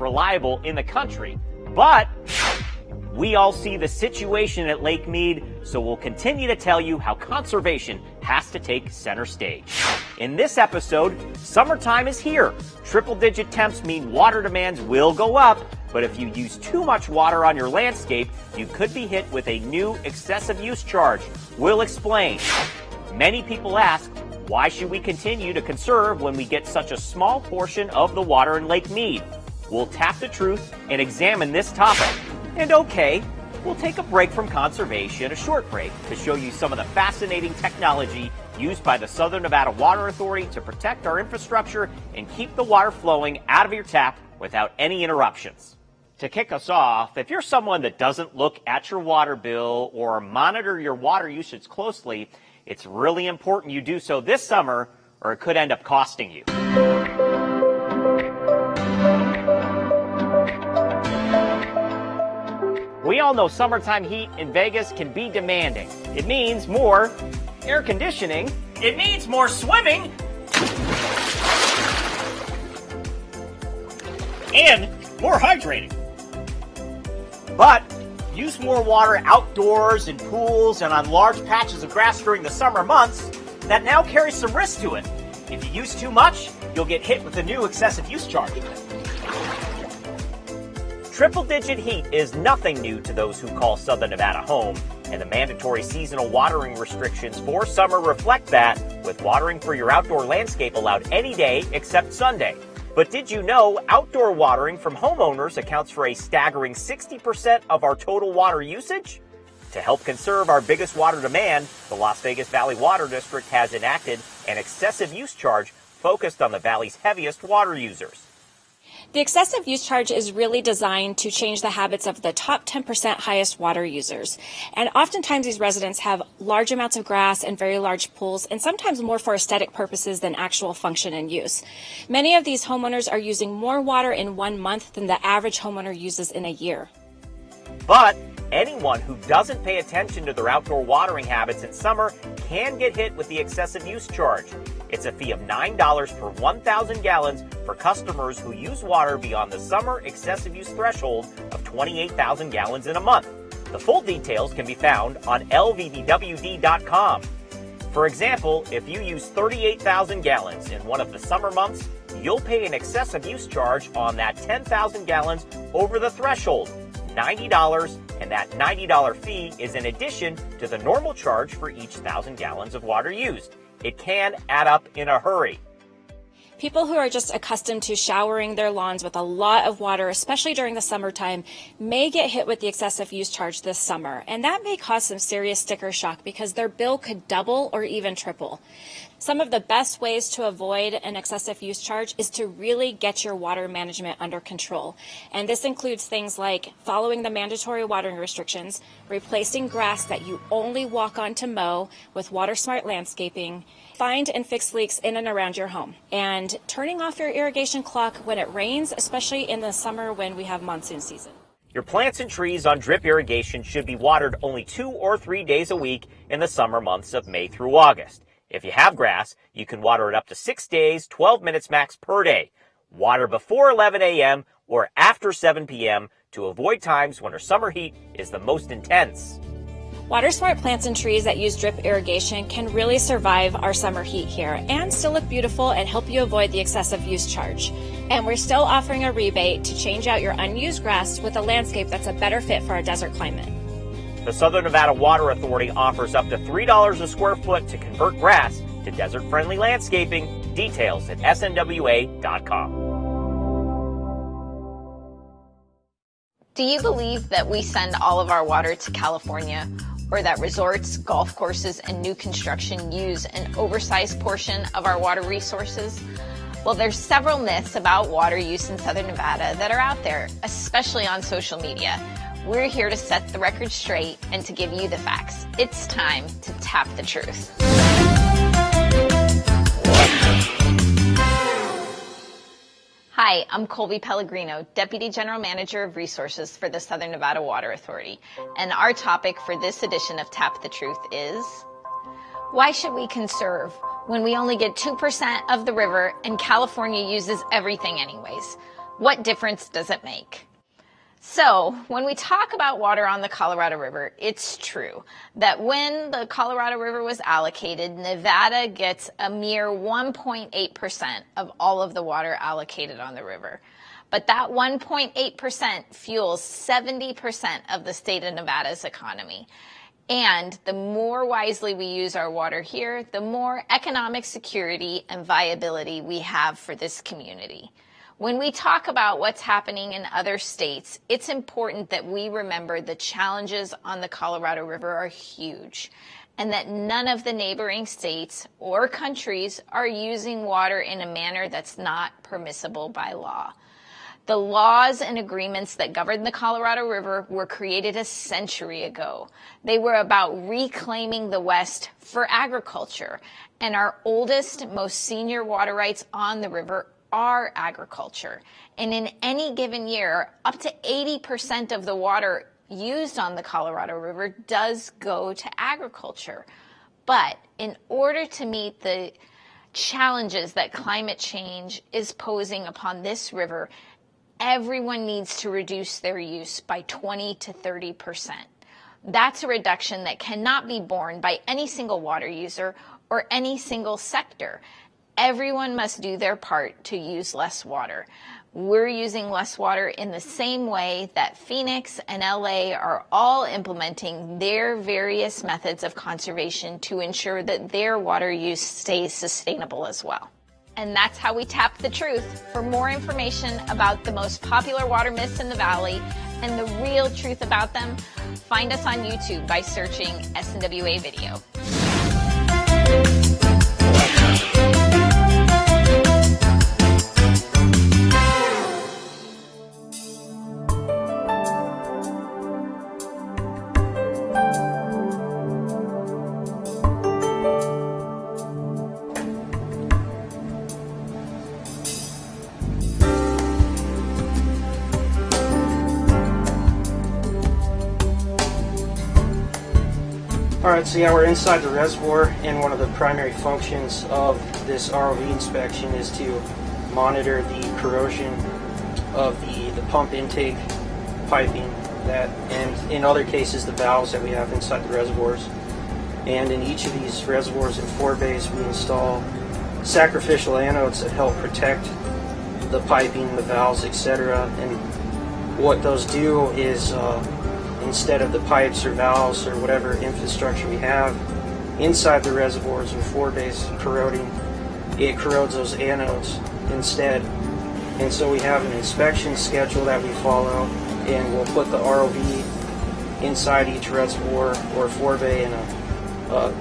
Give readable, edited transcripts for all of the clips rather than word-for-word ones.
reliable in the country. But we all see the situation at Lake Mead, so we'll continue to tell you how conservation has to take center stage. In this episode, summertime is here. Triple-digit temps mean water demands will go up, but if you use too much water on your landscape, you could be hit with a new excessive use charge. We'll explain. Many people ask, why should we continue to conserve when we get such a small portion of the water in Lake Mead? We'll tap the truth and examine this topic. And okay, we'll take a break from conservation, a short break, to show you some of the fascinating technology used by the Southern Nevada Water Authority to protect our infrastructure and keep the water flowing out of your tap without any interruptions. To kick us off, if you're someone that doesn't look at your water bill or monitor your water usage closely, it's really important you do so this summer, or it could end up costing you. We all know summertime heat in Vegas can be demanding. It means more air conditioning. It means more swimming. And more hydrating. But use more water outdoors in pools and on large patches of grass during the summer months, that now carries some risk to it. If you use too much, you'll get hit with a new excessive use charge. Triple-digit heat is nothing new to those who call Southern Nevada home, and the mandatory seasonal watering restrictions for summer reflect that, with watering for your outdoor landscape allowed any day except Sunday. But did you know outdoor watering from homeowners accounts for a staggering 60% of our total water usage? To help conserve our biggest water demand, the Las Vegas Valley Water District has enacted an excessive use charge focused on the valley's heaviest water users. The excessive use charge is really designed to change the habits of the top 10% highest water users. And oftentimes these residents have large amounts of grass and very large pools, and sometimes more for aesthetic purposes than actual function and use. Many of these homeowners are using more water in 1 month than the average homeowner uses in a year. But anyone who doesn't pay attention to their outdoor watering habits in summer can get hit with the excessive use charge. It's a fee of $9 per 1,000 gallons for customers who use water beyond the summer excessive use threshold of 28,000 gallons in a month. The full details can be found on lvdwd.com. For example, if you use 38,000 gallons in one of the summer months, you'll pay an excessive use charge on that 10,000 gallons over the threshold, $90, and that $90 fee is in addition to the normal charge for each 1,000 gallons of water used. It can add up in a hurry. People who are just accustomed to showering their lawns with a lot of water, especially during the summertime, may get hit with the excessive use charge this summer. And that may cause some serious sticker shock because their bill could double or even triple. Some of the best ways to avoid an excessive use charge is to really get your water management under control. And this includes things like following the mandatory watering restrictions, replacing grass that you only walk on to mow with water-smart landscaping, find and fix leaks in and around your home, and turning off your irrigation clock when it rains, especially in the summer when we have monsoon season. Your plants and trees on drip irrigation should be watered only 2 or 3 days a week in the summer months of May through August. If you have grass, you can water it up to 6 days, 12 minutes max per day. Water before 11 a.m. or after 7 p.m. to avoid times when our summer heat is the most intense. Water-smart plants and trees that use drip irrigation can really survive our summer heat here and still look beautiful and help you avoid the excessive use charge. And we're still offering a rebate to change out your unused grass with a landscape that's a better fit for our desert climate. The Southern Nevada Water Authority offers up to $3 a square foot to convert grass to desert-friendly landscaping. Details at snwa.com. Do you believe that we send all of our water to California, or that resorts, golf courses, and new construction use an oversized portion of our water resources? Well, there's several myths about water use in Southern Nevada that are out there, especially on social media. We're here to set the record straight and to give you the facts. It's time to tap the truth. Hi, I'm Colby Pellegrino, Deputy General Manager of Resources for the Southern Nevada Water Authority. And our topic for this edition of Tap the Truth is, why should we conserve when we only get 2% of the river and California uses everything anyways? What difference does it make? So when we talk about water on the Colorado River, it's true that when the Colorado River was allocated, Nevada gets a mere 1.8% of all of the water allocated on the river. But that 1.8% fuels 70% of the state of Nevada's economy. And the more wisely we use our water here, the more economic security and viability we have for this community. When we talk about what's happening in other states, it's important that we remember the challenges on the Colorado River are huge, and that none of the neighboring states or countries are using water in a manner that's not permissible by law. The laws and agreements that govern the Colorado River were created a century ago. They were about reclaiming the West for agriculture, and our oldest, most senior water rights on the river are agriculture. And in any given year, up to 80% of the water used on the Colorado River does go to agriculture. But in order to meet the challenges that climate change is posing upon this river, everyone needs to reduce their use by 20 to 30%. That's a reduction that cannot be borne by any single water user or any single sector. Everyone must do their part to use less water. We're using less water in the same way that Phoenix and LA are all implementing their various methods of conservation to ensure that their water use stays sustainable as well. And that's how we tap the truth. For more information about the most popular water myths in the Valley and the real truth about them, find us on YouTube by searching SNWA Video. Alright, so yeah, we're inside the reservoir, and one of the primary functions of this ROV inspection is to monitor the corrosion of the pump intake piping, and in other cases the valves that we have inside the reservoirs. And in each of these reservoirs and forebays we install sacrificial anodes that help protect the piping, the valves, etc. And what those do is instead of the pipes or valves or whatever infrastructure we have inside the reservoirs and forebays corroding, it corrodes those anodes instead. And so we have an inspection schedule that we follow, and we'll put the ROV inside each reservoir or forebay in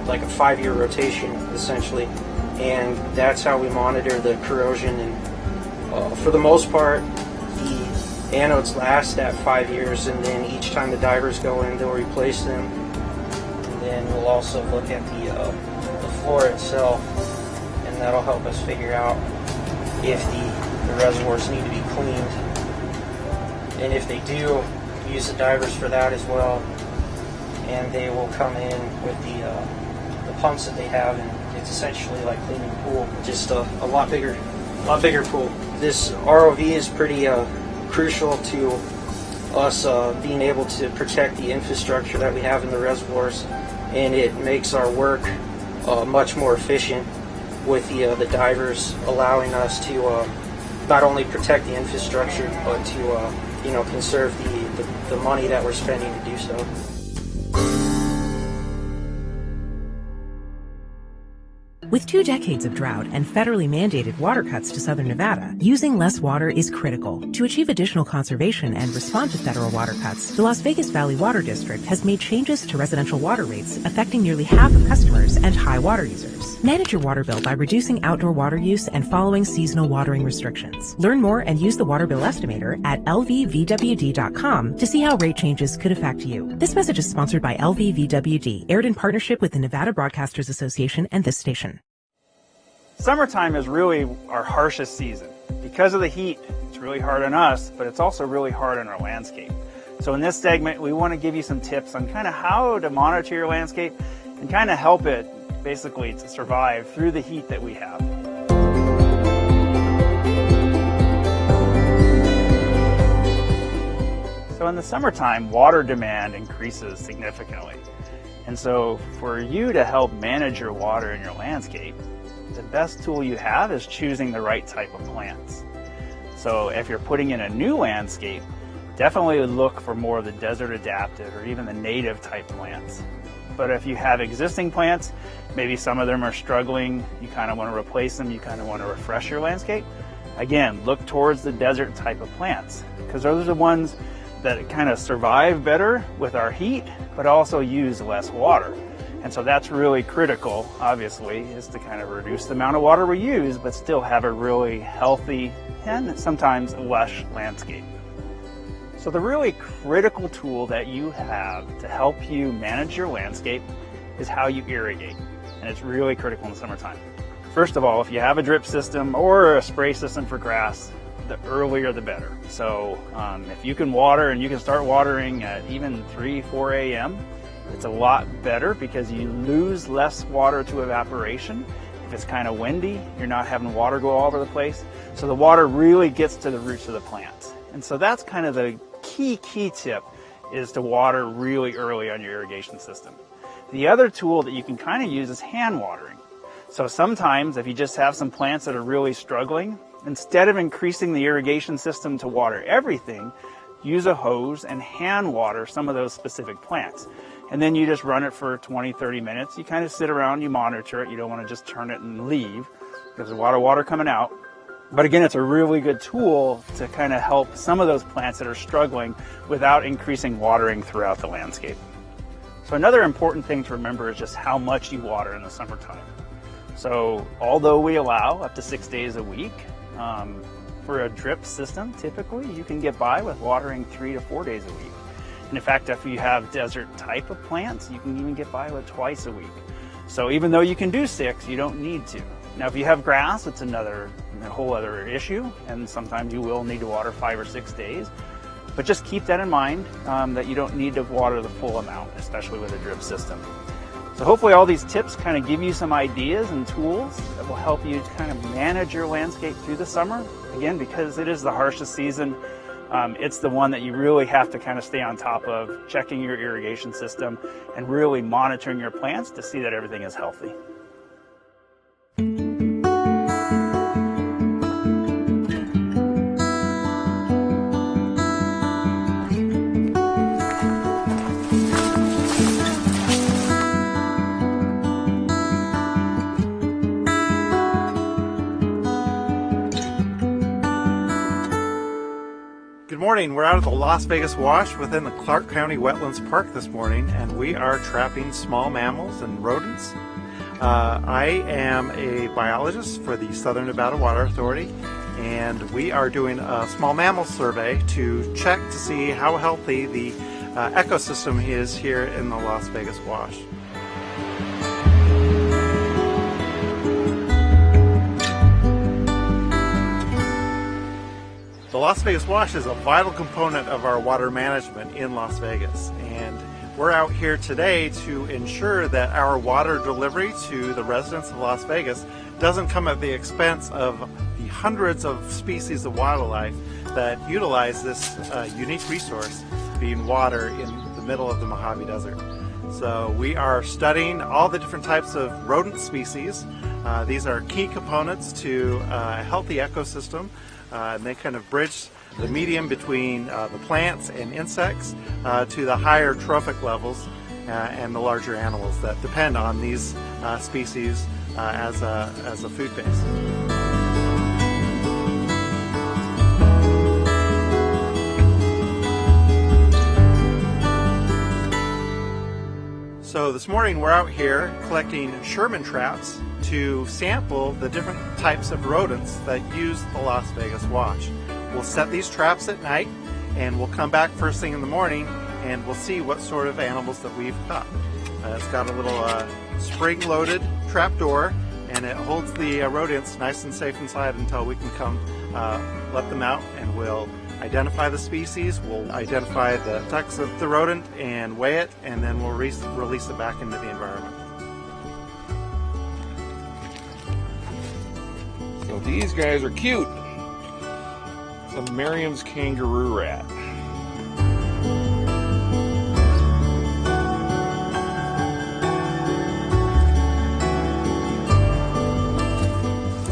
like a 5-year rotation essentially, and that's how we monitor the corrosion. And for the most part the anodes last that 5 years, and then each time the divers go in they'll replace them. And then we'll also look at the floor itself, and that'll help us figure out if the reservoirs need to be cleaned, and if they do, use the divers for that as well. And they will come in with the pumps that they have, and it's essentially like cleaning a pool, just a lot bigger pool. This ROV is pretty crucial to us being able to protect the infrastructure that we have in the reservoirs, and it makes our work much more efficient with the divers, allowing us to not only protect the infrastructure but to conserve the money that we're spending to do so. With 2 decades of drought and federally mandated water cuts to southern Nevada, using less water is critical. To achieve additional conservation and respond to federal water cuts, the Las Vegas Valley Water District has made changes to residential water rates affecting nearly half of customers and high water users. Manage your water bill by reducing outdoor water use and following seasonal watering restrictions. Learn more and use the water bill estimator at lvvwd.com to see how rate changes could affect you. This message is sponsored by LVVWD, aired in partnership with the Nevada Broadcasters Association and this station. Summertime is really our harshest season. Because of the heat, it's really hard on us, but it's also really hard on our landscape. So in this segment, we want to give you some tips on kind of how to monitor your landscape and kind of help it basically to survive through the heat that we have. So in the summertime, water demand increases significantly. And so for you to help manage your water in your landscape, the best tool you have is choosing the right type of plants. So if you're putting in a new landscape, definitely look for more of the desert adapted or even the native type plants. But if you have existing plants, maybe some of them are struggling, you kind of want to replace them, you kind of want to refresh your landscape, again, look towards the desert type of plants, because those are the ones that kind of survive better with our heat, but also use less water. And so that's really critical, obviously, is to kind of reduce the amount of water we use, but still have a really healthy and sometimes lush landscape. So the really critical tool that you have to help you manage your landscape is how you irrigate. And it's really critical in the summertime. First of all, if you have a drip system or a spray system for grass, the earlier the better. So if you can water and you can start watering at even 3, 4 a.m., it's a lot better because you lose less water to evaporation. If it's kind of windy, you're not having water go all over the place. So the water really gets to the roots of the plants. And so that's kind of the key tip, is to water really early on your irrigation system. The other tool that you can kind of use is hand watering. So sometimes if you just have some plants that are really struggling, instead of increasing the irrigation system to water everything, use a hose and hand water some of those specific plants. And then you just run it for 20, 30 minutes. You kind of sit around, you monitor it. You don't want to just turn it and leave because there's a lot of water coming out. But again, it's a really good tool to kind of help some of those plants that are struggling without increasing watering throughout the landscape. So another important thing to remember is just how much you water in the summertime. So although we allow up to 6 days a week, for a drip system, typically you can get by with watering 3 to 4 days a week. And in fact, if you have desert type of plants, you can even get by with twice a week. So even though you can do 6, you don't need to. Now, if you have grass, it's a whole other issue, and sometimes you will need to water 5 or 6 days. But just keep that in mind, that you don't need to water the full amount, especially with a drip system. So hopefully all these tips kind of give you some ideas and tools that will help you kind of manage your landscape through the summer. Again, because it is the harshest season, it's the one that you really have to kind of stay on top of, checking your irrigation system and really monitoring your plants to see that everything is healthy. Good morning. We're out at the Las Vegas Wash within the Clark County Wetlands Park this morning, and we are trapping small mammals and rodents. I am a biologist for the Southern Nevada Water Authority, and we are doing a small mammal survey to check to see how healthy the ecosystem is here in the Las Vegas Wash. The Las Vegas Wash is a vital component of our water management in Las Vegas, and we're out here today to ensure that our water delivery to the residents of Las Vegas doesn't come at the expense of the hundreds of species of wildlife that utilize this unique resource, being water in the middle of the Mojave Desert. So we are studying all the different types of rodent species. These are key components to a healthy ecosystem. And they kind of bridge the medium between the plants and insects to the higher trophic levels and the larger animals that depend on these species as a food base. So this morning we're out here collecting Sherman traps to sample the different types of rodents that use the Las Vegas Wash. We'll set these traps at night and we'll come back first thing in the morning and we'll see what sort of animals that we've caught. It's got a little spring-loaded trap door, and it holds the rodents nice and safe inside until we can come let them out, and we'll identify the species, we'll identify the sex of the rodent and weigh it, and then we'll release it back into the environment. So these guys are cute. It's a Merriam's kangaroo rat.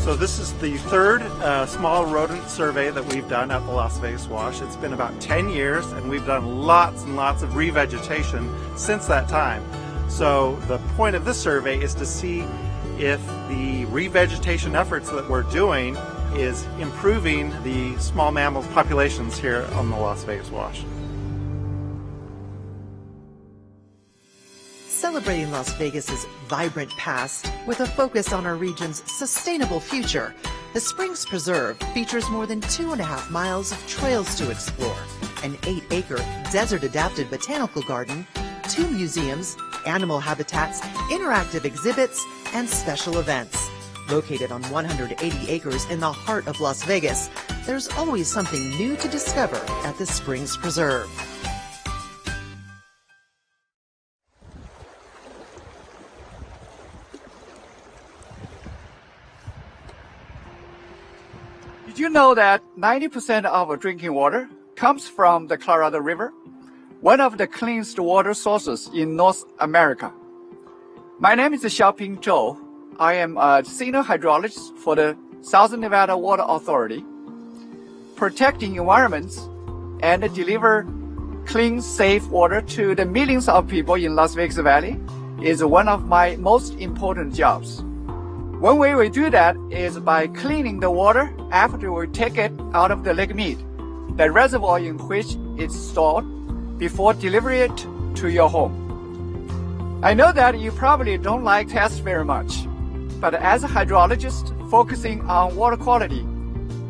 So this is the third small rodent survey that we've done at the Las Vegas Wash. It's been about 10 years and we've done lots and lots of revegetation since that time. So the point of this survey is to see if the revegetation efforts that we're doing is improving the small mammal populations here on the Las Vegas Wash. Celebrating Las Vegas's vibrant past with a focus on our region's sustainable future, the Springs Preserve features more than 2.5 miles of trails to explore, an 8-acre desert-adapted botanical garden, 2 museums, animal habitats, interactive exhibits, and special events. Located on 180 acres in the heart of Las Vegas, there's always something new to discover at the Springs Preserve. Did you know that 90% of our drinking water comes from the Colorado River, one of the cleanest water sources in North America? My name is Xiaoping Zhou. I am a senior hydrologist for the Southern Nevada Water Authority. Protecting environments and deliver clean, safe water to the millions of people in Las Vegas Valley is one of my most important jobs. One way we do that is by cleaning the water after we take it out of the Lake Mead, the reservoir in which it's stored, before delivering it to your home. I know that you probably don't like tests very much, but as a hydrologist focusing on water quality,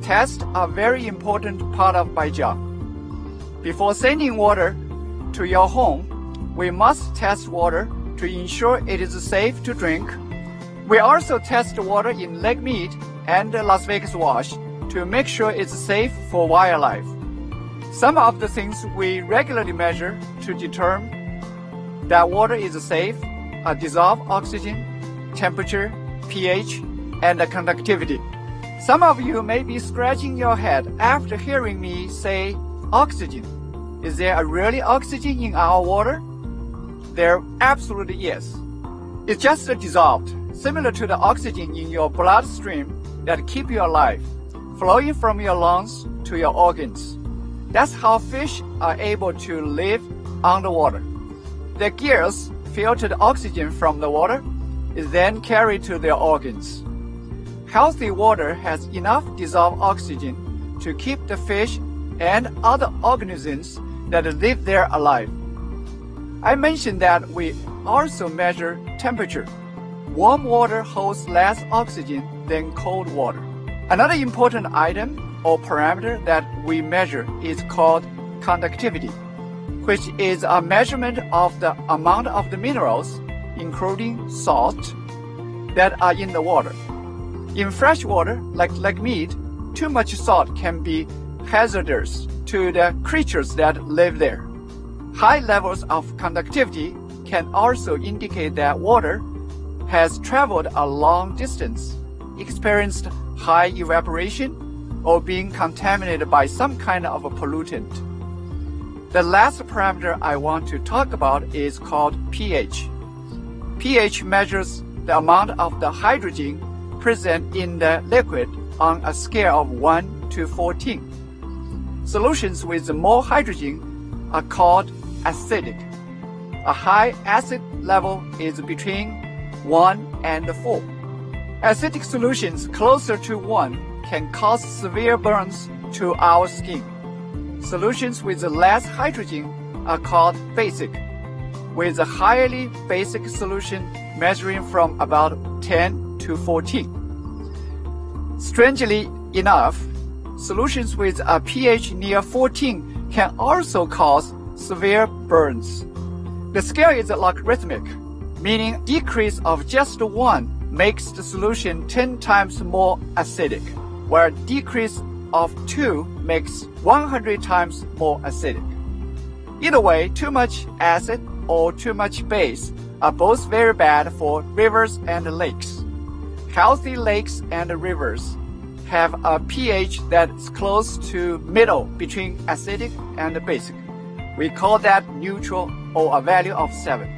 tests are a very important part of my job. Before sending water to your home, we must test water to ensure it is safe to drink. We also test water in Lake Mead and the Las Vegas Wash to make sure it's safe for wildlife. Some of the things we regularly measure to determine that water is safe are dissolved oxygen, temperature, pH, and conductivity. Some of you may be scratching your head after hearing me say oxygen. Is there really oxygen in our water? There absolutely is. It's just dissolved, similar to the oxygen in your bloodstream that keep you alive, flowing from your lungs to your organs. That's how fish are able to live underwater. Their gills filter the oxygen from the water, is then carried to their organs. Healthy water has enough dissolved oxygen to keep the fish and other organisms that live there alive. I mentioned that we also measure temperature. Warm water holds less oxygen than cold water. Another important item or parameter that we measure is called conductivity, which is a measurement of the amount of the minerals, including salt, that are in the water. In fresh water, like Lake Mead, too much salt can be hazardous to the creatures that live there. High levels of conductivity can also indicate that water has traveled a long distance, experienced high evaporation, or being contaminated by some kind of a pollutant. The last parameter I want to talk about is called pH. pH measures the amount of the hydrogen present in the liquid on a scale of 1 to 14. Solutions with more hydrogen are called acidic. A high acid level is between 1 and 4. Acidic solutions closer to 1 can cause severe burns to our skin. Solutions with less hydrogen are called basic, with a highly basic solution measuring from about 10 to 14. Strangely enough, solutions with a pH near 14 can also cause severe burns. The scale is logarithmic, meaning decrease of just 1 makes the solution 10 times more acidic, where decrease of 2 makes 100 times more acidic. Either way, too much acid or too much base are both very bad for rivers and lakes. Healthy lakes and rivers have a pH that's close to middle between acidic and basic. We call that neutral or a value of 7.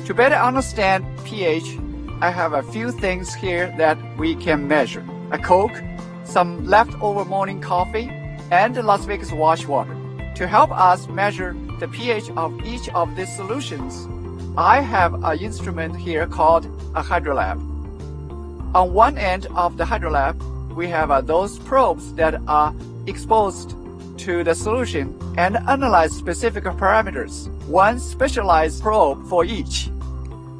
To better understand pH, I have a few things here that we can measure. A Coke, some leftover morning coffee, and the Las Vegas wash water. To help us measure the pH of each of these solutions, I have an instrument here called a hydrolab. On one end of the hydrolab, we have those probes that are exposed to the solution and analyze specific parameters, one specialized probe for each.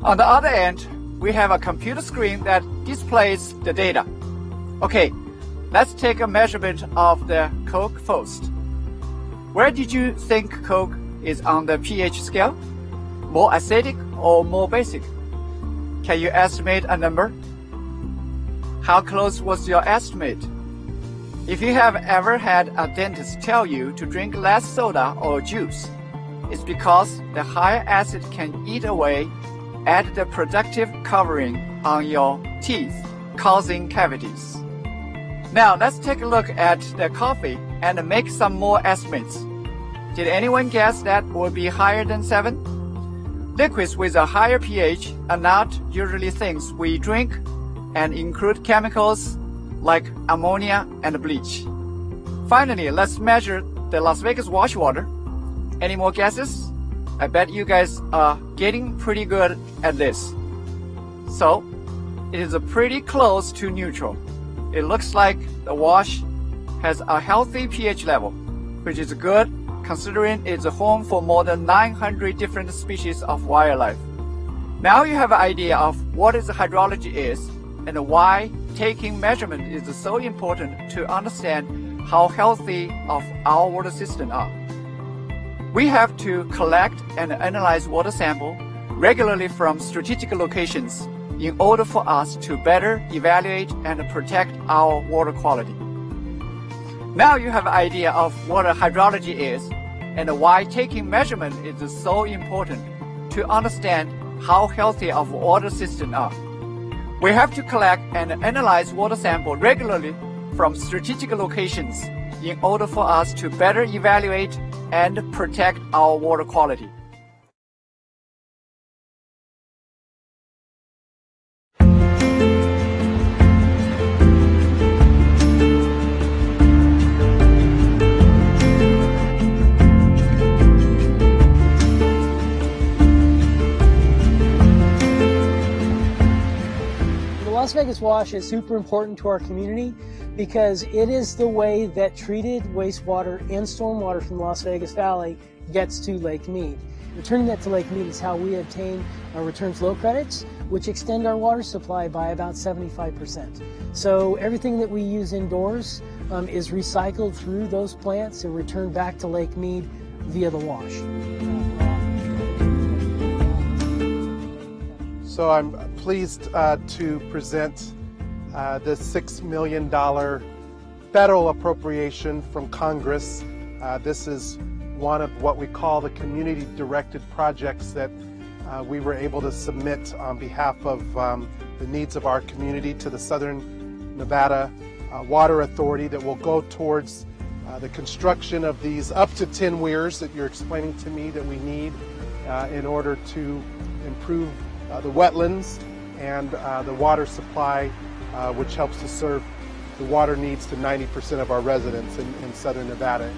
On the other end, we have a computer screen that displays the data. Okay, let's take a measurement of the Coke first. Where did you think Coke is on the pH scale? More acidic or more basic? Can you estimate a number? How close was your estimate? If you have ever had a dentist tell you to drink less soda or juice, it's because the higher acid can eat away at the productive covering on your teeth, causing cavities. Now let's take a look at the coffee and make some more estimates. Did anyone guess that would be higher than 7? Liquids with a higher pH are not usually things we drink and include chemicals like ammonia and bleach. Finally, let's measure the Las Vegas wash water. Any more guesses? I bet you guys are getting pretty good at this. So, it is pretty close to neutral. It looks like the wash has a healthy pH level, which is good considering it's a home for more than 900 different species of wildlife. Now you have an idea of what hydrology is and why taking measurement is so important to understand how healthy of our water system are. We have to collect and analyze water sample regularly from strategic locations in order for us to better evaluate and protect our water quality. Now you have an idea of what hydrology is and why taking measurement is so important to understand how healthy our water systems are. We have to collect and analyze water sample regularly from strategic locations in order for us to better evaluate and protect our water quality. Las Vegas Wash is super important to our community because it is the way that treated wastewater and stormwater from the Las Vegas Valley gets to Lake Mead. Returning that to Lake Mead is how we obtain our return flow credits, which extend our water supply by about 75%. So everything that we use indoors is recycled through those plants and returned back to Lake Mead via the wash. So I'm pleased to present the $6 million federal appropriation from Congress. This is one of what we call the community-directed projects that we were able to submit on behalf of the needs of our community to the Southern Nevada Water Authority that will go towards the construction of these up to 10 weirs that you're explaining to me that we need in order to improve the wetlands and the water supply, which helps to serve the water needs to 90% of our residents in Southern Nevada.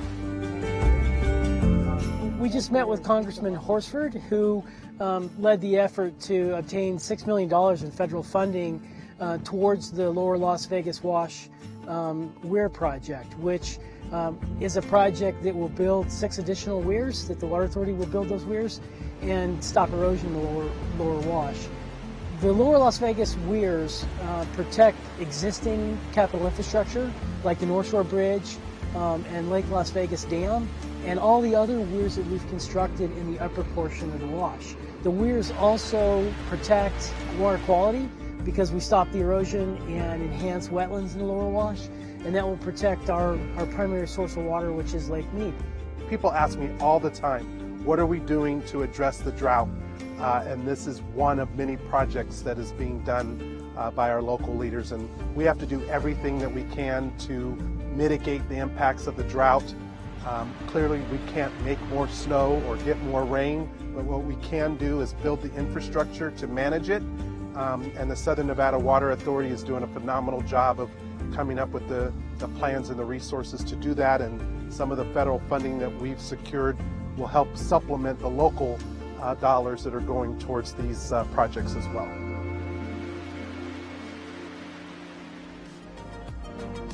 We just met with Congressman Horsford, who led the effort to obtain $6 million in federal funding towards the Lower Las Vegas Wash Weir project, which is a project that will build 6 additional weirs, that the Water Authority will build those weirs and stop erosion in the lower wash. The Lower Las Vegas weirs protect existing capital infrastructure like the North Shore Bridge and Lake Las Vegas Dam and all the other weirs that we've constructed in the upper portion of the wash. The weirs also protect water quality because we stop the erosion and enhance wetlands in the lower wash, and that will protect our primary source of water, which is Lake Mead. People ask me all the time, what are we doing to address the drought? And this is one of many projects that is being done by our local leaders, and we have to do everything that we can to mitigate the impacts of the drought. Clearly we can't make more snow or get more rain, but what we can do is build the infrastructure to manage it and the Southern Nevada Water Authority is doing a phenomenal job of coming up with the plans and the resources to do that, and some of the federal funding that we've secured will help supplement the local dollars that are going towards these projects as well.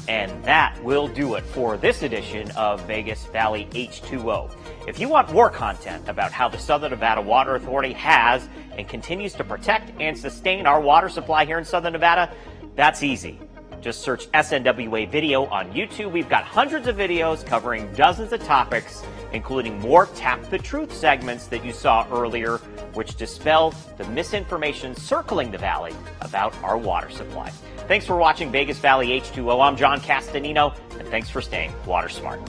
And that will do it for this edition of Vegas Valley H2O. If you want more content about how the Southern Nevada Water Authority has and continues to protect and sustain our water supply here in Southern Nevada, that's easy. Just search SNWA Video on YouTube. We've got hundreds of videos covering dozens of topics, including more Tap the Truth segments that you saw earlier, which dispel the misinformation circling the valley about our water supply. Thanks for watching Vegas Valley H2O. I'm John Castanino, and thanks for staying water smart.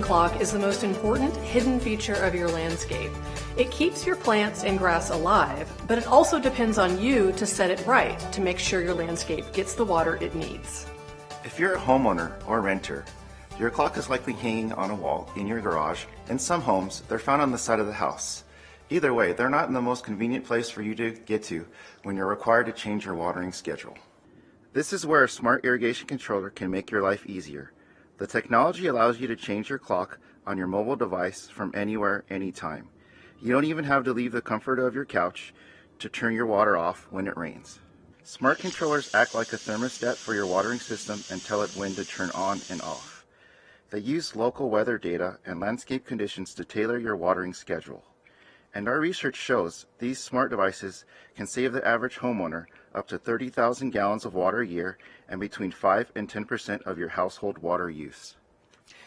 Clock is the most important hidden feature of your landscape. It keeps your plants and grass alive, but it also depends on you to set it right to make sure your landscape gets the water it needs. If you're a homeowner or renter, your clock is likely hanging on a wall in your garage. In some homes, they're found on the side of the house. Either way, they're not in the most convenient place for you to get to when you're required to change your watering schedule. This is where a smart irrigation controller can make your life easier. The technology allows you to change your clock on your mobile device from anywhere, anytime. You don't even have to leave the comfort of your couch to turn your water off when it rains. Smart controllers act like a thermostat for your watering system and tell it when to turn on and off. They use local weather data and landscape conditions to tailor your watering schedule. And our research shows these smart devices can save the average homeowner up to 30,000 gallons of water a year and between 5 and 10% of your household water use.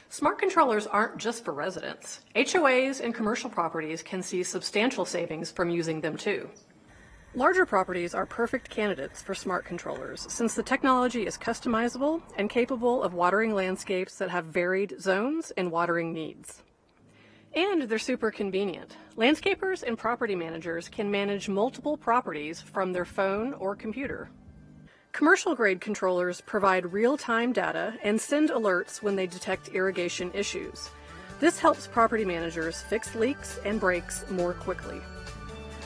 Smart controllers aren't just for residents. HOAs and commercial properties can see substantial savings from using them too. Larger properties are perfect candidates for smart controllers since the technology is customizable and capable of watering landscapes that have varied zones and watering needs. And they're super convenient. Landscapers and property managers can manage multiple properties from their phone or computer. Commercial-grade controllers provide real-time data and send alerts when they detect irrigation issues. This helps property managers fix leaks and breaks more quickly.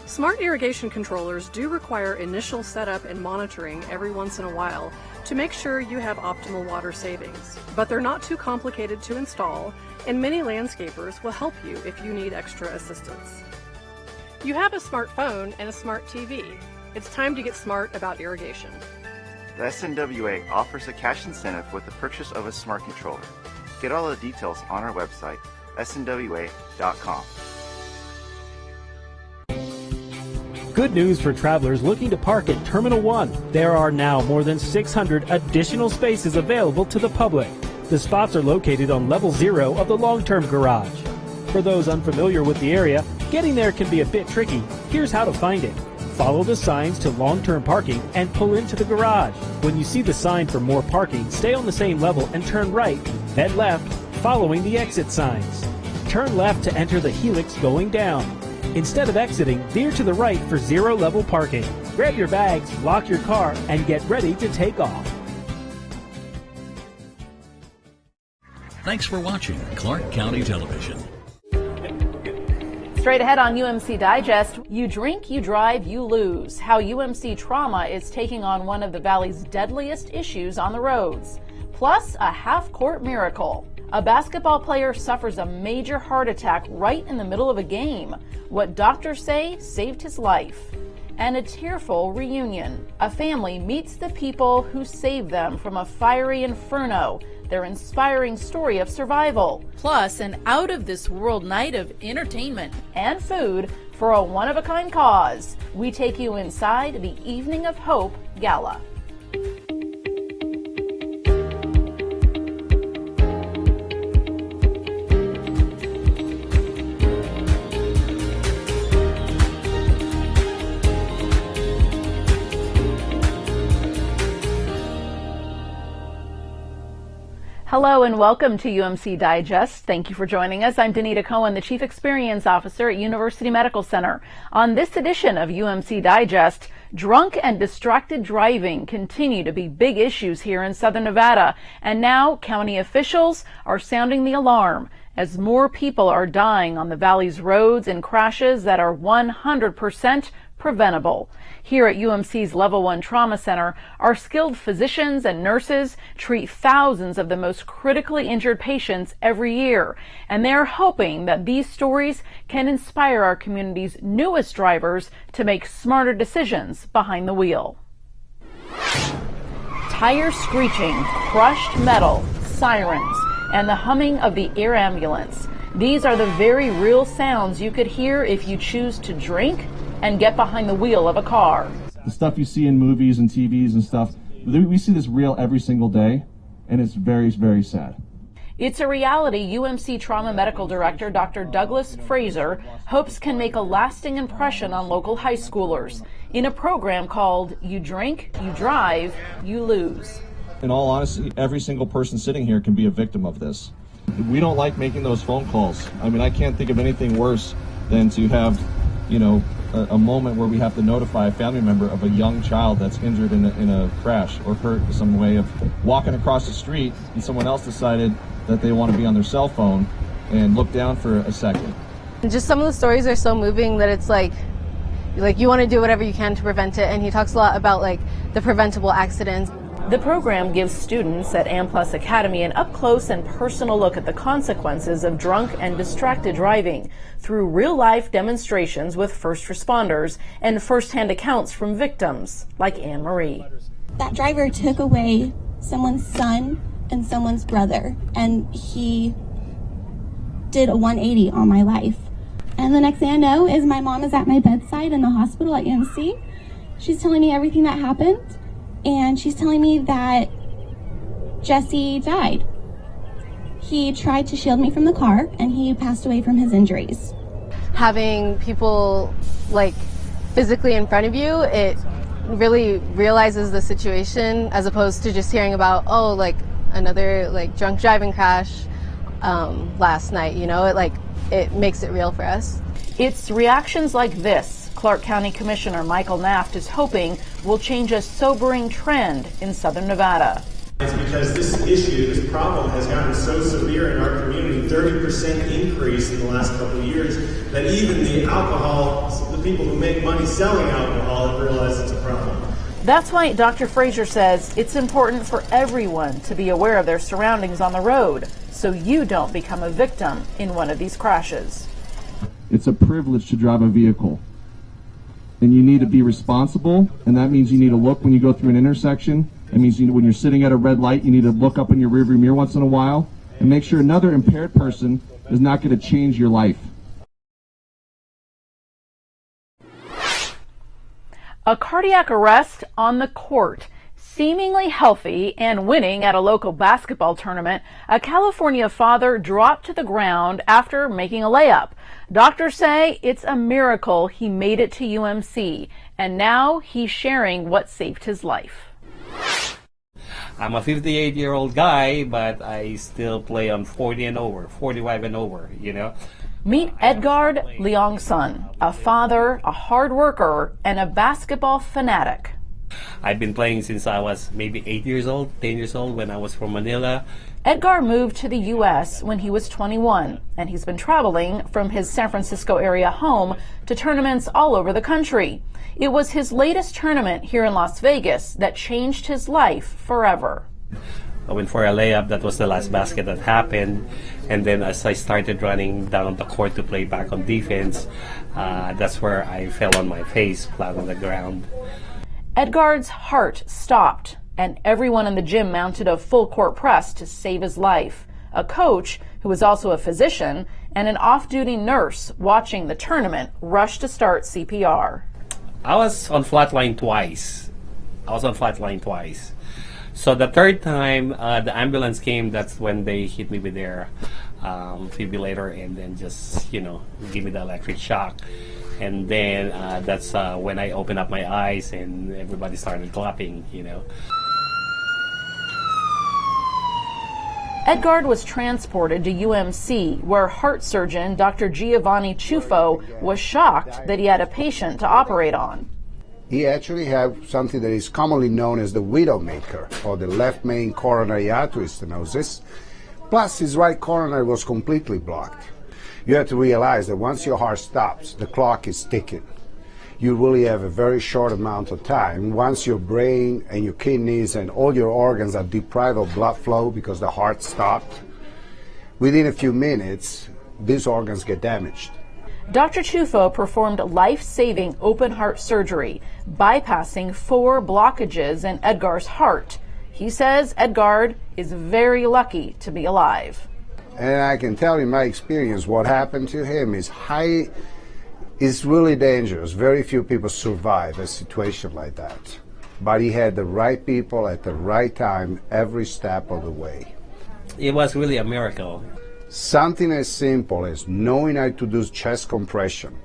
Smart irrigation controllers do require initial setup and monitoring every once in a while to make sure you have optimal water savings, but they're not too complicated to install, and many landscapers will help you if you need extra assistance. You have a smartphone and a smart TV. It's time to get smart about irrigation. The SNWA offers a cash incentive with the purchase of a smart controller. Get all the details on our website, snwa.com. Good news for travelers looking to park at Terminal 1. There are now more than 600 additional spaces available to the public. The spots are located on level 0 of the long-term garage. For those unfamiliar with the area, getting there can be a bit tricky. Here's how to find it. Follow the signs to long-term parking and pull into the garage. When you see the sign for more parking, stay on the same level and turn right, then left, following the exit signs. Turn left to enter the helix going down. Instead of exiting, veer to the right for zero-level parking. Grab your bags, lock your car, and get ready to take off. Thanks for watching Clark County Television. Straight ahead on UMC Digest, you drink, you drive, you lose. How UMC trauma is taking on one of the Valley's deadliest issues on the roads. Plus, a half-court miracle. A basketball player suffers a major heart attack right in the middle of a game. What doctors say saved his life. And a tearful reunion. A family meets the people who saved them from a fiery inferno. Their inspiring story of survival. Plus, an out-of-this-world night of entertainment and food for a one-of-a-kind cause. We take you inside the Evening of Hope Gala. Hello and welcome to UMC Digest. Thank you for joining us. I'm Danita Cohen, the Chief Experience Officer at University Medical Center. On this edition of UMC Digest, drunk and distracted driving continue to be big issues here in Southern Nevada. And now county officials are sounding the alarm as more people are dying on the valley's roads in crashes that are 100% preventable. Here at UMC's Level 1 Trauma Center, our skilled physicians and nurses treat thousands of the most critically injured patients every year, and they're hoping that these stories can inspire our community's newest drivers to make smarter decisions behind the wheel. Tires screeching, crushed metal, sirens, and the humming of the air ambulance. These are the very real sounds you could hear if you choose to drink and get behind the wheel of a car. The stuff you see in movies and TVs and stuff, we see this real every single day, and it's very, very sad. It's a reality UMC Trauma Medical Director Dr. Douglas Fraser hopes can make a lasting impression on local high schoolers in a program called You Drink, You Drive, You Lose. In all honesty, every single person sitting here can be a victim of this. We don't like making those phone calls. I mean, I can't think of anything worse than to have, a moment where we have to notify a family member of a young child that's injured in a crash or hurt in some way of walking across the street and someone else decided that they want to be on their cell phone and look down for a second. Just some of the stories are so moving that it's like you want to do whatever you can to prevent it, and he talks a lot about the preventable accidents. The program gives students at AmPlus Academy an up-close and personal look at the consequences of drunk and distracted driving through real-life demonstrations with first responders and first-hand accounts from victims like Anne Marie. That driver took away someone's son and someone's brother, and he did a 180 on my life. And the next thing I know is my mom is at my bedside in the hospital at UMC. She's telling me everything that happened. And she's telling me that Jesse died. He tried to shield me from the car, and he passed away from his injuries. Having people physically in front of you, it really realizes the situation as opposed to just hearing about, another drunk driving crash last night. It makes it real for us. It's reactions like this Clark County Commissioner Michael Naft is hoping will change a sobering trend in Southern Nevada. It's because this problem has gotten so severe in our community, 30% increase in the last couple of years, that even the people who make money selling alcohol have realized it's a problem. That's why Dr. Fraser says it's important for everyone to be aware of their surroundings on the road so you don't become a victim in one of these crashes. It's a privilege to drive a vehicle. And you need to be responsible, and that means you need to look when you go through an intersection. It means when you're sitting at a red light, you need to look up in your rearview mirror once in a while and make sure another impaired person is not going to change your life. A cardiac arrest on the court. Seemingly healthy and winning at a local basketball tournament, a California father dropped to the ground after making a layup. Doctors say it's a miracle he made it to UMC, and now he's sharing what saved his life. I'm a 58-year-old guy, but I still play on 40 and over, 45 and over, Meet Edgard Leongson, a father, a hard worker, and a basketball fanatic. I've been playing since I was maybe 8 years old, 10 years old when I was from Manila. Edgar moved to the U.S. when he was 21, and he's been traveling from his San Francisco area home to tournaments all over the country. It was his latest tournament here in Las Vegas that changed his life forever. I went for a layup. That was the last basket that happened. And then as I started running down the court to play back on defense, that's where I fell on my face, flat on the ground. Edgard's heart stopped, and everyone in the gym mounted a full court press to save his life. A coach, who was also a physician, and an off-duty nurse watching the tournament rushed to start CPR. I was on flatline twice. So the third time the ambulance came, that's when they hit me with their defibrillator and then just, give me the electric shock. And then that's when I opened up my eyes and everybody started clapping, Edgard was transported to UMC, where heart surgeon Dr. Giovanni Ciuffo was shocked that he had a patient to operate on. He actually had something that is commonly known as the widowmaker, or the left main coronary artery stenosis, plus his right coronary was completely blocked. You have to realize that once your heart stops, the clock is ticking. You really have a very short amount of time. Once your brain and your kidneys and all your organs are deprived of blood flow because the heart stopped, within a few minutes, these organs get damaged. Dr. Ciuffo performed life-saving open heart surgery, bypassing 4 blockages in Edgar's heart. He says Edgard is very lucky to be alive. And I can tell you my experience, what happened to him is really dangerous. Very few people survive a situation like that. But he had the right people at the right time every step of the way. It was really a miracle. Something as simple as knowing how to do chest compression,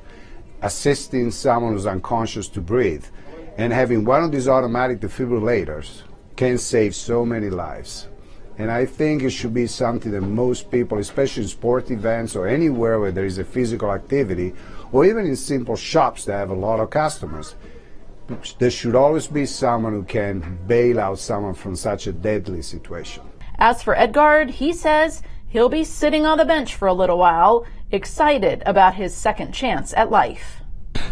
assisting someone who's unconscious to breathe, and having one of these automatic defibrillators can save so many lives. And I think it should be something that most people, especially in sport events or anywhere where there is a physical activity, or even in simple shops that have a lot of customers, there should always be someone who can bail out someone from such a deadly situation. As for Edgard, he says he'll be sitting on the bench for a little while, excited about his second chance at life.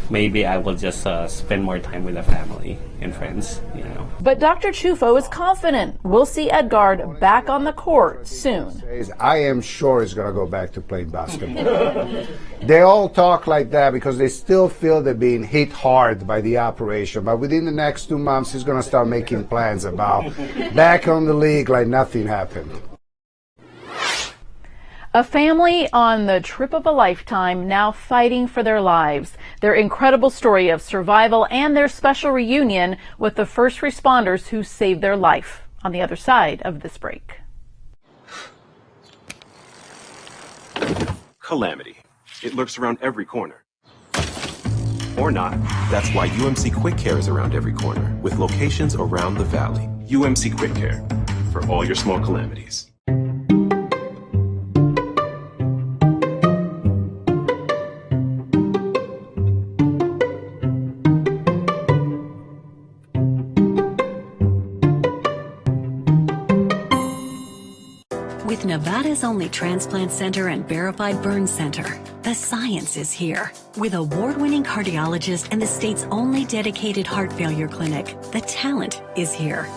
Maybe I will just spend more time with the family and friends, you know. But Dr. Ciuffo is confident we'll see Edgard back on the court soon. I am sure he's going to go back to playing basketball. They all talk like that because they still feel they're being hit hard by the operation. But within the next 2 months, he's going to start making plans about back on the league like nothing happened. A family on the trip of a lifetime now fighting for their lives. Their incredible story of survival and their special reunion with the first responders who saved their life on the other side of this break. Calamity. It lurks around every corner. Or not. That's why UMC Quick Care is around every corner, with locations around the valley. UMC Quick Care, for all your small calamities. With Nevada's only transplant center and verified burn center, the science is here. With award-winning cardiologist and the state's only dedicated heart failure clinic, the talent is here.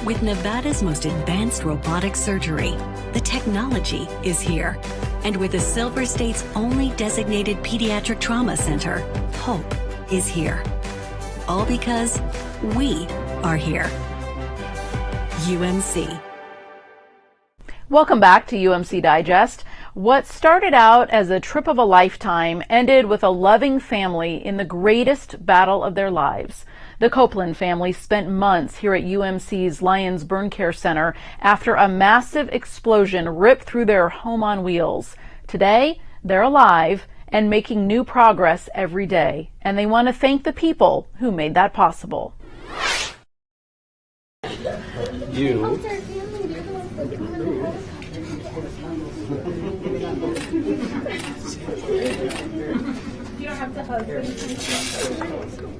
With Nevada's most advanced robotic surgery, the technology is here. And with the Silver State's only designated pediatric trauma center, hope is here. All because we are here. UMC. Welcome back to UMC Digest. What started out as a trip of a lifetime ended with a loving family in the greatest battle of their lives. The Copeland family spent months here at UMC's Lyons Burn Care Center after a massive explosion ripped through their home on wheels. Today, they're alive and making new progress every day, and they want to thank the people who made that possible.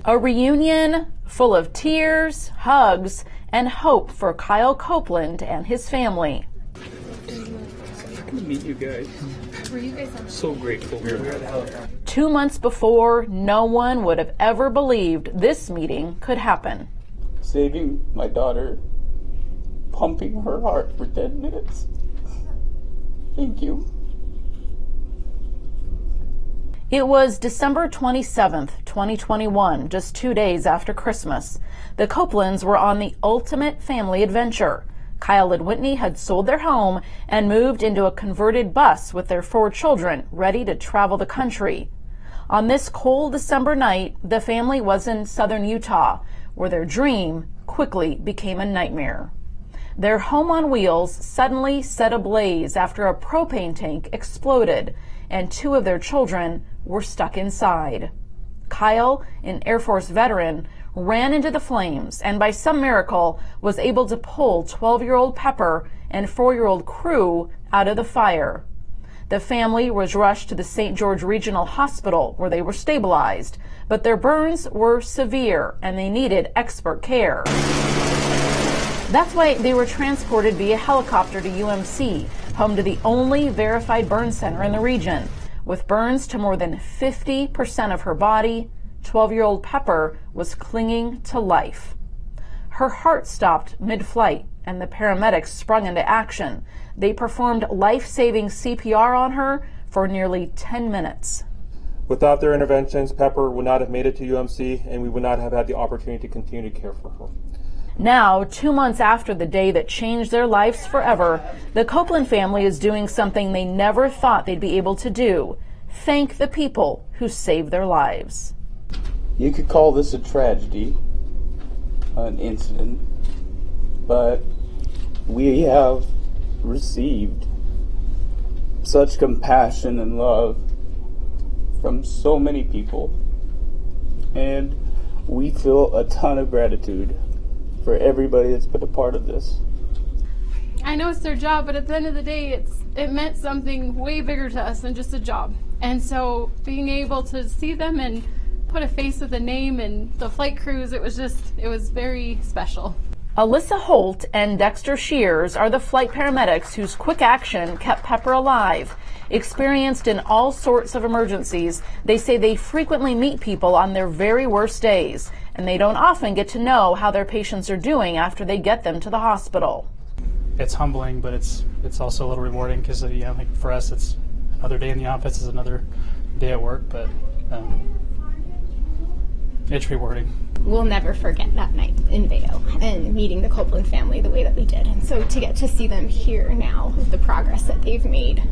A reunion full of tears, hugs, and hope for Kyle Copeland and his family. To meet you guys. I'm so grateful. 2 months before, no one would have ever believed this meeting could happen. Saving my daughter, pumping her heart for 10 minutes. Thank you. It was December 27th, 2021, just 2 days after Christmas. The Copelands were on the ultimate family adventure. Kyle and Whitney had sold their home and moved into a converted bus with their 4 children, ready to travel the country. On this cold December night, the family was in southern Utah, where their dream quickly became a nightmare. Their home on wheels suddenly set ablaze after a propane tank exploded, and 2 of their children were stuck inside. Kyle, an Air Force veteran, ran into the flames and by some miracle was able to pull 12-year-old Pepper and 4-year-old Crew out of the fire. The family was rushed to the St. George Regional Hospital where they were stabilized, but their burns were severe and they needed expert care. That's why they were transported via helicopter to UMC, home to the only verified burn center in the region. With burns to more than 50% of her body, 12-year-old Pepper was clinging to life. Her heart stopped mid-flight and the paramedics sprung into action. They performed life-saving CPR on her for nearly 10 minutes. Without their interventions, Pepper would not have made it to UMC, and we would not have had the opportunity to continue to care for her. Now, 2 months after the day that changed their lives forever, the Copeland family is doing something they never thought they'd be able to do: thank the people who saved their lives. You could call this a tragedy, an incident, but we have received such compassion and love from so many people, and we feel a ton of gratitude for everybody that's been a part of this. I know it's their job, but at the end of the day, it meant something way bigger to us than just a job. And so being able to see them and put a face with a name and the flight crews, it was very special. Alyssa Holt and Dexter Shears are the flight paramedics whose quick action kept Pepper alive. Experienced in all sorts of emergencies, they say they frequently meet people on their very worst days, and they don't often get to know how their patients are doing after they get them to the hospital. It's humbling, but it's also a little rewarding because, like for us, it's another day in the office is another day at work, but it's rewarding. We'll never forget that night in Vail and meeting the Copeland family the way that we did. And so to get to see them here now with the progress that they've made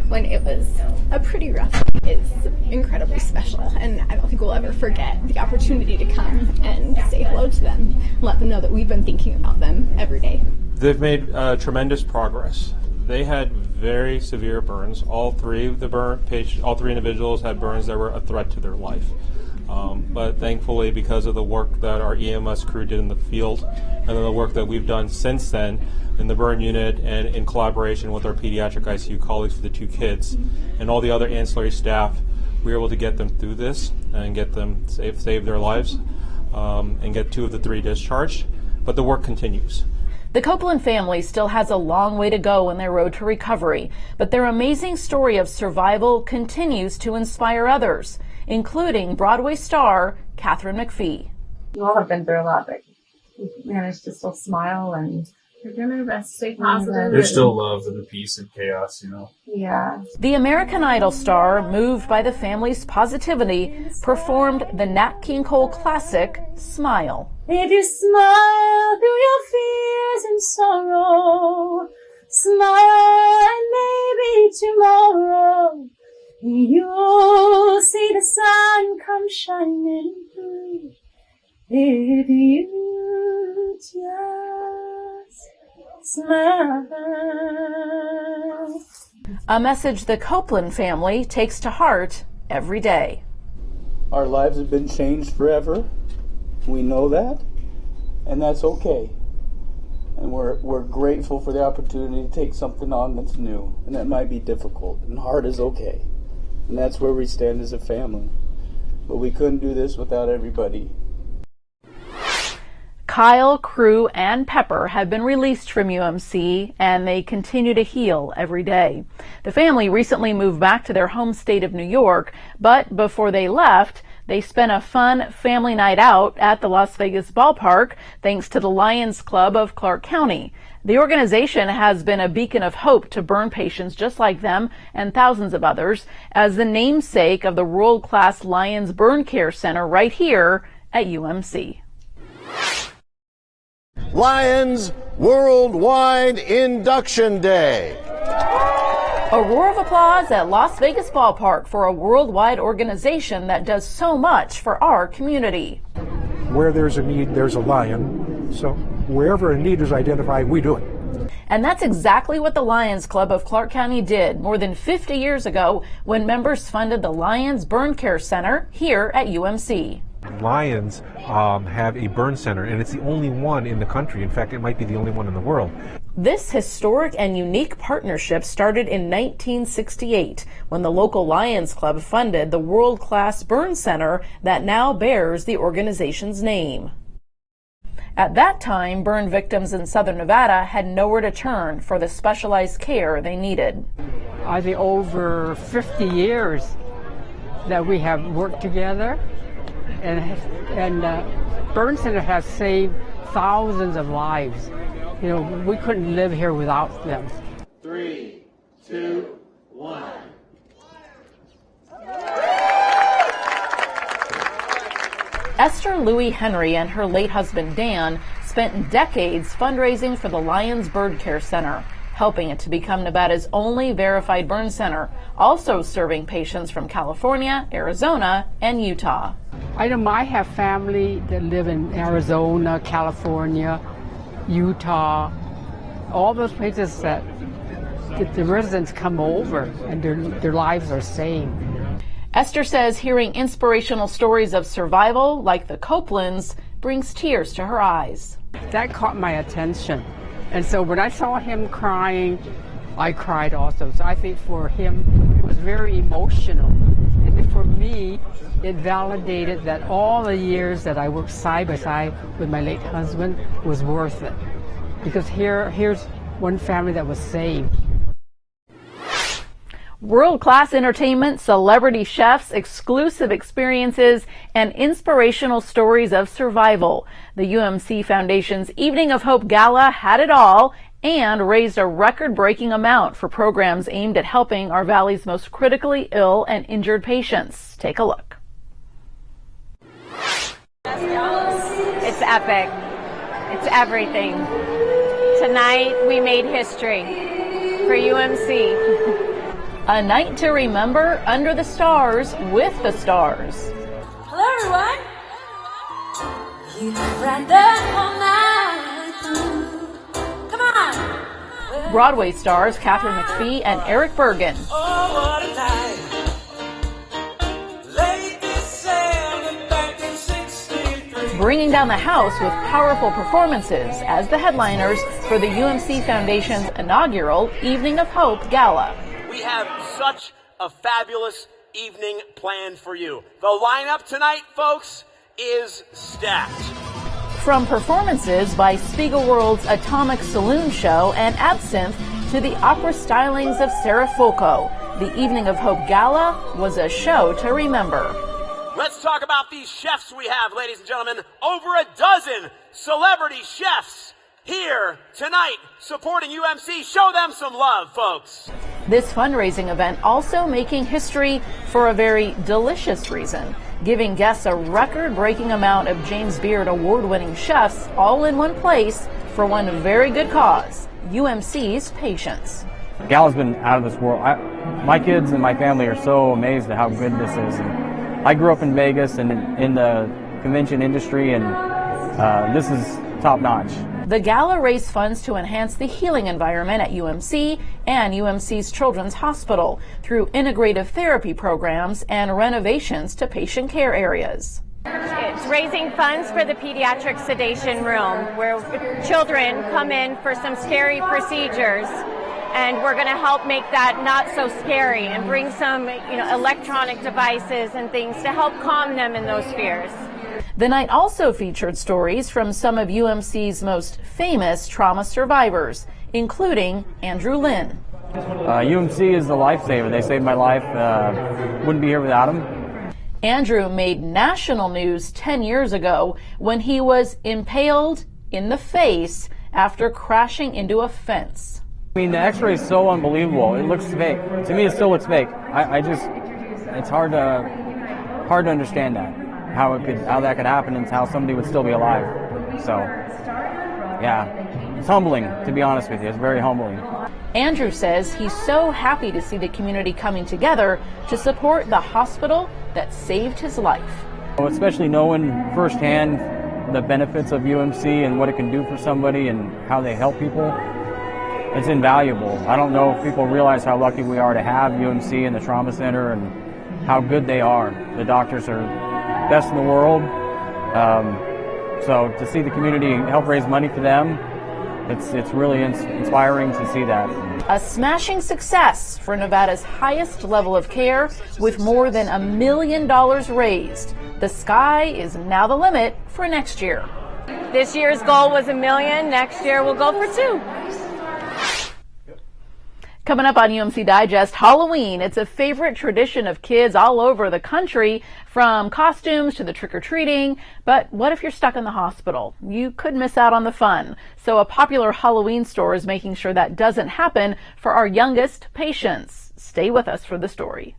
when it was a pretty rough day is incredibly special. And I don't think we'll ever forget the opportunity to come and say hello to them, let them know that we've been thinking about them every day. They've made tremendous progress. They had very severe burns. All three individuals had burns that were a threat to their life. But thankfully, because of the work that our EMS crew did in the field, and then the work that we've done since then in the burn unit and in collaboration with our pediatric ICU colleagues for the 2 kids and all the other ancillary staff, we were able to get them through this and get them save their lives and get 2 of the 3 discharged. But the work continues. The Copeland family still has a long way to go on their road to recovery, but their amazing story of survival continues to inspire others, including Broadway star Katharine McPhee. You all have been through a lot, but you've managed to still smile and you're doing your best. Stay positive. There's still love in the peace and chaos, Yeah. The American Idol star, moved by the family's positivity, performed the Nat King Cole classic, Smile. If you smile through your fears and sorrow, smile and maybe tomorrow you'll see the sun come shining through. If you just smile. A message the Copeland family takes to heart every day. Our lives have been changed forever. We know that, and that's okay. And we're grateful for the opportunity to take something on that's new, and that might be difficult, and hard is okay. And that's where we stand as a family. But we couldn't do this without everybody. Kyle, Crew, and Pepper have been released from UMC, and they continue to heal every day. The family recently moved back to their home state of New York, but before they left, they spent a fun family night out at the Las Vegas ballpark thanks to the Lions Club of Clark County. The organization has been a beacon of hope to burn patients just like them and thousands of others as the namesake of the world-class Lions Burn Care Center right here at UMC. Lions Worldwide Induction Day. A roar of applause at Las Vegas Ballpark for a worldwide organization that does so much for our community. Where there's a need, there's a lion. So wherever a need is identified, we do it. And that's exactly what the Lions Club of Clark County did more than 50 years ago when members funded the Lions Burn Care Center here at UMC. Lions have a burn center, and it's the only one in the country. In fact, it might be the only one in the world. This historic and unique partnership started in 1968 when the local Lions Club funded the world-class burn center that now bears the organization's name. At that time, burn victims in southern Nevada had nowhere to turn for the specialized care they needed. I think over 50 years that we have worked together, and Burn Center has saved thousands of lives. You know, we couldn't live here without them. 3, 2, 1. Esther Louis Henry and her late husband Dan spent decades fundraising for the Lions Bird Care Center, helping it to become Nevada's only verified burn center, also serving patients from California, Arizona, and Utah. I know I have family that live in Arizona, California, Utah, all those places that the residents come over and their lives are saved. Esther says hearing inspirational stories of survival, like the Copelands, brings tears to her eyes. That caught my attention. And so when I saw him crying, I cried also. So I think for him, it was very emotional. And for me, it validated that all the years that I worked side by side with my late husband was worth it. Because here's one family that was saved. World-class entertainment, celebrity chefs, exclusive experiences, and inspirational stories of survival. The UMC Foundation's Evening of Hope Gala had it all and raised a record-breaking amount for programs aimed at helping our valley's most critically ill and injured patients. Take a look. It's epic. It's everything. Tonight we made history for UMC. A night to remember under the stars with the stars. Hello, everyone. You right there all night. Come on. Broadway stars Katharine McPhee and Eric Bergen. Oh, what a night. Late December back in 63. Bringing down the house with powerful performances as the headliners for the UMC Foundation's inaugural Evening of Hope Gala. We have such a fabulous evening planned for you. The lineup tonight, folks, is stacked. From performances by Spiegelworld's Atomic Saloon Show and Absinthe to the opera stylings of Sarah Folco, the Evening of Hope Gala was a show to remember. Let's talk about these chefs we have, ladies and gentlemen. Over a dozen celebrity chefs here tonight supporting UMC. Show them some love, folks. This fundraising event also making history for a very delicious reason, giving guests a record-breaking amount of James Beard award-winning chefs all in one place for one very good cause, UMC's patients. The gala's been out of this world. My kids and my family are so amazed at how good this is. And I grew up in Vegas and in the convention industry, and this is top-notch. The gala raised funds to enhance the healing environment at UMC and UMC's Children's Hospital through integrative therapy programs and renovations to patient care areas. It's raising funds for the pediatric sedation room where children come in for some scary procedures, and we're going to help make that not so scary and bring some, electronic devices and things to help calm them in those fears. The night also featured stories from some of UMC's most famous trauma survivors, including Andrew Lynn. UMC is a lifesaver. They saved my life. Wouldn't be here without them. Andrew made national news 10 years ago when he was impaled in the face after crashing into a fence. I mean, the x-ray is so unbelievable. It looks fake. To me, it still looks fake. It's hard to understand that. How that could happen and how somebody would still be alive. So, yeah, it's humbling, to be honest with you. It's very humbling. Andrew says he's so happy to see the community coming together to support the hospital that saved his life. Especially knowing firsthand the benefits of UMC and what it can do for somebody and how they help people, it's invaluable. I don't know if people realize how lucky we are to have UMC and the trauma center and how good they are. The doctors are best in the world. So to see the community help raise money for them It's really inspiring to see that. A smashing success for Nevada's highest level of care, with more than $1 million raised. The sky is now the limit for next year. This year's goal was $1 million. Next year we'll go for $2 million. Coming up on UMC Digest, Halloween. It's a favorite tradition of kids all over the country, from costumes to the trick-or-treating. But what if you're stuck in the hospital? You could miss out on the fun. So a popular Halloween store is making sure that doesn't happen for our youngest patients. Stay with us for the story.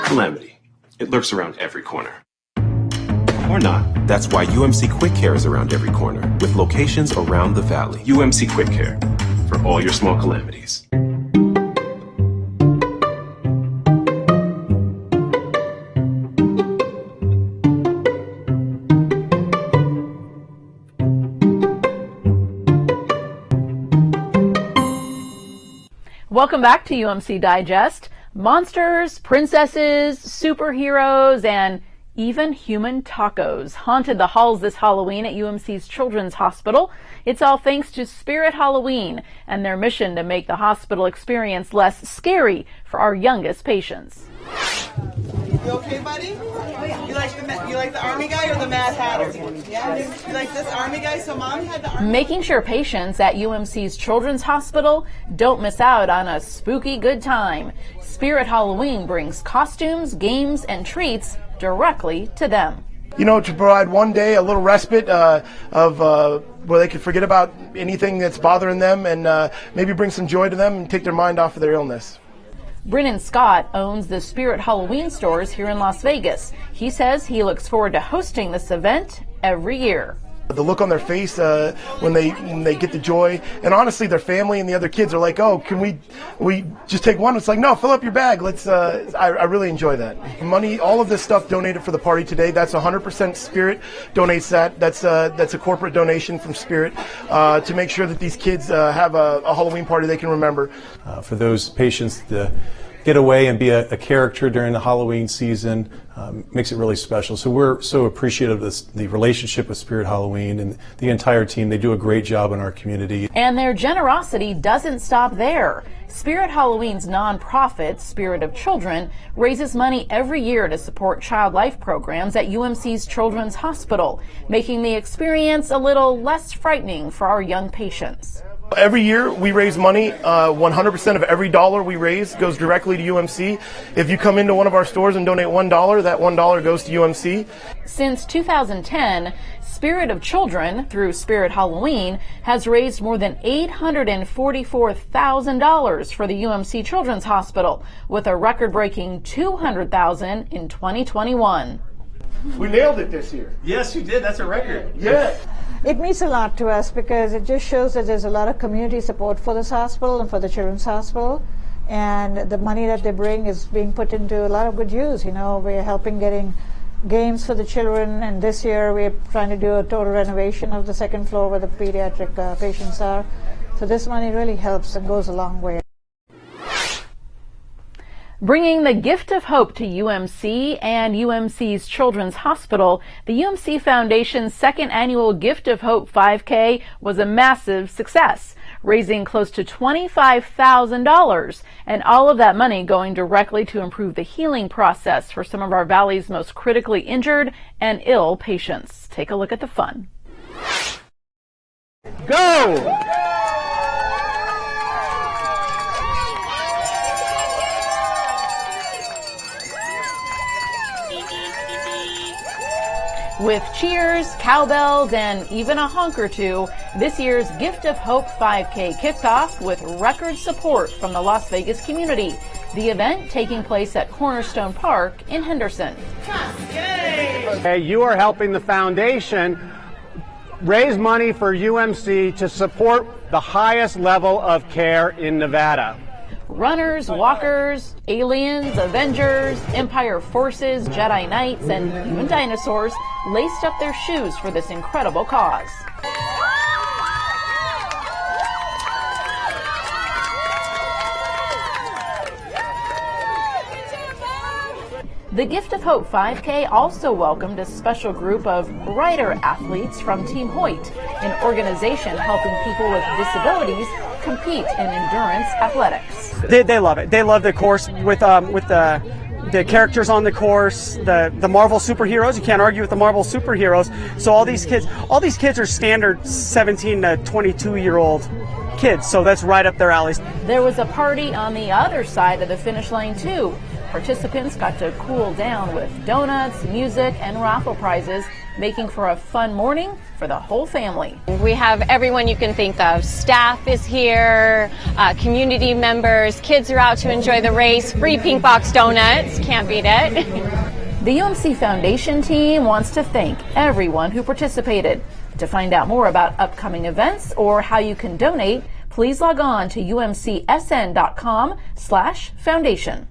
Calamity. It lurks around every corner. Or not. That's why UMC Quick Care is around every corner, with locations around the valley. UMC Quick Care, for all your small calamities. Welcome back to UMC Digest. Monsters, princesses, superheroes, and even human tacos haunted the halls this Halloween at UMC's Children's Hospital. It's all thanks to Spirit Halloween and their mission to make the hospital experience less scary for our youngest patients. You okay, buddy? You like the army guy or the Mad Hatter? Yeah. You like this army guy? So Mom had the army. Making sure patients at UMC's Children's Hospital don't miss out on a spooky good time. Spirit Halloween brings costumes, games, and treats directly to them. You know, to provide one day a little respite of where they can forget about anything that's bothering them and maybe bring some joy to them and take their mind off of their illness. Brennan Scott owns the Spirit Halloween stores here in Las Vegas. He says he looks forward to hosting this event every year. The look on their face when they get the joy, and honestly, their family and the other kids are like, "Oh, can we just take one?" It's like, "No, fill up your bag. Let's." I really enjoy that. Money, all of this stuff donated for the party today. That's 100% Spirit donates that. That's a corporate donation from Spirit to make sure that these kids have a Halloween party they can remember. For those patients to get away and be a character during the Halloween season makes it really special. So we're so appreciative of the relationship with Spirit Halloween and the entire team. They do a great job in our community. And their generosity doesn't stop there. Spirit Halloween's nonprofit, Spirit of Children, raises money every year to support child life programs at UMC's Children's Hospital, making the experience a little less frightening for our young patients. Every year we raise money. 100% of every dollar we raise goes directly to UMC. If you come into one of our stores and donate $1, that $1 goes to UMC. Since 2010, Spirit of Children, through Spirit Halloween, has raised more than $844,000 for the UMC Children's Hospital, with a record-breaking $200,000 in 2021. We nailed it this year. Yes, you did. That's a record. Yeah. It means a lot to us because it just shows that there's a lot of community support for this hospital and for the Children's Hospital. And the money that they bring is being put into a lot of good use. You know, we're helping getting games for the children, and this year we're trying to do a total renovation of the second floor where the pediatric patients are. So this money really helps and goes a long way. Bringing the gift of hope to UMC and UMC's Children's Hospital, the UMC Foundation's second annual Gift of Hope 5K was a massive success, raising close to $25,000, and all of that money going directly to improve the healing process for some of our Valley's most critically injured and ill patients. Take a look at the fun. Go! With cheers, cowbells, and even a honk or two, this year's Gift of Hope 5K kicked off with record support from the Las Vegas community. The event taking place at Cornerstone Park in Henderson. Okay, you are helping the foundation raise money for UMC to support the highest level of care in Nevada. Runners, walkers, aliens, Avengers, Empire forces, Jedi Knights, and even dinosaurs laced up their shoes for this incredible cause. The Gift of Hope 5K also welcomed a special group of rider athletes from Team Hoyt, an organization helping people with disabilities compete in endurance athletics. They love it. They love the course with the characters on the course, the Marvel superheroes. You can't argue with the Marvel superheroes. So all these kids are standard 17 to 22-year-old kids. So that's right up their alleys. There was a party on the other side of the finish line too. Participants got to cool down with donuts, music, and raffle prizes, making for a fun morning for the whole family. We have everyone you can think of. Staff is here, community members, kids are out to enjoy the race, free pink box donuts, can't beat it. The UMC Foundation team wants to thank everyone who participated. To find out more about upcoming events or how you can donate, please log on to umcsn.com/foundation.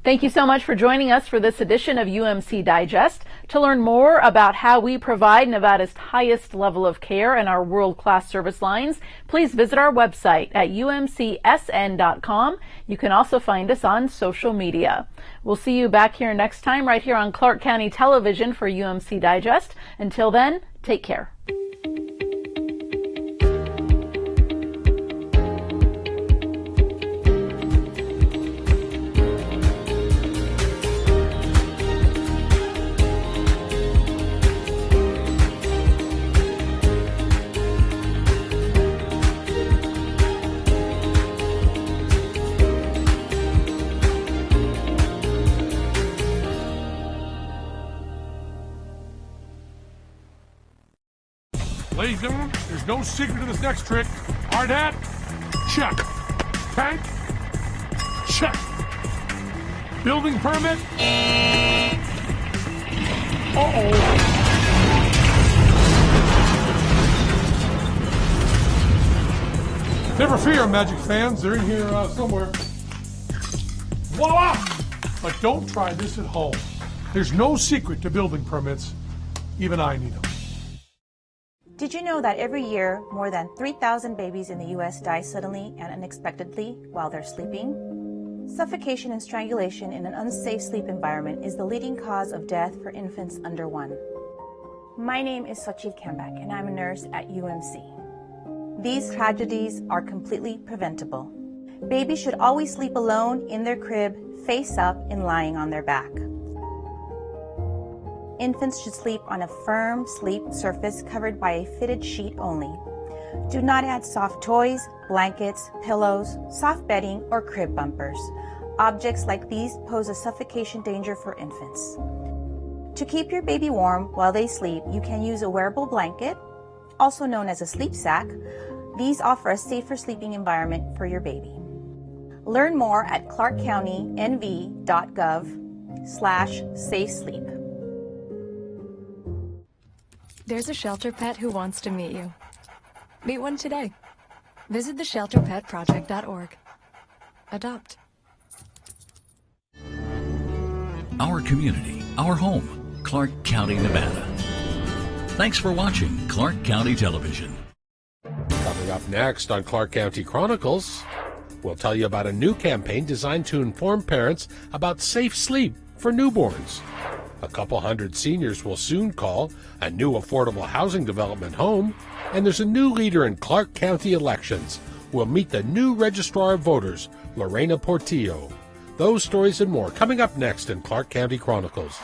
Thank you so much for joining us for this edition of UMC Digest. To learn more about how we provide Nevada's highest level of care and our world-class service lines, please visit our website at umcsn.com. You can also find us on social media. We'll see you back here next time right here on Clark County Television for UMC Digest. Until then, take care. Ladies and gentlemen, there's no secret to this next trick. Hard hat, check. Tank, check. Building permit. Uh-oh. Never fear, Magic fans. They're in here somewhere. Voila! But don't try this at home. There's no secret to building permits. Even I need them. Did you know that every year, more than 3,000 babies in the U.S. die suddenly and unexpectedly while they're sleeping? Suffocation and strangulation in an unsafe sleep environment is the leading cause of death for infants under 1. My name is Sochit Kambak, and I'm a nurse at UMC. These tragedies are completely preventable. Babies should always sleep alone in their crib, face up and lying on their back. Infants should sleep on a firm sleep surface covered by a fitted sheet only. Do not add soft toys, blankets, pillows, soft bedding, or crib bumpers. Objects like these pose a suffocation danger for infants. To keep your baby warm while they sleep, you can use a wearable blanket, also known as a sleep sack. These offer a safer sleeping environment for your baby. Learn more at clarkcountynv.gov/safesleep. There's a shelter pet who wants to meet you. Meet one today. Visit theshelterpetproject.org. Adopt. Our community, our home, Clark County, Nevada. Thanks for watching Clark County Television. Coming up next on Clark County Chronicles, we'll tell you about a new campaign designed to inform parents about safe sleep for newborns. A couple hundred seniors will soon call a new affordable housing development home, and there's a new leader in Clark County elections. We'll meet the new Registrar of Voters, Lorena Portillo. Those stories and more coming up next in Clark County Chronicles.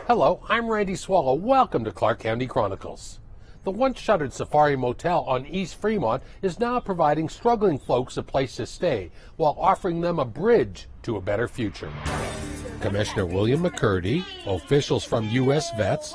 Hello, I'm Randy Swallow. Welcome to Clark County Chronicles. The once-shuttered Safari Motel on East Fremont is now providing struggling folks a place to stay while offering them a bridge to a better future. Commissioner William McCurdy, officials from U.S. Vets,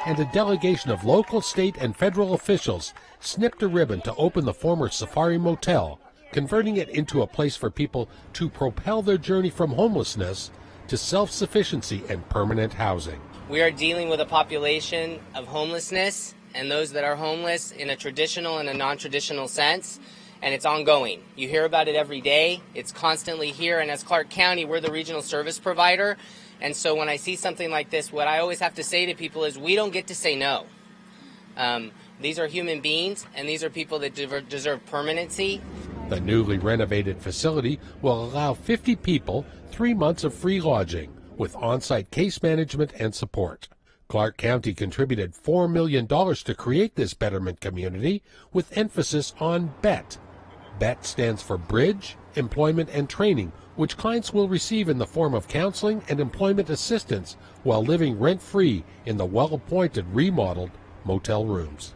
and a delegation of local, state, and federal officials snipped a ribbon to open the former Safari Motel, converting it into a place for people to propel their journey from homelessness to self-sufficiency and permanent housing. We are dealing with a population of homelessness and those that are homeless in a traditional and a non-traditional sense, and it's ongoing. You hear about it every day. It's constantly here, and as Clark County, we're the regional service provider, and so when I see something like this, what I always have to say to people is we don't get to say no. These are human beings, and these are people that deserve permanency. The newly renovated facility will allow 50 people 3 months of free lodging, with on-site case management and support. Clark County contributed $4 million to create this betterment community, with emphasis on BET. BET stands for Bridge, Employment, and Training, which clients will receive in the form of counseling and employment assistance while living rent-free in the well-appointed, remodeled motel rooms.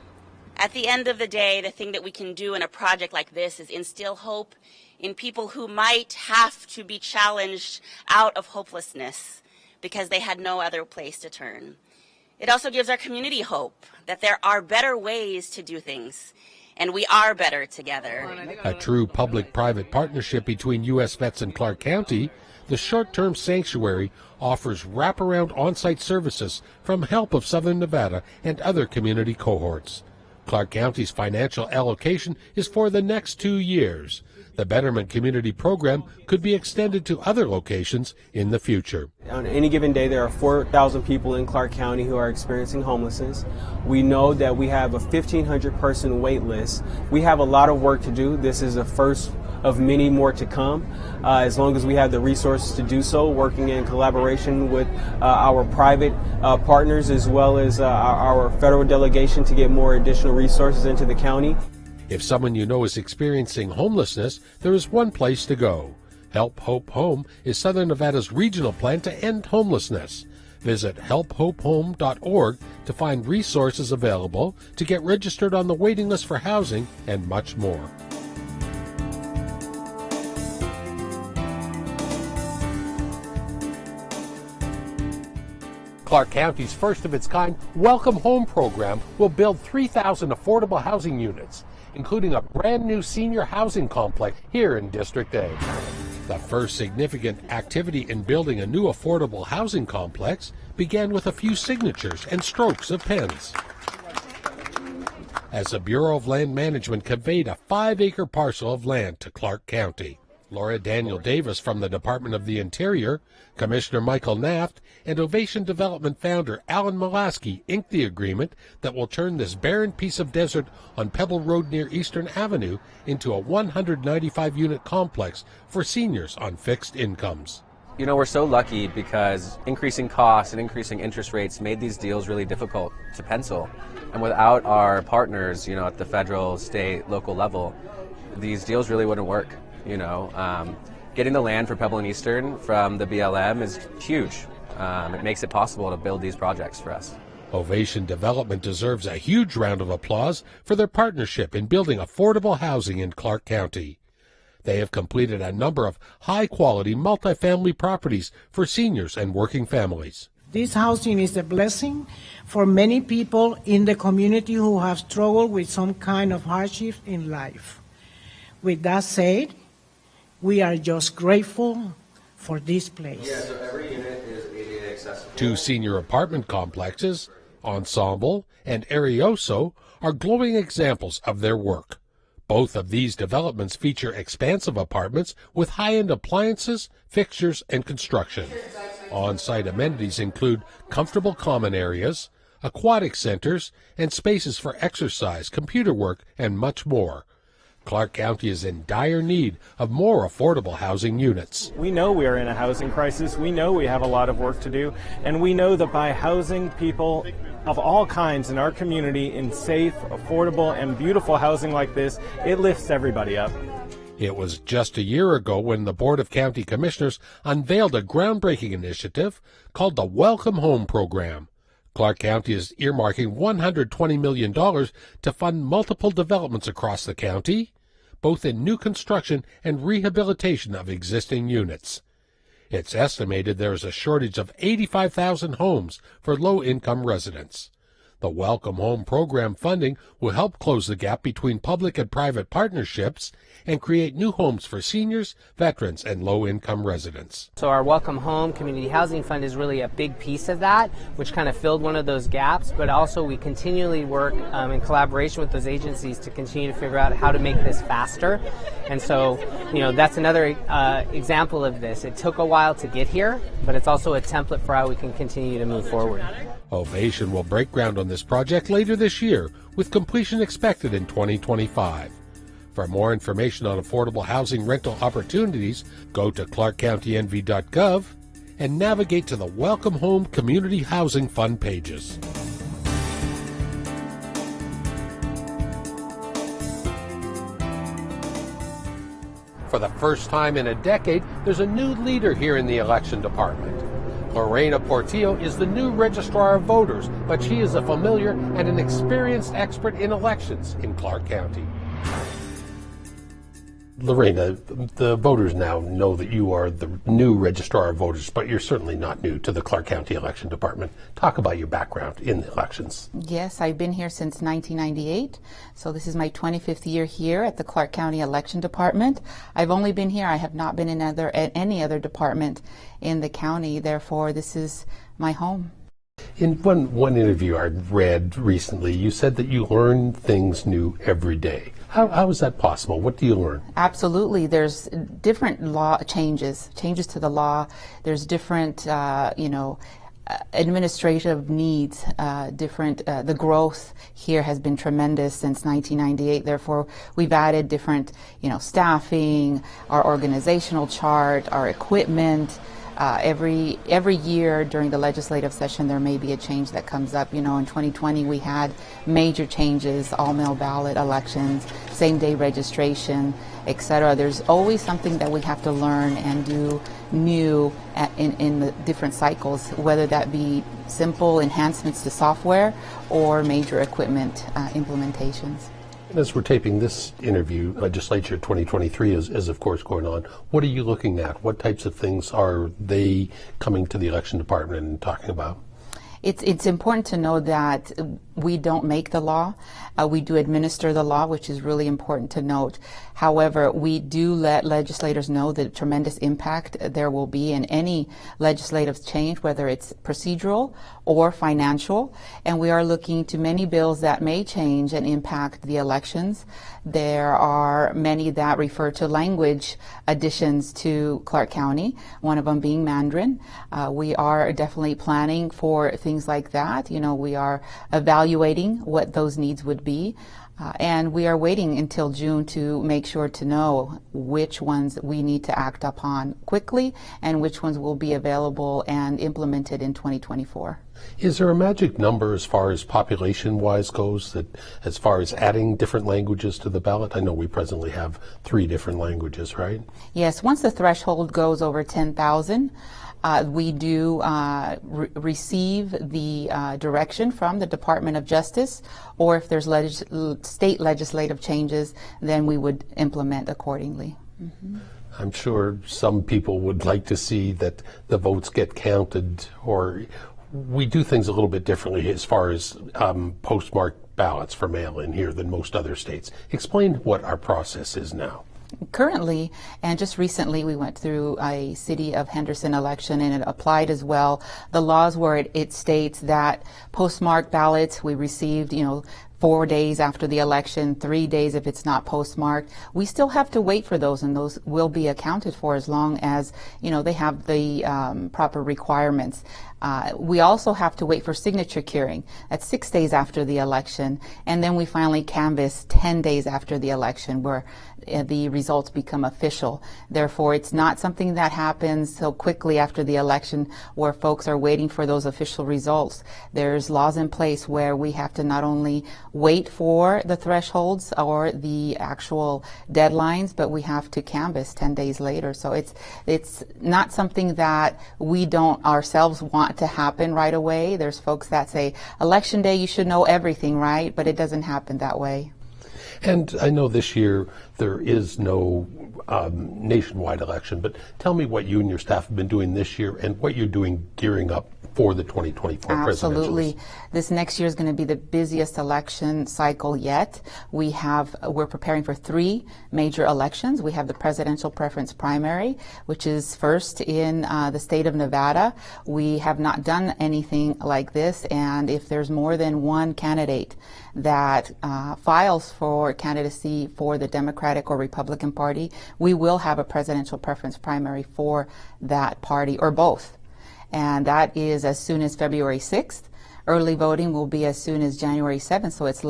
At the end of the day, the thing that we can do in a project like this is instill hope in people who might have to be challenged out of hopelessness because they had no other place to turn. It also gives our community hope that there are better ways to do things, and we are better together. A true public-private partnership between U.S. Vets and Clark County, the short-term sanctuary offers wraparound on-site services from Help of Southern Nevada and other community cohorts. Clark County's financial allocation is for the next 2 years. The Betterment Community Program could be extended to other locations in the future. On any given day, there are 4,000 people in Clark County who are experiencing homelessness. We know that we have a 1,500 person wait list. We have a lot of work to do. This is the first of many more to come, as long as we have the resources to do so, working in collaboration with our private partners as well as our federal delegation to get more additional resources into the county. If someone you know is experiencing homelessness, there is one place to go. Help Hope Home is Southern Nevada's regional plan to end homelessness. Visit helphopehome.org to find resources available, to get registered on the waiting list for housing, and much more. Clark County's first-of-its-kind Welcome Home program will build 3,000 affordable housing units, including a brand-new senior housing complex here in District A. The first significant activity in building a new affordable housing complex began with a few signatures and strokes of pens, as the Bureau of Land Management conveyed a 5-acre parcel of land to Clark County. Laura Daniel Davis from the Department of the Interior, Commissioner Michael Naft, and Ovation Development founder Alan Mulaski inked the agreement that will turn this barren piece of desert on Pebble Road near Eastern Avenue into a 195-unit complex for seniors on fixed incomes. You know, we're so lucky because increasing costs and increasing interest rates made these deals really difficult to pencil. And without our partners, at the federal, state, local level, these deals really wouldn't work. Getting the land for Pebble and Eastern from the BLM is huge. It makes it possible to build these projects for us. Ovation Development deserves a huge round of applause for their partnership in building affordable housing in Clark County. They have completed a number of high-quality multifamily properties for seniors and working families. This housing is a blessing for many people in the community who have struggled with some kind of hardship in life. With that said, we are just grateful for this place. Yeah, so every unit is ADA accessible. 2 senior apartment complexes, Ensemble and Arioso, are glowing examples of their work. Both of these developments feature expansive apartments with high-end appliances, fixtures, and construction. On-site amenities include comfortable common areas, aquatic centers, and spaces for exercise, computer work, and much more. Clark County is in dire need of more affordable housing units. We know we are in a housing crisis. We know we have a lot of work to do. And we know that by housing people of all kinds in our community in safe, affordable, and beautiful housing like this, it lifts everybody up. It was just a year ago when the Board of County Commissioners unveiled a groundbreaking initiative called the Welcome Home Program. Clark County is earmarking $120 million to fund multiple developments across the county, both in new construction and rehabilitation of existing units. It's estimated there is a shortage of 85,000 homes for low-income residents. The Welcome Home program funding will help close the gap between public and private partnerships and create new homes for seniors, veterans, and low-income residents. So our Welcome Home Community Housing Fund is really a big piece of that, which kind of filled one of those gaps, but also we continually work in collaboration with those agencies to continue to figure out how to make this faster. And so, that's another example of this. It took a while to get here, but it's also a template for how we can continue to move forward. Ovation will break ground on this project later this year, with completion expected in 2025. For more information on affordable housing rental opportunities, go to clarkcountynv.gov and navigate to the Welcome Home Community Housing Fund pages. For the first time in a decade, there's a new leader here in the election department. Lorena Portillo is the new registrar of voters, but she is a familiar and an experienced expert in elections in Clark County. Lorena, the voters now know that you are the new registrar of voters, but you're certainly not new to the Clark County Election Department. Talk about your background in the elections. Yes, I've been here since 1998, so this is my 25th year here at the Clark County Election Department. I've only been here. I have not been in any other department in the county, therefore this is my home. In one interview I read recently, you said that you learn things new every day. How is that possible? What do you learn? Absolutely. There's different law changes to the law. There's different, administrative needs, the growth here has been tremendous since 1998. Therefore, we've added different, staffing, our organizational chart, our equipment. Every year during the legislative session, there may be a change that comes up. In 2020, we had major changes, all-mail ballot elections, same-day registration, etc. There's always something that we have to learn and do new in the different cycles, whether that be simple enhancements to software or major equipment implementations. As we're taping this interview, Legislature 2023 is of course going on. What are you looking at? What types of things are they coming to the election department and talking about? It's important to know that we don't make the law. We do administer the law, which is really important to note. However, we do let legislators know the tremendous impact there will be in any legislative change, whether it's procedural or financial. And we are looking to many bills that may change and impact the elections. There are many that refer to language additions to Clark County, one of them being Mandarin. We are definitely planning for things like that. We are evaluating what those needs would be. And we are waiting until June to make sure to know which ones we need to act upon quickly and which ones will be available and implemented in 2024. Is there a magic number as far as population-wise goes, that as far as adding different languages to the ballot? I know we presently have 3 different languages, right? Yes, once the threshold goes over 10,000, we do receive the direction from the Department of Justice, or if there's state legislative changes, then we would implement accordingly. Mm-hmm. I'm sure some people would like to see that the votes get counted, or we do things a little bit differently as far as postmarked ballots for mail-in here than most other states. Explain what our process is now. Currently, and just recently, we went through a City of Henderson election, and it applied as well. The laws where it states that postmarked ballots we received, 4 days after the election, 3 days if it's not postmarked. We still have to wait for those, and those will be accounted for as long as they have the proper requirements. We also have to wait for signature curing. That's 6 days after the election, and then we finally canvass 10 days after the election, where the results become official. Therefore, it's not something that happens so quickly after the election where folks are waiting for those official results. There's laws in place where we have to not only wait for the thresholds or the actual deadlines, but we have to canvass 10 days later. So it's not something that we don't ourselves want want to happen right away. There's folks that say, election day, you should know everything, right? But it doesn't happen that way. And I know this year there is no nationwide election, but tell me what you and your staff have been doing this year and what you're doing gearing up for the 2024 Absolutely. presidentials. This next year is going to be the busiest election cycle yet. We're preparing for 3 major elections. We have the presidential preference primary, which is first in the state of Nevada. We have not done anything like this, and if there's more than one candidate that files for candidacy for the Democratic or Republican Party, we will have a presidential preference primary for that party or both. And that is as soon as February 6th. Early voting will be as soon as January 7th, so it's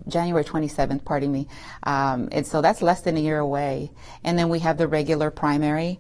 January 27th, pardon me. And so that's less than a year away. And then we have the regular primary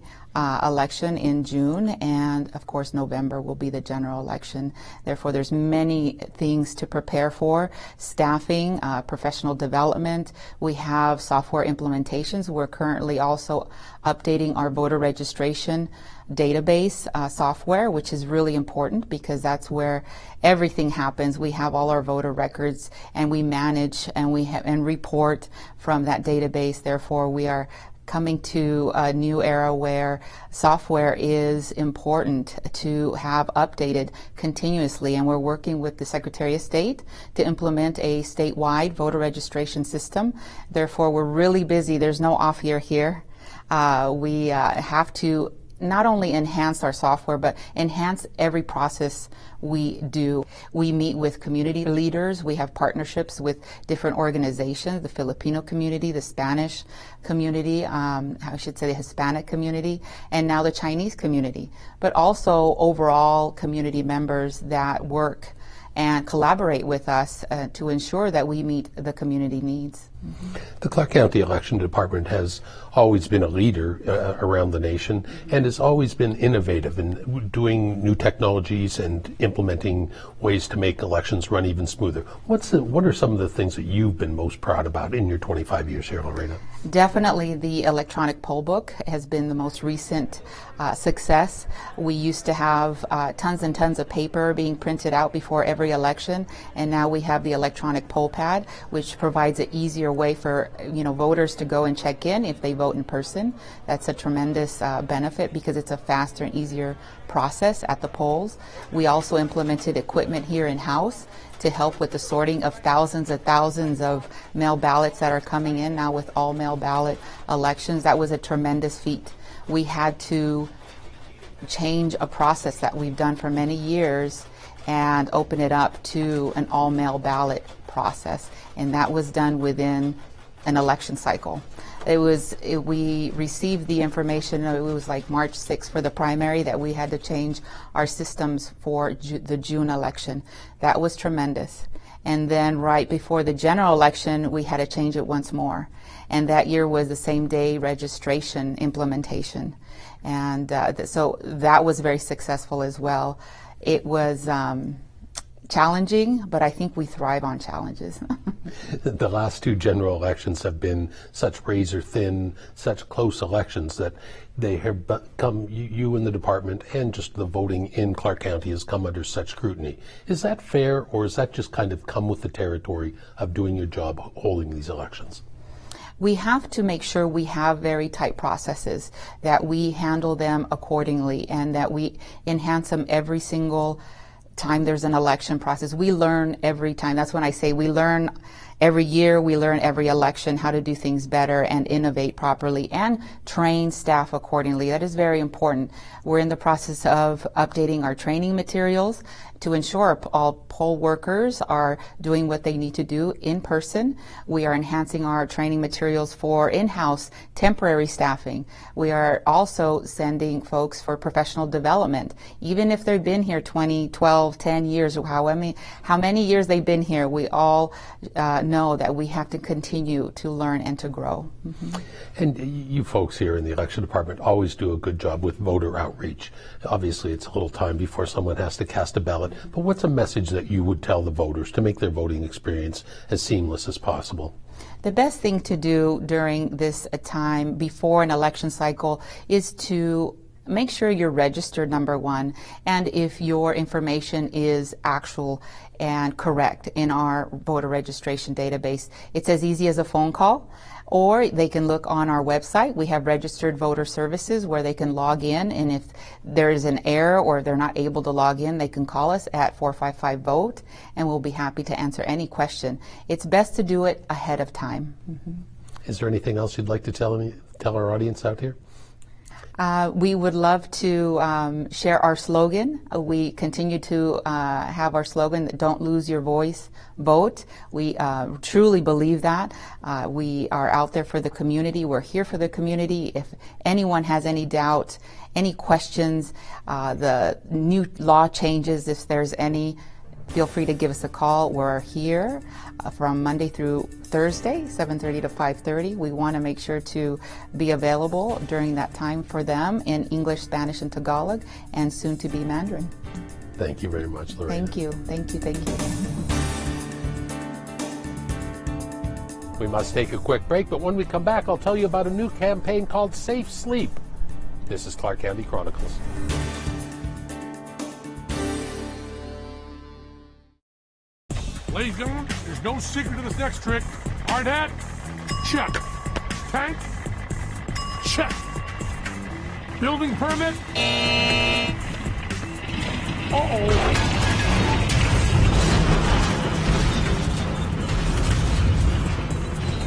election in June, and of course November will be the general election. Therefore, there's many things to prepare for. Staffing, professional development. We have software implementations. We're currently also updating our voter registration database software, which is really important because that's where everything happens. We have all our voter records, and we manage and report from that database. Therefore, we are coming to a new era where software is important to have updated continuously, and we're working with the Secretary of State to implement a statewide voter registration system. Therefore, we're really busy. There's no off year here. We have to not only enhance our software, but enhance every process we do. We meet with community leaders. We have partnerships with different organizations, the Filipino community, the Spanish community, I should say the Hispanic community, and now the Chinese community, but also overall community members that work and collaborate with us to ensure that we meet the community needs. The Clark County Election Department has always been a leader around the nation and has always been innovative in doing new technologies and implementing ways to make elections run even smoother. What are some of the things that you've been most proud about in your 25 years here, Lorena? Definitely the electronic poll book has been the most recent success. We used to have tons and tons of paper being printed out before every election, and now we have the electronic poll pad, which provides an easier way for voters to go and check in if they vote in person. That's a tremendous benefit because it's a faster and easier process at the polls. We also implemented equipment here in-house to help with the sorting of thousands of mail ballots that are coming in now with all mail ballot elections. That was a tremendous feat. We had to change a process that we've done for many years and open it up to an all mail ballot process, and that was done within an election cycle. We received the information, it was like March 6th for the primary, that we had to change our systems for the June election. That was tremendous. And then right before the general election, we had to change it once more. And that year was the same day registration implementation. And so that was very successful as well. It was challenging, but I think we thrive on challenges. The last 2 general elections have been such razor thin, such close elections that they have come, you and the department and just the voting in Clark County has come under such scrutiny. Is that fair, or is that just kind of come with the territory of doing your job holding these elections? We have to make sure we have very tight processes, that we handle them accordingly, and that we enhance them every single time there's an election process. We learn every time. That's when I say we learn every year, we learn every election how to do things better and innovate properly and train staff accordingly. That is very important. We're in the process of updating our training materials to ensure all poll workers are doing what they need to do in person. We are enhancing our training materials for in-house temporary staffing. We are also sending folks for professional development. Even if they've been here 20, 12, 10 years, or how many years they've been here, we all know that we have to continue to learn and to grow. Mm-hmm. And you folks here in the election department always do a good job with voter outreach. Obviously, it's a little time before someone has to cast a ballot, but what's a message that you would tell the voters to make their voting experience as seamless as possible? The best thing to do during this time before an election cycle is to make sure you're registered, number one, and if your information is actual and correct in our voter registration database. It's as easy as a phone call, or they can look on our website. We have registered voter services where they can log in, and if there is an error or if they're not able to log in, they can call us at 455-VOTE, and we'll be happy to answer any question. It's best to do it ahead of time. Is there anything else you'd like to tell our audience out here? We would love to share our slogan. We continue to have our slogan, "Don't lose your voice, vote." We truly believe that. We are out there for the community. We're here for the community. If anyone has any doubt, any questions, the new law changes, if there's any, feel free to give us a call. We're here from Monday through Thursday, 7:30 to 5:30. We want to make sure to be available during that time for them in English, Spanish, and Tagalog, and soon to be Mandarin. Thank you very much, Lorena. Thank you. Thank you. Thank you. We must take a quick break, but when we come back, I'll tell you about a new campaign called Safe Sleep. This is Clark County Chronicles. Ladies and gentlemen, there's no secret to this next trick. Hard hat, check. Tank, check. Building permit, uh-oh.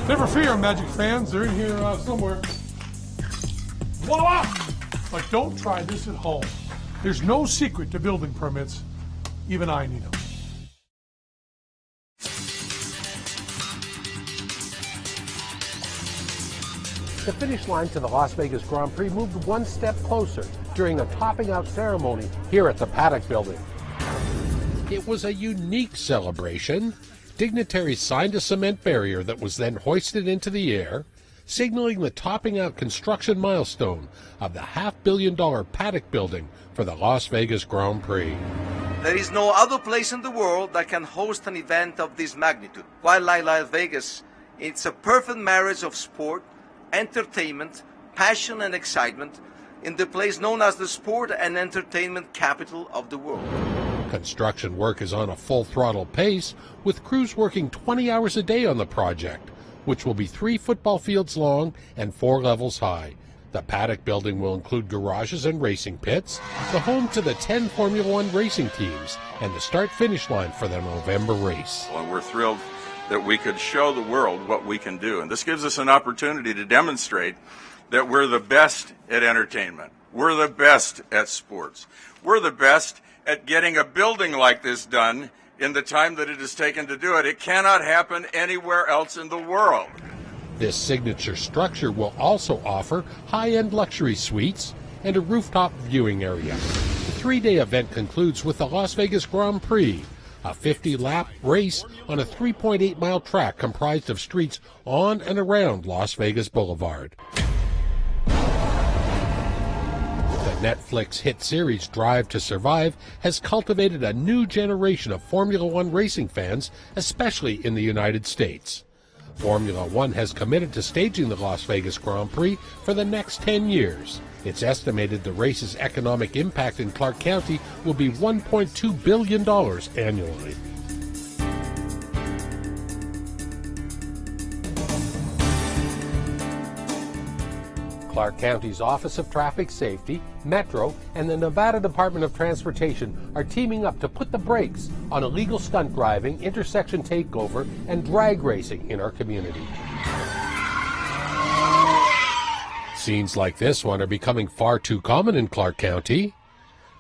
Never fear, Magic fans, they're in here somewhere. Voila! But don't try this at home. There's no secret to building permits. Even I need them. The finish line to the Las Vegas Grand Prix moved one step closer during a topping out ceremony here at the Paddock Building. It was a unique celebration. Dignitaries signed a cement barrier that was then hoisted into the air, signaling the topping out construction milestone of the $500 million Paddock Building for the Las Vegas Grand Prix. There is no other place in the world that can host an event of this magnitude. Wildlife Las Vegas, it's a perfect marriage of sport, entertainment, passion, and excitement in the place known as the sport and entertainment capital of the world. Construction work is on a full throttle pace, with crews working 20 hours a day on the project, which will be 3 football fields long and 4 levels high. The Paddock Building will include garages and racing pits, the home to the 10 Formula One racing teams, and the start-finish line for the November race. Well, we're thrilled that we could show the world what we can do. And this gives us an opportunity to demonstrate that we're the best at entertainment. We're the best at sports. We're the best at getting a building like this done in the time that it has taken to do it. It cannot happen anywhere else in the world. This signature structure will also offer high-end luxury suites and a rooftop viewing area. The 3-day event concludes with the Las Vegas Grand Prix, a 50-lap race on a 3.8-mile track comprised of streets on and around Las Vegas Boulevard. The Netflix hit series Drive to Survive has cultivated a new generation of Formula One racing fans, especially in the United States. Formula One has committed to staging the Las Vegas Grand Prix for the next 10 years. It's estimated the race's economic impact in Clark County will be $1.2 billion annually. Clark County's Office of Traffic Safety, Metro, and the Nevada Department of Transportation are teaming up to put the brakes on illegal stunt driving, intersection takeover, and drag racing in our community. Scenes like this one are becoming far too common in Clark County.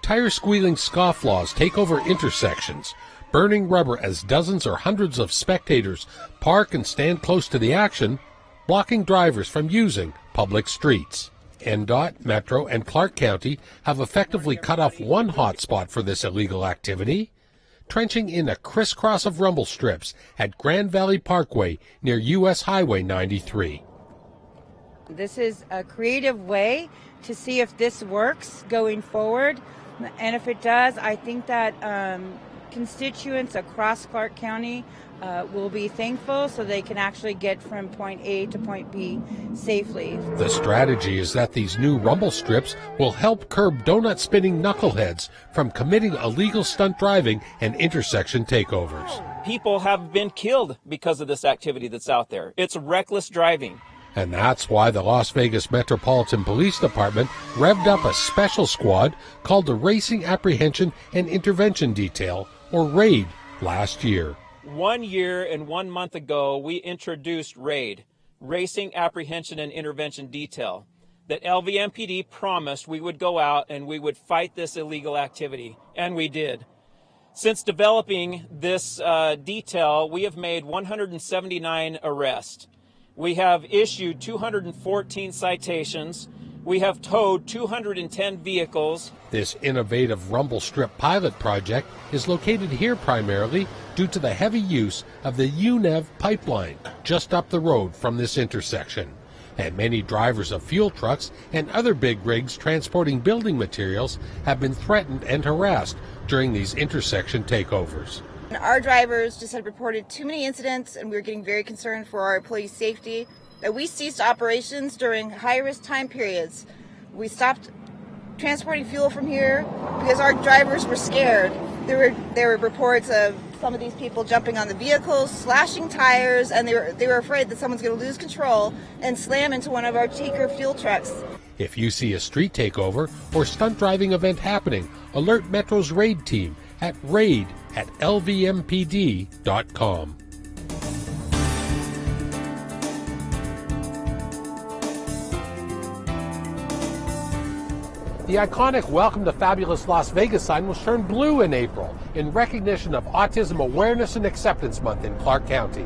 Tire-squealing scofflaws take over intersections, burning rubber as dozens or hundreds of spectators park and stand close to the action, blocking drivers from using public streets. NDOT, Metro, and Clark County have effectively cut off one hotspot for this illegal activity, trenching in a crisscross of rumble strips at Grand Valley Parkway near U.S. Highway 93. This is a creative way to see if this works going forward. And if it does, I think that constituents across Clark County will be thankful so they can actually get from point A to point B safely. The strategy is that these new rumble strips will help curb donut spinning knuckleheads from committing illegal stunt driving and intersection takeovers. People have been killed because of this activity that's out there. It's reckless driving. And that's why the Las Vegas Metropolitan Police Department revved up a special squad called the Racing Apprehension and Intervention Detail, or RAID, last year. 1 year and 1 month ago, we introduced RAID, Racing Apprehension and Intervention Detail, that LVMPD promised we would go out and we would fight this illegal activity, and we did. Since developing this detail, we have made 179 arrests. We have issued 214 citations. We have towed 210 vehicles. This innovative rumble strip pilot project is located here primarily due to the heavy use of the UNEV pipeline just up the road from this intersection. And many drivers of fuel trucks and other big rigs transporting building materials have been threatened and harassed during these intersection takeovers. Our drivers just had reported too many incidents, and we were getting very concerned for our employees' safety, that we ceased operations during high-risk time periods. We stopped transporting fuel from here because our drivers were scared. There were reports of some of these people jumping on the vehicles, slashing tires, and they were afraid that someone's going to lose control and slam into one of our taker fuel trucks. If you see a street takeover or stunt driving event happening, alert Metro's RAID team at raid@lvmpd.com. The iconic Welcome to Fabulous Las Vegas sign was turned blue in April in recognition of Autism Awareness and Acceptance Month in Clark County.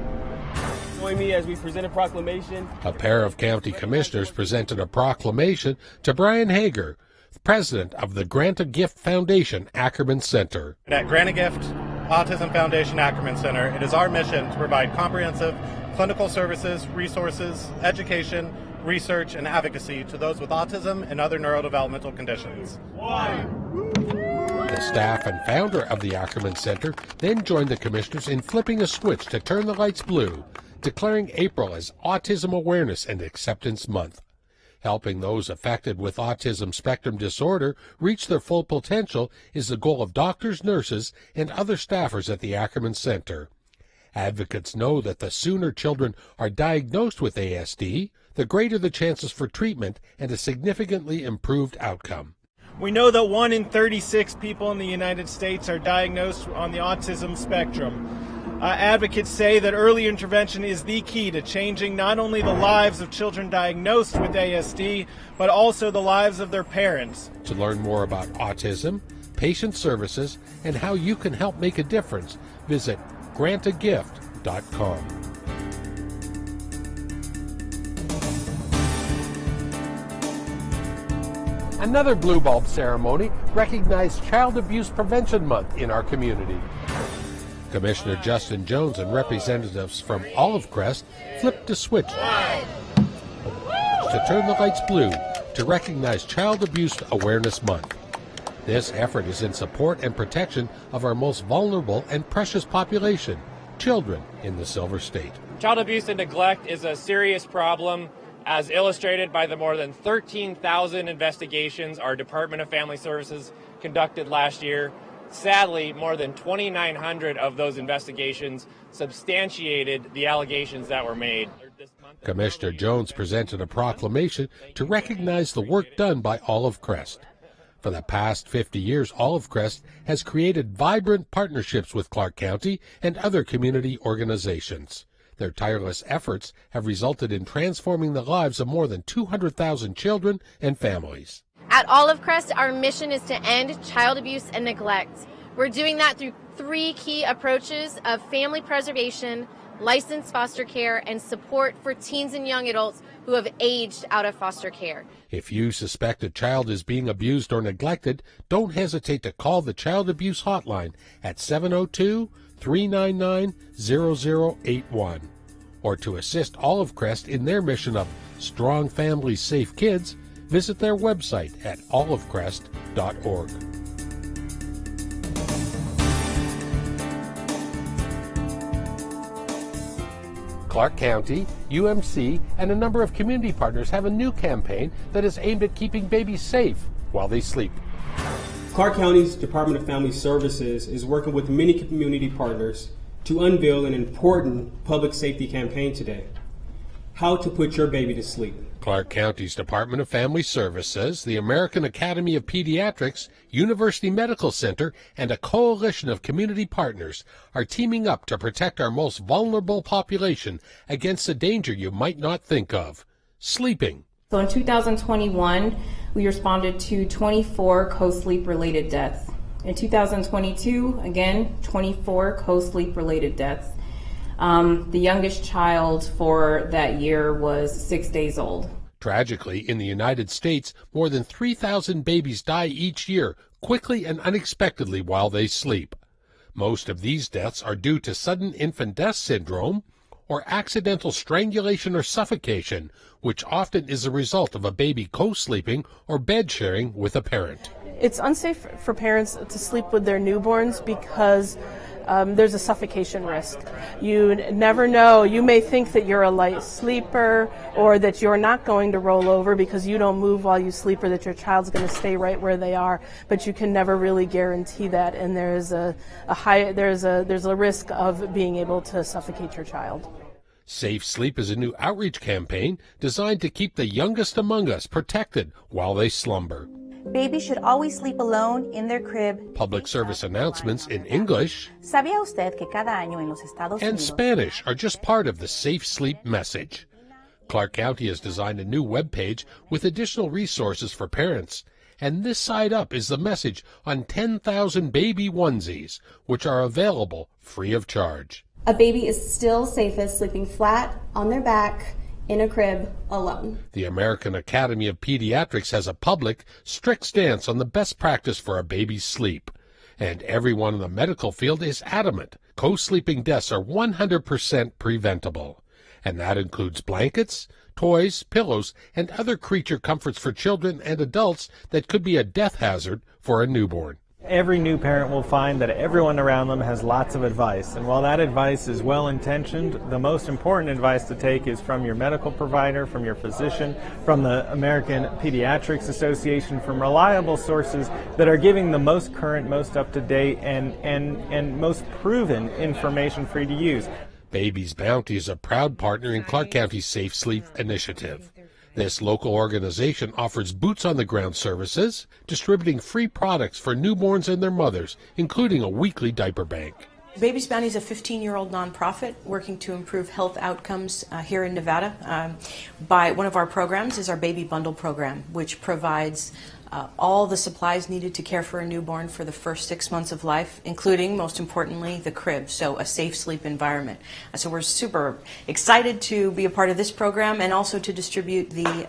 Join me as we present a proclamation. A pair of county commissioners presented a proclamation to Brian Hager, president of the Grant a Gift Foundation Ackerman Center. At Grant a Gift Autism Foundation Ackerman Center, it is our mission to provide comprehensive clinical services, resources, education, research, and advocacy to those with autism and other neurodevelopmental conditions. The staff and founder of the Ackerman Center then joined the commissioners in flipping a switch to turn the lights blue, declaring April as Autism Awareness and Acceptance Month. Helping those affected with autism spectrum disorder reach their full potential is the goal of doctors, nurses, and other staffers at the Ackerman Center. Advocates know that the sooner children are diagnosed with ASD, the greater the chances for treatment and a significantly improved outcome. We know that 1 in 36 people in the United States are diagnosed on the autism spectrum. Advocates say that early intervention is the key to changing not only the lives of children diagnosed with ASD, but also the lives of their parents. To learn more about autism, patient services, and how you can help make a difference, visit grantagift.com. Another Blue Bulb ceremony recognized Child Abuse Prevention Month in our community. Commissioner Justin Jones and representatives from Olive Crest flipped a switch to turn the lights blue to recognize Child Abuse Awareness Month. This effort is in support and protection of our most vulnerable and precious population, children in the Silver State. Child abuse and neglect is a serious problem, as illustrated by the more than 13,000 investigations our Department of Family Services conducted last year. Sadly, more than 2,900 of those investigations substantiated the allegations that were made. Commissioner Jones presented a proclamation to recognize the work done by Olive Crest. For the past 50 years, Olive Crest has created vibrant partnerships with Clark County and other community organizations. Their tireless efforts have resulted in transforming the lives of more than 200,000 children and families. At Olive Crest, our mission is to end child abuse and neglect. We're doing that through 3 key approaches of family preservation, licensed foster care, and support for teens and young adults who have aged out of foster care. If you suspect a child is being abused or neglected, don't hesitate to call the Child Abuse Hotline at 702-399-0081. Or to assist Olive Crest in their mission of Strong Families, Safe Kids, visit their website at olivecrest.org. Clark County, UMC, and a number of community partners have a new campaign that is aimed at keeping babies safe while they sleep. Clark County's Department of Family Services is working with many community partners to unveil an important public safety campaign today. How to put your baby to sleep. Clark County's Department of Family Services, the American Academy of Pediatrics, University Medical Center, and a coalition of community partners are teaming up to protect our most vulnerable population against a danger you might not think of: sleeping. So in 2021, we responded to 24 co-sleep related deaths. In 2022, again, 24 co-sleep related deaths. The youngest child for that year was 6 days old. Tragically, in the United States, more than 3,000 babies die each year, quickly and unexpectedly while they sleep. Most of these deaths are due to sudden infant death syndrome or accidental strangulation or suffocation, which often is a result of a baby co-sleeping or bed sharing with a parent. It's unsafe for parents to sleep with their newborns because there's a suffocation risk. You never know. You may think that you're a light sleeper or that you're not going to roll over because you don't move while you sleep, or that your child's going to stay right where they are, but you can never really guarantee that, and there's a risk of being able to suffocate your child. Safe Sleep is a new outreach campaign designed to keep the youngest among us protected while they slumber. Babies should always sleep alone in their crib. Public service announcements in English ¿Sabía usted que cada año en los Estados and Unidos Spanish are just part of the Safe Sleep message. Clark County has designed a new webpage with additional resources for parents, and this side up is the message on 10,000 baby onesies, which are available free of charge. A baby is still safest sleeping flat on their back in a crib alone. The American Academy of Pediatrics has a public, strict stance on the best practice for a baby's sleep. And everyone in the medical field is adamant co-sleeping deaths are 100% preventable. And that includes blankets, toys, pillows, and other creature comforts for children and adults that could be a death hazard for a newborn. Every new parent will find that everyone around them has lots of advice, and while that advice is well-intentioned, the most important advice to take is from your medical provider, from your physician, from the American Pediatrics Association, from reliable sources that are giving the most current, most up-to-date, and most proven information for you to use. Baby's Bounty is a proud partner in Clark County's Safe Sleep initiative. This local organization offers boots-on-the-ground services, distributing free products for newborns and their mothers, including a weekly diaper bank. Baby's Bounty is a 15-year-old nonprofit working to improve health outcomes here in Nevada. One of our programs is our Baby Bundle program, which provides all the supplies needed to care for a newborn for the first 6 months of life, including, most importantly, the crib, so a safe sleep environment. So we're super excited to be a part of this program and also to distribute the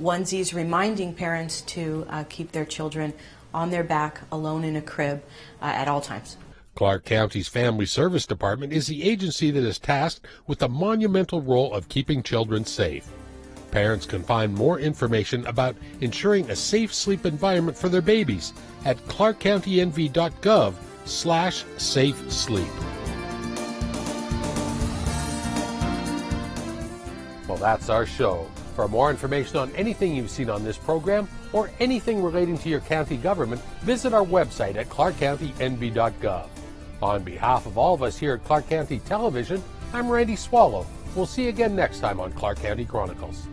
onesies, reminding parents to keep their children on their back, alone in a crib at all times. Clark County's Family Service Department is the agency that is tasked with the monumental role of keeping children safe. Parents can find more information about ensuring a safe sleep environment for their babies at clarkcountynv.gov/safesleep. Well, that's our show. For more information on anything you've seen on this program or anything relating to your county government, visit our website at clarkcountynv.gov. On behalf of all of us here at Clark County Television, I'm Randy Swallow. We'll see you again next time on Clark County Chronicles.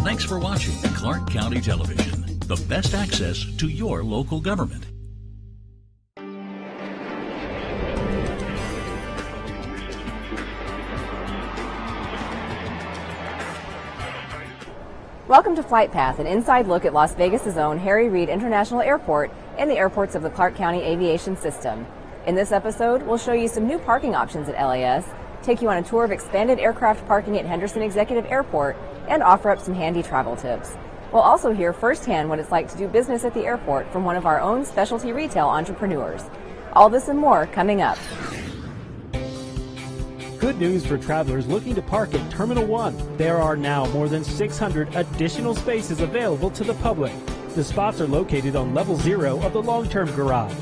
Thanks for watching Clark County Television, the best access to your local government. Welcome to Flight Path, an inside look at Las Vegas' own Harry Reid International Airport and the airports of the Clark County Aviation System. In this episode, we'll show you some new parking options at LAS, take you on a tour of expanded aircraft parking at Henderson Executive Airport, and offer up some handy travel tips. We'll also hear firsthand what it's like to do business at the airport from one of our own specialty retail entrepreneurs. All this and more coming up. Good news for travelers looking to park at Terminal 1. There are now more than 600 additional spaces available to the public. The spots are located on level 0 of the long-term garage.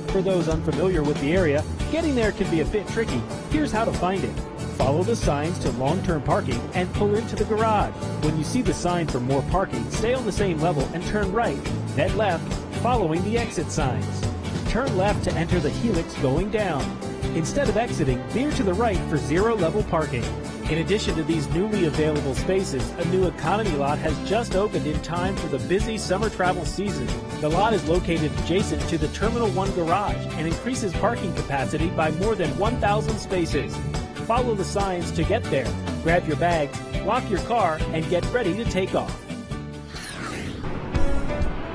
For those unfamiliar with the area, getting there can be a bit tricky. Here's how to find it. Follow the signs to long-term parking and pull into the garage. When you see the sign for more parking, stay on the same level and turn right, then left, following the exit signs. Turn left to enter the helix going down. Instead of exiting, veer to the right for zero-level parking. In addition to these newly available spaces, a new economy lot has just opened in time for the busy summer travel season. The lot is located adjacent to the Terminal 1 garage and increases parking capacity by more than 1,000 spaces. Follow the signs to get there. Grab your bags, lock your car, and get ready to take off.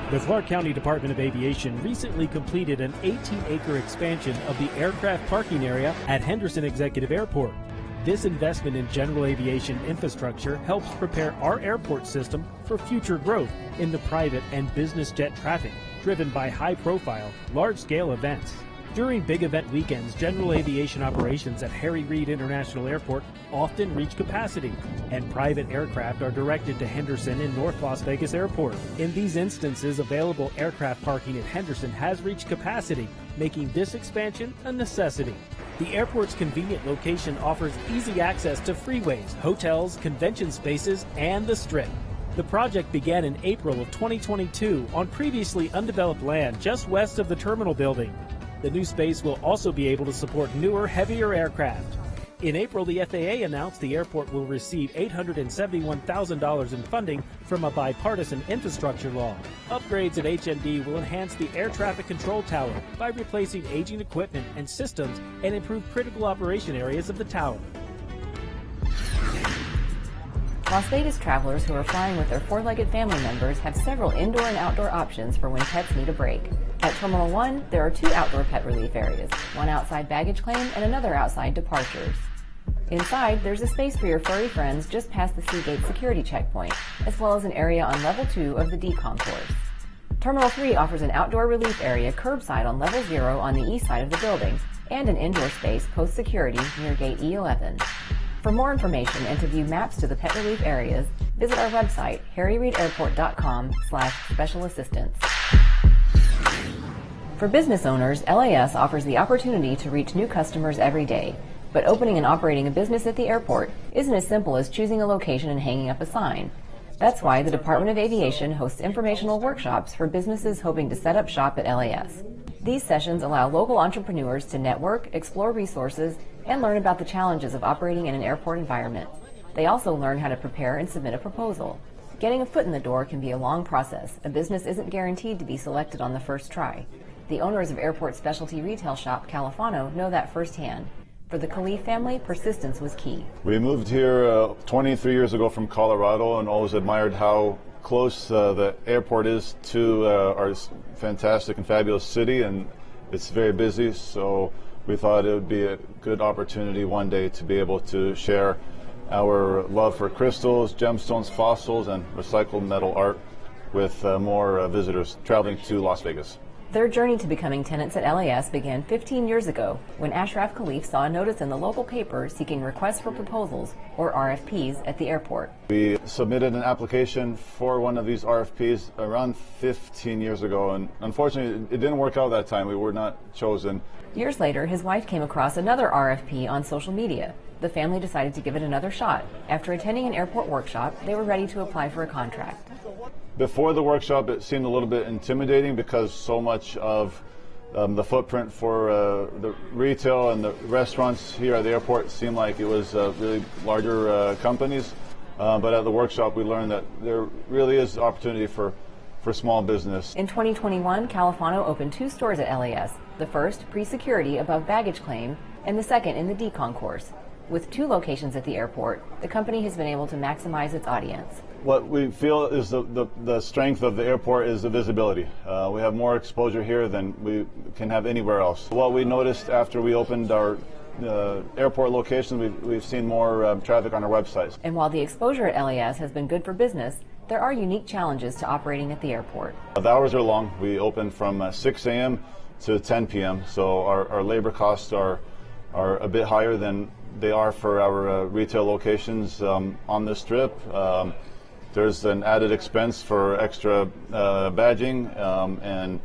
The Clark County Department of Aviation recently completed an 18-acre expansion of the aircraft parking area at Henderson Executive Airport. This investment in general aviation infrastructure helps prepare our airport system for future growth in the private and business jet traffic, driven by high-profile, large-scale events. During big event weekends, general aviation operations at Harry Reid International Airport often reach capacity, and private aircraft are directed to Henderson and North Las Vegas Airport. In these instances, available aircraft parking at Henderson has reached capacity, making this expansion a necessity. The airport's convenient location offers easy access to freeways, hotels, convention spaces, and the Strip. The project began in April of 2022 on previously undeveloped land just west of the terminal building. The new space will also be able to support newer, heavier aircraft. In April, the FAA announced the airport will receive $871,000 in funding from a bipartisan infrastructure law. Upgrades at HND will enhance the air traffic control tower by replacing aging equipment and systems and improve critical operation areas of the tower. Las Vegas travelers who are flying with their four-legged family members have several indoor and outdoor options for when pets need a break. At Terminal 1, there are 2 outdoor pet relief areas, one outside baggage claim and another outside departures. Inside, there's a space for your furry friends just past the Seagate security checkpoint, as well as an area on level 2 of the D concourse. Terminal 3 offers an outdoor relief area curbside on level 0 on the east side of the building, and an indoor space post-security near gate E11. For more information and to view maps to the pet relief areas, visit our website, harryreidairport.com/special assistance. For business owners, LAS offers the opportunity to reach new customers every day. But opening and operating a business at the airport isn't as simple as choosing a location and hanging up a sign. That's why the Department of Aviation hosts informational workshops for businesses hoping to set up shop at LAS. These sessions allow local entrepreneurs to network, explore resources, and learn about the challenges of operating in an airport environment. They also learn how to prepare and submit a proposal. Getting a foot in the door can be a long process. A business isn't guaranteed to be selected on the first try. The owners of airport specialty retail shop Califano know that firsthand. For the Khalif family, persistence was key. We moved here 23 years ago from Colorado and always admired how close the airport is to our fantastic and fabulous city, and it's very busy, so we thought it would be a good opportunity one day to be able to share our love for crystals, gemstones, fossils, and recycled metal art with more visitors traveling to Las Vegas. Their journey to becoming tenants at LAS began 15 years ago when Ashraf Khalif saw a notice in the local paper seeking requests for proposals, or RFPs, at the airport. We submitted an application for one of these RFPs around 15 years ago, and unfortunately it didn't work out that time. We were not chosen. Years later, his wife came across another RFP on social media. The family decided to give it another shot. After attending an airport workshop, they were ready to apply for a contract. Before the workshop, it seemed a little bit intimidating because so much of the footprint for the retail and the restaurants here at the airport seemed like it was really larger companies. But at the workshop, we learned that there really is opportunity for small business. In 2021, Califano opened 2 stores at LAS, the first pre-security above baggage claim, and the second in the D concourse. With 2 locations at the airport, the company has been able to maximize its audience. What we feel is the strength of the airport is the visibility. We have more exposure here than we can have anywhere else. What we noticed after we opened our airport location, we've seen more traffic on our websites. And while the exposure at LAS has been good for business, there are unique challenges to operating at the airport. The hours are long. We open from 6 a.m. to 10 p.m. So our labor costs are a bit higher than they are for our retail locations on this strip. There's an added expense for extra badging and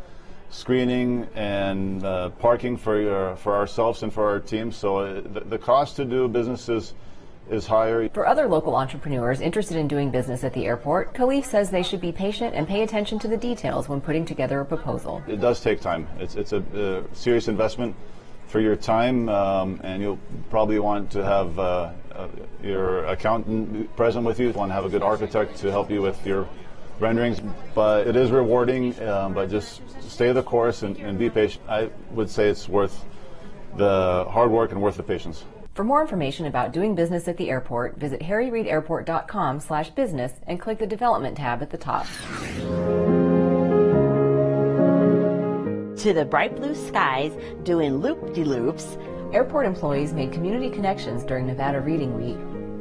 screening and parking for ourselves and for our team. So the cost to do business is higher. For other local entrepreneurs interested in doing business at the airport, Khalif says they should be patient and pay attention to the details when putting together a proposal. It does take time. It's a serious investment for your time, and you'll probably want to have your accountant present with you. You want to have a good architect to help you with your renderings, but it is rewarding, but just stay the course and be patient. I would say it's worth the hard work and worth the patience. For more information about doing business at the airport, visit harryreidairport.com/business and click the Development tab at the top. To the bright blue skies, doing loop-de-loops. Airport employees made community connections during Nevada Reading Week,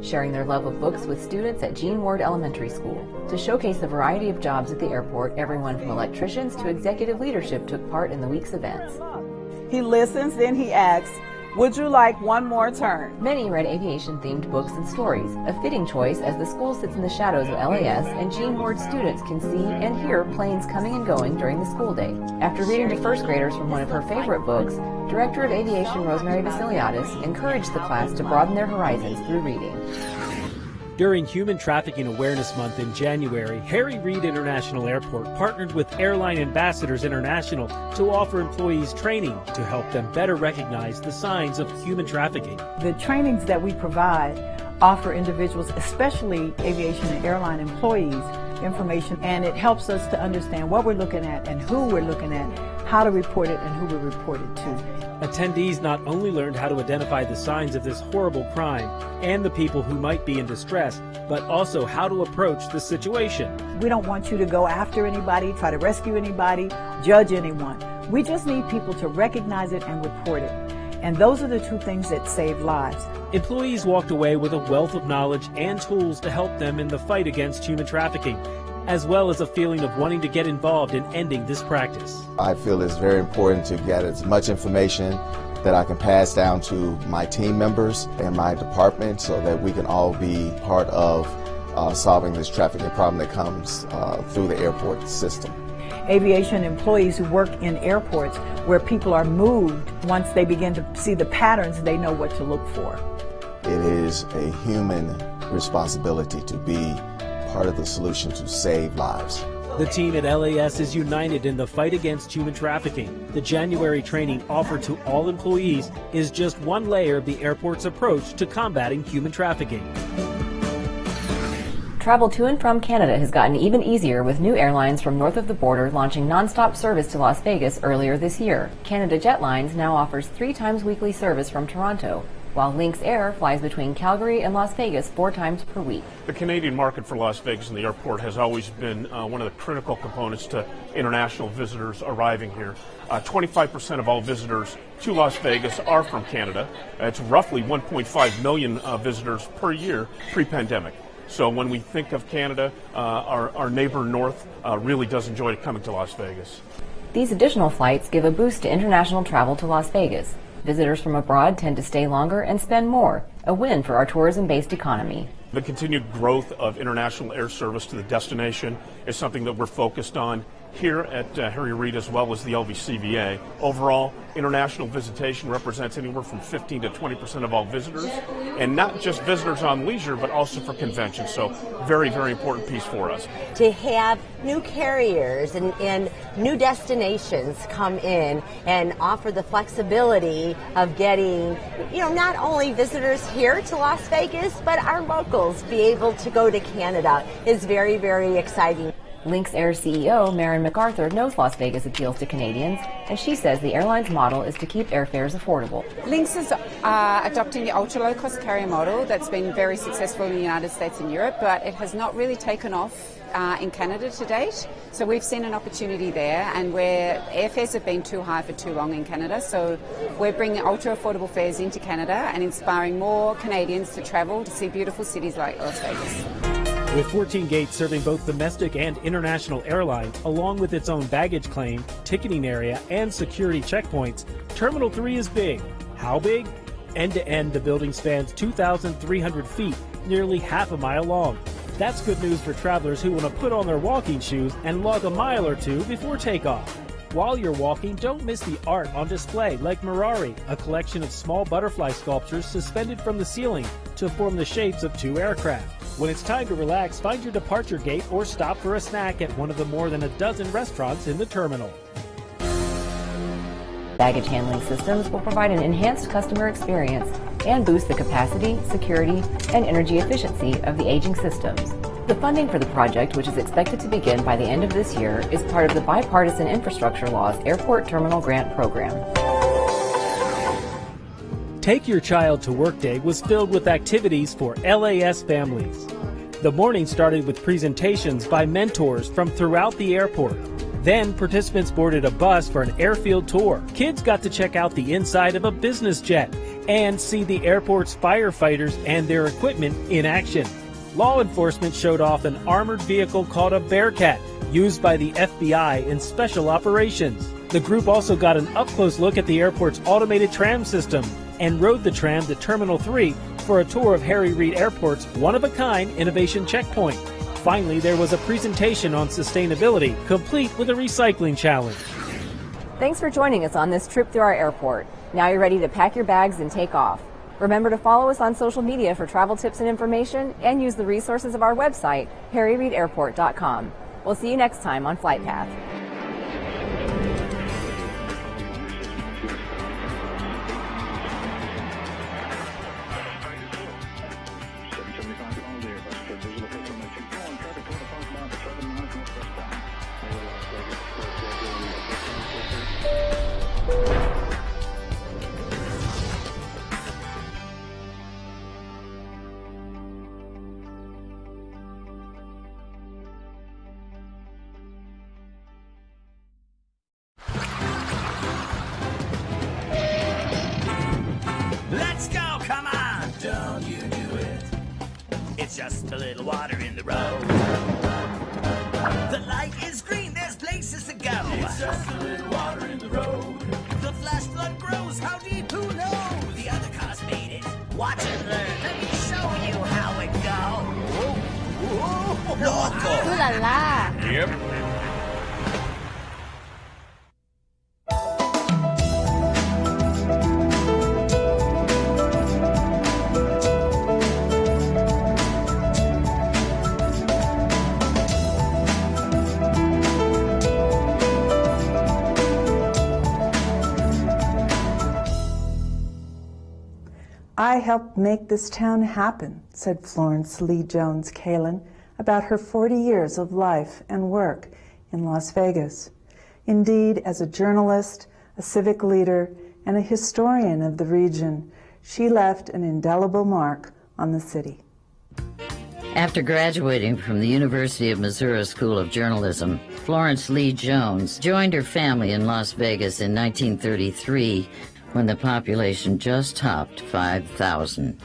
sharing their love of books with students at Gene Ward Elementary School. To showcase the variety of jobs at the airport, everyone from electricians to executive leadership took part in the week's events. He listens, then he asks, "Would you like one more turn?" Many read aviation-themed books and stories, a fitting choice as the school sits in the shadows of LAS and Gene Ward students can see and hear planes coming and going during the school day. After reading to first graders from one of her favorite books, Director of Aviation Rosemary Vasiliadis encouraged the class to broaden their horizons through reading. During Human Trafficking Awareness Month in January, Harry Reid International Airport partnered with Airline Ambassadors International to offer employees training to help them better recognize the signs of human trafficking. The trainings that we provide offer individuals, especially aviation and airline employees, information, and it helps us to understand what we're looking at and who we're looking at, how to report it and who we report it to. Attendees not only learned how to identify the signs of this horrible crime and the people who might be in distress, but also how to approach the situation. We don't want you to go after anybody, try to rescue anybody, judge anyone. We just need people to recognize it and report it. And those are the two things that save lives. Employees walked away with a wealth of knowledge and tools to help them in the fight against human trafficking, as well as a feeling of wanting to get involved in ending this practice. I feel it's very important to get as much information that I can pass down to my team members and my department so that we can all be part of solving this trafficking problem that comes through the airport system. Aviation employees who work in airports where people are moved, once they begin to see the patterns, they know what to look for. It is a human responsibility to be part of the solution to save lives. The team at LAS is united in the fight against human trafficking. The January training offered to all employees is just one layer of the airport's approach to combating human trafficking. Travel to and from Canada has gotten even easier with new airlines from north of the border launching nonstop service to Las Vegas earlier this year. Canada Jetlines now offers 3 times weekly service from Toronto, while Lynx Air flies between Calgary and Las Vegas 4 times per week. The Canadian market for Las Vegas and the airport has always been one of the critical components to international visitors arriving here. 25% of all visitors to Las Vegas are from Canada. It's roughly 1.5 million visitors per year pre-pandemic. So when we think of Canada, our neighbor north really does enjoy coming to Las Vegas. These additional flights give a boost to international travel to Las Vegas. Visitors from abroad tend to stay longer and spend more, a win for our tourism-based economy. The continued growth of international air service to the destination is something that we're focused on here at Harry Reid as well as the LVCVA. Overall, international visitation represents anywhere from 15 to 20% of all visitors, and not just visitors on leisure, but also for conventions. So very, very important piece for us. To have new carriers and new destinations come in and offer the flexibility of getting, not only visitors here to Las Vegas, but our locals be able to go to Canada is very, very exciting. Lynx Air CEO Maren MacArthur knows Las Vegas appeals to Canadians, and she says the airline's model is to keep airfares affordable. Lynx is adopting the ultra-low-cost carrier model that's been very successful in the United States and Europe, but it has not really taken off in Canada to date. So we've seen an opportunity there, and where airfares have been too high for too long in Canada. So we're bringing ultra-affordable fares into Canada and inspiring more Canadians to travel to see beautiful cities like Las Vegas. With 14 gates serving both domestic and international airlines, along with its own baggage claim, ticketing area, and security checkpoints, Terminal 3 is big. How big? End to end, the building spans 2,300 feet, nearly half a mile long. That's good news for travelers who want to put on their walking shoes and log a mile or two before takeoff. While you're walking, don't miss the art on display, like Mirari, a collection of small butterfly sculptures suspended from the ceiling to form the shapes of two aircraft. When it's time to relax, find your departure gate or stop for a snack at one of the more than a dozen restaurants in the terminal. Baggage handling systems will provide an enhanced customer experience and boost the capacity, security, and energy efficiency of the aging systems. The funding for the project, which is expected to begin by the end of this year, is part of the Bipartisan Infrastructure Law's Airport Terminal Grant Program. Take Your Child to Work Day was filled with activities for LAS families. The morning started with presentations by mentors from throughout the airport. Then participants boarded a bus for an airfield tour. Kids got to check out the inside of a business jet and see the airport's firefighters and their equipment in action. Law enforcement showed off an armored vehicle called a Bearcat, used by the FBI in special operations. The group also got an up-close look at the airport's automated tram system and rode the tram to Terminal 3 for a tour of Harry Reid Airport's one-of-a-kind innovation checkpoint. Finally, there was a presentation on sustainability, complete with a recycling challenge. Thanks for joining us on this trip through our airport. Now you're ready to pack your bags and take off. Remember to follow us on social media for travel tips and information, and use the resources of our website, harryreidairport.com. We'll see you next time on Flight Path. Let's go, come on! Don't you do it. It's just a little water in the road. The light is green, there's places to go. It's just a little water in the road. The flash flood grows, how deep, who knows? The other cars made it. Watch and learn, let me show you how it goes. Loco! Ooh la la! Yep. I helped make this town happen, said Florence Lee Jones Kalin about her 40 years of life and work in Las Vegas. Indeed, as a journalist, a civic leader, and a historian of the region, she left an indelible mark on the city. After graduating from the University of Missouri School of Journalism, Florence Lee Jones joined her family in Las Vegas in 1933 when the population just topped 5,000.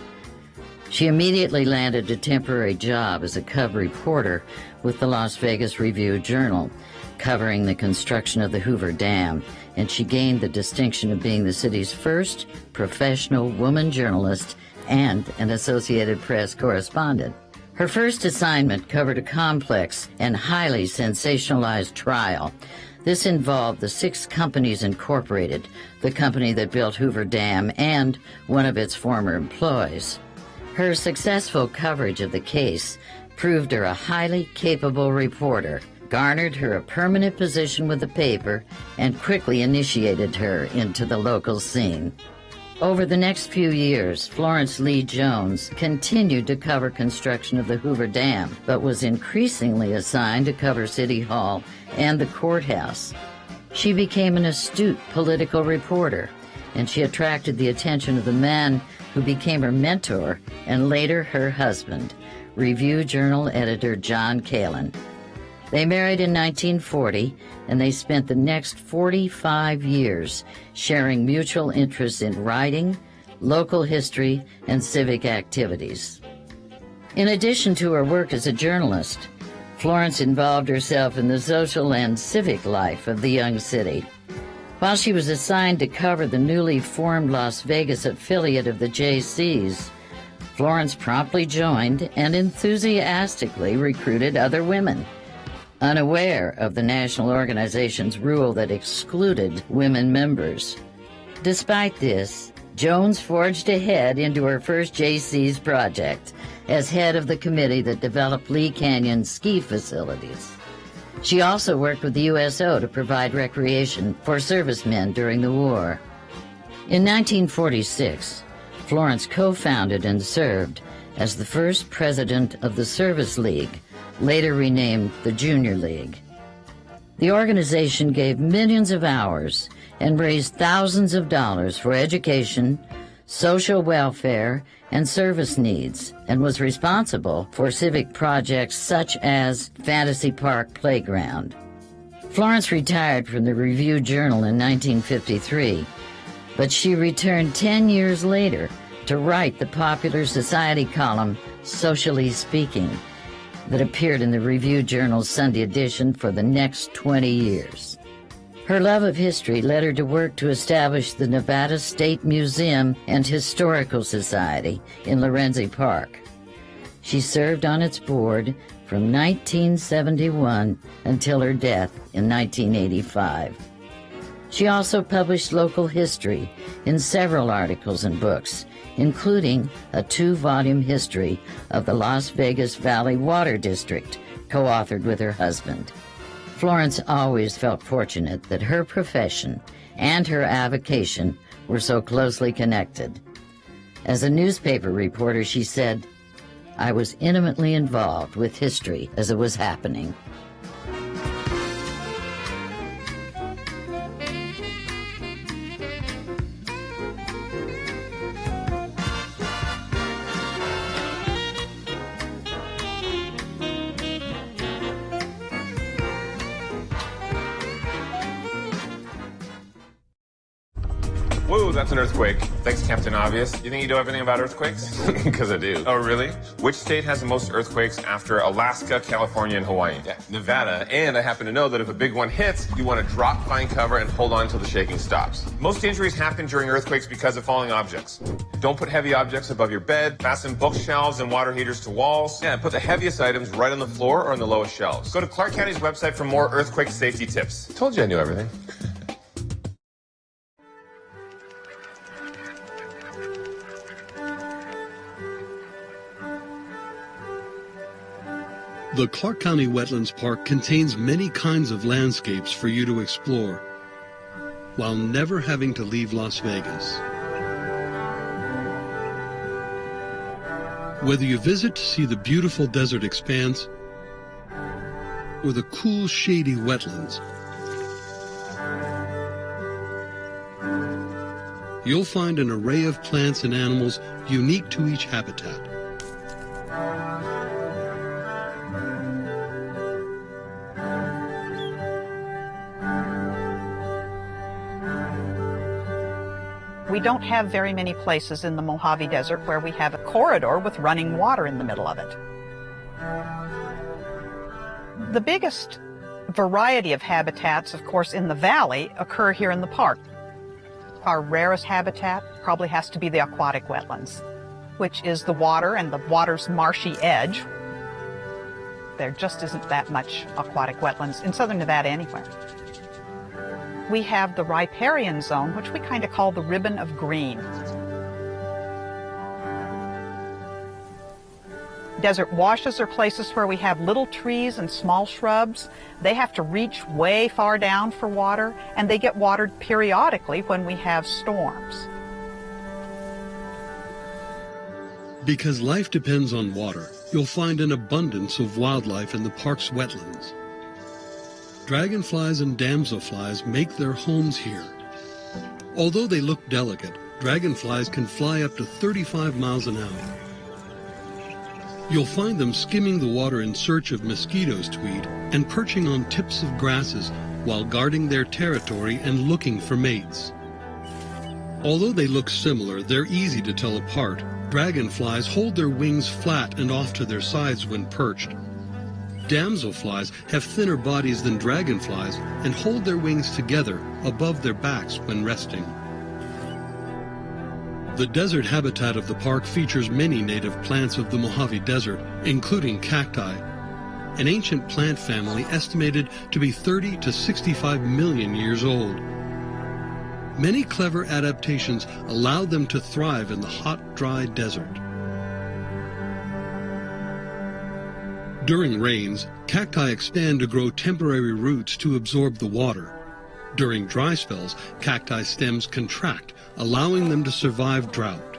She immediately landed a temporary job as a cub reporter with the Las Vegas Review-Journal, covering the construction of the Hoover Dam, and she gained the distinction of being the city's first professional woman journalist and an Associated Press correspondent. Her first assignment covered a complex and highly sensationalized trial. This involved the 6 companies incorporated, the company that built Hoover Dam, and one of its former employees. Her successful coverage of the case proved her a highly capable reporter, garnered her a permanent position with the paper, and quickly initiated her into the local scene. Over the next few years, Florence Lee Jones continued to cover construction of the Hoover Dam, but was increasingly assigned to cover City Hall and the courthouse. She became an astute political reporter, and she attracted the attention of the man who became her mentor and later her husband, Review-Journal editor John Kalin. They married in 1940, and they spent the next 45 years sharing mutual interests in writing, local history, and civic activities. In addition to her work as a journalist, Florence involved herself in the social and civic life of the young city. While she was assigned to cover the newly formed Las Vegas affiliate of the Jaycees, Florence promptly joined and enthusiastically recruited other women, unaware of the national organization's rule that excluded women members. Despite this, Jones forged ahead into her first Jaycees project as head of the committee that developed Lee Canyon ski facilities. She also worked with the USO to provide recreation for servicemen during the war. In 1946, Florence co-founded and served as the first president of the Service League, later renamed the Junior League. The organization gave millions of hours and raised thousands of dollars for education, social welfare, and service needs, and was responsible for civic projects such as Fantasy Park Playground. Florence retired from the Review-Journal in 1953, but she returned 10 years later to write the popular society column, Socially Speaking, that appeared in the Review-Journal's Sunday edition for the next 20 years. Her love of history led her to work to establish the Nevada State Museum and Historical Society in Lorenzi Park. She served on its board from 1971 until her death in 1985. She also published local history in several articles and books, including a 2-volume history of the Las Vegas Valley Water District, co-authored with her husband. Florence always felt fortunate that her profession and her avocation were so closely connected. As a newspaper reporter, she said, "I was intimately involved with history as it was happening." Whoa, that's an earthquake. Thanks, Captain Obvious. You think you know everything about earthquakes? Because I do. Oh, really? Which state has the most earthquakes after Alaska, California, and Hawaii? Yeah, Nevada. And I happen to know that if a big one hits, you want to drop, find cover, and hold on until the shaking stops. Most injuries happen during earthquakes because of falling objects. Don't put heavy objects above your bed. Fasten bookshelves and water heaters to walls. Yeah, put the heaviest items right on the floor or on the lowest shelves. Go to Clark County's website for more earthquake safety tips. Told you I knew everything. The Clark County Wetlands Park contains many kinds of landscapes for you to explore, while never having to leave Las Vegas. Whether you visit to see the beautiful desert expanse or the cool, shady wetlands, you'll find an array of plants and animals unique to each habitat. We don't have very many places in the Mojave Desert where we have a corridor with running water in the middle of it. The biggest variety of habitats, of course, in the valley occur here in the park. Our rarest habitat probably has to be the aquatic wetlands, which is the water and the water's marshy edge. There just isn't that much aquatic wetlands in southern Nevada anywhere. We have the riparian zone, which we kind of call the ribbon of green. Desert washes are places where we have little trees and small shrubs. They have to reach way far down for water, and they get watered periodically when we have storms. Because life depends on water, you'll find an abundance of wildlife in the park's wetlands. Dragonflies and damselflies make their homes here. Although they look delicate, dragonflies can fly up to 35 miles an hour. You'll find them skimming the water in search of mosquitoes to eat and perching on tips of grasses while guarding their territory and looking for mates. Although they look similar, they're easy to tell apart Dragonflies hold their wings flat and off to their sides when perched. Damselflies have thinner bodies than dragonflies and hold their wings together above their backs when resting. The desert habitat of the park features many native plants of the Mojave Desert, including cacti, an ancient plant family estimated to be 30 to 65 million years old. Many clever adaptations allowed them to thrive in the hot, dry desert. During rains, cacti expand to grow temporary roots to absorb the water. During dry spells, cacti stems contract, allowing them to survive drought.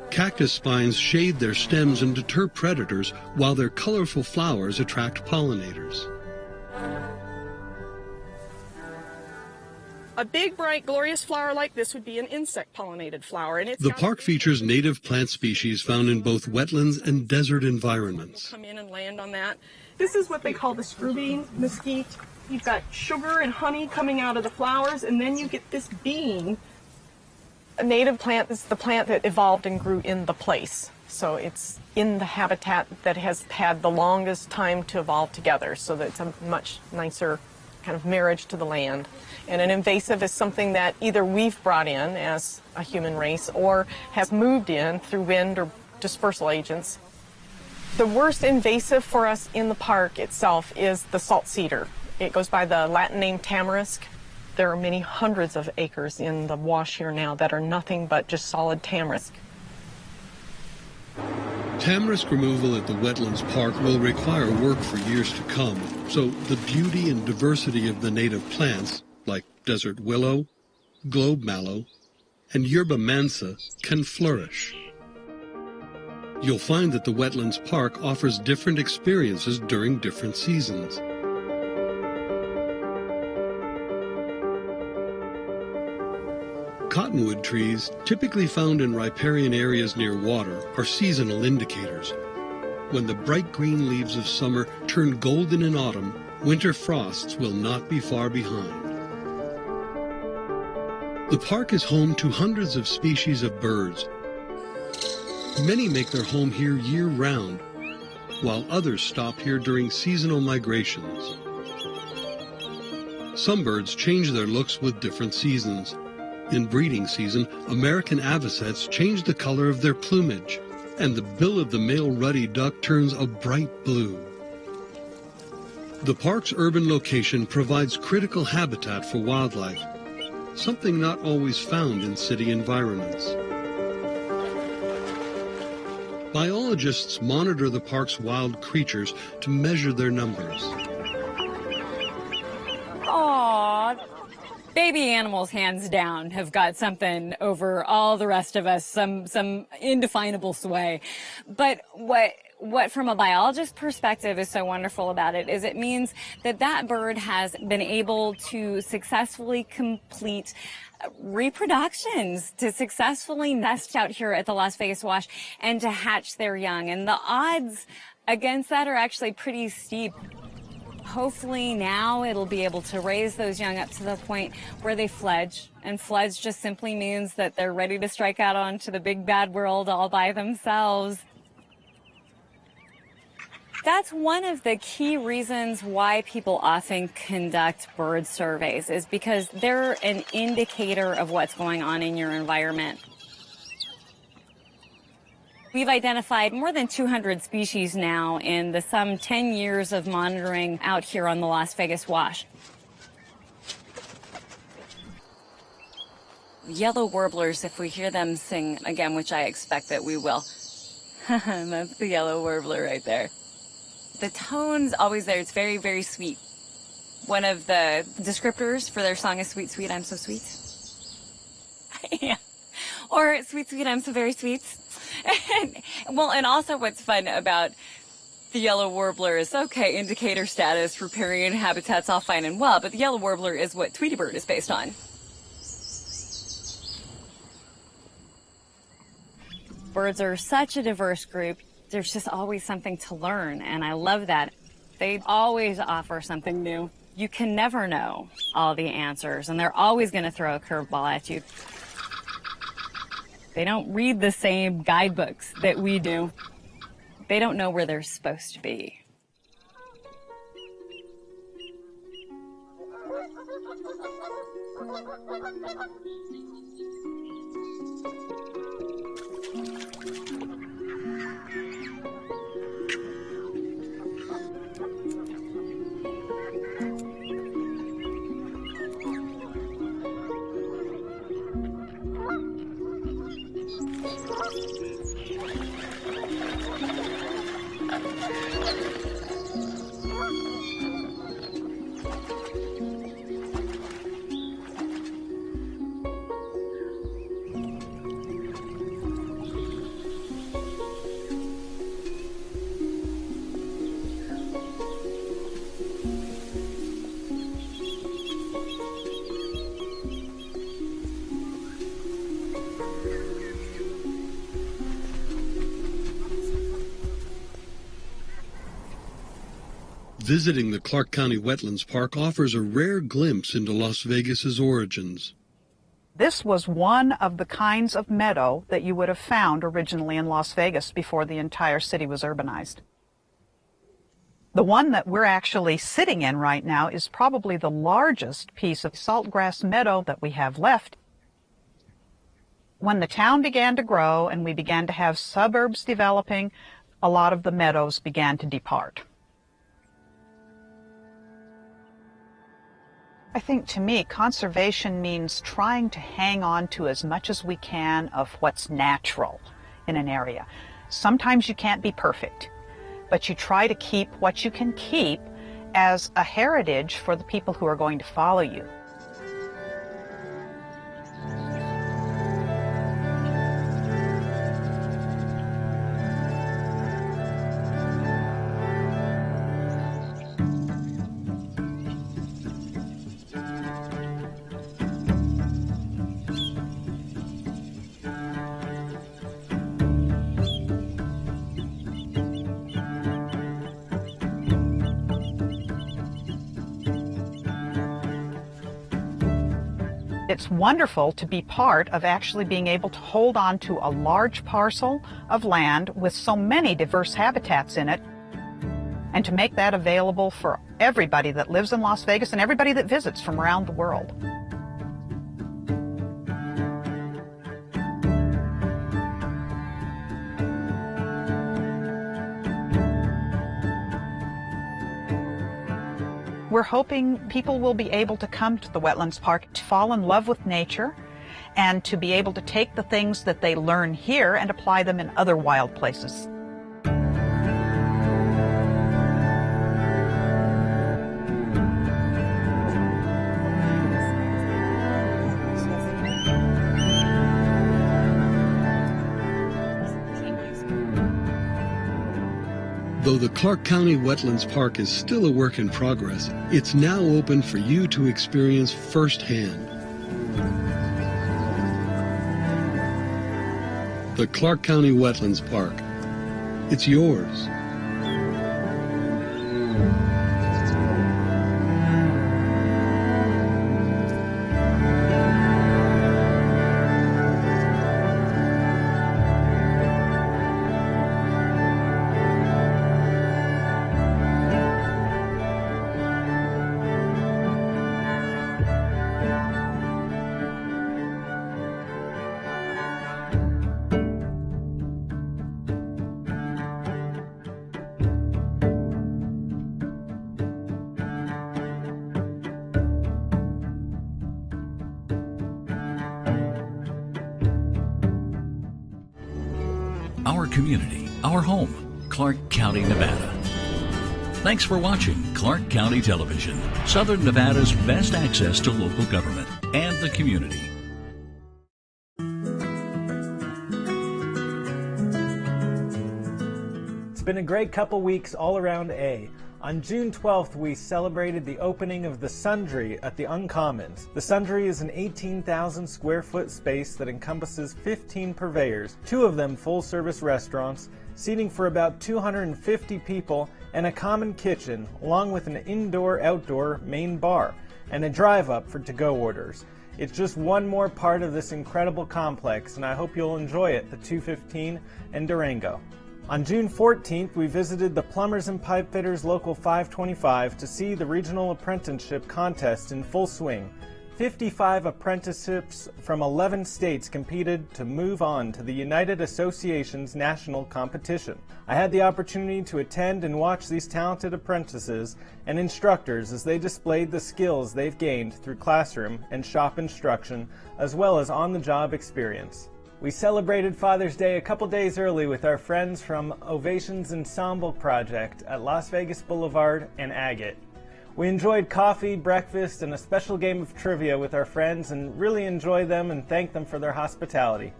Cactus spines shade their stems and deter predators, while their colorful flowers attract pollinators. A big, bright, glorious flower like this would be an insect-pollinated flower. And The park features native plant species found in both wetlands and desert environments. Come in and land on that. This is what they call the screwbean mesquite. You've got sugar and honey coming out of the flowers, and then you get this bean. A native plant is the plant that evolved and grew in the place. So it's in the habitat that has had the longest time to evolve together, so that it's a much nicer kind of marriage to the land. And an invasive is something that either we've brought in as a human race or has moved in through wind or dispersal agents. The worst invasive for us in the park itself is the salt cedar. It goes by the Latin name tamarisk. There are many hundreds of acres in the wash here now that are nothing but just solid tamarisk. Tamarisk removal at the Wetlands Park will require work for years to come, so the beauty and diversity of the native plants, like desert willow, globe mallow, and yerba mansa, can flourish. You'll find that the Wetlands Park offers different experiences during different seasons. Cottonwood trees, typically found in riparian areas near water, are seasonal indicators. When the bright green leaves of summer turn golden in autumn, winter frosts will not be far behind. The park is home to hundreds of species of birds. Many make their home here year-round, while others stop here during seasonal migrations. Some birds change their looks with different seasons. In breeding season, American avocets change the color of their plumage, and the bill of the male ruddy duck turns a bright blue. The park's urban location provides critical habitat for wildlife, something not always found in city environments. Biologists monitor the park's wild creatures to measure their numbers. Aww. Baby animals, hands down, have got something over all the rest of us, some indefinable sway. But what from a biologist perspective is so wonderful about it is it means that that bird has been able to successfully complete reproductions, to successfully nest out here at the Las Vegas Wash and to hatch their young. And the odds against that are actually pretty steep. Hopefully now it'll be able to raise those young up to the point where they fledge. And fledge just simply means that they're ready to strike out onto the big bad world all by themselves. That's one of the key reasons why people often conduct bird surveys, is because they're an indicator of what's going on in your environment. We've identified more than 200 species now in the some 10 years of monitoring out here on the Las Vegas Wash. Yellow warblers, if we hear them sing again, which I expect that we will. That's the yellow warbler right there. The tone's always there. It's very, very sweet. One of the descriptors for their song is "Sweet, sweet, I'm so sweet." Yeah. Or "Sweet, sweet, I'm so very sweet." And also what's fun about the yellow warbler is, okay, indicator status, riparian habitats, all fine and well, but the yellow warbler is what Tweety Bird is based on. Birds are such a diverse group. There's just always something to learn, and I love that. They always offer something new. You can never know all the answers, and they're always going to throw a curveball at you. They don't read the same guidebooks that we do. They don't know where they're supposed to be. Visiting the Clark County Wetlands Park offers a rare glimpse into Las Vegas's origins. This was one of the kinds of meadow that you would have found originally in Las Vegas before the entire city was urbanized. The one that we're actually sitting in right now is probably the largest piece of saltgrass meadow that we have left. When the town began to grow and we began to have suburbs developing, a lot of the meadows began to depart. I think to me, conservation means trying to hang on to as much as we can of what's natural in an area. Sometimes you can't be perfect, but you try to keep what you can keep as a heritage for the people who are going to follow you. It's wonderful to be part of actually being able to hold on to a large parcel of land with so many diverse habitats in it, and to make that available for everybody that lives in Las Vegas and everybody that visits from around the world. We're hoping people will be able to come to the Wetlands Park to fall in love with nature and to be able to take the things that they learn here and apply them in other wild places. Though the Clark County Wetlands Park is still a work in progress, it's now open for you to experience firsthand. The Clark County Wetlands Park. It's yours. Our community, our home, Clark County, Nevada. Thanks for watching Clark County Television, Southern Nevada's best access to local government and the community. It's been a great couple weeks all around A. On June 12th, we celebrated the opening of the Sundry at the Uncommons. The Sundry is an 18,000 square foot space that encompasses 15 purveyors, 2 of them full-service restaurants, seating for about 250 people, and a common kitchen, along with an indoor-outdoor main bar, and a drive-up for to-go orders. It's just one more part of this incredible complex, and I hope you'll enjoy it, the 215 and Durango. On June 14th, we visited the Plumbers and Pipefitters Local 525 to see the Regional Apprenticeship Contest in full swing. 55 apprenticeships from 11 states competed to move on to the United Association's national competition. I had the opportunity to attend and watch these talented apprentices and instructors as they displayed the skills they've gained through classroom and shop instruction, as well as on-the-job experience. We celebrated Father's Day a couple days early with our friends from Ovation's Ensemble Project at Las Vegas Boulevard and Agate. We enjoyed coffee, breakfast, and a special game of trivia with our friends and really enjoyed them and thanked them for their hospitality.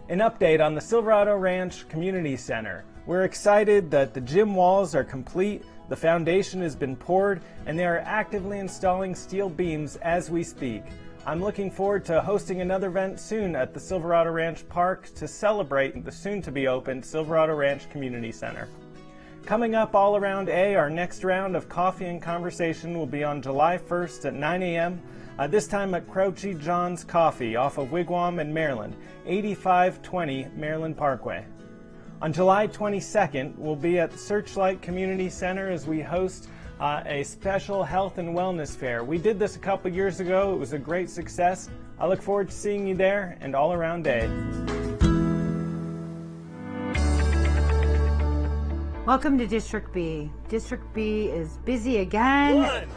An update on the Silverado Ranch Community Center. We're excited that the gym walls are complete, the foundation has been poured, and they are actively installing steel beams as we speak. I'm looking forward to hosting another event soon at the Silverado Ranch Park to celebrate the soon-to-be-opened Silverado Ranch Community Center. Coming up all around A, our next round of coffee and conversation will be on July 1st at 9 a.m., this time at Crouchy John's Coffee off of Wigwam in Maryland, 8520 Maryland Parkway. On July 22nd, we'll be at the Searchlight Community Center as we host a special health and wellness fair. We did this a couple years ago. It was a great success. I look forward to seeing you there and all around A. Welcome to District B. District B is busy again.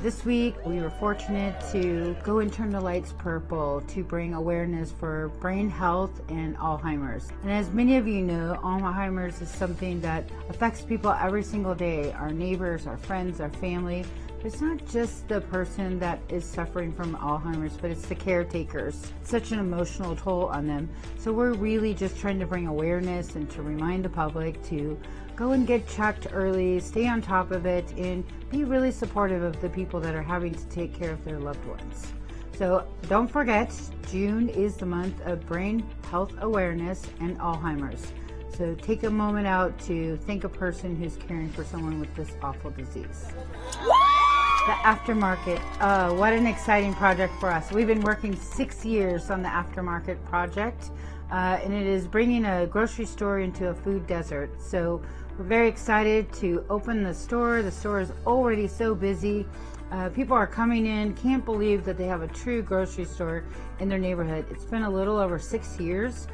This week we were fortunate to go and turn the lights purple to bring awareness for brain health and Alzheimer's. And as many of you know, Alzheimer's is something that affects people every single day. Our neighbors, our friends, our family. It's not just the person that is suffering from Alzheimer's, but it's the caretakers. It's such an emotional toll on them. So we're really just trying to bring awareness and to remind the public to go and get checked early, stay on top of it, and be really supportive of the people that are having to take care of their loved ones. So don't forget, June is the month of brain health awareness and Alzheimer's. So take a moment out to thank a person who's caring for someone with this awful disease. The Aftermarket, what an exciting project for us. We've been working 6 years on the Aftermarket project, and it is bringing a grocery store into a food desert. So we're very excited to open the store. The store is already so busy. People are coming in, can't believe that they have a true grocery store in their neighborhood. It's been a little over 6 years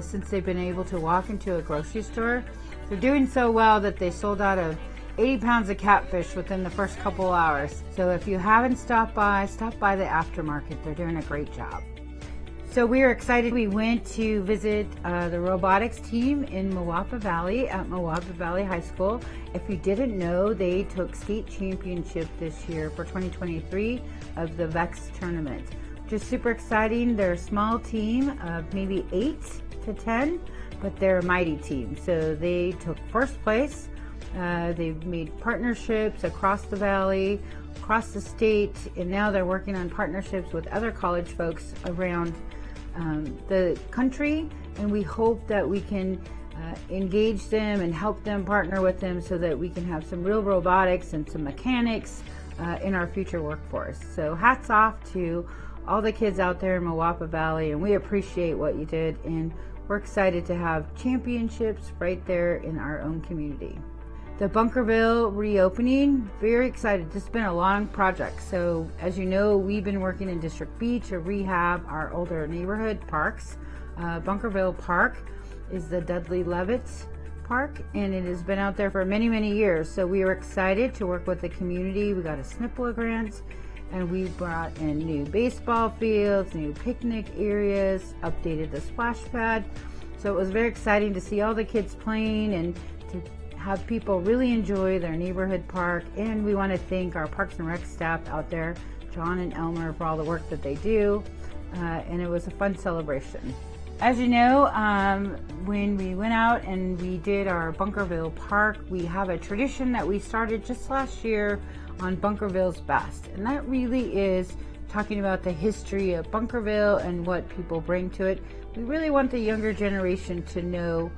since they've been able to walk into a grocery store. They're doing so well that they sold out of 80 pounds of catfish within the first couple hours. So if you haven't stopped by, stop by the Aftermarket. They're doing a great job. So we are excited. We went to visit the robotics team in Moapa Valley at Moapa Valley High School. If you didn't know, they took state championship this year for 2023 of the VEX tournament, which is super exciting. They're a small team of maybe 8 to 10, but they're a mighty team. So they took first place. They've made partnerships across the valley, across the state, and now they're working on partnerships with other college folks around the country, and we hope that we can engage them and help them partner with them so that we can have some real robotics and some mechanics in our future workforce. So hats off to all the kids out there in Moapa Valley, and we appreciate what you did, and we're excited to have championships right there in our own community. The Bunkerville reopening, very excited. This has been a long project. So as you know, we've been working in District B to rehab our older neighborhood parks. Bunkerville Park is the Dudley Levitt Park, and it has been out there for many, many years. So we were excited to work with the community. We got a SNPLA grant, and we brought in new baseball fields, new picnic areas, updated the splash pad. So it was very exciting to see all the kids playing and to have people really enjoy their neighborhood park. And we want to thank our Parks and Rec staff out there, John and Elmer, for all the work that they do. And it was a fun celebration. As you know, when we went out and we did our Bunkerville Park, we have a tradition that we started just last year on Bunkerville's Best. And that really is talking about the history of Bunkerville and what people bring to it. We really want the younger generation to know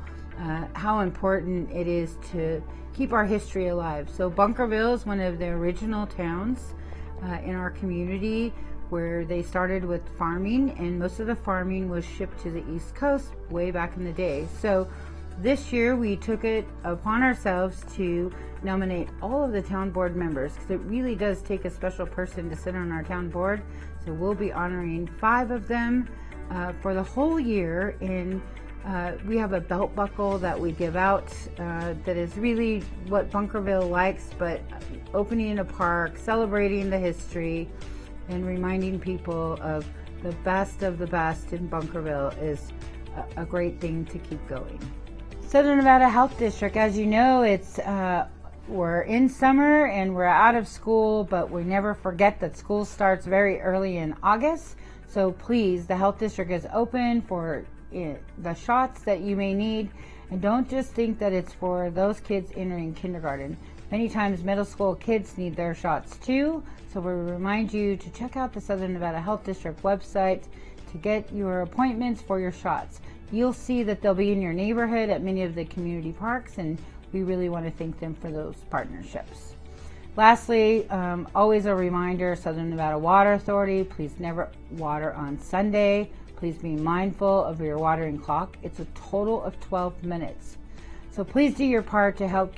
how important it is to keep our history alive. So Bunkerville is one of the original towns in our community. where they started with farming, and most of the farming was shipped to the East Coast way back in the day. So this year we took it upon ourselves to nominate all of the town board members, because it really does take a special person to sit on our town board. So we'll be honoring 5 of them for the whole year. And we have a belt buckle that we give out that is really what Bunkerville likes, but opening a park, celebrating the history, and reminding people of the best in Bunkerville is a great thing to keep going. Southern Nevada Health District, as you know, it's we're in summer and we're out of school, but we never forget that school starts very early in August. So please, the Health District is open for the shots that you may need, and don't just think that it's for those kids entering kindergarten. Many times middle school kids need their shots too, so we remind you to check out the Southern Nevada Health District website to get your appointments for your shots. You'll see that they'll be in your neighborhood at many of the community parks, and we really want to thank them for those partnerships. Lastly, always a reminder, Southern Nevada Water Authority, please never water on Sunday. Please be mindful of your watering clock. It's a total of 12 minutes. So please do your part to help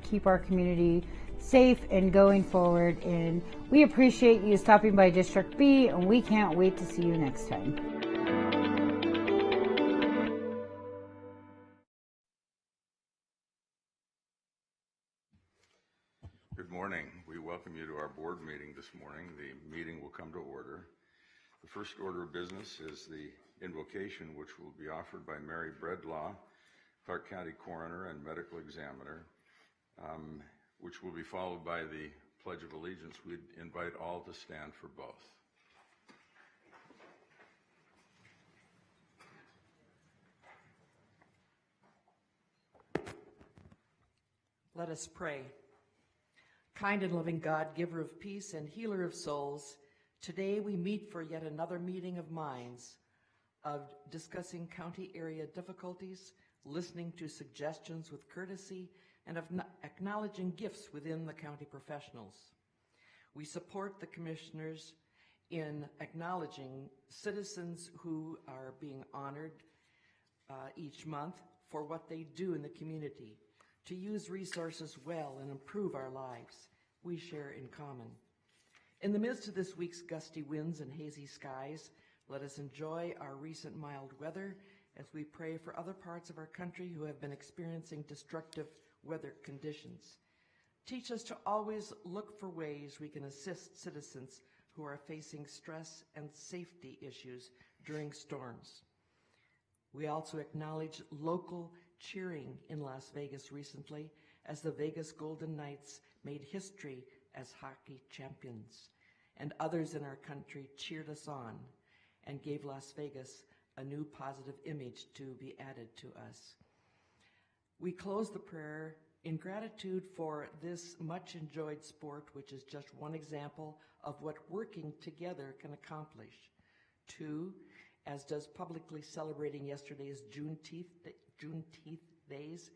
keep our community safe and going forward. And we appreciate you stopping by District B, and we can't wait to see you next time. Good morning. We welcome you to our board meeting this morning. The meeting will come to order. The first order of business is the invocation, which will be offered by Mary Breadlaw, Clark County Coroner and Medical Examiner, which will be followed by the Pledge of Allegiance. We'd invite all to stand for both. Let us pray. Kind and loving God, giver of peace and healer of souls, today we meet for yet another meeting of minds, of discussing county area difficulties, listening to suggestions with courtesy, and of acknowledging gifts within the county professionals. We support the commissioners in acknowledging citizens who are being honored each month for what they do in the community, to use resources well and improve our lives. We share in common. In the midst of this week's gusty winds and hazy skies, let us enjoy our recent mild weather as we pray for other parts of our country who have been experiencing destructive weather conditions. Teach us to always look for ways we can assist citizens who are facing stress and safety issues during storms. We also acknowledge local cheering in Las Vegas recently as the Vegas Golden Knights made history as hockey champions, and others in our country cheered us on and gave Las Vegas a new positive image to be added to us. We close the prayer in gratitude for this much enjoyed sport, which is just one example of what working together can accomplish. 2, as does publicly celebrating yesterday's Juneteenth days,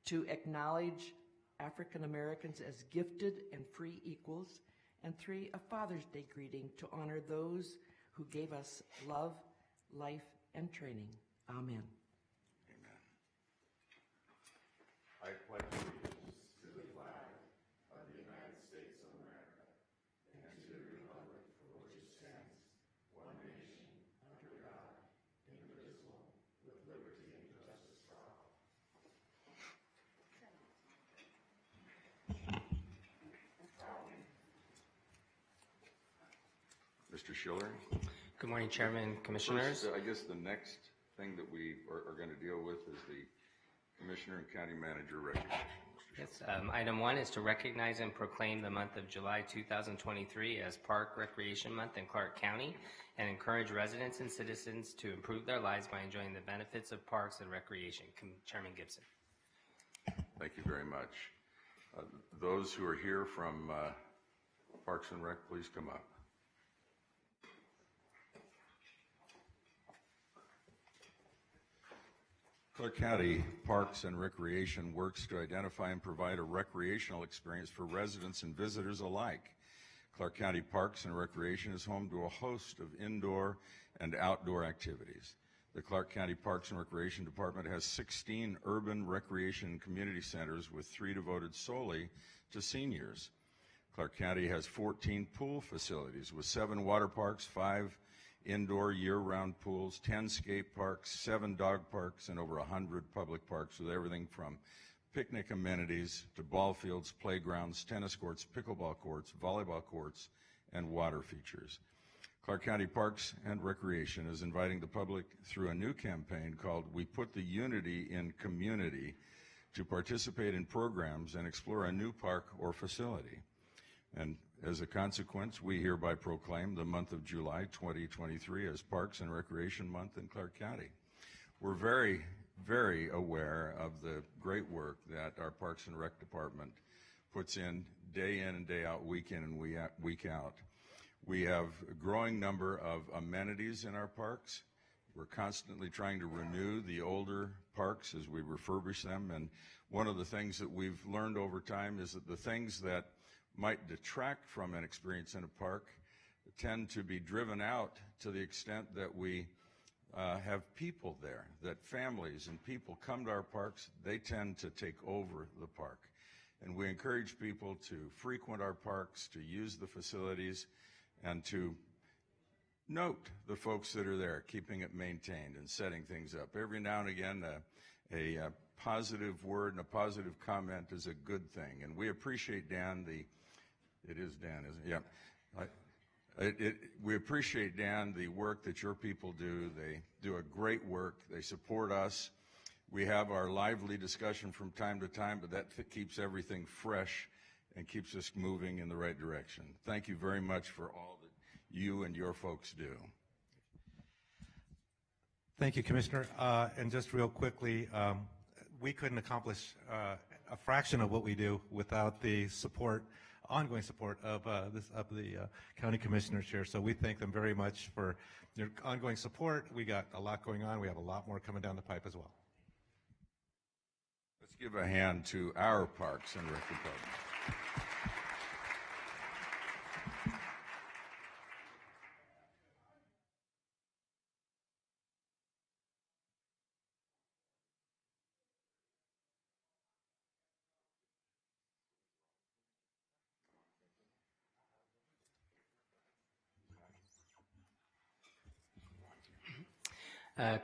to acknowledge African Americans as gifted and free equals. And 3, a Father's Day greeting to honor those who gave us love, life, and training. Amen. Amen. I pledge allegiance to the flag of the United States of America and to the republic for which it stands, one nation, under God, indivisible, with liberty and justice for all. Mr. Schiller. Good morning, Chairman, Commissioners. First, I guess the next thing that we are going to deal with is the Commissioner and County Manager recognition. Yes, item 1 is to recognize and proclaim the month of July 2023 as Park Recreation Month in Clark County and encourage residents and citizens to improve their lives by enjoying the benefits of parks and recreation. Chairman Gibson. Thank you very much. Those who are here from Parks and Rec, please come up. Clark County Parks and Recreation works to identify and provide a recreational experience for residents and visitors alike. Clark County Parks and Recreation is home to a host of indoor and outdoor activities. The Clark County Parks and Recreation Department has 16 urban recreation and community centers with 3 devoted solely to seniors. Clark County has 14 pool facilities with 7 water parks, 5 indoor year-round pools, 10 skate parks, 7 dog parks, and over 100 public parks with everything from picnic amenities to ball fields, playgrounds, tennis courts, pickleball courts, volleyball courts, and water features. Clark County Parks and Recreation is inviting the public through a new campaign called We Put the Unity in Community to participate in programs and explore a new park or facility. And as a consequence, we hereby proclaim the month of July 2023 as Parks and Recreation Month in Clark County. We're very, very aware of the great work that our Parks and Rec Department puts in and day out, week in and week out. We have a growing number of amenities in our parks. We're constantly trying to renew the older parks as we refurbish them. And one of the things that we've learned over time is that the things that might detract from an experience in a park tend to be driven out to the extent that we have people there, that families and people come to our parks, they tend to take over the park. And we encourage people to frequent our parks, to use the facilities, and to note the folks that are there, keeping it maintained and setting things up. Every now and again, a positive word and a positive comment is a good thing. And we appreciate Dan, it is Dan, isn't it? Yeah. We appreciate, Dan, the work that your people do. They do a great work. They support us. We have our lively discussion from time to time, but that keeps everything fresh and keeps us moving in the right direction. Thank you very much for all that you and your folks do. Thank you, Commissioner. And just real quickly, we couldn't accomplish a fraction of what we do without the support, ongoing support of the county commissioners here. So we thank them very much for their ongoing support. We got a lot going on. We have a lot more coming down the pipe as well. Let's give a hand to our Parks and Rec Department.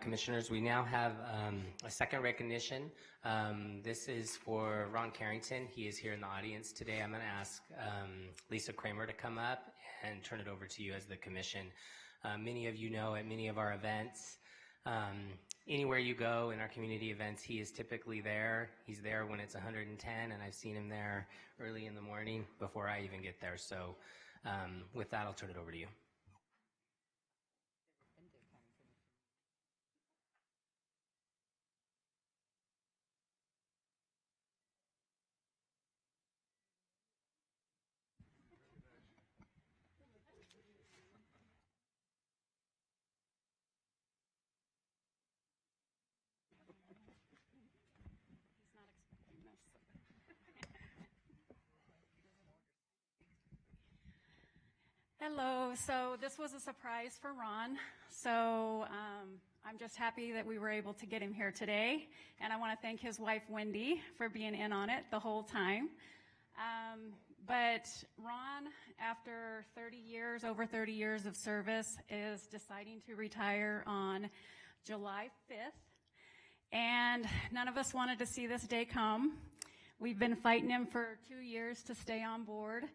Commissioners, we now have a second recognition. This is for Ron Carrington. He is here in the audience today. I'm going to ask Lisa Kramer to come up and turn it over to you as the commission. Many of you know at many of our events, anywhere you go in our community events, he is typically there. He's there when it's 110, and I've seen him there early in the morning before I even get there. So with that, I'll turn it over to you. Hello. So this was a surprise for Ron. So I'm just happy that we were able to get him here today. And I want to thank his wife, Wendy, for being in on it the whole time. But Ron, after 30 years, over 30 years of service, is deciding to retire on July 5th. And none of us wanted to see this day come. We've been fighting him for 2 years to stay on board.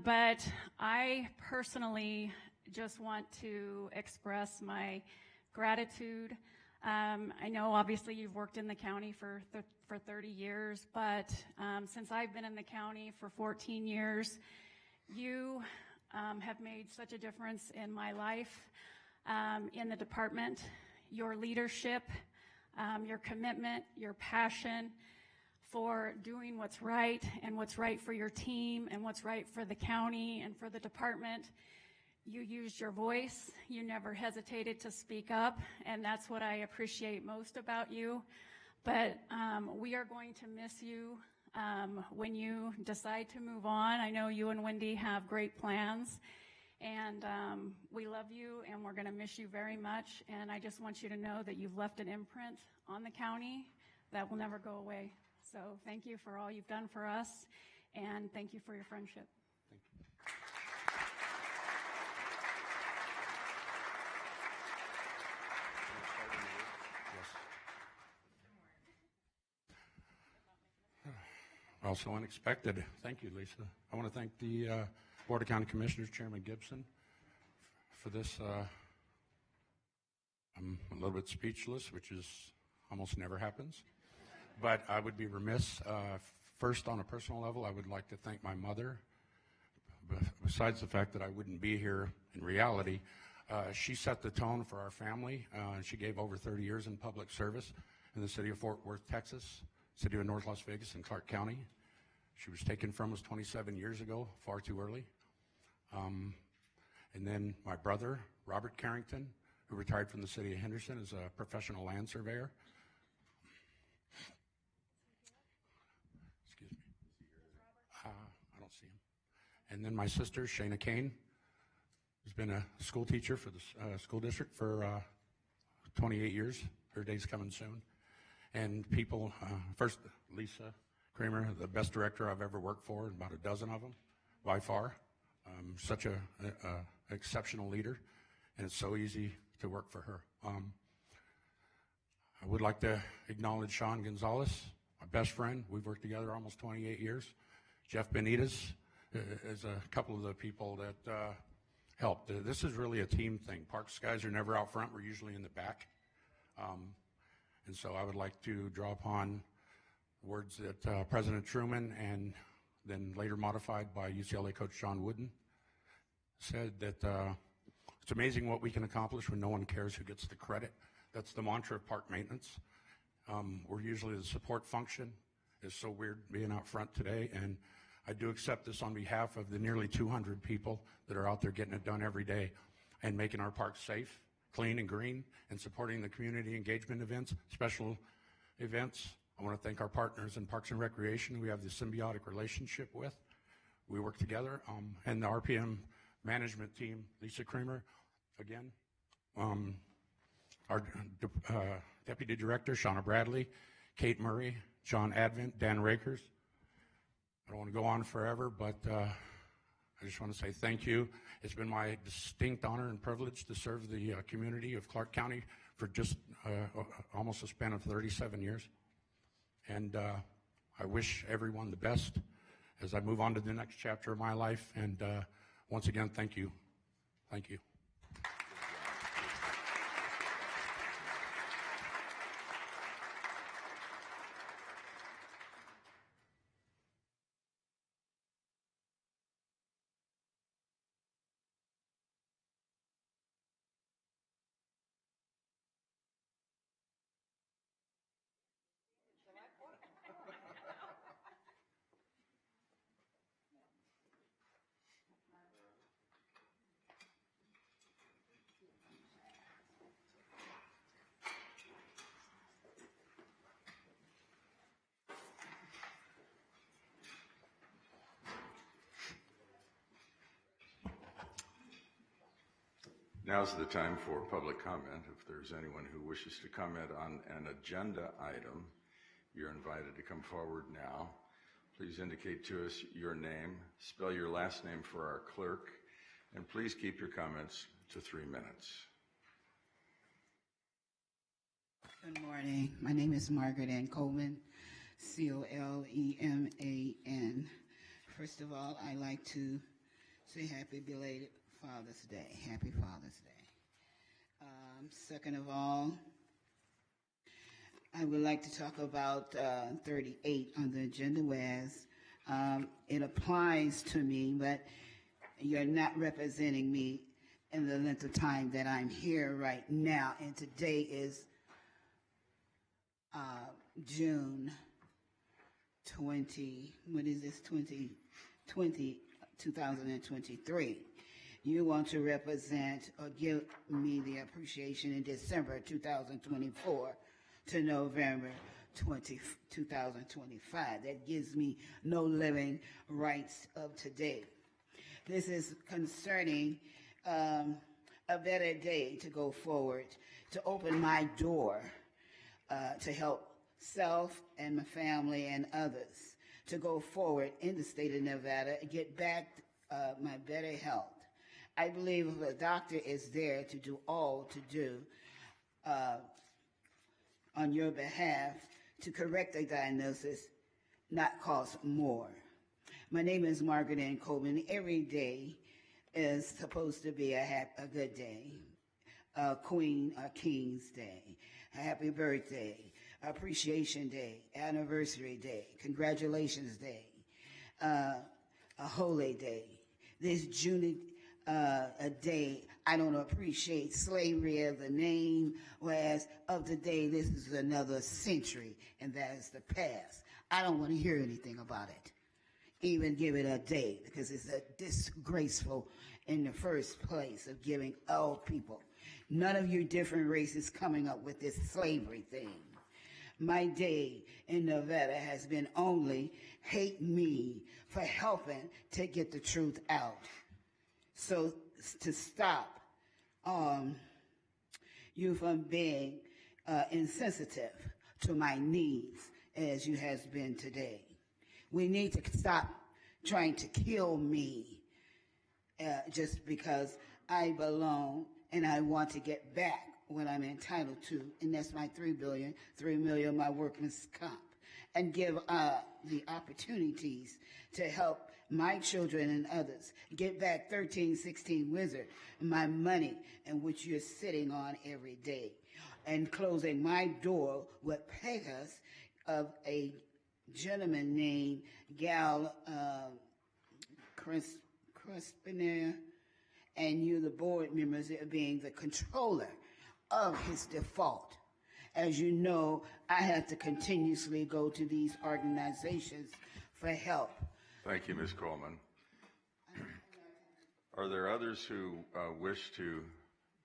But I personally just want to express my gratitude. I know obviously you've worked in the county for 30 years, but since I've been in the county for 14 years, you have made such a difference in my life, in the department. Your leadership, your commitment, your passion for doing what's right and what's right for your team and what's right for the county and for the department. You used your voice. You never hesitated to speak up, and that's what I appreciate most about you. But we are going to miss you when you decide to move on. I know you and Wendy have great plans, and we love you, and we're going to miss you very much. And I just want you to know that you've left an imprint on the county that will never go away. So thank you for all you've done for us, and thank you for your friendship. Thank you. Well, so unexpected. Thank you, Lisa. I want to thank the Board of County Commissioners, Chairman Gibson, for this. I'm a little bit speechless, which is almost never happens. But I would be remiss. First, on a personal level, I would like to thank my mother. Besides the fact that I wouldn't be here in reality, she set the tone for our family. She gave over 30 years in public service in the city of Fort Worth, Texas, city of North Las Vegas, and Clark County. She was taken from us 27 years ago, far too early. And then my brother, Robert Carrington, who retired from the city of Henderson as a professional land surveyor. Excuse me. I don't see him. And then my sister, Shana Kane, who's been a school teacher for the school district for 28 years. Her day's coming soon. And people, first, Lisa Kramer, the best director I've ever worked for, about a dozen of them, by far. Such a exceptional leader, and it's so easy to work for her. I would like to acknowledge Sean Gonzalez, my best friend. We've worked together almost 28 years. Jeff Benitez is a couple of the people that helped. This is really a team thing. Parks guys are never out front. We're usually in the back. And so I would like to draw upon words that President Truman, and then later modified by UCLA coach John Wooden, said that it's amazing what we can accomplish when no one cares who gets the credit. That's the mantra of park maintenance. We're usually the support function. It's so weird being out front today, and I do accept this on behalf of the nearly 200 people that are out there getting it done every day and making our parks safe, clean and green, and supporting the community engagement events, special events. I want to thank our partners in Parks and Recreation we have this symbiotic relationship with. We work together, and the RPM management team, Lisa Kramer, again, our Deputy Director, Shauna Bradley, Kate Murray, John Advent, Dan Rakers. I don't want to go on forever, but I just want to say thank you. It's been my distinct honor and privilege to serve the community of Clark County for just almost a span of 37 years. And I wish everyone the best as I move on to the next chapter of my life. And once again, thank you. Thank you. Now's the time for public comment. If there's anyone who wishes to comment on an agenda item, you're invited to come forward now. Please indicate to us your name, spell your last name for our clerk, and please keep your comments to 3 minutes. Good morning. My name is Margaret Ann Coleman, Coleman. First of all, I'd like to say happy belated Father's Day. Happy Father's Day. Second of all, I would like to talk about 38 on the agenda, whereas it applies to me, but you're not representing me in the length of time that I'm here right now. And today is June 2023. You want to represent or give me the appreciation in December 2024 to November 2025. That gives me no living rights of today. This is concerning a better day to go forward, to open my door to help self and my family and others to go forward in the state of Nevada and get back my better health. I believe if a doctor is there to do all to do on your behalf to correct a diagnosis, not cost more. My name is Margaret Ann Coleman. Every day is supposed to be a good day, Queen or King's Day, a happy birthday, Appreciation Day, Anniversary Day, Congratulations Day, a holy day. This June a day I don't appreciate slavery as a name, whereas of the day this is another century and that is the past. I don't want to hear anything about it. Even give it a day because it's a disgraceful in the first place of giving all people. None of you different races coming up with this slavery thing. My day in Nevada has been only hate me for helping to get the truth out. So to stop you from being insensitive to my needs as you has been today. We need to stop trying to kill me just because I belong and I want to get back what I'm entitled to, and that's my $3 million, my workman's comp, and give the opportunities to help my children and others get back 1316 Wizard, my money, and which you're sitting on every day, and closing my door with Pegasus of a gentleman named Gal Crespinier, and you, the board members, being the controller of his default. As you know, I have to continuously go to these organizations for help. Thank you, Ms. Coleman. Are there others who wish to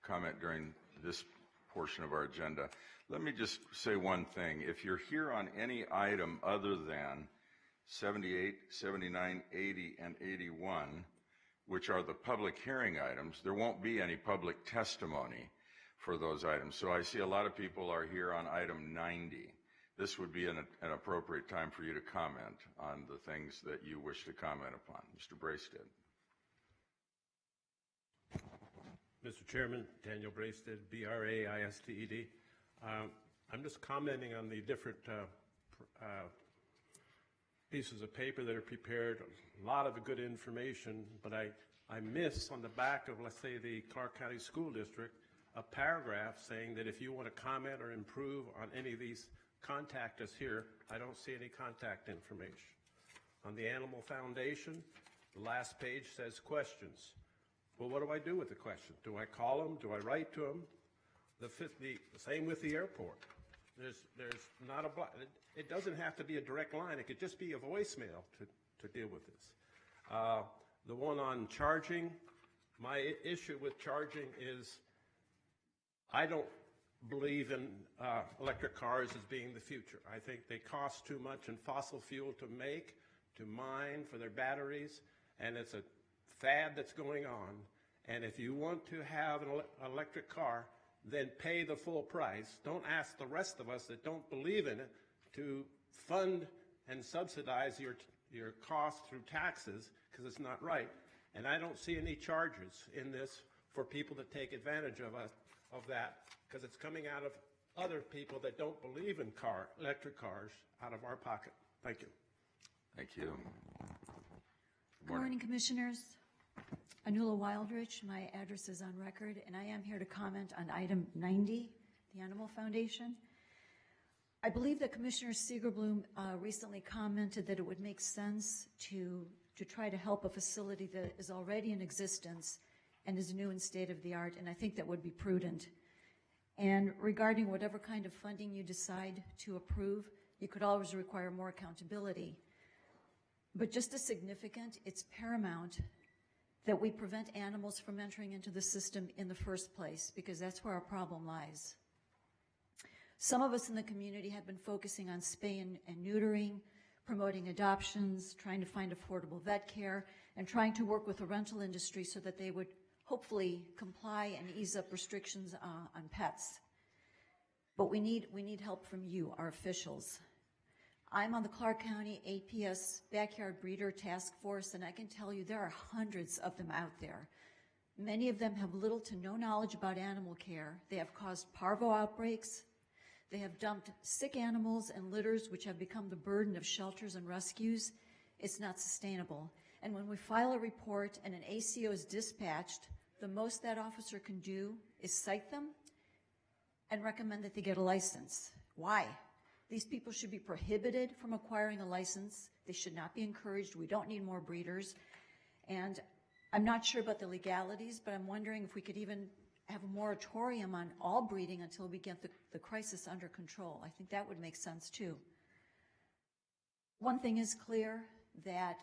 comment during this portion of our agenda? Let me just say one thing. If you're here on any item other than 78, 79, 80, and 81, which are the public hearing items, there won't be any public testimony for those items. So I see a lot of people are here on item 90. This would be an appropriate time for you to comment on the things that you wish to comment upon. Mr. Braisted. Mr. Chairman, Daniel Braisted, B-R-A-I-S-T-E-D. I'm just commenting on the different pieces of paper that are prepared, a lot of good information, but I miss on the back of, let's say, the Clark County School District, a paragraph saying that if you want to comment or improve on any of these, contact us here. I don't see any contact information. On the Animal Foundation, the last page says questions. Well, what do I do with the question? Do I call them? Do I write to them? The same with the airport. There's not a it doesn't have to be a direct line. It could just be a voicemail to deal with this. The one on charging, my issue with charging is I don't believe in electric cars as being the future. I think they cost too much in fossil fuel to make, to mine for their batteries, and it's a fad that's going on. And if you want to have an electric car, then pay the full price. Don't ask the rest of us that don't believe in it to fund and subsidize your costs through taxes, because it's not right. And I don't see any charges in this for people to take advantage of that, because it's coming out of other people that don't believe in electric cars out of our pocket. Thank you. Thank you. Good morning, Commissioners. Anula Wildrich, my address is on record, and I am here to comment on item 90, the Animal Foundation. I believe that Commissioner Segerblum recently commented that it would make sense to try to help a facility that is already in existence and is new and state-of-the-art, and I think that would be prudent. And regarding whatever kind of funding you decide to approve, you could always require more accountability. But just as significant, it's paramount that we prevent animals from entering into the system in the first place, because that's where our problem lies. Some of us in the community have been focusing on spay and neutering, promoting adoptions, trying to find affordable vet care, and trying to work with the rental industry so that they would hopefully comply and ease up restrictions on pets. But we need help from you, our officials. I'm on the Clark County APS Backyard Breeder Task Force, and I can tell you there are hundreds of them out there. Many of them have little to no knowledge about animal care. They have caused parvo outbreaks. They have dumped sick animals and litters, which have become the burden of shelters and rescues. It's not sustainable. And when we file a report and an ACO is dispatched, the most that officer can do is cite them and recommend that they get a license. Why? These people should be prohibited from acquiring a license. They should not be encouraged. We don't need more breeders. And I'm not sure about the legalities, but I'm wondering if we could even have a moratorium on all breeding until we get the crisis under control. I think that would make sense too. One thing is clear, that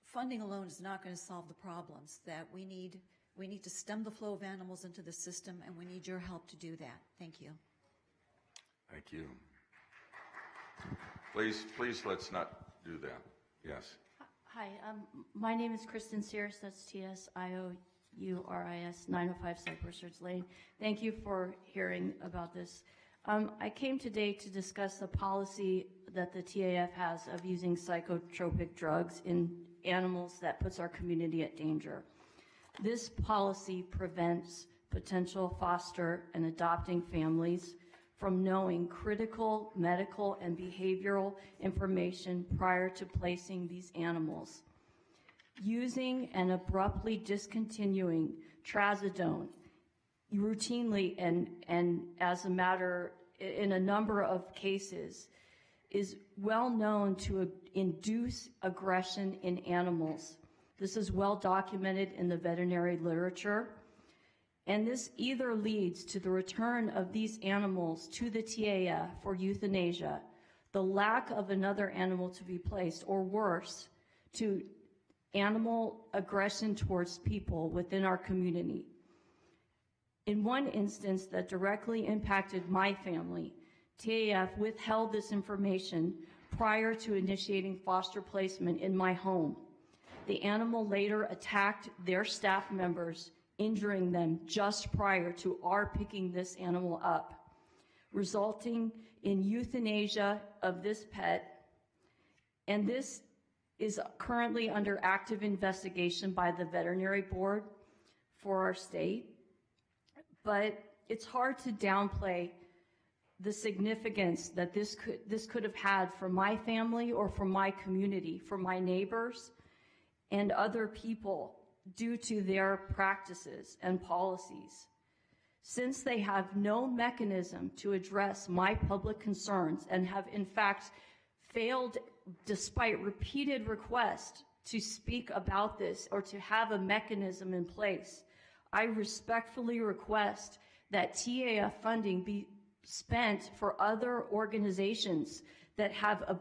funding alone is not going to solve the problems, that we need to stem the flow of animals into the system, and we need your help to do that. Thank you. Thank you. Please let's not do that. Yes. Hi, my name is Kristen Sears. That's TSIOURIS 905 Cypress Ridge Lane. Thank you for hearing about this. I came today to discuss the policy that the TAF has of using psychotropic drugs in animals that puts our community at danger. This policy prevents potential foster and adopting families from knowing critical medical and behavioral information prior to placing these animals. Using and abruptly discontinuing trazodone routinely and as a matter in a number of cases is well known to induce aggression in animals. This is well documented in the veterinary literature. And this either leads to the return of these animals to the TAF for euthanasia, the lack of another animal to be placed, or worse, to animal aggression towards people within our community. In one instance that directly impacted my family, TAF withheld this information prior to initiating foster placement in my home. The animal later attacked their staff members, injuring them just prior to our picking this animal up, resulting in euthanasia of this pet. And this is currently under active investigation by the veterinary board for our state. But it's hard to downplay the significance that this could have had for my family or for my community, for my neighbors and other people, due to their practices and policies. Since they have no mechanism to address my public concerns and have in fact failed, despite repeated requests, to speak about this or to have a mechanism in place, I respectfully request that TAF funding be spent for other organizations that have a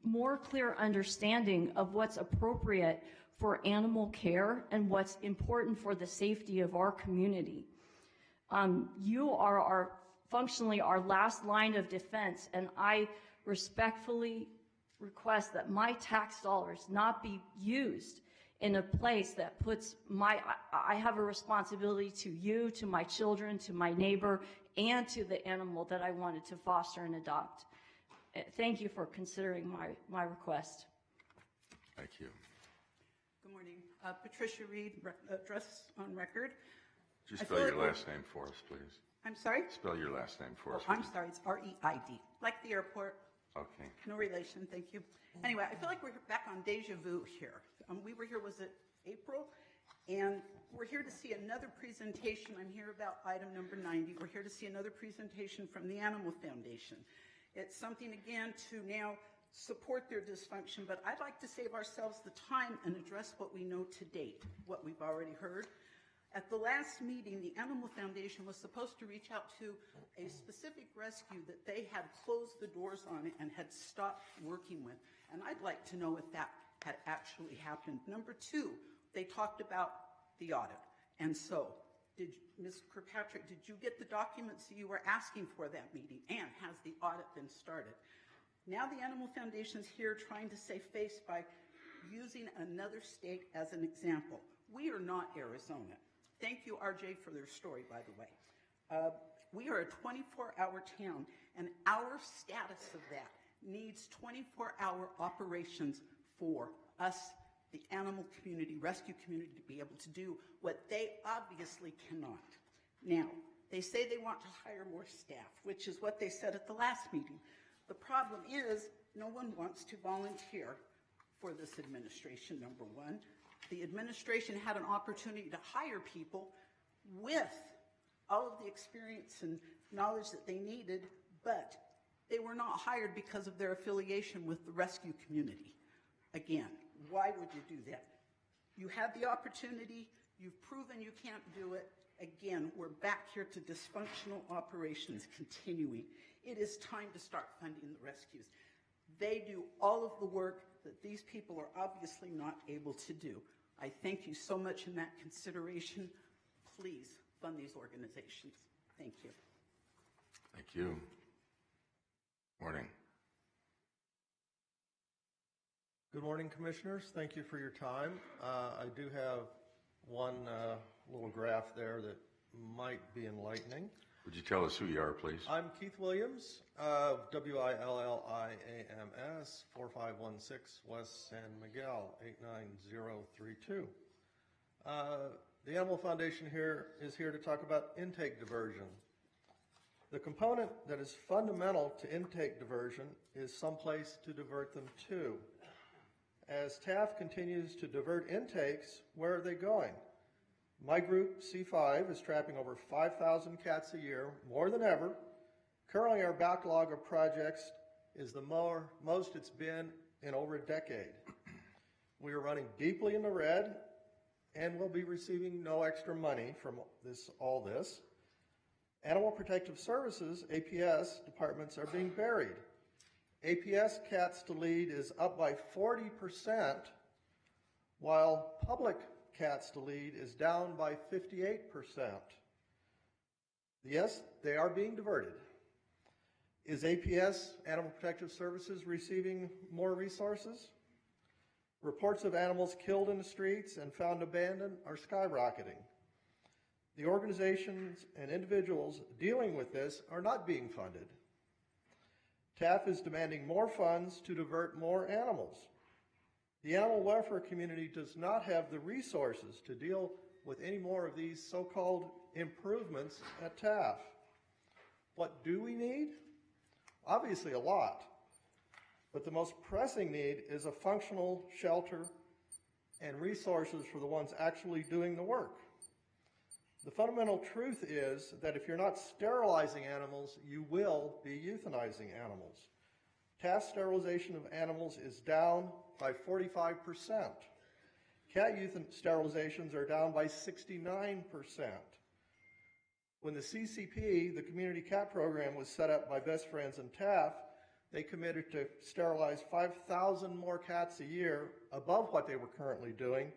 more clear understanding of what's appropriate for animal care and what's important for the safety of our community. You are functionally our last line of defense, and I respectfully request that my tax dollars not be used in a place that puts I have a responsibility to you, to my children, to my neighbor, and to the animal that I wanted to foster and adopt. Thank you for considering my request. Thank you. Good morning. Patricia Reed, address on record. Just spell your last name for us, please. I'm sorry? Spell your last name for us. I'm sorry, it's R-E-I-D. Like the airport. Okay. No relation, thank you. Anyway, I feel like we're back on deja vu here. We were here, was it April? And we're here to see another presentation. I'm here about item number 90. We're here to see another presentation from the Animal Foundation. It's something, again, to now support their dysfunction, but I'd like to save ourselves the time and address what we know to date, what we've already heard. At the last meeting, the Animal Foundation was supposed to reach out to a specific rescue that they had closed the doors on it and had stopped working with. And I'd like to know if that had actually happened. Number two, they talked about the audit. And so Ms. Kirkpatrick, did you get the documents that you were asking for that meeting? And has the audit been started? Now the Animal Foundation's here trying to save face by using another state as an example. We are not Arizona. Thank you, RJ, for their story, by the way. We are a 24-hour town, and our status of that needs 24-hour operations for us, the animal community, rescue community, to be able to do what they obviously cannot. Now, they say they want to hire more staff, which is what they said at the last meeting. The problem is no one wants to volunteer for this administration, number one. The administration had an opportunity to hire people with all of the experience and knowledge that they needed, but they were not hired because of their affiliation with the rescue community. Again, why would you do that? You had the opportunity, you've proven you can't do it. Again, we're back here to dysfunctional operations continuing. It is time to start funding the rescues. They do all of the work that these people are obviously not able to do. I thank you so much in that consideration. Please fund these organizations. Thank you. Thank you. Morning. Good morning, Commissioners. Thank you for your time. I do have one little graph there that might be enlightening. Would you tell us who you are, please? I'm Keith Williams, WILLIAMS, 4516 West San Miguel, 89032. The Animal Foundation is here to talk about intake diversion. The component that is fundamental to intake diversion is someplace to divert them to. As TAF continues to divert intakes, where are they going? My group, C5, is trapping over 5,000 cats a year, more than ever. Currently, our backlog of projects is the most it's been in over a decade. We are running deeply in the red, and will be receiving no extra money from all this. Animal Protective Services, APS, departments are being buried. APS cats to lead is up by 40%, while public cats to lead is down by 58%. Yes, they are being diverted. Is APS, Animal Protective Services, receiving more resources? Reports of animals killed in the streets and found abandoned are skyrocketing. The organizations and individuals dealing with this are not being funded. TAF is demanding more funds to divert more animals. The animal welfare community does not have the resources to deal with any more of these so-called improvements at TAF. What do we need? Obviously a lot. But the most pressing need is a functional shelter and resources for the ones actually doing the work. The fundamental truth is that if you're not sterilizing animals, you will be euthanizing animals. TAF sterilization of animals is down by 45%. Cat sterilizations are down by 69%. When the CCP, the Community Cat Program, was set up by Best Friends and TAF, they committed to sterilize 5,000 more cats a year above what they were currently doing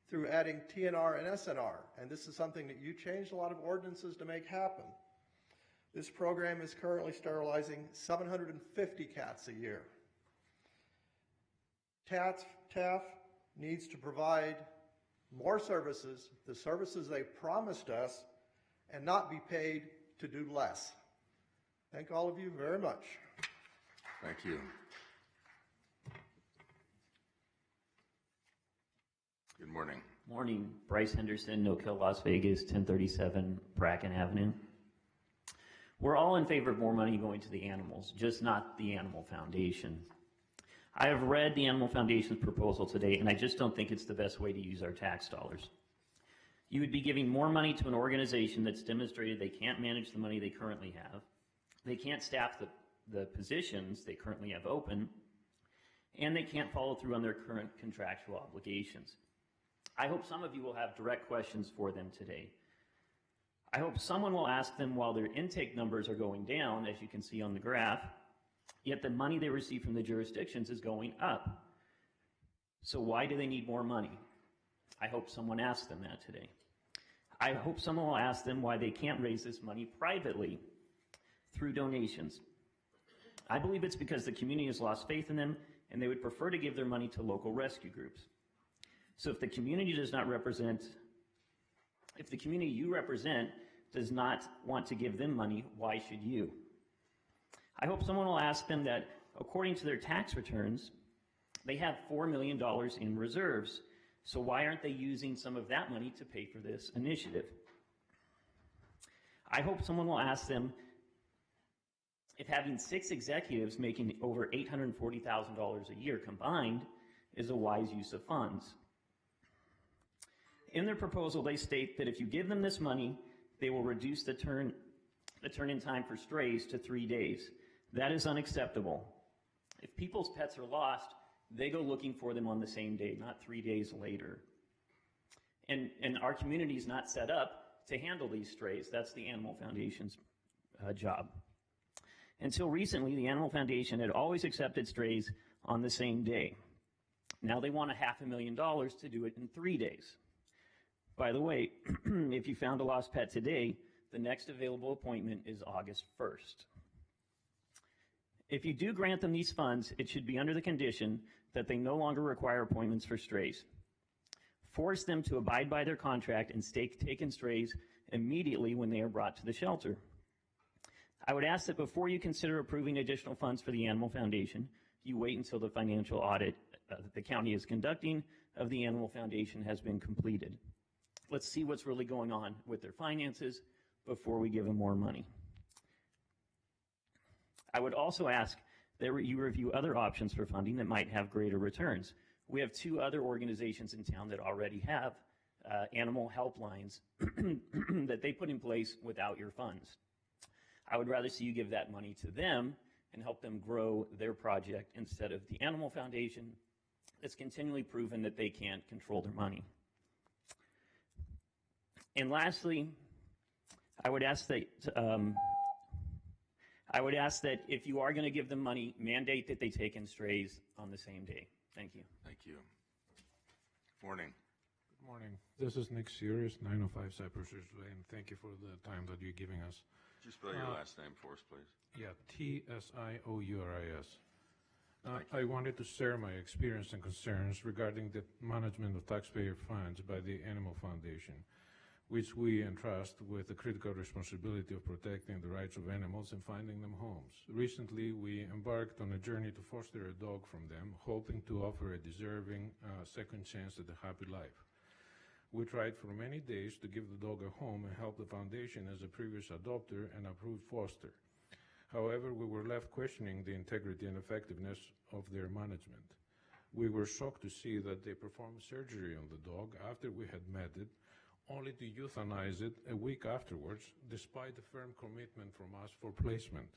through adding TNR and SNR. And this is something that you changed a lot of ordinances to make happen. This program is currently sterilizing 750 cats a year. TAF needs to provide more services, the services they promised us, and not be paid to do less. Thank all of you very much. Thank you. Good morning. Morning. Bryce Henderson, No Kill Las Vegas, 1037 Bracken Avenue. We're all in favor of more money going to the animals, just not the Animal Foundation. I have read the Animal Foundation's proposal today, and I just don't think it's the best way to use our tax dollars. You would be giving more money to an organization that's demonstrated they can't manage the money they currently have, they can't staff the positions they currently have open, and they can't follow through on their current contractual obligations. I hope some of you will have direct questions for them today. I hope someone will ask them while their intake numbers are going down, as you can see on the graph, yet the money they receive from the jurisdictions is going up. So why do they need more money? I hope someone asks them that today. I hope someone will ask them why they can't raise this money privately through donations. I believe it's because the community has lost faith in them and they would prefer to give their money to local rescue groups. So if the community you represent does not want to give them money, why should you? I hope someone will ask them that according to their tax returns, they have $4 million in reserves. So why aren't they using some of that money to pay for this initiative? I hope someone will ask them if having 6 executives making over $840,000 a year combined is a wise use of funds. In their proposal, they state that if you give them this money, they will reduce the turn-in time for strays to 3 days. That is unacceptable. If people's pets are lost, they go looking for them on the same day, not 3 days later. And our community is not set up to handle these strays. That's the Animal Foundation's job. Until recently, the Animal Foundation had always accepted strays on the same day. Now they want $500,000 to do it in 3 days. By the way, if you found a lost pet today, the next available appointment is August 1st. If you do grant them these funds, it should be under the condition that they no longer require appointments for strays. Force them to abide by their contract and take in strays immediately when they are brought to the shelter. I would ask that before you consider approving additional funds for the Animal Foundation, you wait until the financial audit that the county is conducting of the Animal Foundation has been completed. Let's see what's really going on with their finances before we give them more money. I would also ask that you review other options for funding that might have greater returns. We have 2 other organizations in town that already have animal helplines that they put in place without your funds. I would rather see you give that money to them and help them grow their project instead of the Animal Foundation that's continually proven that they can't control their money. And lastly, I would ask that if you are going to give them money, mandate that they take in strays on the same day. Thank you. Thank you. Morning. Good morning. This is Nick Sears, 905 Cypress Ridge Lane. Thank you for the time that you're giving us. Just spell your last name for us, please. Yeah, T-S-I-O-U-R-I-S. I wanted to share my experience and concerns regarding the management of taxpayer funds by the Animal Foundation, which we entrust with the critical responsibility of protecting the rights of animals and finding them homes. Recently, we embarked on a journey to foster a dog from them, hoping to offer a deserving second chance at a happy life. We tried for many days to give the dog a home and help the foundation as a previous adopter and approved foster. However, we were left questioning the integrity and effectiveness of their management. We were shocked to see that they performed surgery on the dog after we had met it, only to euthanize it a week afterwards, despite a firm commitment from us for placement.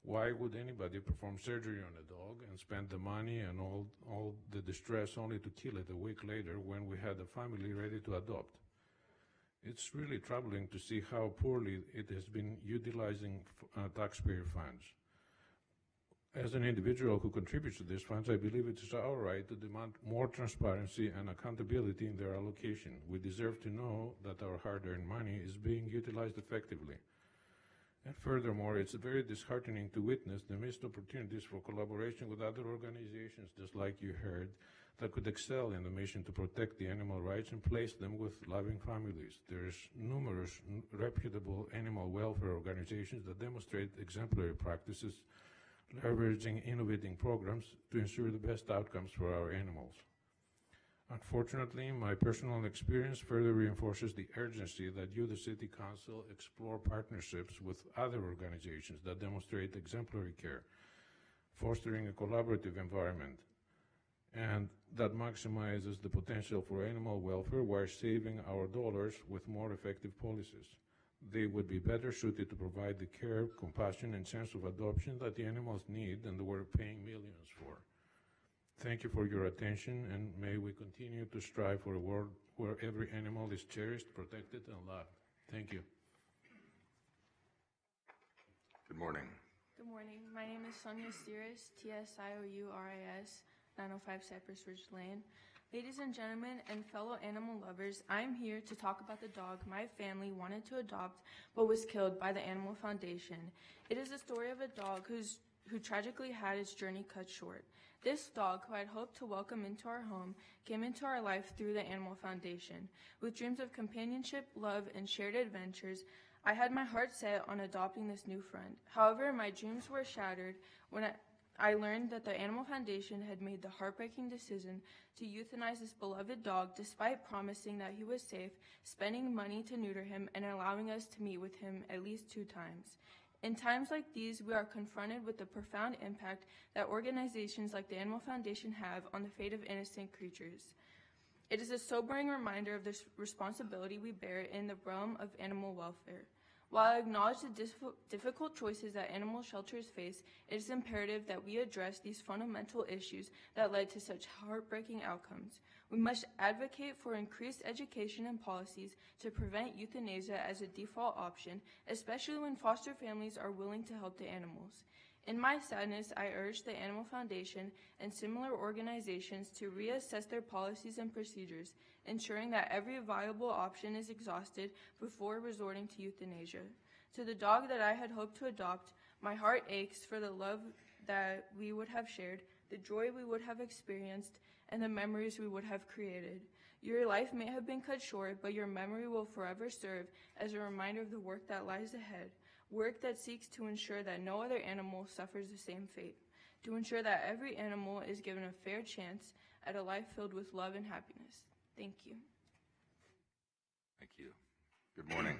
Why would anybody perform surgery on a dog and spend the money and all the distress only to kill it a week later when we had a family ready to adopt? It's really troubling to see how poorly it has been utilizing taxpayer funds. As an individual who contributes to these funds, I believe it is our right to demand more transparency and accountability in their allocation. We deserve to know that our hard-earned money is being utilized effectively. And furthermore, it's very disheartening to witness the missed opportunities for collaboration with other organizations, just like you heard, that could excel in the mission to protect the animal rights and place them with loving families. There's numerous reputable animal welfare organizations that demonstrate exemplary practices, leveraging innovating programs to ensure the best outcomes for our animals. Unfortunately, my personal experience further reinforces the urgency that you, the City Council, explore partnerships with other organizations that demonstrate exemplary care, fostering a collaborative environment, and that maximizes the potential for animal welfare while saving our dollars with more effective policies. They would be better suited to provide the care, compassion, and sense of adoption that the animals need and we're paying millions for. Thank you for your attention, and may we continue to strive for a world where every animal is cherished, protected, and loved. Thank you. Good morning. Good morning. My name is Sonia Stiris, T-S-I-O-U-R-I-S, 905 Cypress Ridge Lane. Ladies and gentlemen and fellow animal lovers, I am here to talk about the dog my family wanted to adopt but was killed by the Animal Foundation. It is the story of a dog who tragically had its journey cut short. This dog, who I'd hoped to welcome into our home, came into our life through the Animal Foundation. With dreams of companionship, love, and shared adventures, I had my heart set on adopting this new friend. However, my dreams were shattered when I learned that the Animal Foundation had made the heartbreaking decision to euthanize this beloved dog despite promising that he was safe, spending money to neuter him, and allowing us to meet with him at least 2 times. In times like these, we are confronted with the profound impact that organizations like the Animal Foundation have on the fate of innocent creatures. It is a sobering reminder of the responsibility we bear in the realm of animal welfare. While I acknowledge the difficult choices that animal shelters face, it is imperative that we address these fundamental issues that led to such heartbreaking outcomes. We must advocate for increased education and policies to prevent euthanasia as a default option, especially when foster families are willing to help the animals. In my sadness, I urge the Animal Foundation and similar organizations to reassess their policies and procedures, ensuring that every viable option is exhausted before resorting to euthanasia. To the dog that I had hoped to adopt, my heart aches for the love that we would have shared, the joy we would have experienced, and the memories we would have created. Your life may have been cut short, but your memory will forever serve as a reminder of the work that lies ahead. Work that seeks to ensure that no other animal suffers the same fate, to ensure that every animal is given a fair chance at a life filled with love and happiness. Thank you. Thank you. Good morning.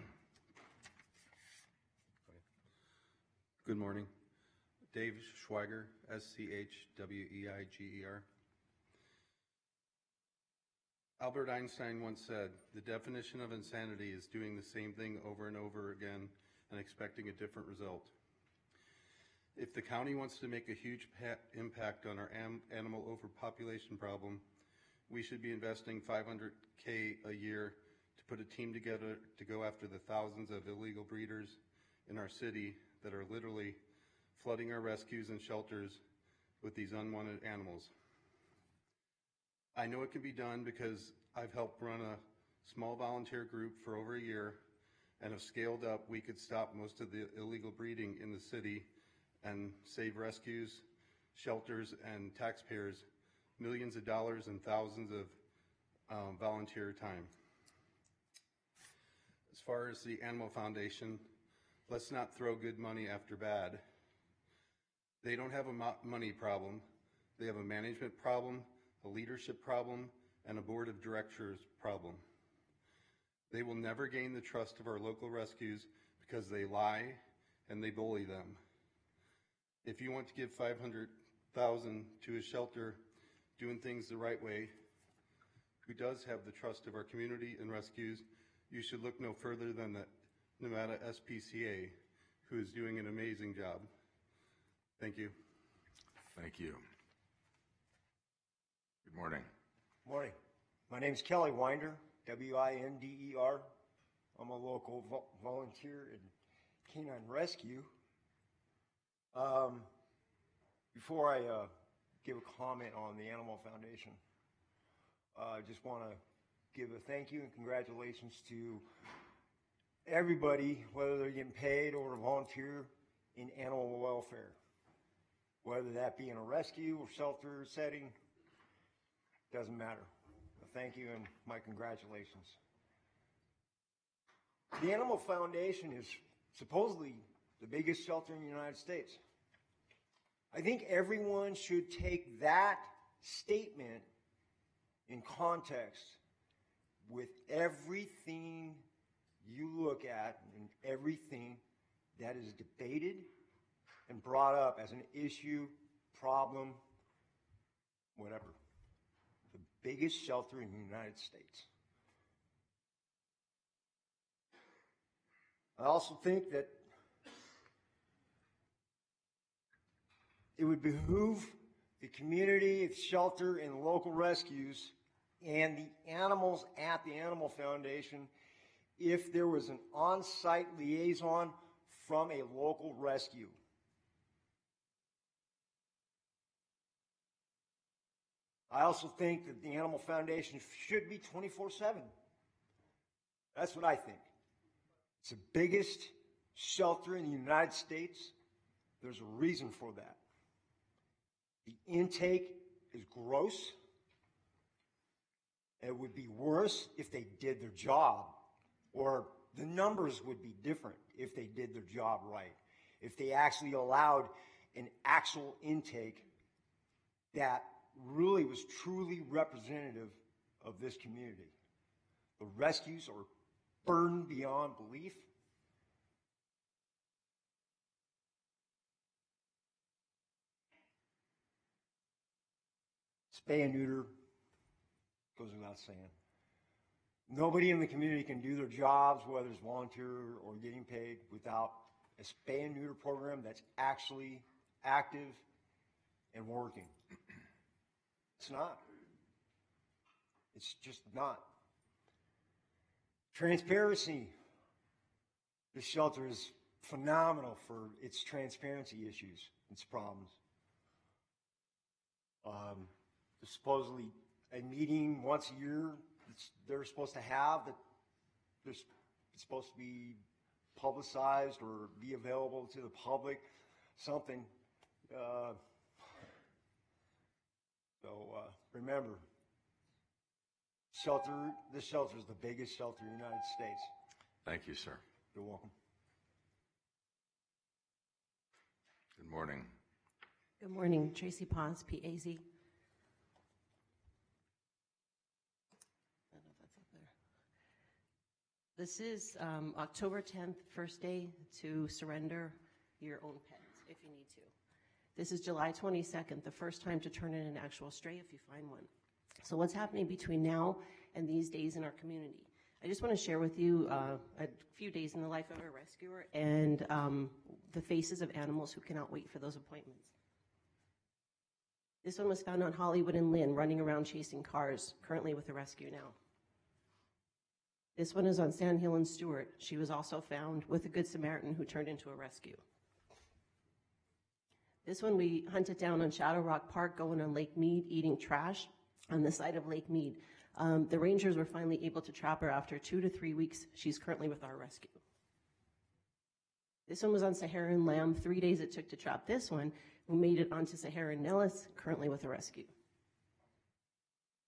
Good morning. Dave Schweiger, Schweiger. Albert Einstein once said, "The definition of insanity is doing the same thing over and over again and expecting a different result." If the county wants to make a huge impact on our animal overpopulation problem, we should be investing $500K a year to put a team together to go after the thousands of illegal breeders in our city that are literally flooding our rescues and shelters with these unwanted animals. I know it can be done because I've helped run a small volunteer group for over a year and have scaled up. We could stop most of the illegal breeding in the city and save rescues, shelters, and taxpayers millions of dollars and thousands of volunteer time. As far as the Animal Foundation, let's not throw good money after bad. They don't have a money problem. They have a management problem, a leadership problem, and a board of directors problem. They will never gain the trust of our local rescues because they lie and they bully them. If you want to give $500,000 to a shelter doing things the right way, who does have the trust of our community and rescues, you should look no further than the Nevada SPCA, who is doing an amazing job. Thank you. Thank you. Good morning. Morning. My name is Kelly Winder, Winder. I'm a local volunteer in Canine Rescue. Before I give a comment on the Animal Foundation, I just want to give a thank you and congratulations to everybody, whether they're getting paid or volunteer in animal welfare, whether that be in a rescue or shelter setting, doesn't matter. Thank you and my congratulations. The Animal Foundation is supposedly the biggest shelter in the United States. I think everyone should take that statement in context with everything you look at and everything that is debated and brought up as an issue, problem, whatever. The biggest shelter in the United States. I also think that it would behoove the community, its shelter, and local rescues, and the animals at the Animal Foundation if there was an on-site liaison from a local rescue. I also think that the Animal Foundation should be 24/7. That's what I think. It's the biggest shelter in the United States. There's a reason for that. The intake is gross. It would be worse if they did their job, or the numbers would be different if they did their job right. If they actually allowed an actual intake that really was truly representative of this community. The rescues are burdened beyond belief. Spay and neuter goes without saying. Nobody in the community can do their jobs, whether it's volunteer or getting paid, without a spay and neuter program that's actually active and working. It's not. It's just not. Transparency. This shelter is phenomenal for its transparency issues, its problems. There's supposedly a meeting once a year they're supposed to have that it's supposed to be publicized or be available to the public, something. Remember, this shelter is the biggest shelter in the United States. Thank you, sir. You're welcome. Good morning. Good morning, Tracy Pons, PAZ. I don't know if that's up there. This is October 10th, first day to surrender your own pets if you need to. This is July 22nd, the first time to turn in an actual stray if you find one. So what's happening between now and these days in our community? I just want to share with you a few days in the life of a rescuer and the faces of animals who cannot wait for those appointments. This one was found on Hollywood and Lynn, running around chasing cars, currently with a rescue now. This one is on Sand Hill and Stewart. She was also found with a Good Samaritan who turned into a rescue. This one we hunted down on Shadow Rock Park, going on Lake Mead, eating trash on the side of Lake Mead. The rangers were finally able to trap her after 2 to 3 weeks. She's currently with our rescue. This one was on Saharan Lamb. 3 days it took to trap this one. We made it onto Saharan Nellis, currently with a rescue.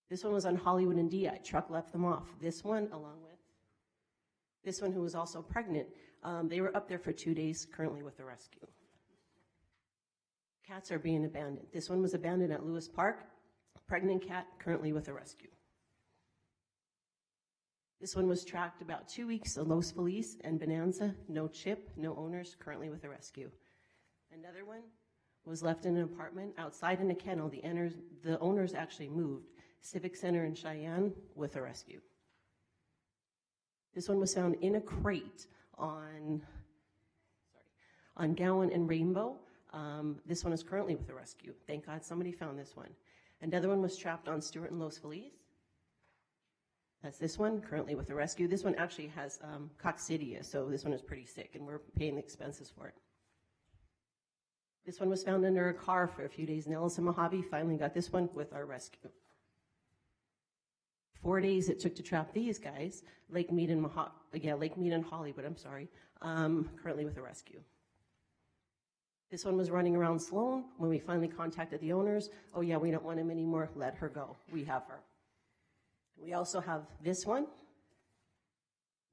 This one was on Hollywood and DI. Truck left them off. This one, along with this one who was also pregnant, they were up there for 2 days, currently with a rescue. Cats are being abandoned. This one was abandoned at Lewis Park. Pregnant cat, currently with a rescue. This one was tracked about 2 weeks at Los Feliz and Bonanza. No chip, no owners, currently with a rescue. Another one was left in an apartment outside in a kennel. The owners actually moved. Civic Center in Cheyenne with a rescue. This one was found in a crate on Gowan and Rainbow. This one is currently with a rescue. Thank God somebody found this one. Another one was trapped on Stewart and Los Feliz. That's this one, currently with a rescue. This one actually has coccidia, so this one is pretty sick, and we're paying the expenses for it. This one was found under a car for a few days. Nellis and Mojave finally got this one with our rescue. 4 days it took to trap these guys. Lake Mead and Hollywood, currently with a rescue. This one was running around Sloan. When we finally contacted the owners, oh yeah, we don't want him anymore, let her go. We have her. We also have this one,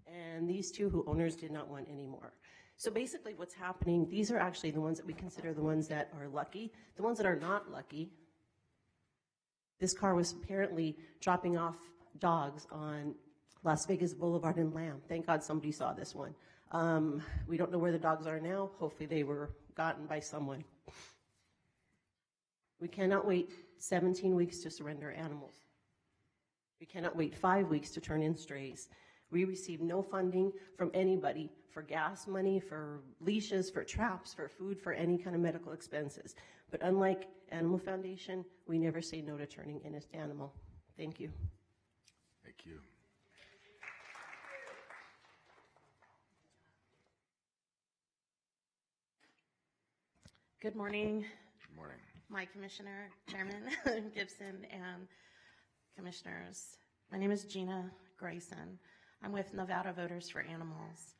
and these two who owners did not want anymore. So basically what's happening, these are actually the ones that we consider the ones that are lucky. The ones that are not lucky, this car was apparently dropping off dogs on Las Vegas Boulevard in Lamb. Thank God somebody saw this one. We don't know where the dogs are now. Hopefully they were gotten by someone. We cannot wait 17 weeks to surrender animals. We cannot wait 5 weeks to turn in strays. We receive no funding from anybody for gas money, for leashes, for traps, for food, for any kind of medical expenses. But unlike Animal Foundation, we never say no to turning in an animal. Thank you. Thank you. Good morning. Good morning. my commissioner, Chairman Gibson, and commissioners. My name is Gina Grayson. I'm with Nevada Voters for Animals.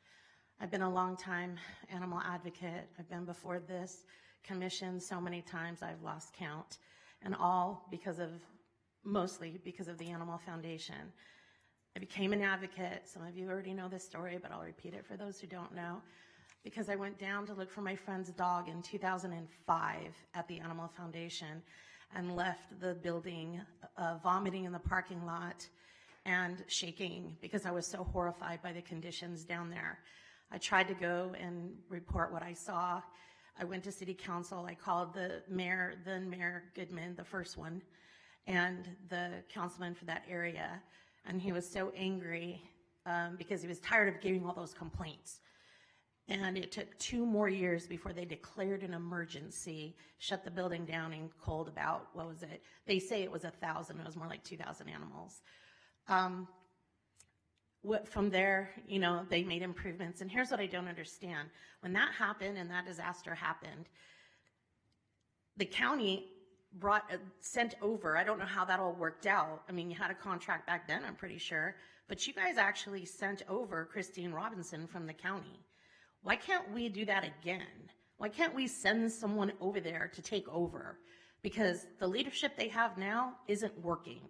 I've been a long time animal advocate. I've been before this commission so many times I've lost count, and all mostly because of the Animal Foundation. I became an advocate. Some of you already know this story, but I'll repeat it for those who don't know. Because I went down to look for my friend's dog in 2005 at the Animal Foundation and left the building vomiting in the parking lot and shaking because I was so horrified by the conditions down there. I tried to go and report what I saw. I went to city council. I called the mayor, then Mayor Goodman, the first one, and the councilman for that area. And he was so angry because he was tired of getting all those complaints. And it took 2 more years before they declared an emergency, shut the building down, and culled about, what was it? They say it was 1,000. It was more like 2,000 animals. From there, they made improvements. And here's what I don't understand. When that happened and that disaster happened, the county sent over, I don't know how that all worked out. I mean, you had a contract back then, I'm pretty sure. But you guys actually sent over Christine Robinson from the county. Why can't we do that again? Why can't we send someone over there to take over? Because the leadership they have now isn't working.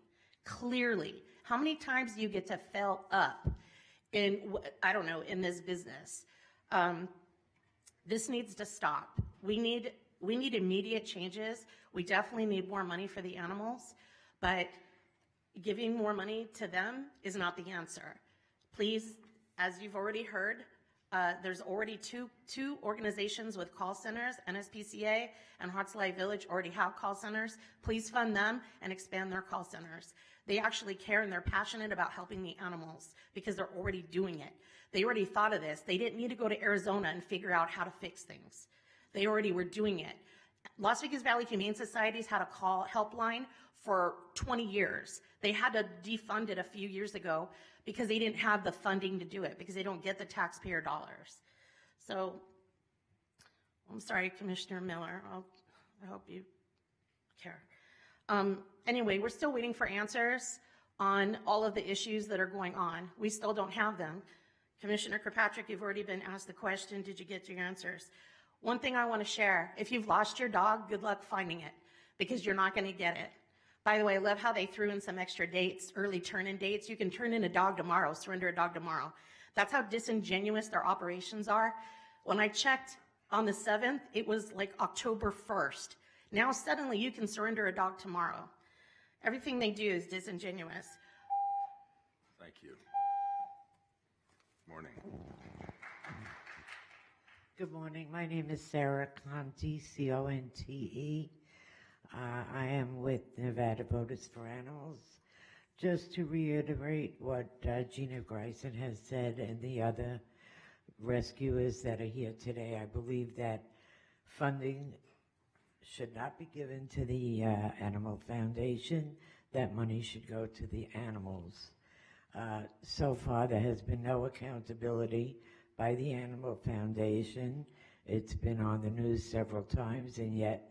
Clearly. How many times do you get to fail up in this business? This needs to stop. We need immediate changes. We definitely need more money for the animals, but giving more money to them is not the answer. Please, as you've already heard, there's already two organizations with call centers, NSPCA and Hearts Alive Village already have call centers. Please fund them and expand their call centers. They actually care and they're passionate about helping the animals because they're already doing it. They already thought of this. They didn't need to go to Arizona and figure out how to fix things. They already were doing it. Las Vegas Valley Humane Societies had a call helpline for 20 years. They had to defund it a few years ago because they didn't have the funding to do it, because they don't get the taxpayer dollars. So, I'm sorry, Commissioner Miller. I hope you care. Anyway, we're still waiting for answers on all of the issues that are going on. We still don't have them. Commissioner Kirkpatrick, you've already been asked the question, did you get your answers? One thing I want to share, if you've lost your dog, good luck finding it, because you're not going to get it. By the way, I love how they threw in some extra dates, early turn-in dates. You can turn in a dog tomorrow, surrender a dog tomorrow. That's how disingenuous their operations are. When I checked on the 7th, it was like October 1st. Now suddenly you can surrender a dog tomorrow. Everything they do is disingenuous. Thank you. Morning. Good morning. My name is Sarah Conte, C-O-N-T-E. I am with Nevada Voters for Animals. Just to reiterate what Gina Grayson has said and the other rescuers that are here today, I believe that funding should not be given to the Animal Foundation. That money should go to the animals. So far, there has been no accountability by the Animal Foundation. It's been on the news several times, and yet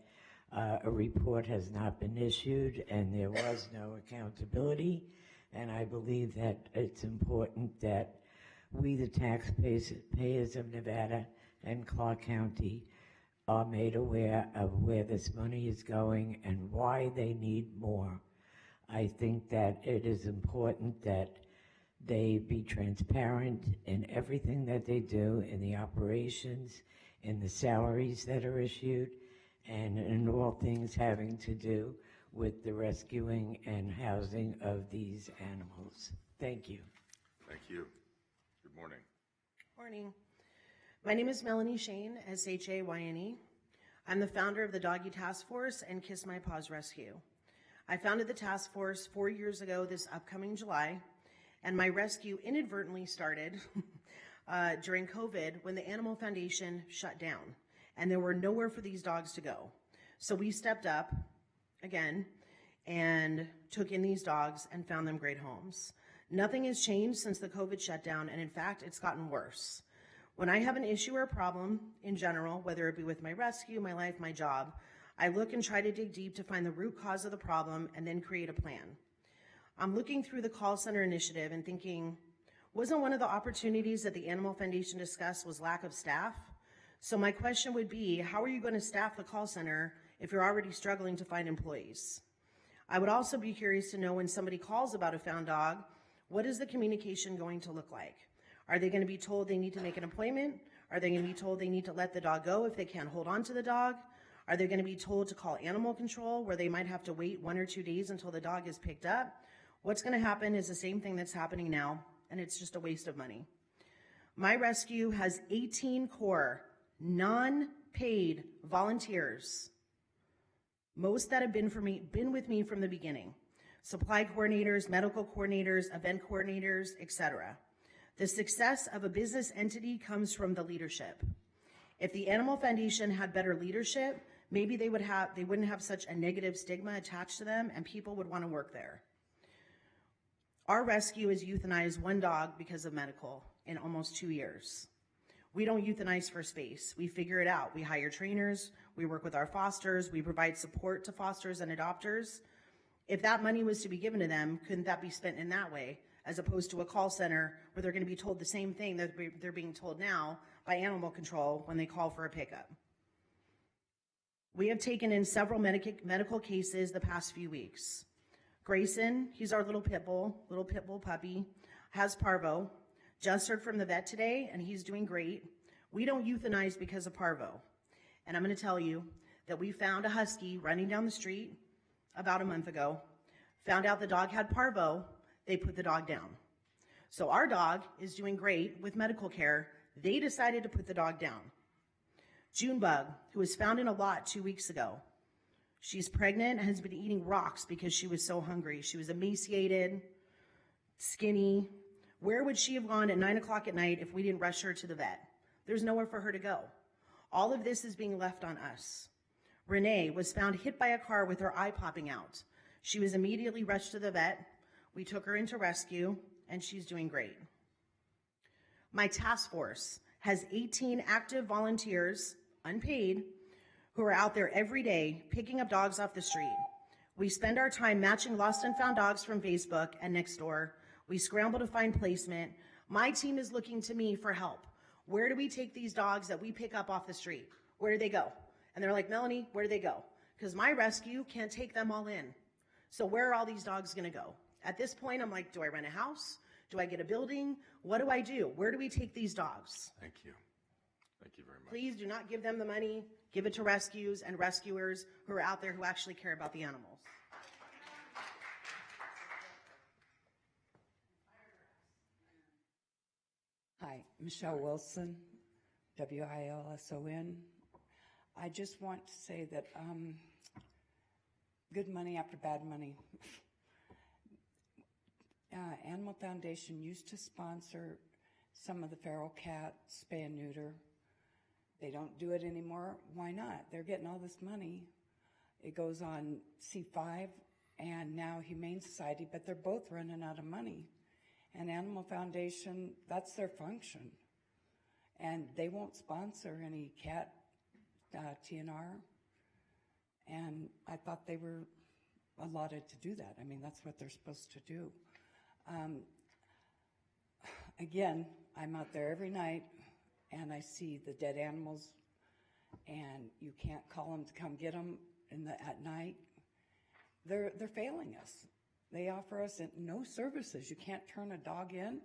a report has not been issued, and there was no accountability. And I believe that it's important that we, the taxpayers of Nevada and Clark County, are made aware of where this money is going and why they need more. I think that it is important that they be transparent in everything that they do, in the operations, in the salaries that are issued, and in all things having to do with the rescuing and housing of these animals. Thank you. Thank you. Good morning. Morning. My name is Melanie Shane, S-H-A-Y-N-E. I'm the founder of the Doggy Task Force and Kiss My Paws Rescue. I founded the task force 4 years ago this upcoming July, and my rescue inadvertently started during COVID when the Animal Foundation shut down, and there were nowhere for these dogs to go. So we stepped up again and took in these dogs and found them great homes. Nothing has changed since the COVID shutdown, and in fact, it's gotten worse. When I have an issue or a problem in general, whether it be with my rescue, my life, my job, I look and try to dig deep to find the root cause of the problem and then create a plan. I'm looking through the call center initiative and thinking, wasn't one of the opportunities that the Animal Foundation discussed was lack of staff? So my question would be, how are you going to staff the call center if you're already struggling to find employees? I would also be curious to know when somebody calls about a found dog, what is the communication going to look like? Are they going to be told they need to make an appointment? Are they going to be told they need to let the dog go if they can't hold on to the dog? Are they going to be told to call animal control where they might have to wait 1 or 2 days until the dog is picked up? What's going to happen is the same thing that's happening now, and it's just a waste of money. My rescue has 18 core non-paid volunteers, most that have been with me from the beginning. Supply coordinators, medical coordinators, event coordinators, etc. The success of a business entity comes from the leadership. If the Animal Foundation had better leadership, maybe they wouldn't have such a negative stigma attached to them and people would want to work there. Our rescue has euthanized 1 dog because of medical in almost 2 years. We don't euthanize for space. We figure it out. We hire trainers. We work with our fosters. We provide support to fosters and adopters. If that money was to be given to them, couldn't that be spent in that way, as opposed to a call center where they're going to be told the same thing that they're being told now by animal control when they call for a pickup? We have taken in several medical cases the past few weeks. Grayson, he's our little pit bull puppy, has parvo. Just heard from the vet today, and he's doing great. We don't euthanize because of parvo. And I'm going to tell you that we found a husky running down the street about a month ago, found out the dog had parvo, they put the dog down. So our dog is doing great with medical care. They decided to put the dog down. Junebug, who was found in a lot 2 weeks ago. She's pregnant and has been eating rocks because she was so hungry. She was emaciated, skinny. Where would she have gone at 9 o'clock at night if we didn't rush her to the vet? There's nowhere for her to go. All of this is being left on us. Renee was found hit by a car with her eye popping out. She was immediately rushed to the vet. We took her into rescue, and she's doing great. My task force has 18 active volunteers, unpaid, who are out there every day picking up dogs off the street. We spend our time matching lost and found dogs from Facebook and Nextdoor. We scramble to find placement. My team is looking to me for help. Where do we take these dogs that we pick up off the street? Where do they go? And they're like, Melanie, where do they go? Because my rescue can't take them all in. So where are all these dogs going to go? At this point, I'm like, do I rent a house? Do I get a building? What do I do? Where do we take these dogs? Thank you. Thank you very much. Please do not give them the money. Give it to rescues and rescuers who are out there who actually care about the animals. Hi, Michelle Wilson, WILSON. I just want to say that good money after bad money. Animal Foundation used to sponsor some of the feral cat spay and neuter. They don't do it anymore. Why not? They're getting all this money. It goes on C5 and now Humane Society, but they're both running out of money. And Animal Foundation, that's their function. And they won't sponsor any cat TNR. And I thought they were allotted to do that. I mean, that's what they're supposed to do. Again, I'm out there every night and I see the dead animals and you can't call them to come get them at night. They're failing us. They offer us no services. You can't turn a dog in.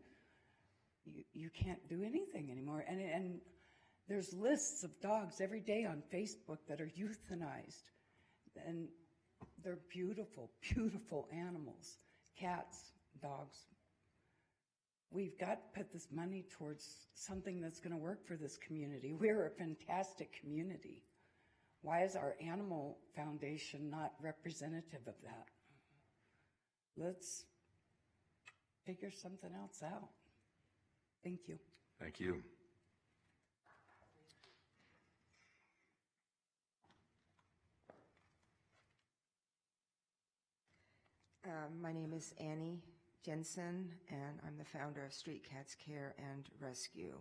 You can't do anything anymore. And there's lists of dogs every day on Facebook that are euthanized. And they're beautiful, beautiful animals. Cats, dogs. We've got to put this money towards something that's going to work for this community. We're a fantastic community. Why is our Animal Foundation not representative of that? Let's figure something else out. Thank you. Thank you. My name is Annie Jensen, and I'm the founder of Street Cats Care and Rescue.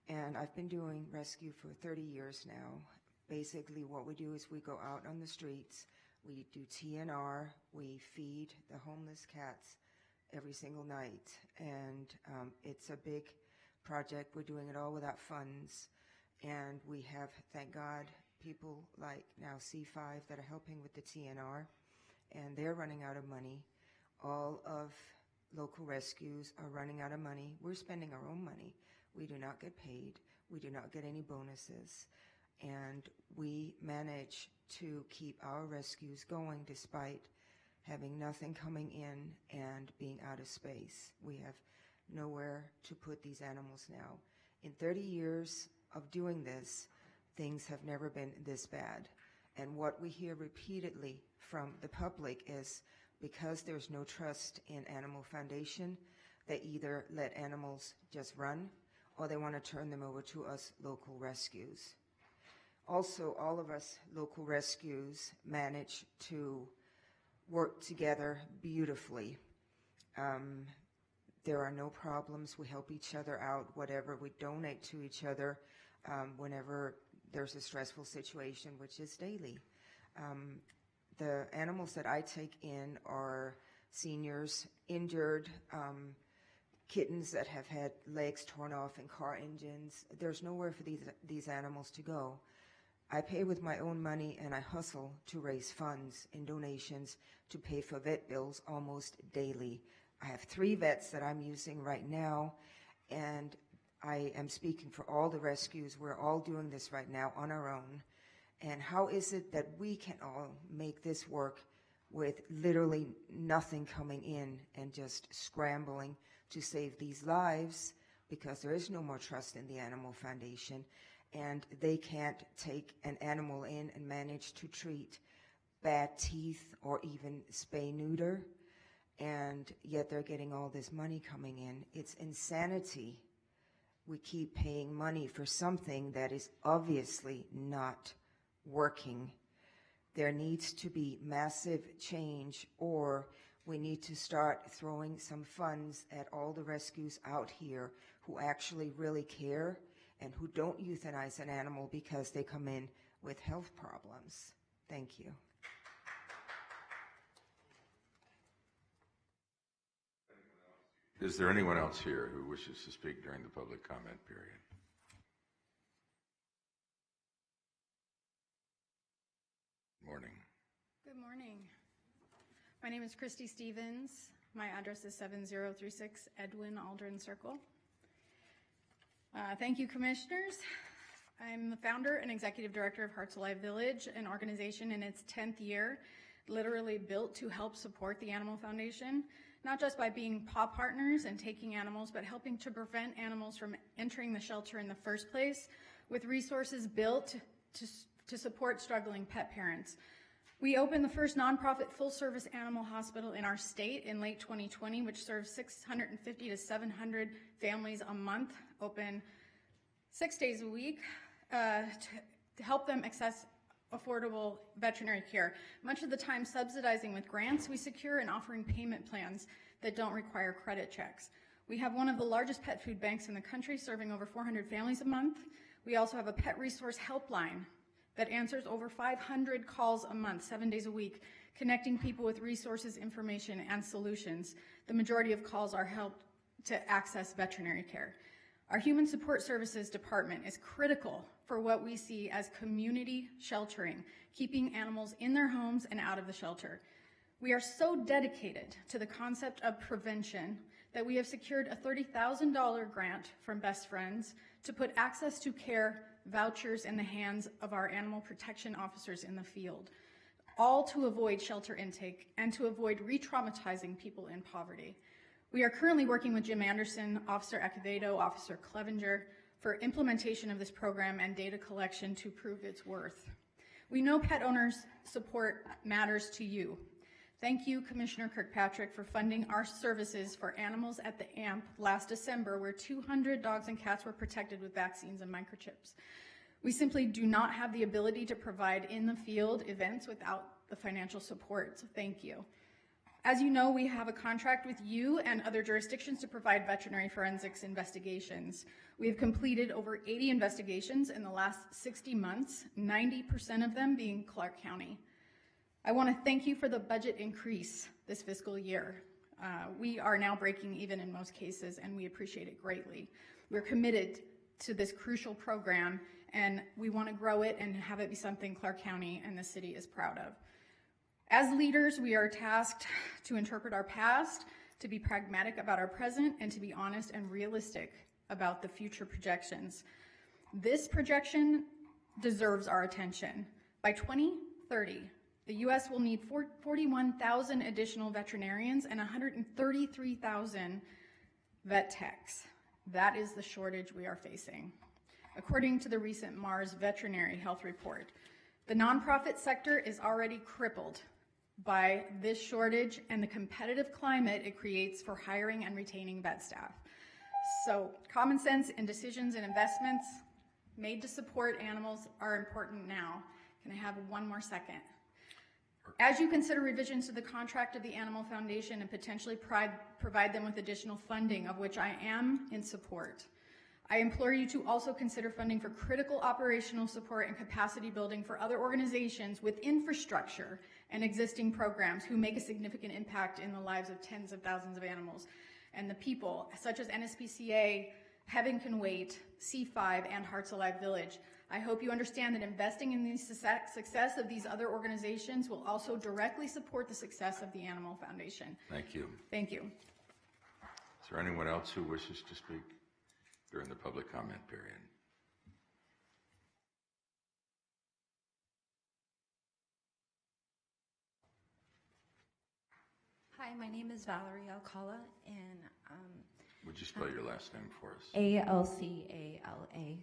And I've been doing rescue for 30 years now, basically what we do is we go out on the streets, we do TNR, we feed the homeless cats every single night. And it's a big project. We're doing it all without funds. And we have, thank God, people like now C5 that are helping with the TNR, and they're running out of money. All of local rescues are running out of money. We're spending our own money. We do not get paid. We do not get any bonuses. And we manage to keep our rescues going despite having nothing coming in and being out of space. We have nowhere to put these animals now. In 30 years of doing this, things have never been this bad. And what we hear repeatedly from the public is because there's no trust in Animal Foundation, they either let animals just run or they want to turn them over to us local rescues. Also, all of us local rescues manage to work together beautifully. There are no problems. We help each other out, whatever. We donate to each other whenever there's a stressful situation, which is daily. The animals that I take in are seniors, injured, kittens that have had legs torn off in car engines. There's nowhere for these animals to go. I pay with my own money, and I hustle to raise funds and donations to pay for vet bills almost daily. I have 3 vets that I'm using right now, and I am speaking for all the rescues. We're all doing this right now on our own. And how is it that we can all make this work with literally nothing coming in and just scrambling to save these lives because there is no more trust in the Animal Foundation, and they can't take an animal in and manage to treat bad teeth or even spay-neuter, and yet they're getting all this money coming in. It's insanity. We keep paying money for something that is obviously not working. There needs to be massive change, or we need to start throwing some funds at all the rescues out here who actually really care and who don't euthanize an animal because they come in with health problems. Thank you. Is there anyone else here who wishes to speak during the public comment period? Morning. Good morning. My name is Christy Stevens. My address is 7036 Edwin Aldrin Circle. Thank you, commissioners. I'm the founder and executive director of Hearts Alive Village, an organization in its 10th year, literally built to help support the Animal Foundation, not just by being paw partners and taking animals, but helping to prevent animals from entering the shelter in the first place with resources built to support struggling pet parents. We opened the first nonprofit full-service animal hospital in our state in late 2020, which serves 650 to 700 families a month, open 6 days a week to help them access affordable veterinary care. Much of the time subsidizing with grants we secure and offering payment plans that don't require credit checks. We have one of the largest pet food banks in the country, serving over 400 families a month. We also have a pet resource helpline that answers over 500 calls a month, 7 days a week, connecting people with resources, information, and solutions. The majority of calls are help to access veterinary care. Our Human Support Services Department is critical for what we see as community sheltering, keeping animals in their homes and out of the shelter. We are so dedicated to the concept of prevention that we have secured a $30,000 grant from Best Friends to put access to care vouchers in the hands of our animal protection officers in the field, all to avoid shelter intake and to avoid re-traumatizing people in poverty. We are currently working with Jim Anderson, Officer Acevedo, Officer Clevenger for implementation of this program and data collection to prove its worth. We know pet owners' support matters to you. Thank you, Commissioner Kirkpatrick, for funding our services for animals at the AMP last December, where 200 dogs and cats were protected with vaccines and microchips. We simply do not have the ability to provide in the field events without the financial support, so thank you. As you know, we have a contract with you and other jurisdictions to provide veterinary forensics investigations. We have completed over 80 investigations in the last 60 months, 90% of them being Clark County. I want to thank you for the budget increase this fiscal year. We are now breaking even in most cases, and we appreciate it greatly. We're committed to this crucial program, and we want to grow it and have it be something Clark County and the city is proud of. As leaders, we are tasked to interpret our past, to be pragmatic about our present, and to be honest and realistic about the future projections. This projection deserves our attention. By 2030, the U.S. will need 41,000 additional veterinarians and 133,000 vet techs. That is the shortage we are facing. According to the recent Mars Veterinary Health Report, the nonprofit sector is already crippled by this shortage and the competitive climate it creates for hiring and retaining vet staff. So common sense and decisions and investments made to support animals are important now. Can I have one more second? As you consider revisions to the contract of the Animal Foundation and potentially provide them with additional funding, of which I am in support, I implore you to also consider funding for critical operational support and capacity building for other organizations with infrastructure and existing programs who make a significant impact in the lives of tens of thousands of animals and the people, such as NSPCA, Heaven Can Wait, C5, and Hearts Alive Village. I hope you understand that investing in the success of these other organizations will also directly support the success of the Animal Foundation. Thank you. Thank you. Is there anyone else who wishes to speak during the public comment period? Hi, my name is Valerie Alcala, and would you spell your last name for us? Alcala.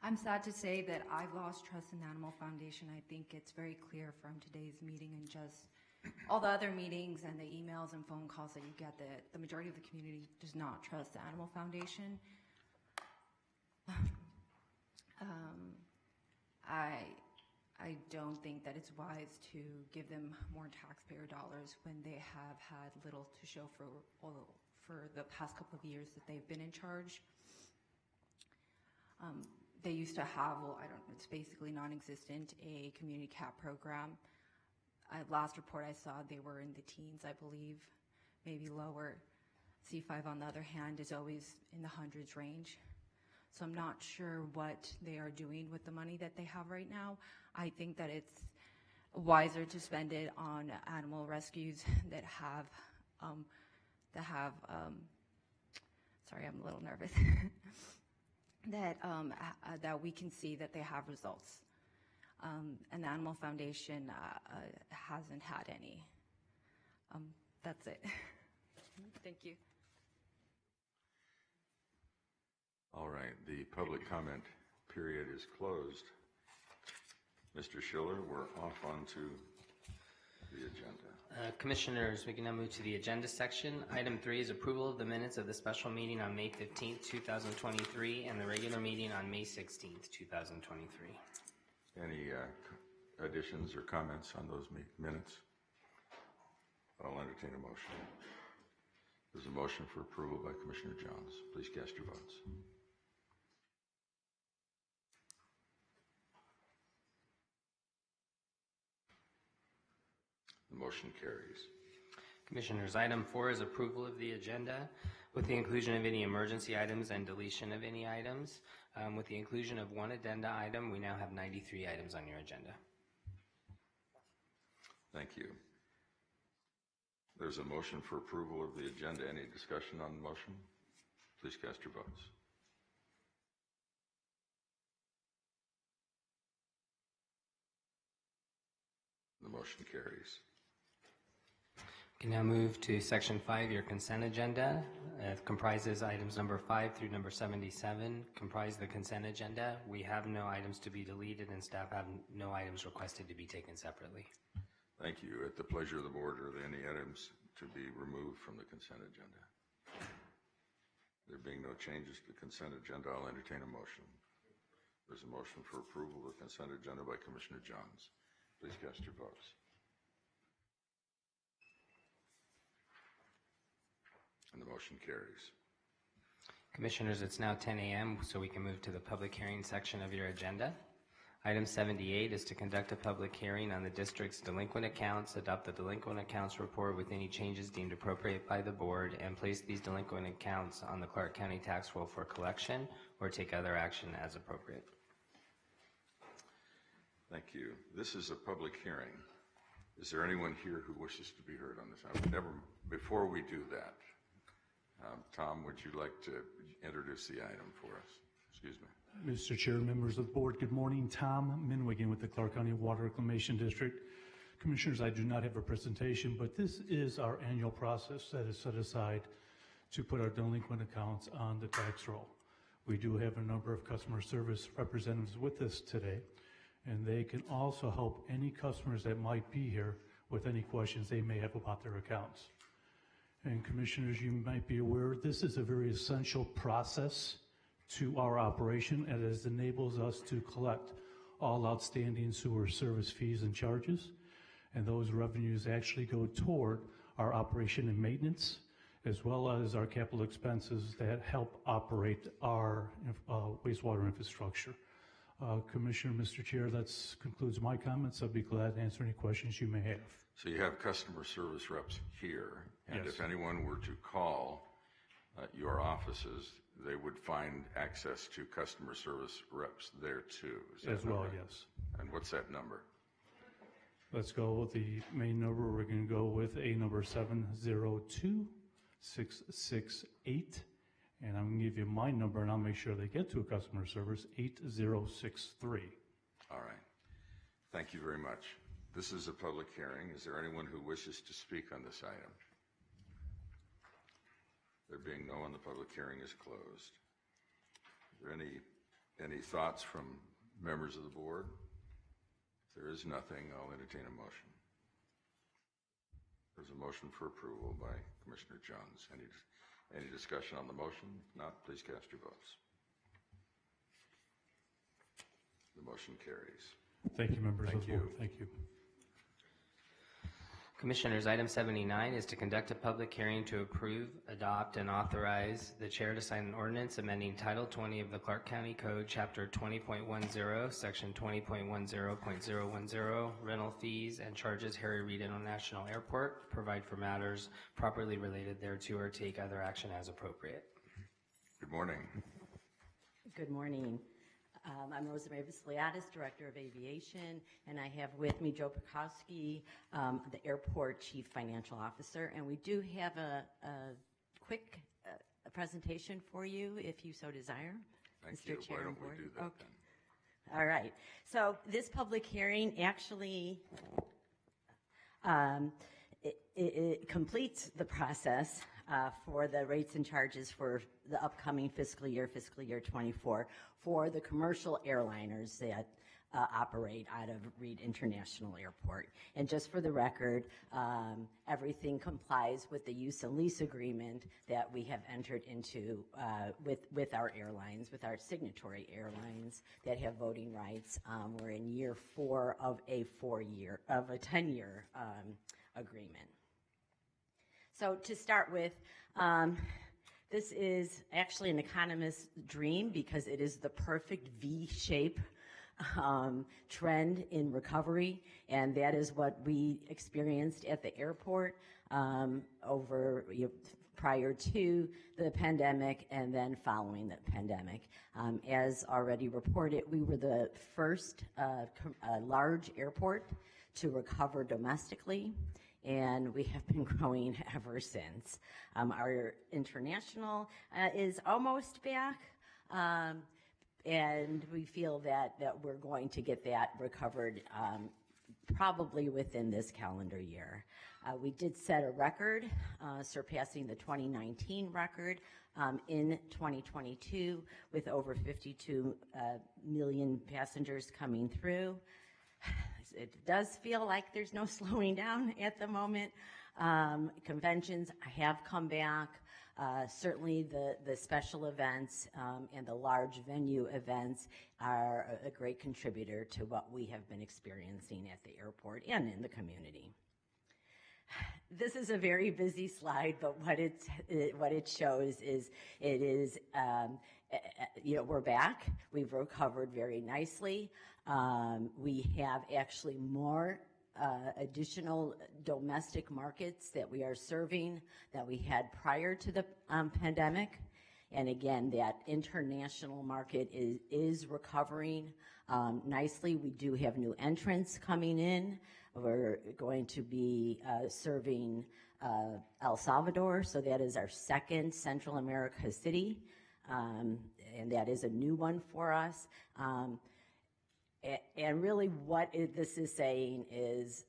I'm sad to say that I've lost trust in the Animal Foundation. I think it's very clear from today's meeting and just all the other meetings and the emails and phone calls that you get that the majority of the community does not trust the Animal Foundation. I don't think that it's wise to give them more taxpayer dollars when they have had little to show for the past couple of years that they've been in charge. They used to have, it's basically non-existent, a community cat program. Last report I saw, they were in the teens, I believe, maybe lower. C5, on the other hand, is always in the hundreds range. So I'm not sure what they are doing with the money that they have right now. I think that it's wiser to spend it on animal rescues that have, sorry, I'm a little nervous, that we can see that they have results. And the Animal Foundation hasn't had any. That's it. Thank you. All right, the public comment period is closed. Mr. Schiller, we're off onto the agenda. Commissioners, we can now move to the agenda section. Item 3 is approval of the minutes of the special meeting on May 15th, 2023, and the regular meeting on May 16th, 2023. Any additions or comments on those minutes? I'll entertain a motion. There's a motion for approval by Commissioner Johns. Please cast your votes. The motion carries. Commissioners, item 4 is approval of the agenda with the inclusion of any emergency items and deletion of any items. With the inclusion of one addenda item, we now have 93 items on your agenda. Thank you. There's a motion for approval of the agenda. Any discussion on the motion? Please cast your votes. The motion carries. We can now move to section 5, your consent agenda. It comprises items number 5 through number 77, comprise the consent agenda. We have no items to be deleted and staff have no items requested to be taken separately. Thank you. At the pleasure of the board, are there any items to be removed from the consent agenda? There being no changes to the consent agenda, I'll entertain a motion. There's a motion for approval of the consent agenda by Commissioner Johns. Please cast your votes. And the motion carries. Commissioners, it's now 10 a.m., so we can move to the public hearing section of your agenda. Item 78 is to conduct a public hearing on the district's delinquent accounts, adopt the delinquent accounts report with any changes deemed appropriate by the board, and place these delinquent accounts on the Clark County tax roll for collection or take other action as appropriate. Thank you. This is a public hearing. Is there anyone here who wishes to be heard on this? Before we do that, Tom, would you like to introduce the item for us? Excuse me. Mr. Chair, members of the board, good morning. Tom Minwigan with the Clark County Water Reclamation District. Commissioners, I do not have a presentation, but this is our annual process that is set aside to put our delinquent accounts on the tax roll. We do have a number of customer service representatives with us today, and they can also help any customers that might be here with any questions they may have about their accounts. And Commissioners, you might be aware, this is a very essential process to our operation, and it enables us to collect all outstanding sewer service fees and charges. And those revenues actually go toward our operation and maintenance, as well as our capital expenses that help operate our wastewater infrastructure. Commissioner, Mr. Chair, that concludes my comments. I'll be glad to answer any questions you may have. So you have customer service reps here, and Yes. if anyone were to call your offices, they would find access to customer service reps there too. Is that As well, right? yes. And what's that number? Let's go with the main number. We're going to go with a number 702-668. And I'm going to give you my number, and I'll make sure they get to a customer service, 8063. All right. Thank you very much. This is a public hearing. Is there anyone who wishes to speak on this item? There being no one, the public hearing is closed. Is there any thoughts from members of the board? If there is nothing, I'll entertain a motion. There's a motion for approval by Commissioner Jones. Any discussion on the motion? If not, please cast your votes. The motion carries. Thank you, members of the board. you. Thank you. Commissioners, item 79 is to conduct a public hearing to approve, adopt, and authorize the chair to sign an ordinance amending Title 20 of the Clark County Code, Chapter 20.10, Section 20.10.010, rental fees and charges, Harry Reid International Airport, provide for matters properly related thereto or take other action as appropriate. Good morning. Good morning. I'm Rosemary Vasiliadis, Director of Aviation, and I have with me Joe Pekowski, the Airport Chief Financial Officer, and we do have a quick presentation for you if you so desire. Thank Mr. you. Chair Why and don't we Board. do that Okay. then? All right. So this public hearing actually it completes the process for the rates and charges for the upcoming fiscal year 24, for the commercial airliners that operate out of Reid International Airport. And just for the record, everything complies with the use and lease agreement that we have entered into with our airlines, with our signatory airlines that have voting rights. We're in year 4 of a 10-year agreement. So to start with, this is actually an economist's dream because it is the perfect V-shape trend in recovery, and that is what we experienced at the airport prior to the pandemic and then following the pandemic. As already reported, we were the first large airport to recover domestically, and we have been growing ever since. Our international is almost back, and we feel that we're going to get that recovered probably within this calendar year. We did set a record, surpassing the 2019 record in 2022 with over 52 million passengers coming through. It does feel like there's no slowing down at the moment. Conventions have come back. Certainly the special events and the large venue events are a great contributor to what we have been experiencing at the airport and in the community. This is a very busy slide, but what it shows is we're back. We've recovered very nicely. We have actually more additional domestic markets that we are serving that we had prior to the pandemic. And again, that international market is recovering nicely. We do have new entrants coming in. We're going to be serving El Salvador, so that is our second Central America city, and that is a new one for us. And really what this is saying is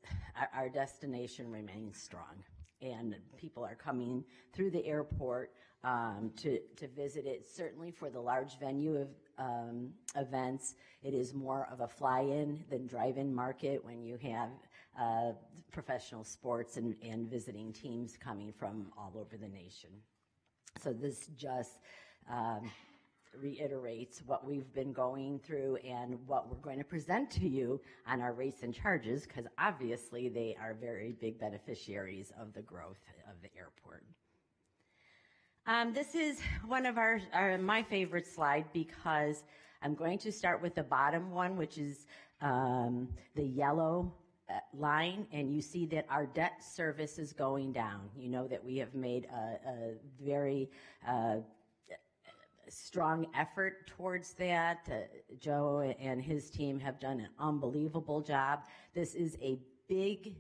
our destination remains strong, and people are coming through the airport to visit it. Certainly for the large venue of events, it is more of a fly-in than drive-in market when you have professional sports and visiting teams coming from all over the nation. So this just reiterates what we've been going through and what we're going to present to you on our rates and charges, because obviously they are very big beneficiaries of the growth of the airport. This is one of my favorite slide, because I'm going to start with the bottom one, which is the yellow line, and you see that our debt service is going down. You know that we have made a very strong effort towards that. Joe and his team have done an unbelievable job. This is a big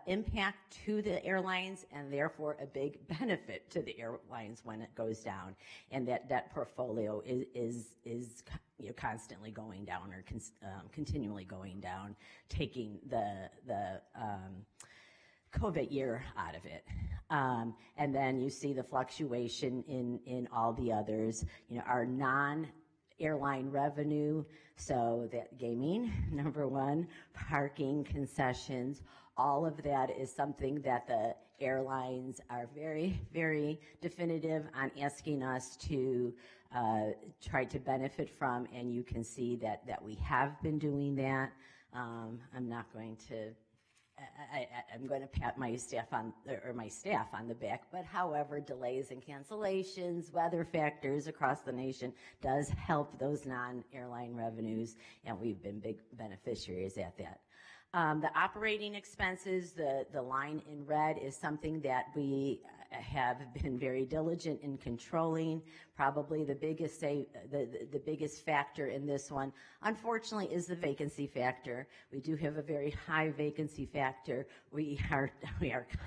impact to the airlines, and therefore a big benefit to the airlines when it goes down. And that debt portfolio is constantly going down, or continually going down, taking the COVID year out of it. And then you see the fluctuation in all the others. Our non-airline revenue, so that gaming, number one, parking, concessions, all of that is something that the airlines are very, very definitive on asking us to try to benefit from, and you can see that we have been doing that. I'm going to pat my staff on the back, but however, delays and cancellations, weather factors across the nation does help those non-airline revenues, and we've been big beneficiaries at that. The operating expenses, the line in red, is something that we have been very diligent in controlling. Probably the biggest factor in this one, unfortunately, is the vacancy factor. We do have a very high vacancy factor. We are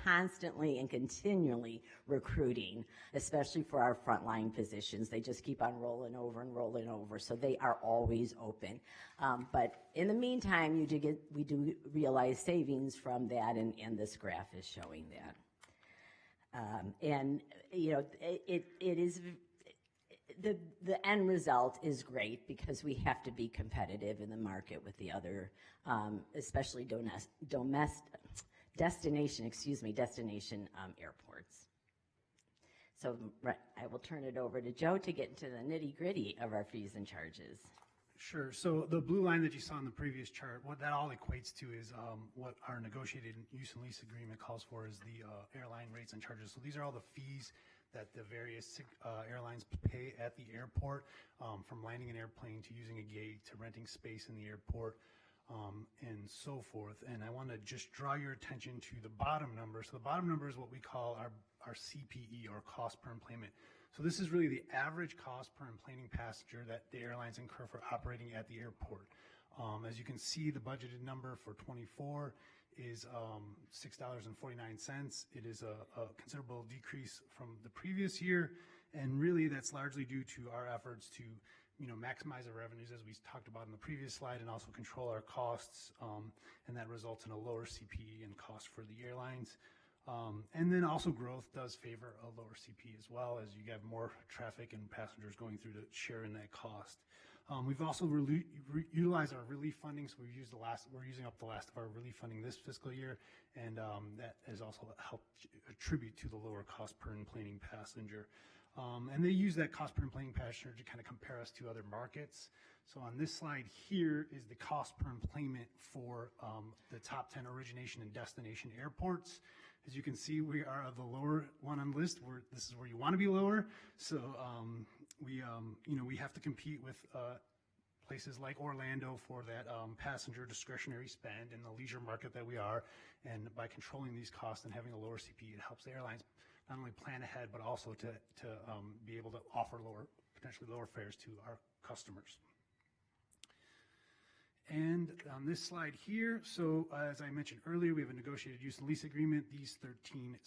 constantly and continually recruiting, especially for our frontline positions. They just keep on rolling over, so they are always open. But in the meantime, we do realize savings from that, and this graph is showing that. It is the end result is great, because we have to be competitive in the market with the other, especially destination airports. So I will turn it over to Joe to get into the nitty-gritty of our fees and charges. Sure. So the blue line that you saw in the previous chart, what that all equates to is what our negotiated use and lease agreement calls for is the airline rates and charges. So these are all the fees that the various airlines pay at the airport, from landing an airplane to using a gate to renting space in the airport, and so forth. And I want to just draw your attention to the bottom number. So the bottom number is what we call our CPE, or cost per enplanement. So this is really the average cost per enplaning passenger that the airlines incur for operating at the airport. As you can see, the budgeted number for 24 is $6.49. It is a considerable decrease from the previous year, and really that's largely due to our efforts to maximize our revenues, as we talked about in the previous slide, and also control our costs, and that results in a lower CPE and cost for the airlines. And then also growth does favor a lower CP as well, as you have more traffic and passengers going through to share in that cost. We've also utilized our relief funding, so we're using up the last of our relief funding this fiscal year, and that has also helped attribute to the lower cost per enplaning passenger. And they use that cost per enplaning passenger to kind of compare us to other markets. So on this slide here is the cost per enplanement for the top 10 origination and destination airports. As you can see, we are the lower one on the list. This is where you want to be lower. So we have to compete with places like Orlando for that passenger discretionary spend in the leisure market that we are. And by controlling these costs and having a lower CPE, it helps the airlines not only plan ahead, but also to be able to offer potentially lower fares to our customers. And on this slide here, so as I mentioned earlier, we have a negotiated use and lease agreement. These 13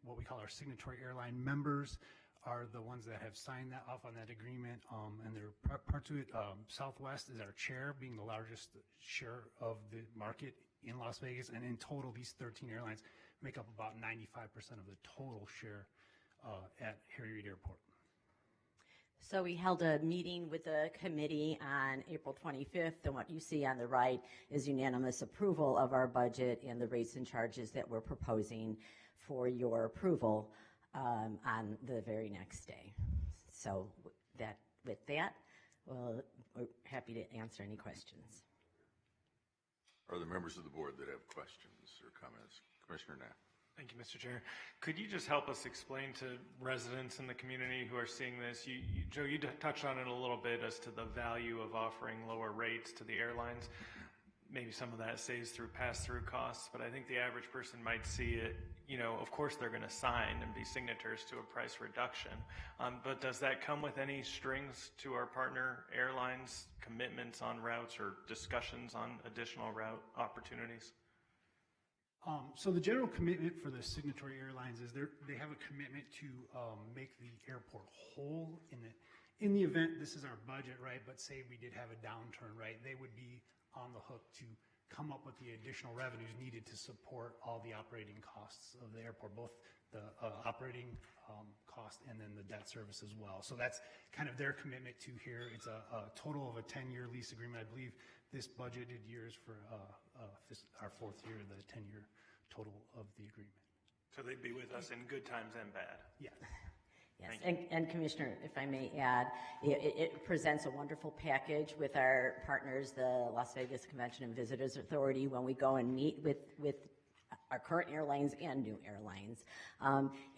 what we call our signatory airline members are the ones that have signed that off on that agreement, and there are parts of it. Southwest is our chair, being the largest share of the market in Las Vegas, and in total, these 13 airlines make up about 95% of the total share at Harry Reid Airport. So we held a meeting with the committee on April 25th, and what you see on the right is unanimous approval of our budget and the rates and charges that we're proposing for your approval on the very next day. So with that, we're happy to answer any questions. Are there members of the board that have questions or comments? Commissioner Knapp. Thank you, Mr. Chair. Could you just help us explain to residents in the community who are seeing this, Joe, you touched on it a little bit as to the value of offering lower rates to the airlines. Maybe some of that saves through pass-through costs, but I think the average person might see it, of course they're going to sign and be signatories to a price reduction, but does that come with any strings to our partner airlines, commitments on routes or discussions on additional route opportunities? So the general commitment for the signatory airlines is they have a commitment to make the airport whole in the event this is our budget, right? But say we did have a downturn, right? They would be on the hook to come up with the additional revenues needed to support all the operating costs of the airport, both the operating cost and then the debt service as well. So that's kind of their commitment to here. It's a total of a 10-year lease agreement. I believe this budgeted year is for our fourth year, the 10-year total of the agreement. So they'd be with us in good times and bad? Yes. Yes, and Commissioner, if I may add, it presents a wonderful package with our partners, the Las Vegas Convention and Visitors Authority, when we go and meet with our current airlines and new airlines.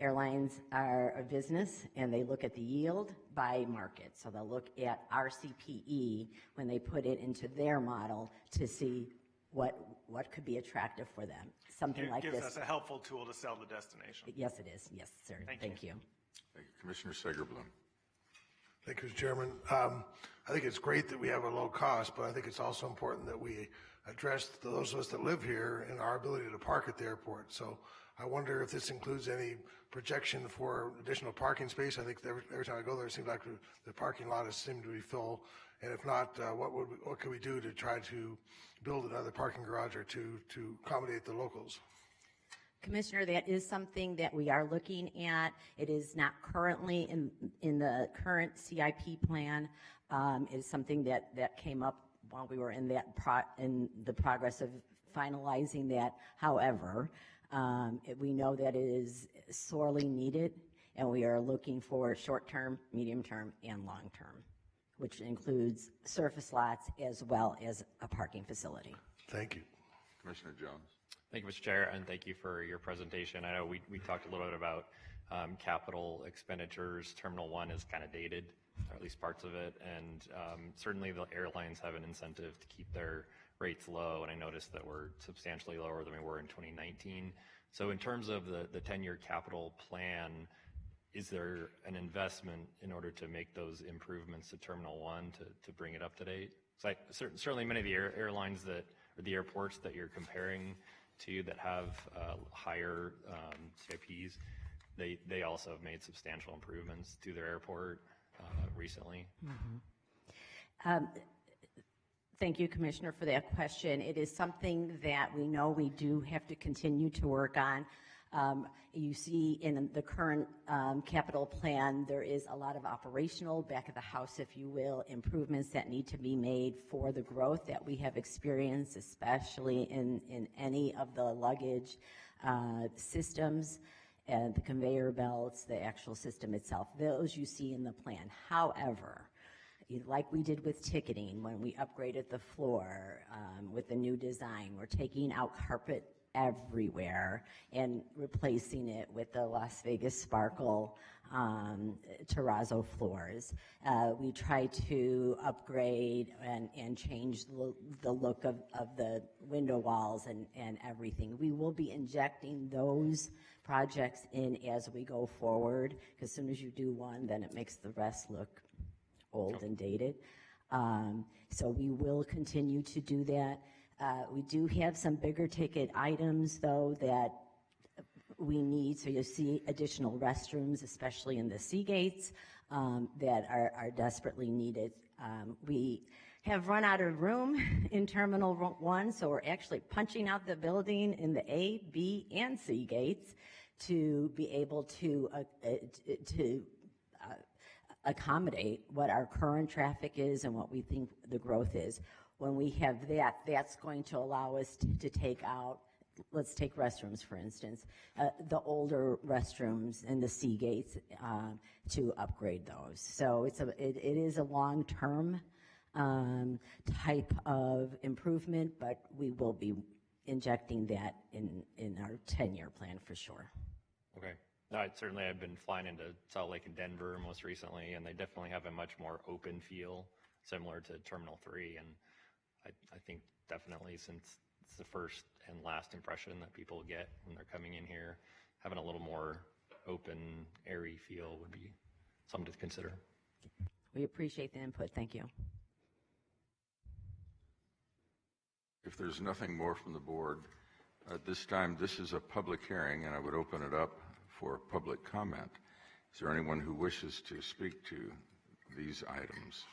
Airlines are a business, and they look at the yield by market. So they'll look at our CPE when they put it into their model to see what could be attractive for them. Something like this. Gives us a helpful tool to sell the destination. Yes, it is. Yes, sir. Thank you. Thank you. Commissioner Segerblum. Thank you, Mr. Chairman. I think it's great that we have a low cost, but I think it's also important that we address those of us that live here and our ability to park at the airport. So I wonder if this includes any projection for additional parking space. I think every time I go there, it seems like the parking lot seems to be full. And if not, what can we do to try to build another parking garage or to accommodate the locals? Commissioner, that is something that we are looking at. It is not currently in the current CIP plan. It is something that came up while we were in the progress of finalizing that. However, we know that it is sorely needed, and we are looking for short-term, medium-term, and long-term, which includes surface lots as well as a parking facility. Thank you. Commissioner Jones. Thank you, Mr. Chair, and thank you for your presentation. I know we talked a little bit about capital expenditures. Terminal 1 is kind of dated, or at least parts of it, and certainly the airlines have an incentive to keep their rates low, and I noticed that we're substantially lower than we were in 2019. So in terms of the 10-year capital plan, is there an investment in order to make those improvements to Terminal 1 to bring it up to date? So certainly many of the airlines or the airports that you're comparing to that have higher CIPs, they also have made substantial improvements to their airport recently. Mm-hmm. Thank you, Commissioner, for that question. It is something that we know we do have to continue to work on. You see in the current capital plan, there is a lot of operational, back of the house, if you will, improvements that need to be made for the growth that we have experienced, especially in any of the luggage systems, and the conveyor belts, the actual system itself. Those you see in the plan. However, like we did with ticketing when we upgraded the floor with the new design, we're taking out carpet everywhere and replacing it with the Las Vegas Sparkle terrazzo floors. We try to upgrade and change the look of the window walls and everything. We will be injecting those projects in as we go forward, because as soon as you do one, then it makes the rest look old and dated. So we will continue to do that. We do have some bigger ticket items, though, that we need. So you'll see additional restrooms, especially in the sea gates, that are desperately needed. We have run out of room in Terminal 1, so we're actually punching out the building in the A, B, and C gates to be able to accommodate what our current traffic is and what we think the growth is. When we have that, that's going to allow us to take out, let's take restrooms, for instance, the older restrooms in the C gates to upgrade those. So it is a long-term type of improvement, but we will be injecting that in our 10-year plan for sure. Okay. No, certainly I've been flying into Salt Lake and Denver most recently, and they definitely have a much more open feel, similar to Terminal 3. And I think definitely, since it's the first and last impression that people get when they're coming in here, having a little more open, airy feel would be something to consider. We appreciate the input. Thank you. If there's nothing more from the board, at this time, this is a public hearing, and I would open it up for public comment. Is there anyone who wishes to speak to these items?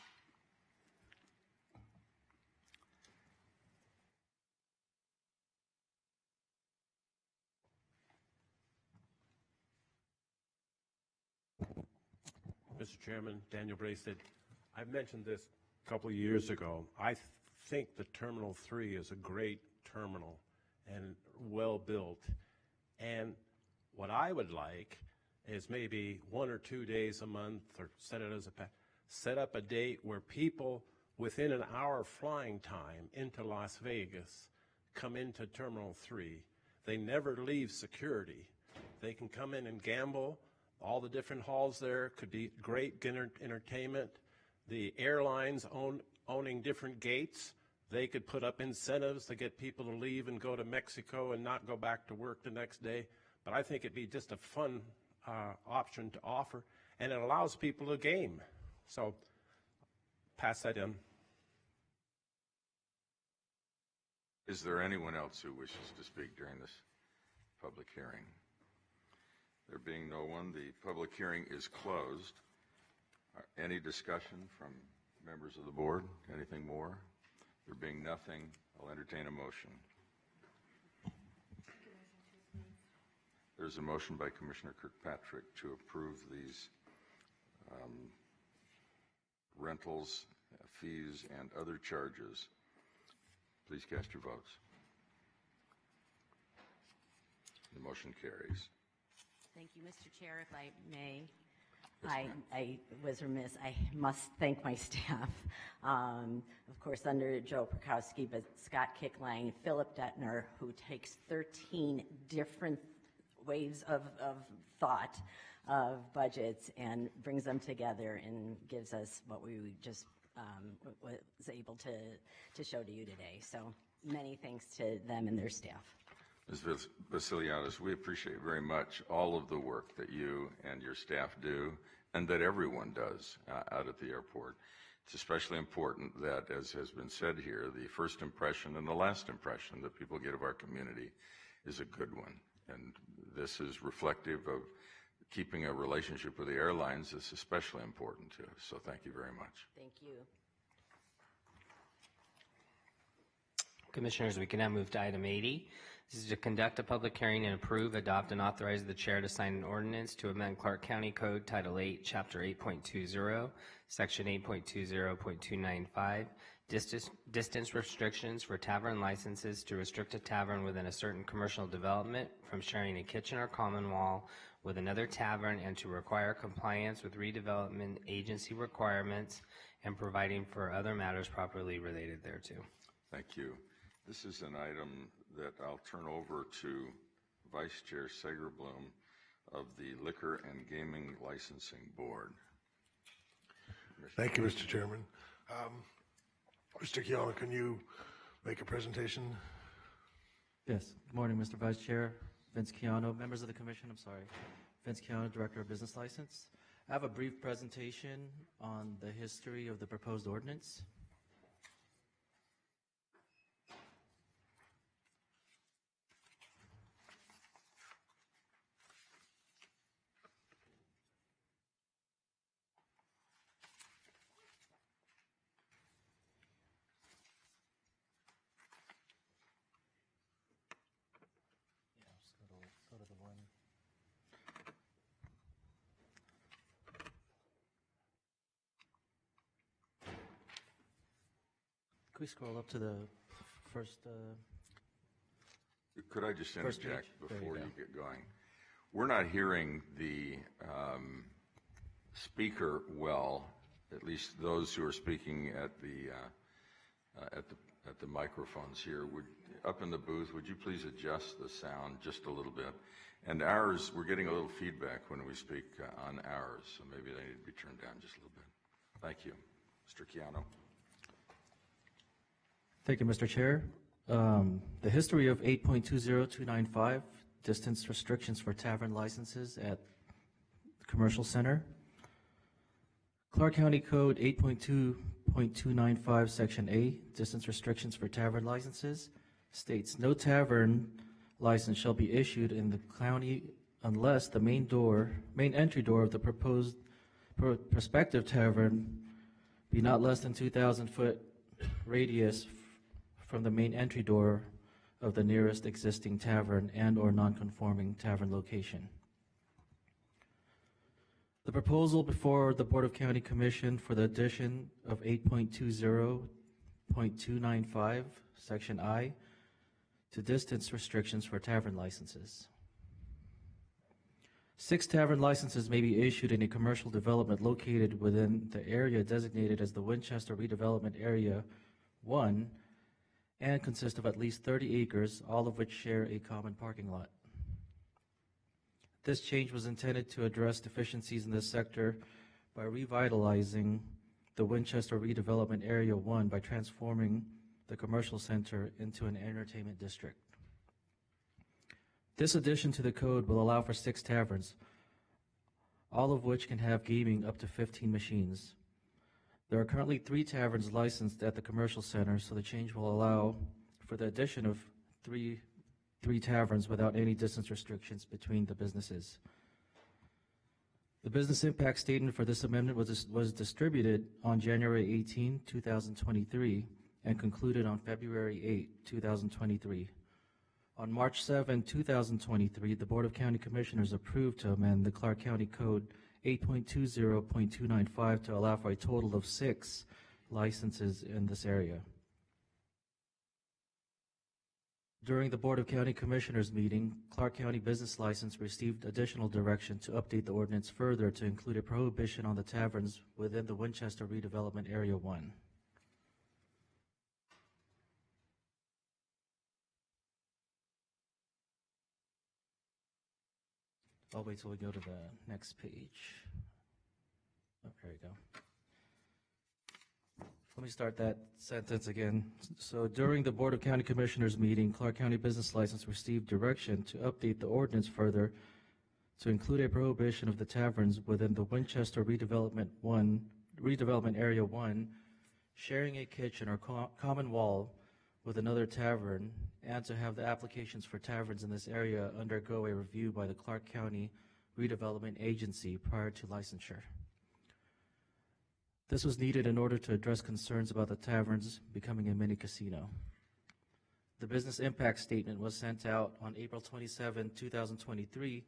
Mr. Chairman, Daniel Brasted. I mentioned this a couple of years ago. I think the Terminal 3 is a great terminal and well built. And what I would like is maybe 1 or 2 days a month, or set up a date where people within an hour flying time into Las Vegas come into Terminal 3. They never leave security. They can come in and gamble. All the different halls there could be great entertainment. The airlines owning different gates, they could put up incentives to get people to leave and go to Mexico and not go back to work the next day. But I think it'd be just a fun option to offer, and it allows people to game. So pass that in. Is there anyone else who wishes to speak during this public hearing? There being no one, the public hearing is closed. Any discussion from members of the board? Anything more? There being nothing, I'll entertain a motion. There's a motion by Commissioner Kirkpatrick to approve these rentals, fees, and other charges. Please cast your votes. The motion carries. Thank you, Mr. Chair. If I may, Yes, I was remiss. I must thank my staff. Of course, under Joe Prokowski, but Scott Kickline, Philip Detner, who takes 13 different waves of thought of budgets and brings them together and gives us what we just was able to show to you today. So many thanks to them and their staff. Ms. Vasiliadis, we appreciate very much all of the work that you and your staff do and that everyone does out at the airport. It's especially important that, as has been said here, the first impression and the last impression that people get of our community is a good one. And this is reflective of keeping a relationship with the airlines is especially important to us. So thank you very much. Thank you. Commissioners, we can now move to item 80. This is to conduct a public hearing and approve, adopt, and authorize the chair to sign an ordinance to amend Clark County Code Title 8, Chapter 8.20, Section 8.20.295, distance restrictions for tavern licenses to restrict a tavern within a certain commercial development from sharing a kitchen or common wall with another tavern, and to require compliance with redevelopment agency requirements and providing for other matters properly related thereto. Thank you. This is an item that I'll turn over to Vice Chair Segerblum of the Liquor and Gaming Licensing Board. Thank you, Mr. Chairman. Mr. Keough, can you make a presentation? Yes. Good morning, Mr. Vice Chair. Vince Keough, members of the commission, Vince Keough, Director of Business License. I have a brief presentation on the history of the proposed ordinance. Go to the one. Could we scroll up to the first? Could I just First interject page. There you before go. you get going? We're not hearing the speaker well, at least those who are speaking at the microphones here. Up in the booth, would you please adjust the sound just a little bit? And ours, we're getting a little feedback when we speak on ours, so maybe they need to be turned down just a little bit. Thank you. Mr. Keough. Thank you, Mr. Chair. The history of 8.20295, distance restrictions for tavern licenses at the Commercial Center. Clark County Code 8.2.295, Section A, distance restrictions for tavern licenses, states no tavern license shall be issued in the county unless the main entry door of the prospective tavern be not less than 2,000 foot radius from the main entry door of the nearest existing tavern and or non-conforming tavern location. The proposal before the Board of County Commission for the addition of 8.20.295, Section I, to distance restrictions for tavern licenses. 6 tavern licenses may be issued in a commercial development located within the area designated as the Winchester Redevelopment Area 1 and consist of at least 30 acres, all of which share a common parking lot. This change was intended to address deficiencies in this sector by revitalizing the Winchester Redevelopment Area 1 by transforming the commercial center into an entertainment district. This addition to the code will allow for 6 taverns, all of which can have gaming up to 15 machines. There are currently 3 taverns licensed at the commercial center, so the change will allow for the addition of three taverns without any distance restrictions between the businesses. The business impact statement for this amendment was distributed on January 18, 2023, and concluded on February 8, 2023. On March 7, 2023, the Board of County Commissioners approved to amend the Clark County Code 8.20.295 to allow for a total of 6 licenses in this area. During the Board of County Commissioners meeting, Clark County Business License received additional direction to update the ordinance further to include a prohibition on the taverns within the Winchester Redevelopment Area 1. I'll wait till we go to the next page. Oh, there you go. Let me start that sentence again. So during the Board of County Commissioners meeting, Clark County Business License received direction to update the ordinance further to include a prohibition of the taverns within the Winchester Redevelopment Area 1 sharing a kitchen or common wall with another tavern, and to have the applications for taverns in this area undergo a review by the Clark County Redevelopment Agency prior to licensure. This was needed in order to address concerns about the taverns becoming a mini casino. The business impact statement was sent out on April 27, 2023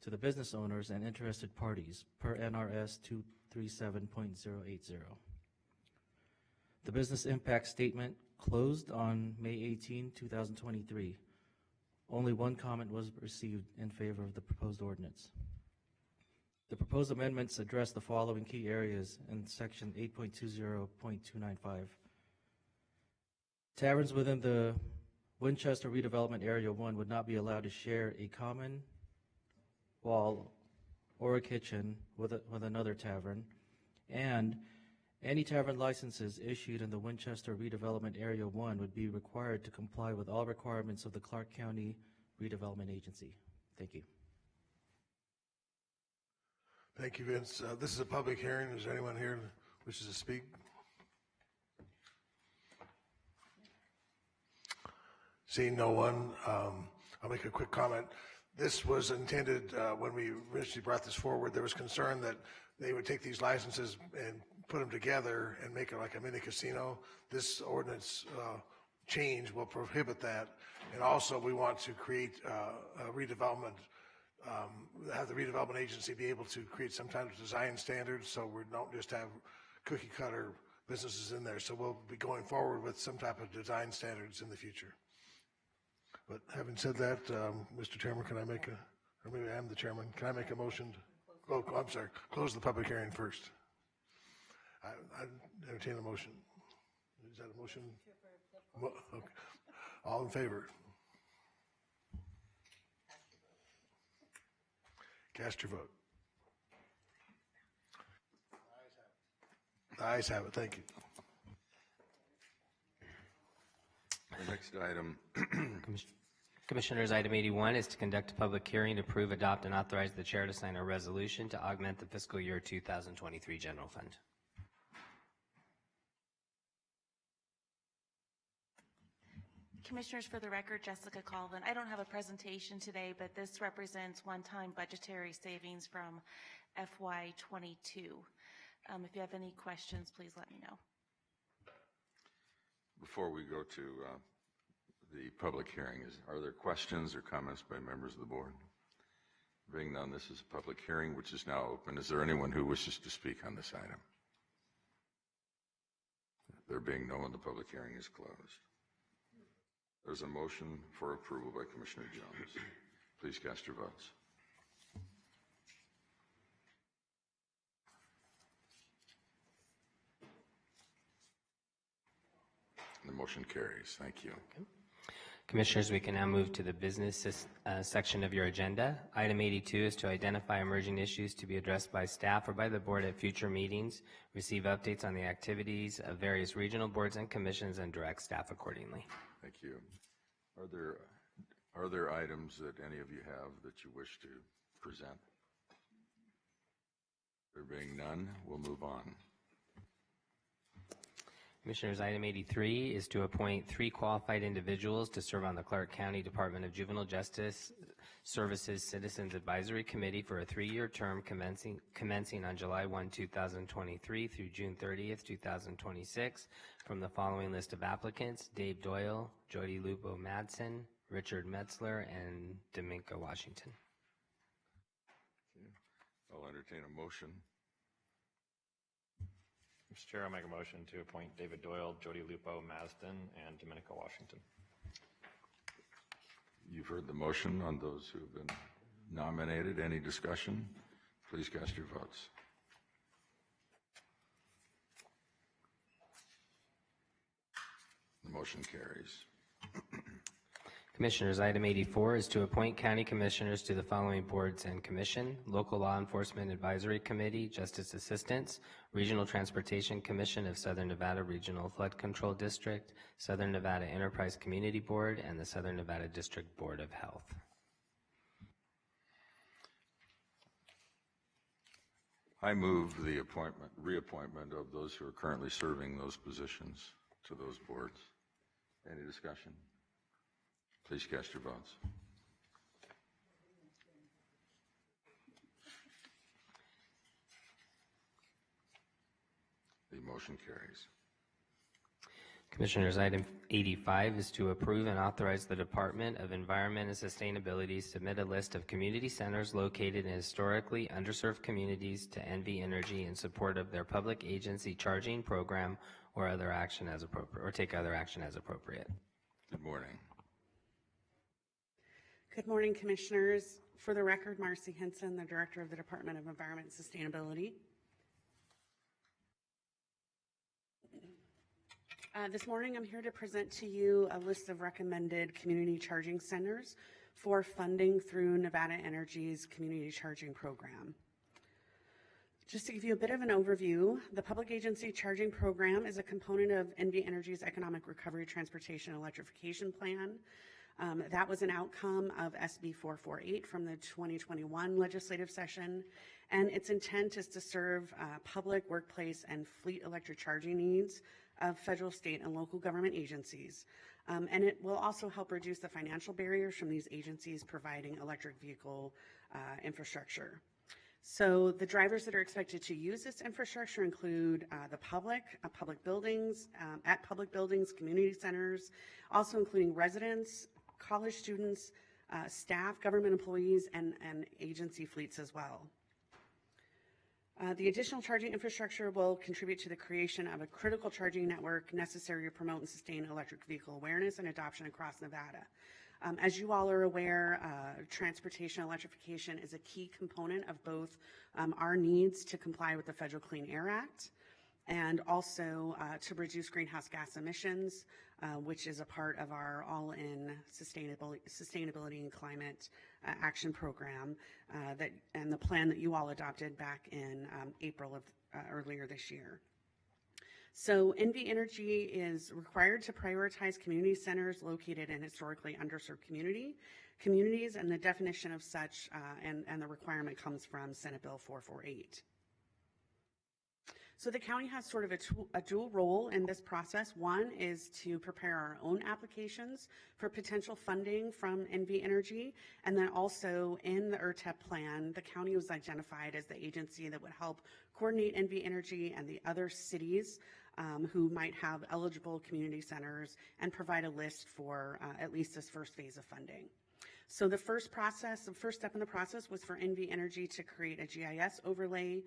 to the business owners and interested parties per NRS 237.080. The business impact statement closed on May 18, 2023. Only one comment was received in favor of the proposed ordinance. The proposed amendments address the following key areas in section 8.20.295. Taverns within the Winchester redevelopment area 1 would not be allowed to share a common wall or a kitchen with another tavern, and any tavern licenses issued in the Winchester redevelopment area 1 would be required to comply with all requirements of the Clark County Redevelopment Agency. Thank you. Thank you, Vince. This is a public hearing. Is there anyone here who wishes to speak? Seeing no one, I'll make a quick comment. This was intended, when we originally brought this forward, there was concern that they would take these licenses and put them together and make it like a mini casino. This ordinance change will prohibit that. And also, we want to create a redevelopment, have the redevelopment agency be able to create some kind of design standards, so we don't just have cookie cutter businesses in there. So we'll be going forward with some type of design standards in the future. But having said that, Mr. Chairman, can I make a, or maybe I am the chairman, can I make a motion? Oh, I'm sorry, close the public hearing first. I entertain a motion. Is that a motion? Okay. All in favor? Cast your vote. The ayes have it. Thank you. The next item. Commissioners, item 81 is to conduct a public hearing, approve, adopt, and authorize the chair to sign a resolution to augment the fiscal year 2023 general fund. Commissioners, for the record, Jessica Colvin. I don't have a presentation today, but this represents one-time budgetary savings from FY22. If you have any questions, please let me know. Before we go to the public hearing, are there questions or comments by members of the board? Being none, this is a public hearing which is now open. Is there anyone who wishes to speak on this item? There being no one, the public hearing is closed. There's a motion for approval by Commissioner Jones. Please cast your votes. The motion carries. Thank you. Okay. Commissioners, we can now move to the business section of your agenda. Item 82 is to identify emerging issues to be addressed by staff or by the board at future meetings, receive updates on the activities of various regional boards and commissions, and direct staff accordingly. Thank you. Are there items that any of you have that you wish to present? There being none, we'll move on. Commissioners, item 83 is to appoint 3 qualified individuals to serve on the Clark County Department of Juvenile Justice Services Citizens Advisory Committee for a 3-year term commencing on July 1, 2023 through June 30th, 2026 from the following list of applicants: Dave Doyle, Jody Lupo Madsen, Richard Metzler, and Dominka Washington. I'll entertain a motion. Mr. Chair, I'll make a motion to appoint David Doyle, Jody Lupo Madsen, and Dominka Washington. You've heard the motion on those who have been nominated. Any discussion? Please cast your votes. The motion carries. Commissioners, item 84 is to appoint county commissioners to the following boards and commission: Local Law Enforcement Advisory Committee, Justice Assistance, Regional Transportation Commission of Southern Nevada Regional Flood Control District, Southern Nevada Enterprise Community Board, and the Southern Nevada District Board of Health. I move the reappointment of those who are currently serving those positions to those boards. Any discussion? Please cast your votes. The motion carries. Commissioners, item 85 is to approve and authorize the Department of Environment and Sustainability submit a list of community centers located in historically underserved communities to NV Energy in support of their public agency charging program or other action as appropriate, or take other action as appropriate. Good morning. Good morning, Commissioners. For the record, Marcy Henson, the Director of the Department of Environment and Sustainability. This morning, I'm here to present to you a list of recommended community charging centers for funding through Nevada Energy's community charging program. Just to give you a bit of an overview, the Public Agency Charging Program is a component of NV Energy's Economic Recovery Transportation Electrification Plan. That was an outcome of SB 448 from the 2021 legislative session, and its intent is to serve public, workplace, and fleet electric charging needs of federal, state, and local government agencies. And it will also help reduce the financial barriers from these agencies providing electric vehicle infrastructure. So the drivers that are expected to use this infrastructure include the public, public buildings, at public buildings, community centers, also including residents, college students, staff, government employees, and agency fleets as well. The additional charging infrastructure will contribute to the creation of a critical charging network necessary to promote and sustain electric vehicle awareness and adoption across Nevada. As you all are aware, transportation electrification is a key component of both our needs to comply with the Federal Clean Air Act and also to reduce greenhouse gas emissions, which is a part of our all-in sustainability and climate action program and the plan that you all adopted back in April of earlier this year. So NV Energy is required to prioritize community centers located in historically underserved communities, and the definition of such and the requirement comes from Senate Bill 448. So the county has sort of a dual role in this process. One is to prepare our own applications for potential funding from NV Energy, and then also in the ERTEP plan, the county was identified as the agency that would help coordinate NV Energy and the other cities who might have eligible community centers and provide a list for at least this first phase of funding. So the first step in the process was for NV Energy to create a GIS overlay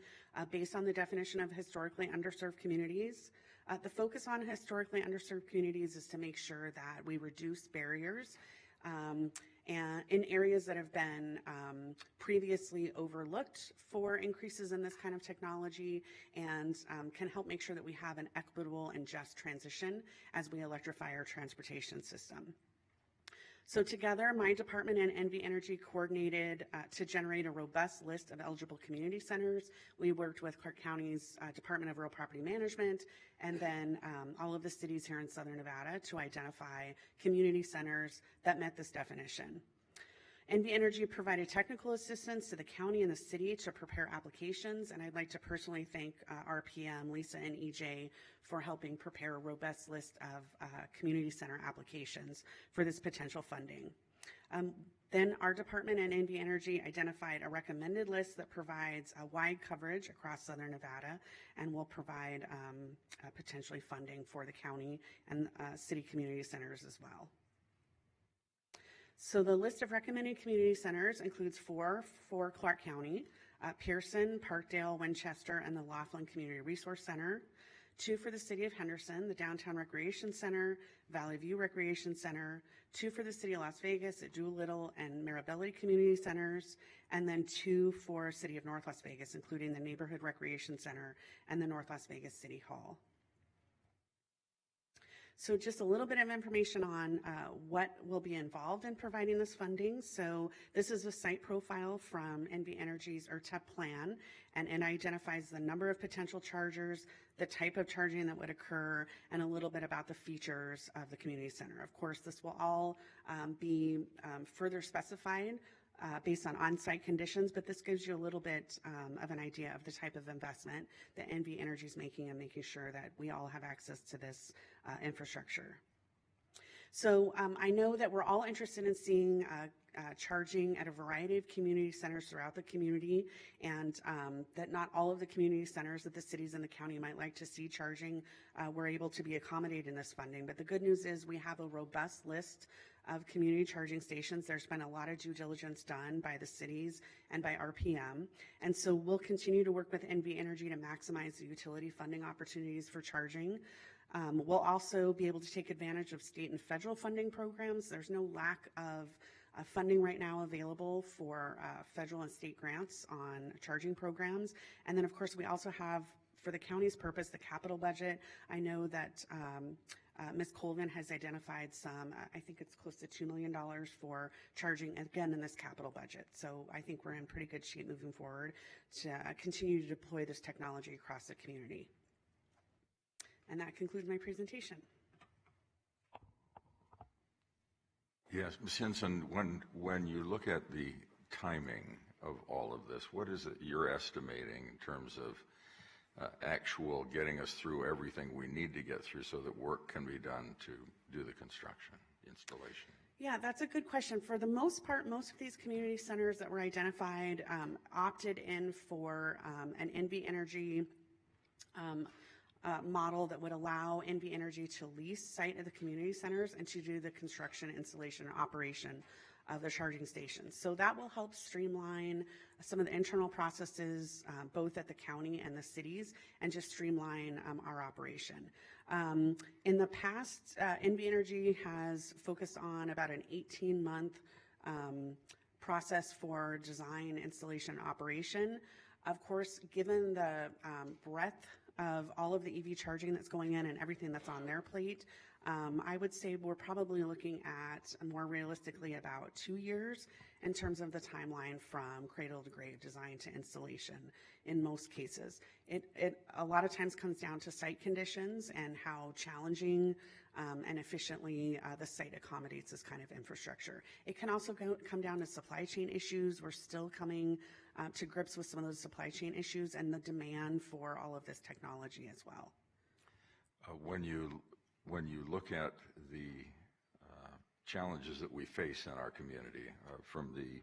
based on the definition of historically underserved communities. The focus on historically underserved communities is to make sure that we reduce barriers and in areas that have been previously overlooked for increases in this kind of technology, and can help make sure that we have an equitable and just transition as we electrify our transportation system. So together, my department and NV Energy coordinated to generate a robust list of eligible community centers. We worked with Clark County's Department of Real Property Management and then all of the cities here in Southern Nevada to identify community centers that met this definition. NV Energy provided technical assistance to the county and the city to prepare applications, and I'd like to personally thank RPM, Lisa, and EJ for helping prepare a robust list of community center applications for this potential funding. Then our department and NV Energy identified a recommended list that provides a wide coverage across Southern Nevada and will provide potentially funding for the county and city community centers as well. So the list of recommended community centers includes 4 for Clark County, Pearson, Parkdale, Winchester, and the Laughlin Community Resource Center, 2 for the city of Henderson, the Downtown Recreation Center, Valley View Recreation Center, 2 for the city of Las Vegas at Doolittle and Mirabelli Community Centers, and then 2 for city of North Las Vegas, including the Neighborhood Recreation Center and the North Las Vegas City Hall. So just a little bit of information on what will be involved in providing this funding. So this is a site profile from NV Energy's ERTEP plan, and it identifies the number of potential chargers, the type of charging that would occur, and a little bit about the features of the community center. Of course, this will all be further specified based on on-site conditions, but this gives you a little bit of an idea of the type of investment that NV Energy is making and making sure that we all have access to this infrastructure. So I know that we're all interested in seeing charging at a variety of community centers throughout the community, and that not all of the community centers that the cities and the county might like to see charging were able to be accommodated in this funding. But the good news is we have a robust list of community charging stations. There's been a lot of due diligence done by the cities and by RPM. And so we'll continue to work with NV Energy to maximize the utility funding opportunities for charging. We'll also be able to take advantage of state and federal funding programs. There's no lack of funding right now available for federal and state grants on charging programs. And then, of course, we also have For the county's purpose, the capital budget, I know that Ms. Colvin has identified some, I think it's close to $2 million for charging, again, in this capital budget. So I think we're in pretty good shape moving forward to continue to deploy this technology across the community. And that concludes my presentation. Yes, Ms. Hinson, when you look at the timing of all of this, what is it you're estimating in terms of actual getting us through everything we need to get through so that work can be done to do the construction, installation? Yeah, that's a good question. For the most part, most of these community centers that were identified opted in for an NV Energy model that would allow NV Energy to lease site at the community centers and to do the construction, installation, and operation of the charging stations. So that will help streamline some of the internal processes, both at the county and the cities, and just streamline our operation. In the past, NV Energy has focused on about an 18-month process for design, installation, operation. Of course, given the breadth of all of the EV charging that's going in and everything that's on their plate, I would say we're probably looking at more realistically about 2 years in terms of the timeline from cradle to grave, design to installation in most cases. It a lot of times comes down to site conditions and how challenging and efficiently the site accommodates this kind of infrastructure. It can also come down to supply chain issues. We're still coming to grips with some of those supply chain issues and the demand for all of this technology as well. When you look at the challenges that we face in our community, from the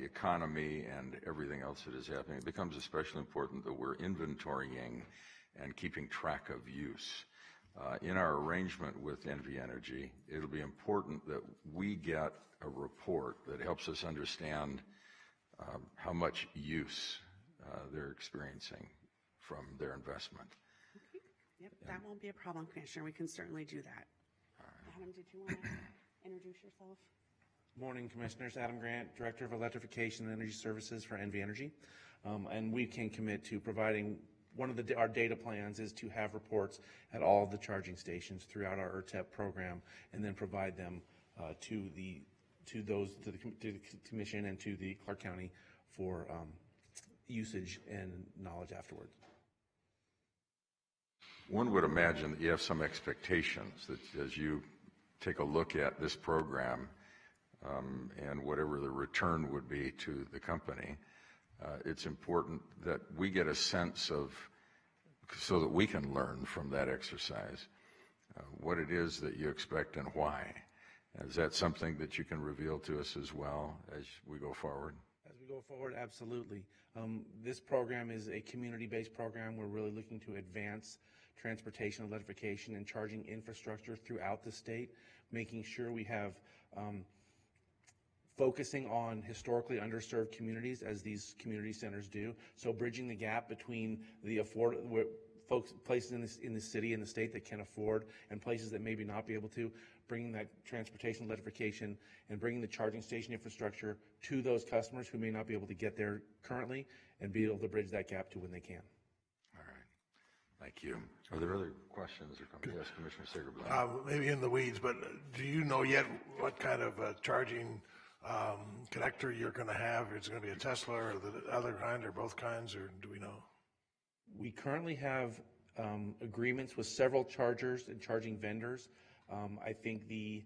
economy and everything else that is happening, it becomes especially important that we're inventorying and keeping track of use. In our arrangement with NV Energy, it'll be important that we get a report that helps us understand how much use they're experiencing from their investment. Okay. Yep, that won't be a problem, Commissioner. We can certainly do that. Adam, did you want to introduce yourself? Morning, Commissioners. Adam Grant, Director of Electrification and Energy Services for NV Energy. And we can commit to providing, one of our data plans is to have reports at all of the charging stations throughout our ERTEP program, and then provide them to the Commission and to the Clark County for usage and knowledge afterwards. One would imagine that you have some expectations that as you take a look at this program and whatever the return would be to the company, it's important that we get a sense of, so that we can learn from that exercise, what it is that you expect and why. Is that something that you can reveal to us as well as we go forward? As we go forward, absolutely. This program is a community-based program. We're really looking to advance transportation, electrification, and charging infrastructure throughout the state, making sure we have focusing on historically underserved communities as these community centers do. So bridging the gap between the places in the city and the state that can afford and places that maybe not be able to, bringing that transportation electrification and bringing the charging station infrastructure to those customers who may not be able to get there currently, and be able to bridge that gap to when they can. All right. Thank you. Are there other questions or comments? Yes, Commissioner Sager-Blum. Maybe in the weeds, but do you know yet what kind of charging connector you're going to have? Is it going to be a Tesla or the other kind or both kinds, or do we know? We currently have agreements with several chargers and charging vendors. I think the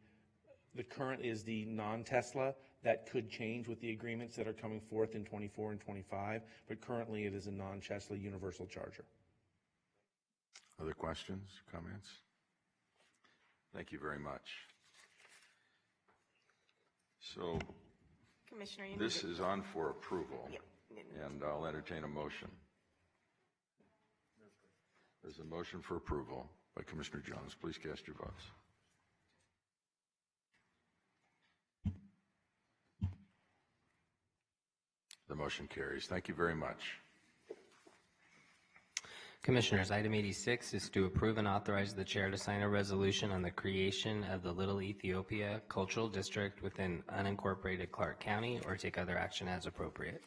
current is the non-Tesla. That could change with the agreements that are coming forth in 24 and 25, but currently it is a non-Tesla universal charger. Other questions, comments? Thank you very much. So Commissioner, this is on for approval, Yep. And I'll entertain a motion. There's a motion for approval by Commissioner Jones. Please cast your votes. The motion carries. Thank you very much. Commissioners, item 86 is to approve and authorize the chair to sign a resolution on the creation of the Little Ethiopia Cultural District within unincorporated Clark County, or take other action as appropriate.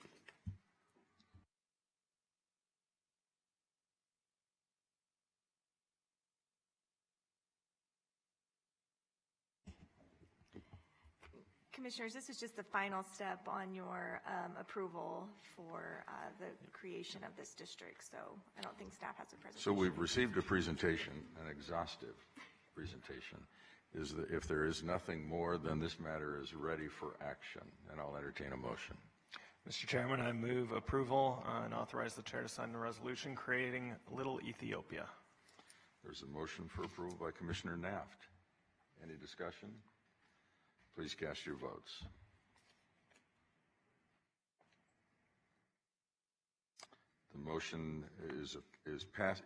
Commissioners, this is just the final step on your approval for the creation of this district, so I don't think staff has a presentation. So we've received a presentation, an exhaustive presentation. Is that if there is nothing more, then this matter is ready for action, and I'll entertain a motion. Mr. Chairman, I move approval and authorize the chair to sign the resolution creating Little Ethiopia. There's a motion for approval by Commissioner Naft. Any discussion? Please cast your votes. The motion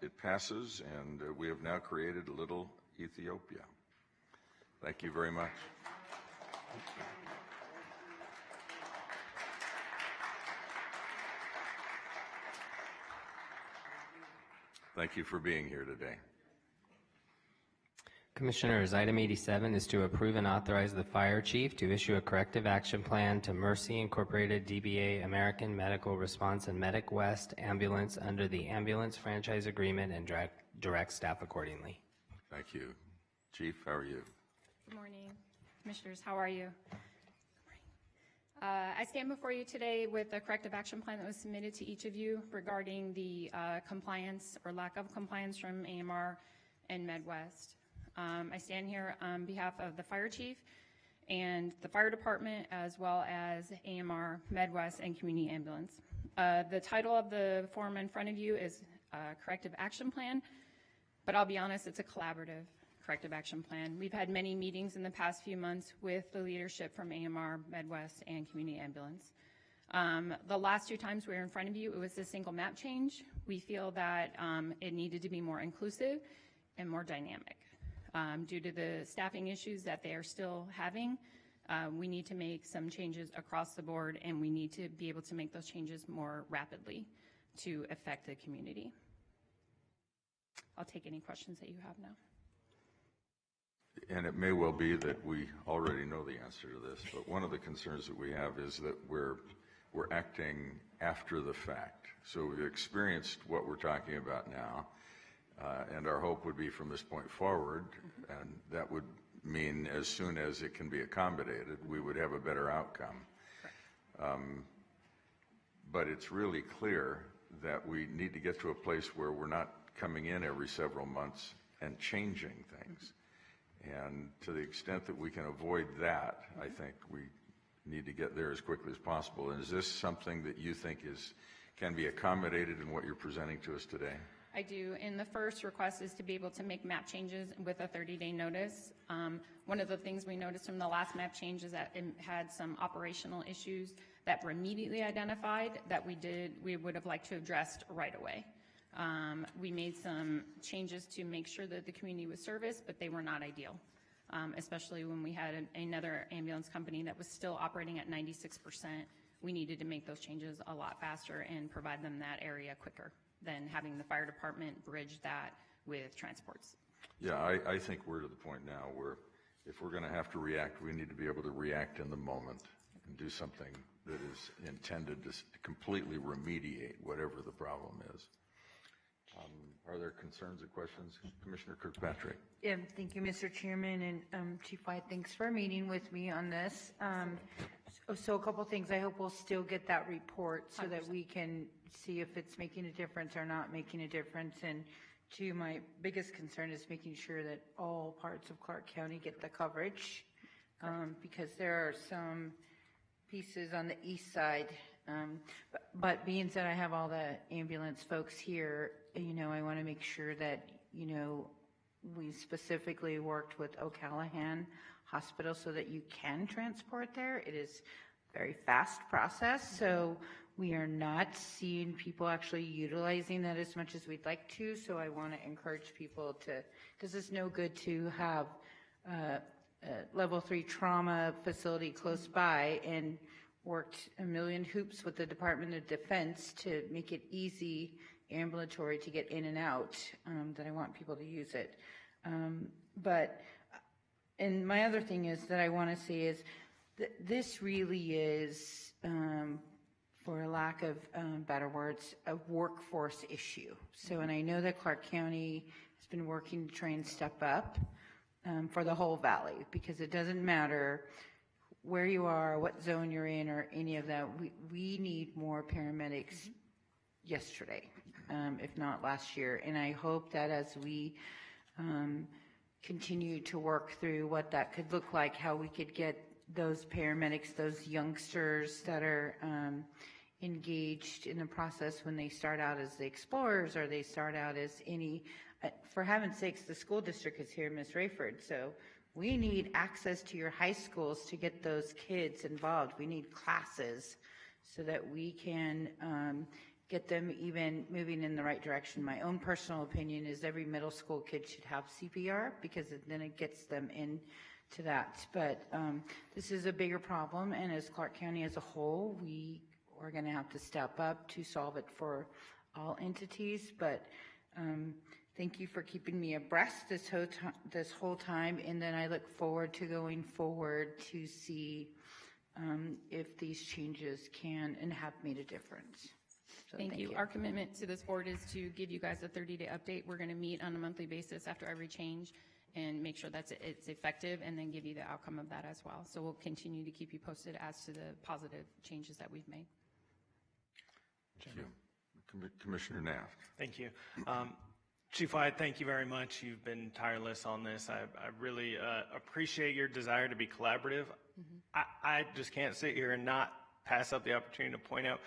it passes, and we have now created Little Ethiopia. Thank you very much. Thank you for being here today. Commissioners, item 87 is to approve and authorize the fire chief to issue a corrective action plan to Mercy Incorporated DBA American Medical Response and Medic West Ambulance under the ambulance franchise agreement and direct staff accordingly. Thank you. Chief, how are you? Good morning, Commissioners. How are you? I stand before you today with a corrective action plan that was submitted to each of you regarding the compliance or lack of compliance from AMR and MedWest. I stand here on behalf of the fire chief and the fire department, as well as AMR, MedWest, and Community Ambulance. The title of the form in front of you is Corrective Action Plan, but I'll be honest, it's a collaborative corrective action plan. We've had many meetings in the past few months with the leadership from AMR, MedWest, and Community Ambulance. The last two times we were in front of you, it was a single map change. We feel that it needed to be more inclusive and more dynamic. Due to the staffing issues that they are still having, we need to make some changes across the board, and we need to be able to make those changes more rapidly to affect the community. I'll take any questions that you have now. And it may well be that we already know the answer to this, but one of the concerns that we have is that we're acting after the fact. So we've experienced what we're talking about now, and our hope would be from this point forward, and that would mean as soon as it can be accommodated, we would have a better outcome. But it's really clear that we need to get to a place where we're not coming in every several months and changing things. And to the extent that we can avoid that, I think we need to get there as quickly as possible. And is this something that you think can be accommodated in what you're presenting to us today? I do, and the first request is to be able to make map changes with a 30-day notice. One of the things we noticed from the last map change is that it had some operational issues that were immediately identified that we would have liked to have addressed right away. We made some changes to make sure that the community was serviced, but they were not ideal, especially when we had another ambulance company that was still operating at 96%. We needed to make those changes a lot faster and provide them that area quicker than having the fire department bridge that with transports. Yeah, I think we're to the point now where if we're going to have to react, we need to be able to react in the moment and do something that is intended to completely remediate whatever the problem is. Are there concerns or questions? Commissioner Kirkpatrick. Yeah, thank you, Mr. Chairman, and Chief White, thanks for meeting with me on this. So a couple things. I hope we'll still get that report so 100%. That we can see if it's making a difference or not making a difference. And two, my biggest concern is making sure that all parts of Clark County get the coverage, because there are some pieces on the east side. But being said, I have all the ambulance folks here, I want to make sure that, we specifically worked with O'Callahan Hospital so that you can transport there. It is a very fast process, so we are not seeing people actually utilizing that as much as we'd like to. So I want to encourage people because it's no good to have a level 3 trauma facility close by and worked a million hoops with the Department of Defense to make it easy ambulatory to get in and out, that I want people to use it. And my other thing is that I want to say is that this really is, for a lack of better words, a workforce issue. So, and I know that Clark County has been working to try and step up for the whole valley, because it doesn't matter where you are, what zone you're in, or any of that, we need more paramedics yesterday, if not last year. And I hope that as we continue to work through what that could look like, how we could get those paramedics, those youngsters that are engaged in the process when they start out as the explorers or they start out as any, for heaven's sakes, the school district is here, Ms. Rayford, so we need access to your high schools to get those kids involved. We need classes so that we can get them even moving in the right direction. My own personal opinion is every middle school kid should have CPR because then it gets them into that. But this is a bigger problem, and as Clark County as a whole, we are going to have to step up to solve it for all entities. But thank you for keeping me abreast this whole time, and then I look forward to going forward to see if these changes can and have made a difference. So Thank you. Our commitment to this board is to give you guys a 30-day update. We're going to meet on a monthly basis after every change and make sure that it's effective, and then give you the outcome of that as well. So we'll continue to keep you posted as to the positive changes that we've made. Thank you. Commissioner Naft. Thank you. Chief Wyatt, thank you very much. You've been tireless on this. I really appreciate your desire to be collaborative. I just can't sit here and not pass up the opportunity to point out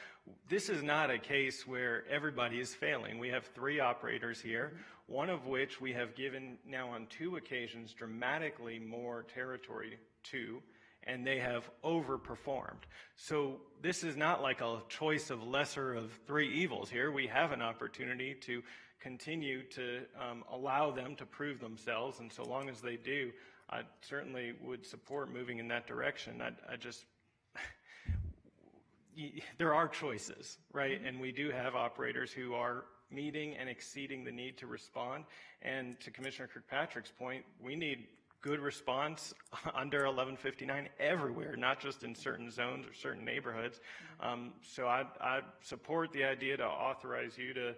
this is not a case where everybody is failing. We have 3 operators here, one of which we have given now on 2 occasions dramatically more territory to, and they have overperformed. So this is not like a choice of lesser of 3 evils here. We have an opportunity to continue to allow them to prove themselves, and so long as they do, I certainly would support moving in that direction. I just, there are choices, right? And we do have operators who are meeting and exceeding the need to respond. And to Commissioner Kirkpatrick's point, we need good response under 1159 everywhere, not just in certain zones or certain neighborhoods. So I support the idea to authorize you to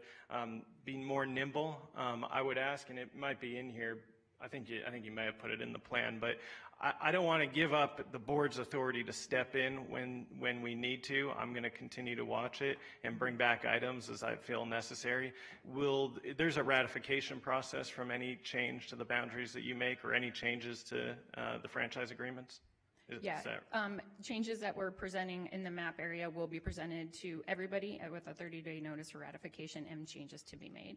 be more nimble. I would ask, and it might be in here, I think you may have put it in the plan, but I don't want to give up the board's authority to step in when we need to. I'm going to continue to watch it and bring back items as I feel necessary. There's a ratification process from any change to the boundaries that you make or any changes to the franchise agreements? Changes that we're presenting in the map area will be presented to everybody with a 30-day notice for ratification and changes to be made.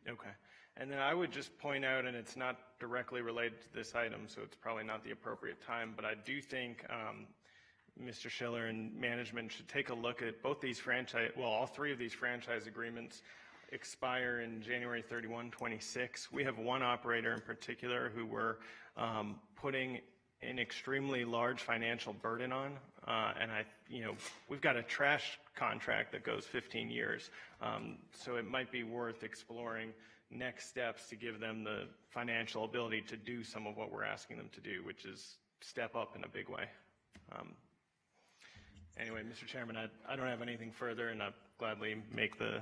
Okay. And then I would just point out, and it's not directly related to this item, so it's probably not the appropriate time, but I do think Mr. Schiller and management should take a look at both these all 3 of these franchise agreements expire in January 31, 26. We have one operator in particular who we're putting an extremely large financial burden on, and we've got a trash contract that goes 15 years, so it might be worth exploring next steps to give them the financial ability to do some of what we're asking them to do, which is step up in a big way. Anyway, Mr. Chairman, I don't have anything further, and I'd gladly make the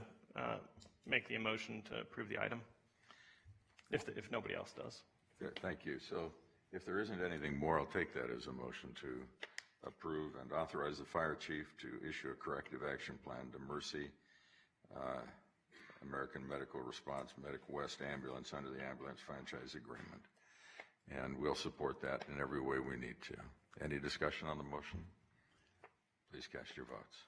motion to approve the item, if nobody else does. Good, thank you. So if there isn't anything more, I'll take that as a motion to approve and authorize the fire chief to issue a corrective action plan to Mercy American Medical Response Medic West Ambulance under the ambulance franchise agreement. And we'll support that in every way we need to. Any discussion on the motion? Please cast your votes.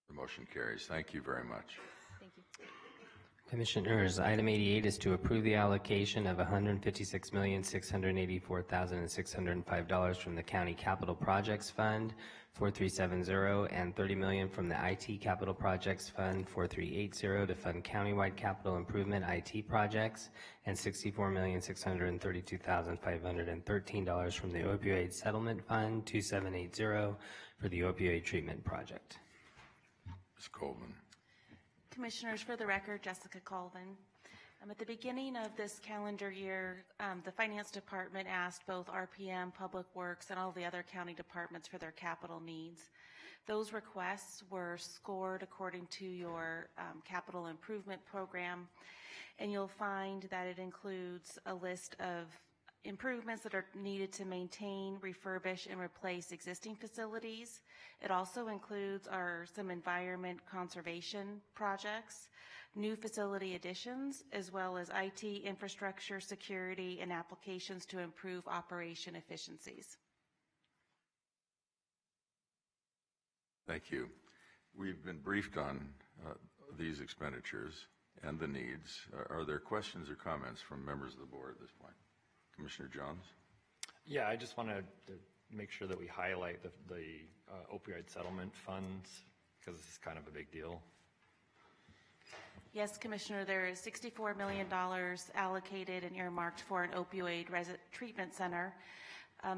The motion carries. Thank you very much. Thank you. Commissioners, item 88 is to approve the allocation of $156,684,605 from the County Capital Projects Fund 4370 and $30 million from the IT Capital Projects Fund 4380 to fund countywide capital improvement IT projects, and $64,632,513 from the Opioid Settlement Fund 2780 for the opioid treatment project. Ms. Coleman. Commissioners, for the record, Jessica Colvin. At the beginning of this calendar year, the Finance Department asked both RPM, Public Works, and all the other county departments for their capital needs. Those requests were scored according to your capital improvement program, And you'll find that it includes a list of improvements that are needed to maintain, refurbish, and replace existing facilities. It also includes some environment conservation projects, new facility additions, as well as IT infrastructure, security, and applications to improve operation efficiencies. Thank you. We've been briefed on these expenditures and the needs. Are there questions or comments from members of the board at this point? Commissioner Jones? Yeah, I just wanted to make sure that we highlight the opioid settlement funds, because this is kind of a big deal. Yes, Commissioner, there is $64 million allocated and earmarked for an opioid treatment center.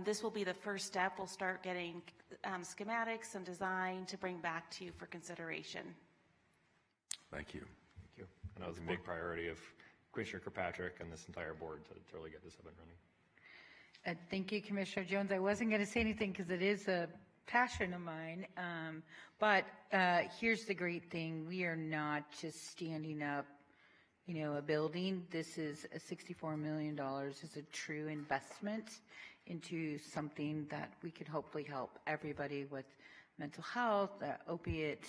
This will be the first step. We'll start getting schematics and design to bring back to you for consideration. Thank you. Thank you. And that was a big priority of Commissioner Kirkpatrick and this entire board to really get this up and running. Thank you, Commissioner Jones. I wasn't going to say anything because it is a passion of mine, but here's the great thing. We are not just standing up, a building. This is a $64 million is a true investment into something that we could hopefully help everybody with mental health, opiate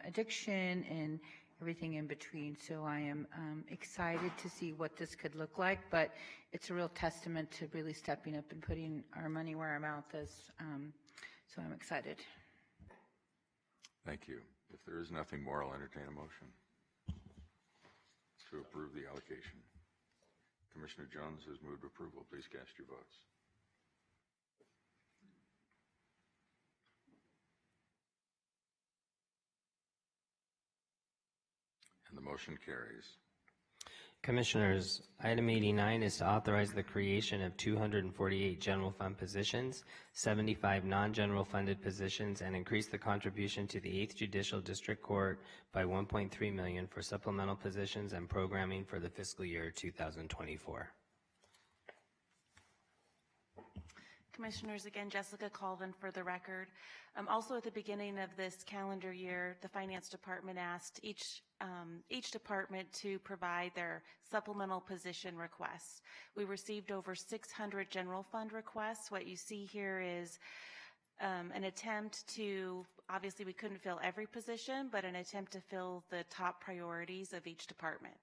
addiction, and everything in between. So I am excited to see what this could look like, but it's a real testament to really stepping up and putting our money where our mouth is. So I'm excited. Thank you. If there is nothing more, I'll entertain a motion to approve the allocation. Commissioner Jones has moved approval. Please cast your votes. And the motion carries. Commissioners, item 89 is to authorize the creation of 248 general fund positions, 75 non-general funded positions, and increase the contribution to the 8th Judicial District Court by $1.3 million for supplemental positions and programming for the fiscal year 2024. Commissioners, again, Jessica Colvin for the record. Also at the beginning of this calendar year, the Finance Department asked each department to provide their supplemental position requests. We received over 600 general fund requests. What you see here is an attempt to, obviously we couldn't fill every position, but an attempt to fill the top priorities of each department.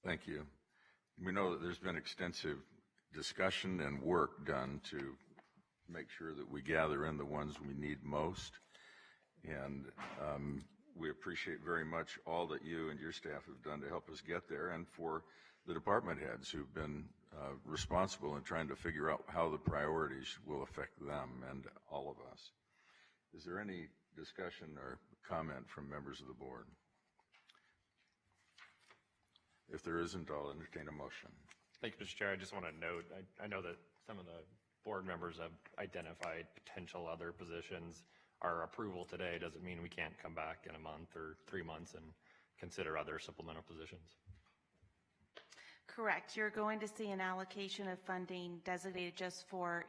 Thank you. We know that there's been extensive discussion and work done to make sure that we gather in the ones we need most. And we appreciate very much all that you and your staff have done to help us get there, and for the department heads who've been responsible in trying to figure out how the priorities will affect them and all of us. Is there any discussion or comment from members of the board? If there isn't, I'll entertain a motion. Thank you, Mr. Chair. I just want to note, I know that some of the board members have identified potential other positions. Our approval today doesn't mean we can't come back in a month or 3 months and consider other supplemental positions. Correct. You're going to see an allocation of funding designated just for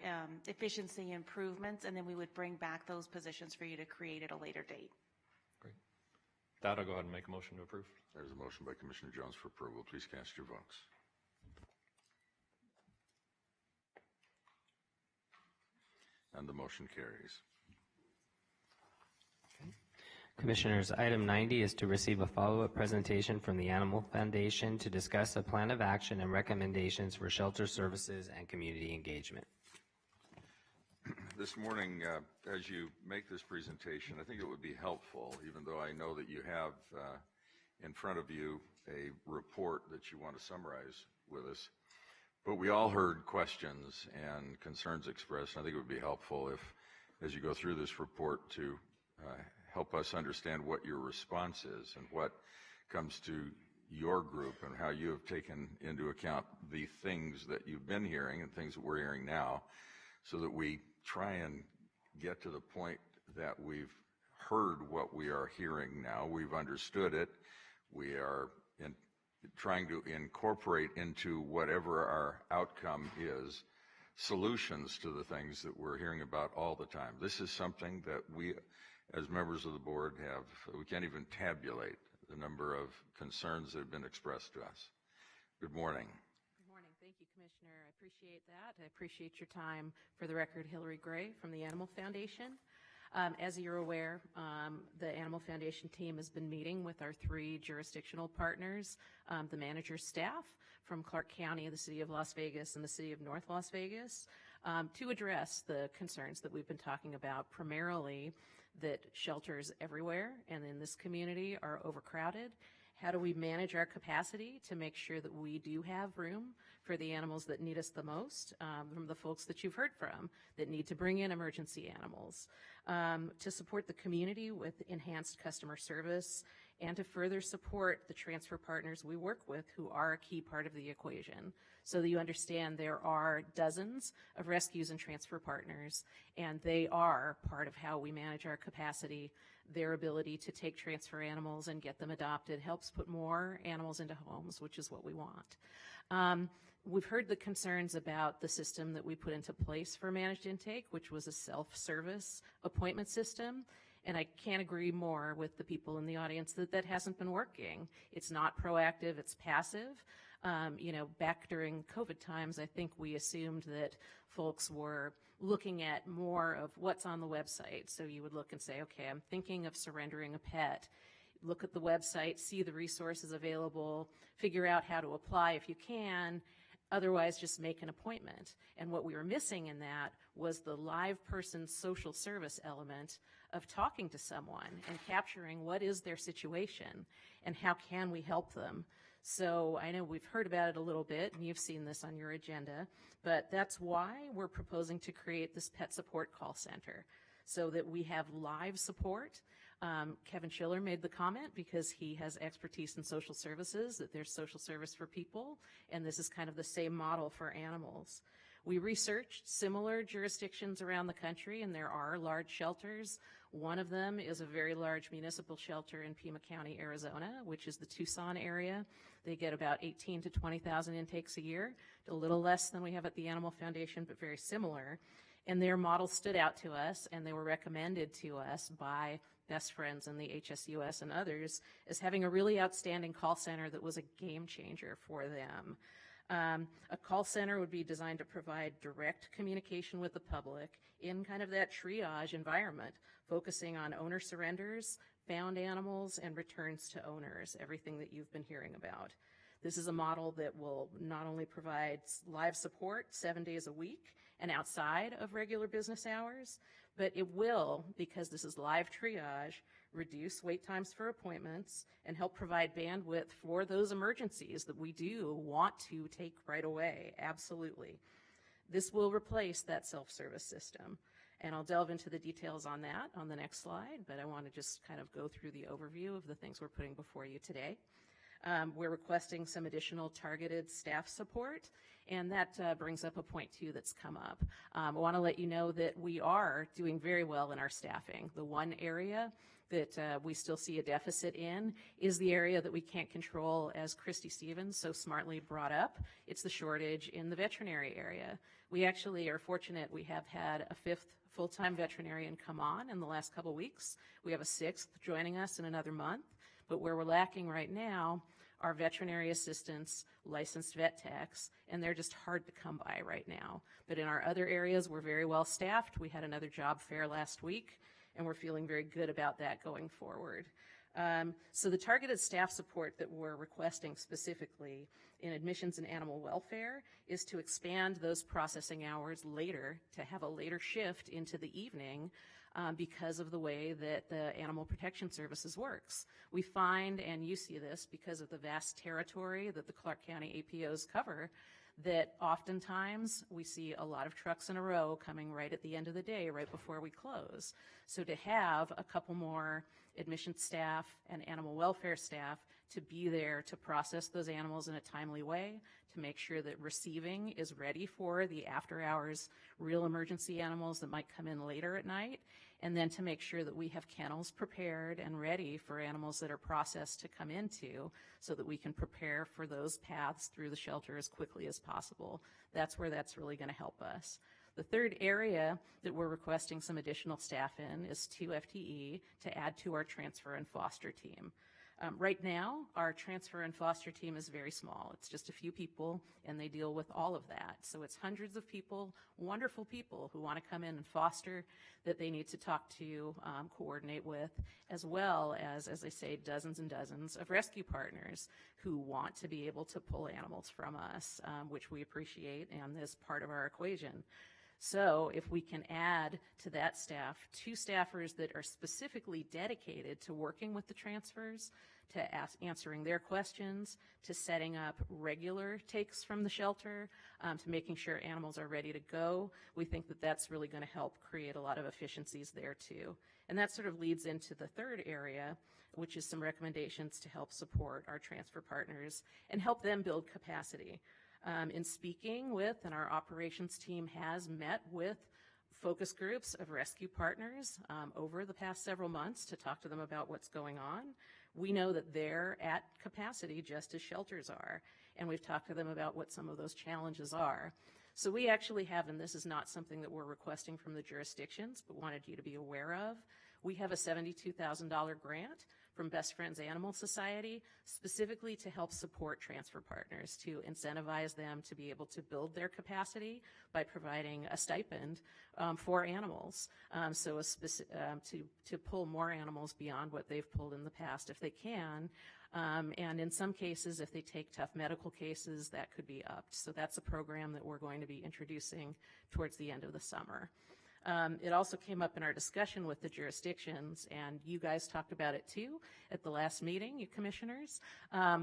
efficiency improvements, and then we would bring back those positions for you to create at a later date. Great. With that, I'll go ahead and make a motion to approve. There's a motion by Commissioner Jones for approval. Please cast your votes. And the motion carries. Commissioners, item 90 is to receive a follow-up presentation from the Animal Foundation to discuss a plan of action and recommendations for shelter services and community engagement. This morning, as you make this presentation, I think it would be helpful, even though I know that you have in front of you a report that you want to summarize with us. But we all heard questions and concerns expressed, and I think it would be helpful if, as you go through this report, to help us understand what your response is and what comes to your group and how you have taken into account the things that you've been hearing and things that we're hearing now, so that we try and get to the point that we've heard what we are hearing now, we've understood it, we are trying to incorporate into whatever our outcome is solutions to the things that we're hearing about all the time. This is something that we, as members of the board, we can't even tabulate the number of concerns that have been expressed to us. Good morning. Good morning. Thank you, Commissioner. I appreciate that. I appreciate your time. For the record, Hillary Gray from the Animal Foundation. As you're aware, the Animal Foundation team has been meeting with our 3 jurisdictional partners, the manager's staff from Clark County, the City of Las Vegas, and the City of North Las Vegas, to address the concerns that we've been talking about, primarily that shelters everywhere and in this community are overcrowded. How do we manage our capacity to make sure that we do have room for the animals that need us the most, from the folks that you've heard from that need to bring in emergency animals, to support the community with enhanced customer service, and to further support the transfer partners we work with who are a key part of the equation. So that you understand there are dozens of rescues and transfer partners, and they are part of how we manage our capacity. Their ability to take transfer animals and get them adopted helps put more animals into homes, which is what we want. We've heard the concerns about the system that we put into place for managed intake, which was a self-service appointment system. And I can't agree more with the people in the audience that that hasn't been working. It's not proactive, it's passive. Back during COVID times, I think we assumed that folks were looking at more of what's on the website. So you would look and say, okay, I'm thinking of surrendering a pet. Look at the website, see the resources available, figure out how to apply if you can. Otherwise, just make an appointment. And what we were missing in that was the live person social service element of talking to someone and capturing what is their situation and how can we help them. So I know we've heard about it a little bit, and you've seen this on your agenda, but that's why we're proposing to create this pet support call center so that we have live support. Kevin Schiller made the comment because he has expertise in social services, that there's social service for people, and this is kind of the same model for animals. We researched similar jurisdictions around the country, and there are large shelters. One of them is a very large municipal shelter in Pima County, Arizona, which is the Tucson area. They get about 18 to 20,000 intakes a year, a little less than we have at the Animal Foundation, but very similar. And their model stood out to us, and they were recommended to us by Best Friends and the HSUS and others as having a really outstanding call center that was a game changer for them. A call center would be designed to provide direct communication with the public in kind of that triage environment, focusing on owner surrenders, found animals, and returns to owners, everything that you've been hearing about. This is a model that will not only provide live support 7 days a week and outside of regular business hours, but it will, because this is live triage, reduce wait times for appointments and help provide bandwidth for those emergencies that we do want to take right away, absolutely. This will replace that self-service system, and I'll delve into the details on that on the next slide, but I want to just kind of go through the overview of the things we're putting before you today. We're requesting some additional targeted staff support, and that brings up a point too that's come up. I want to let you know that we are doing very well in our staffing. The one area that we still see a deficit in is the area that we can't control, as Christy Stevens so smartly brought up. It's the shortage in the veterinary area. We actually are fortunate we have had a 5th full-time veterinarian come on in the last couple weeks. We have a 6th joining us in another month. But where we're lacking right now are veterinary assistants, licensed vet techs, and they're just hard to come by right now. But in our other areas, we're very well staffed. We had another job fair last week, and we're feeling very good about that going forward. So the targeted staff support that we're requesting specifically in admissions and animal welfare is to expand those processing hours later, to have a later shift into the evening, because of the way that the Animal Protection Services works. We find, and you see this because of the vast territory that the Clark County APOs cover, that oftentimes we see a lot of trucks in a row coming right at the end of the day, right before we close. So to have a couple more admission staff and animal welfare staff to be there to process those animals in a timely way, to make sure that receiving is ready for the after hours real emergency animals that might come in later at night, and then to make sure that we have kennels prepared and ready for animals that are processed to come into so that we can prepare for those paths through the shelter as quickly as possible. That's where that's really going to help us. The third area that we're requesting some additional staff in is 2 FTE to add to our transfer and foster team. Right now, our transfer and foster team is very small. It's just a few people, and they deal with all of that. So it's hundreds of people, wonderful people who want to come in and foster that they need to talk to, coordinate with, as well as I say, dozens and dozens of rescue partners who want to be able to pull animals from us, which we appreciate and is part of our equation. So if we can add to that staff 2 staffers that are specifically dedicated to working with the transfers, to answering their questions, to setting up regular takes from the shelter, to making sure animals are ready to go, we think that that's really going to help create a lot of efficiencies there too. And that sort of leads into the third area, which is some recommendations to help support our transfer partners and help them build capacity. In speaking with, and our operations team has met with focus groups of rescue partners over the past several months to talk to them about what's going on. We know that they're at capacity just as shelters are, and we've talked to them about what some of those challenges are. So we actually have, and this is not something that we're requesting from the jurisdictions, but wanted you to be aware of, we have a $72,000 grant from Best Friends Animal Society, specifically to help support transfer partners, to incentivize them to be able to build their capacity by providing a stipend for animals, to pull more animals beyond what they've pulled in the past if they can. And in some cases, if they take tough medical cases, that could be upped. So that's a program that we're going to be introducing towards the end of the summer. It also came up in our discussion with the jurisdictions, and you guys talked about it too at the last meeting, you commissioners.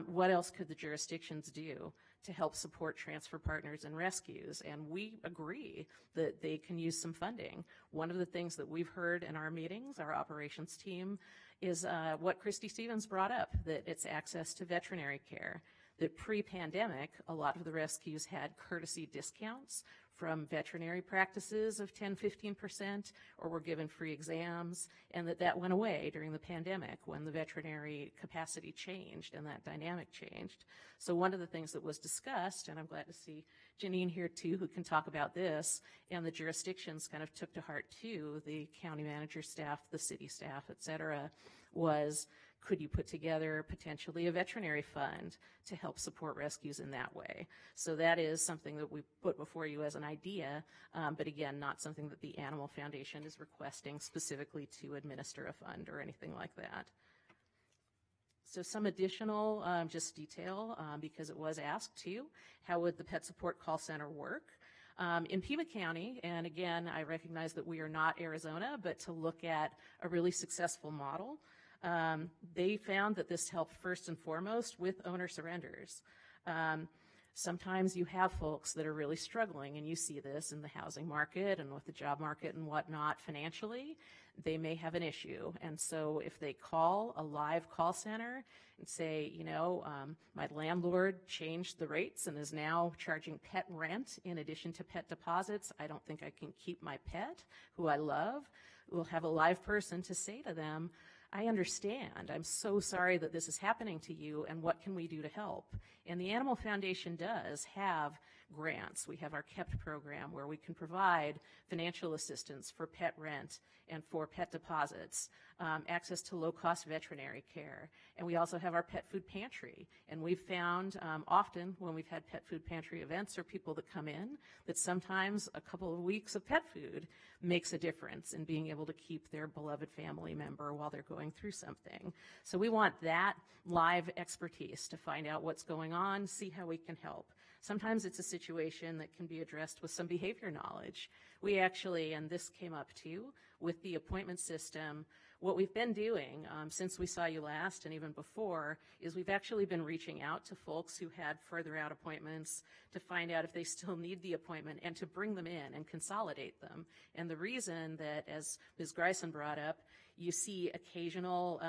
What else could the jurisdictions do to help support transfer partners and rescues? And we agree that they can use some funding. One of the things that we've heard in our meetings, our operations team, is what Christy Stevens brought up, that it's access to veterinary care. That pre-pandemic, a lot of the rescues had courtesy discounts from veterinary practices of 10-15%, or were given free exams, and that went away during the pandemic when the veterinary capacity changed and that dynamic changed. So one of the things that was discussed, and I'm glad to see Janine here too, who can talk about this, and the jurisdictions kind of took to heart too, the county manager staff, the city staff, et cetera, was could you put together potentially a veterinary fund to help support rescues in that way? So that is something that we put before you as an idea, but again, not something that the Animal Foundation is requesting specifically to administer a fund or anything like that. So some additional just detail, because it was asked too, how would the Pet Support Call Center work? In Pima County, and again, I recognize that we are not Arizona, but to look at a really successful model, they found that this helped first and foremost with owner surrenders. Sometimes you have folks that are really struggling, and you see this in the housing market and with the job market and whatnot financially. They may have an issue, and so if they call a live call center and say, you know, my landlord changed the rates and is now charging pet rent in addition to pet deposits, I don't think I can keep my pet, who I love, we'll have a live person to say to them, I understand. I'm so sorry that this is happening to you, and what can we do to help? And the Animal Foundation does have grants. We have our KEPT program where we can provide financial assistance for pet rent and for pet deposits, access to low-cost veterinary care. And we also have our pet food pantry. And we've found often when we've had pet food pantry events or people that come in, that sometimes a couple of weeks of pet food makes a difference in being able to keep their beloved family member while they're going through something. So we want that live expertise to find out what's going on, see how we can help. Sometimes it's a situation that can be addressed with some behavior knowledge. We actually, and this came up too, with the appointment system, what we've been doing since we saw you last and even before is we've actually been reaching out to folks who had further out appointments to find out if they still need the appointment and to bring them in and consolidate them. And the reason that, as Ms. Greisen brought up, you see occasional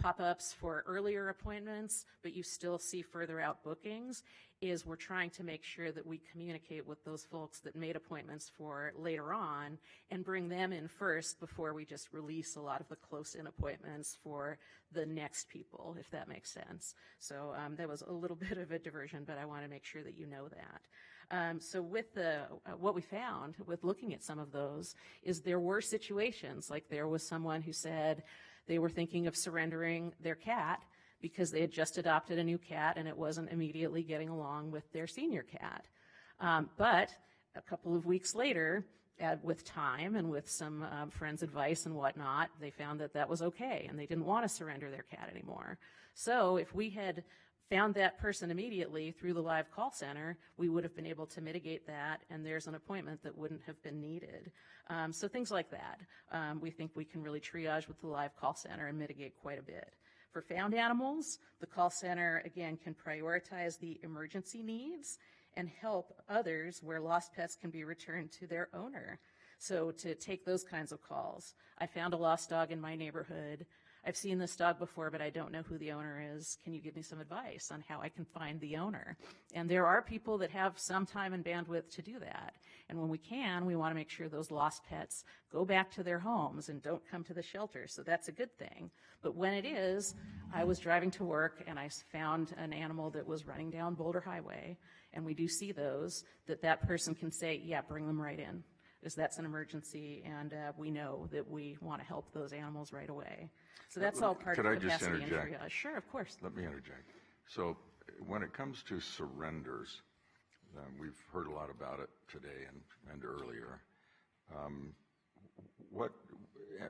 pop-ups for earlier appointments, but you still see further out bookings, is we're trying to make sure that we communicate with those folks that made appointments for later on and bring them in first before we just release a lot of the close-in appointments for the next people, if that makes sense. So that was a little bit of a diversion, but I want to make sure that you know that. So with what we found with looking at some of those is there were situations, like there was someone who said they were thinking of surrendering their cat because they had just adopted a new cat and it wasn't immediately getting along with their senior cat. But a couple of weeks later, with time and with some friends' advice and whatnot, they found that that was okay and they didn't want to surrender their cat anymore. So if we had found that person immediately through the live call center, we would have been able to mitigate that, and there's an appointment that wouldn't have been needed. So things like that. We think we can really triage with the live call center and mitigate quite a bit. For found animals, the call center, again, can prioritize the emergency needs and help others where lost pets can be returned to their owner. So to take those kinds of calls. I found a lost dog in my neighborhood. I've seen this dog before, but I don't know who the owner is. Can you give me some advice on how I can find the owner? And there are people that have some time and bandwidth to do that. And when we can, we want to make sure those lost pets go back to their homes and don't come to the shelter. So that's a good thing. But when it is, I was driving to work and I found an animal that was running down Boulder Highway, and we do see those, that person can say, yeah, bring them right in, because that's an emergency, and we know that we want to help those animals right away. So that's all part of capacity and triage. Sure, of course. Let me interject. So when it comes to surrenders, we've heard a lot about it today and earlier.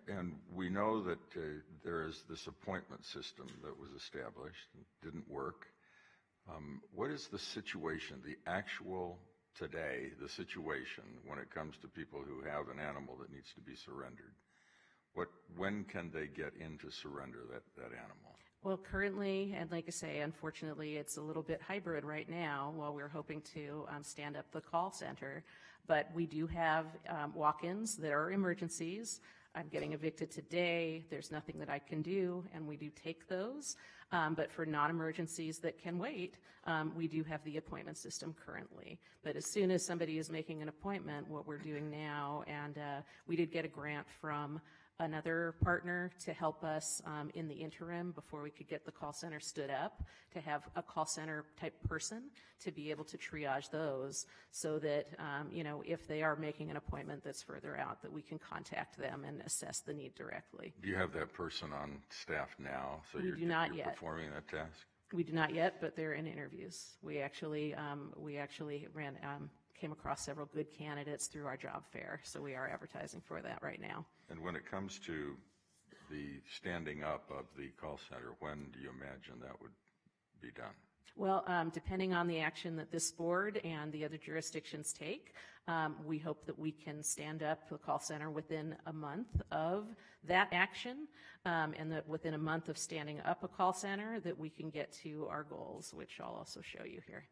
And we know that there is this appointment system that was established, didn't work. What is the situation, the actual today, the situation when it comes to people who have an animal that needs to be surrendered? When can they get in to surrender that animal? Well, currently, and like I say, unfortunately, it's a little bit hybrid right now while we're hoping to stand up the call center. But we do have walk-ins that are emergencies. I'm getting evicted today. There's nothing that I can do, and we do take those. But for non-emergencies that can wait, we do have the appointment system currently. But as soon as somebody is making an appointment, what we're doing now, and we did get a grant from another partner to help us in the interim before we could get the call center stood up, to have a call center type person to be able to triage those so that, if they are making an appointment that's further out, that we can contact them and assess the need directly. Do you have that person on staff now? So We do not yet. Performing that task? We do not yet, but they're in interviews. We actually came across several good candidates through our job fair, so we are advertising for that right now. And when it comes to the standing up of the call center, when do you imagine that would be done? Well, depending on the action that this board and the other jurisdictions take, we hope that we can stand up the call center within a month of that action, and that within a month of standing up a call center that we can get to our goals, which I'll also show you here.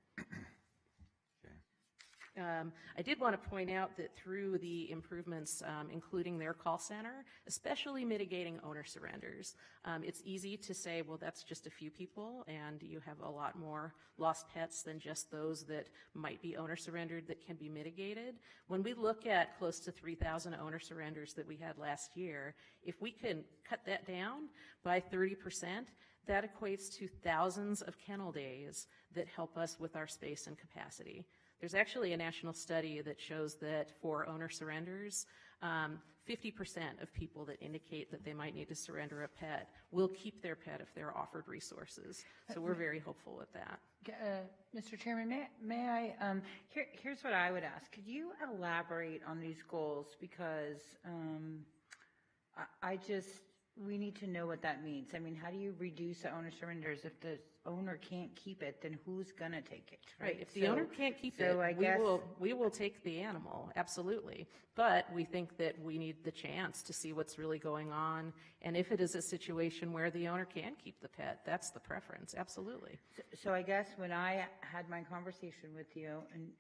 I did want to point out that through the improvements, including their call center, especially mitigating owner surrenders, it's easy to say, well, that's just a few people, and you have a lot more lost pets than just those that might be owner surrendered that can be mitigated. When we look at close to 3,000 owner surrenders that we had last year, if we can cut that down by 30%, that equates to thousands of kennel days that help us with our space and capacity. There's actually a national study that shows that for owner surrenders, 50% of people that indicate that they might need to surrender a pet will keep their pet if they're offered resources. So we're very hopeful with that. Mr. Chairman, may I, here's what I would ask. Could you elaborate on these goals? Because we need to know what that means. I mean, how do you reduce the owner surrenders? If the owner can't keep it, then who's going to take it? Right. If the owner can't keep it, we will take the animal, absolutely. But we think that we need the chance to see what's really going on. And if it is a situation where the owner can keep the pet, that's the preference, absolutely. So I guess when I had my conversation with you, and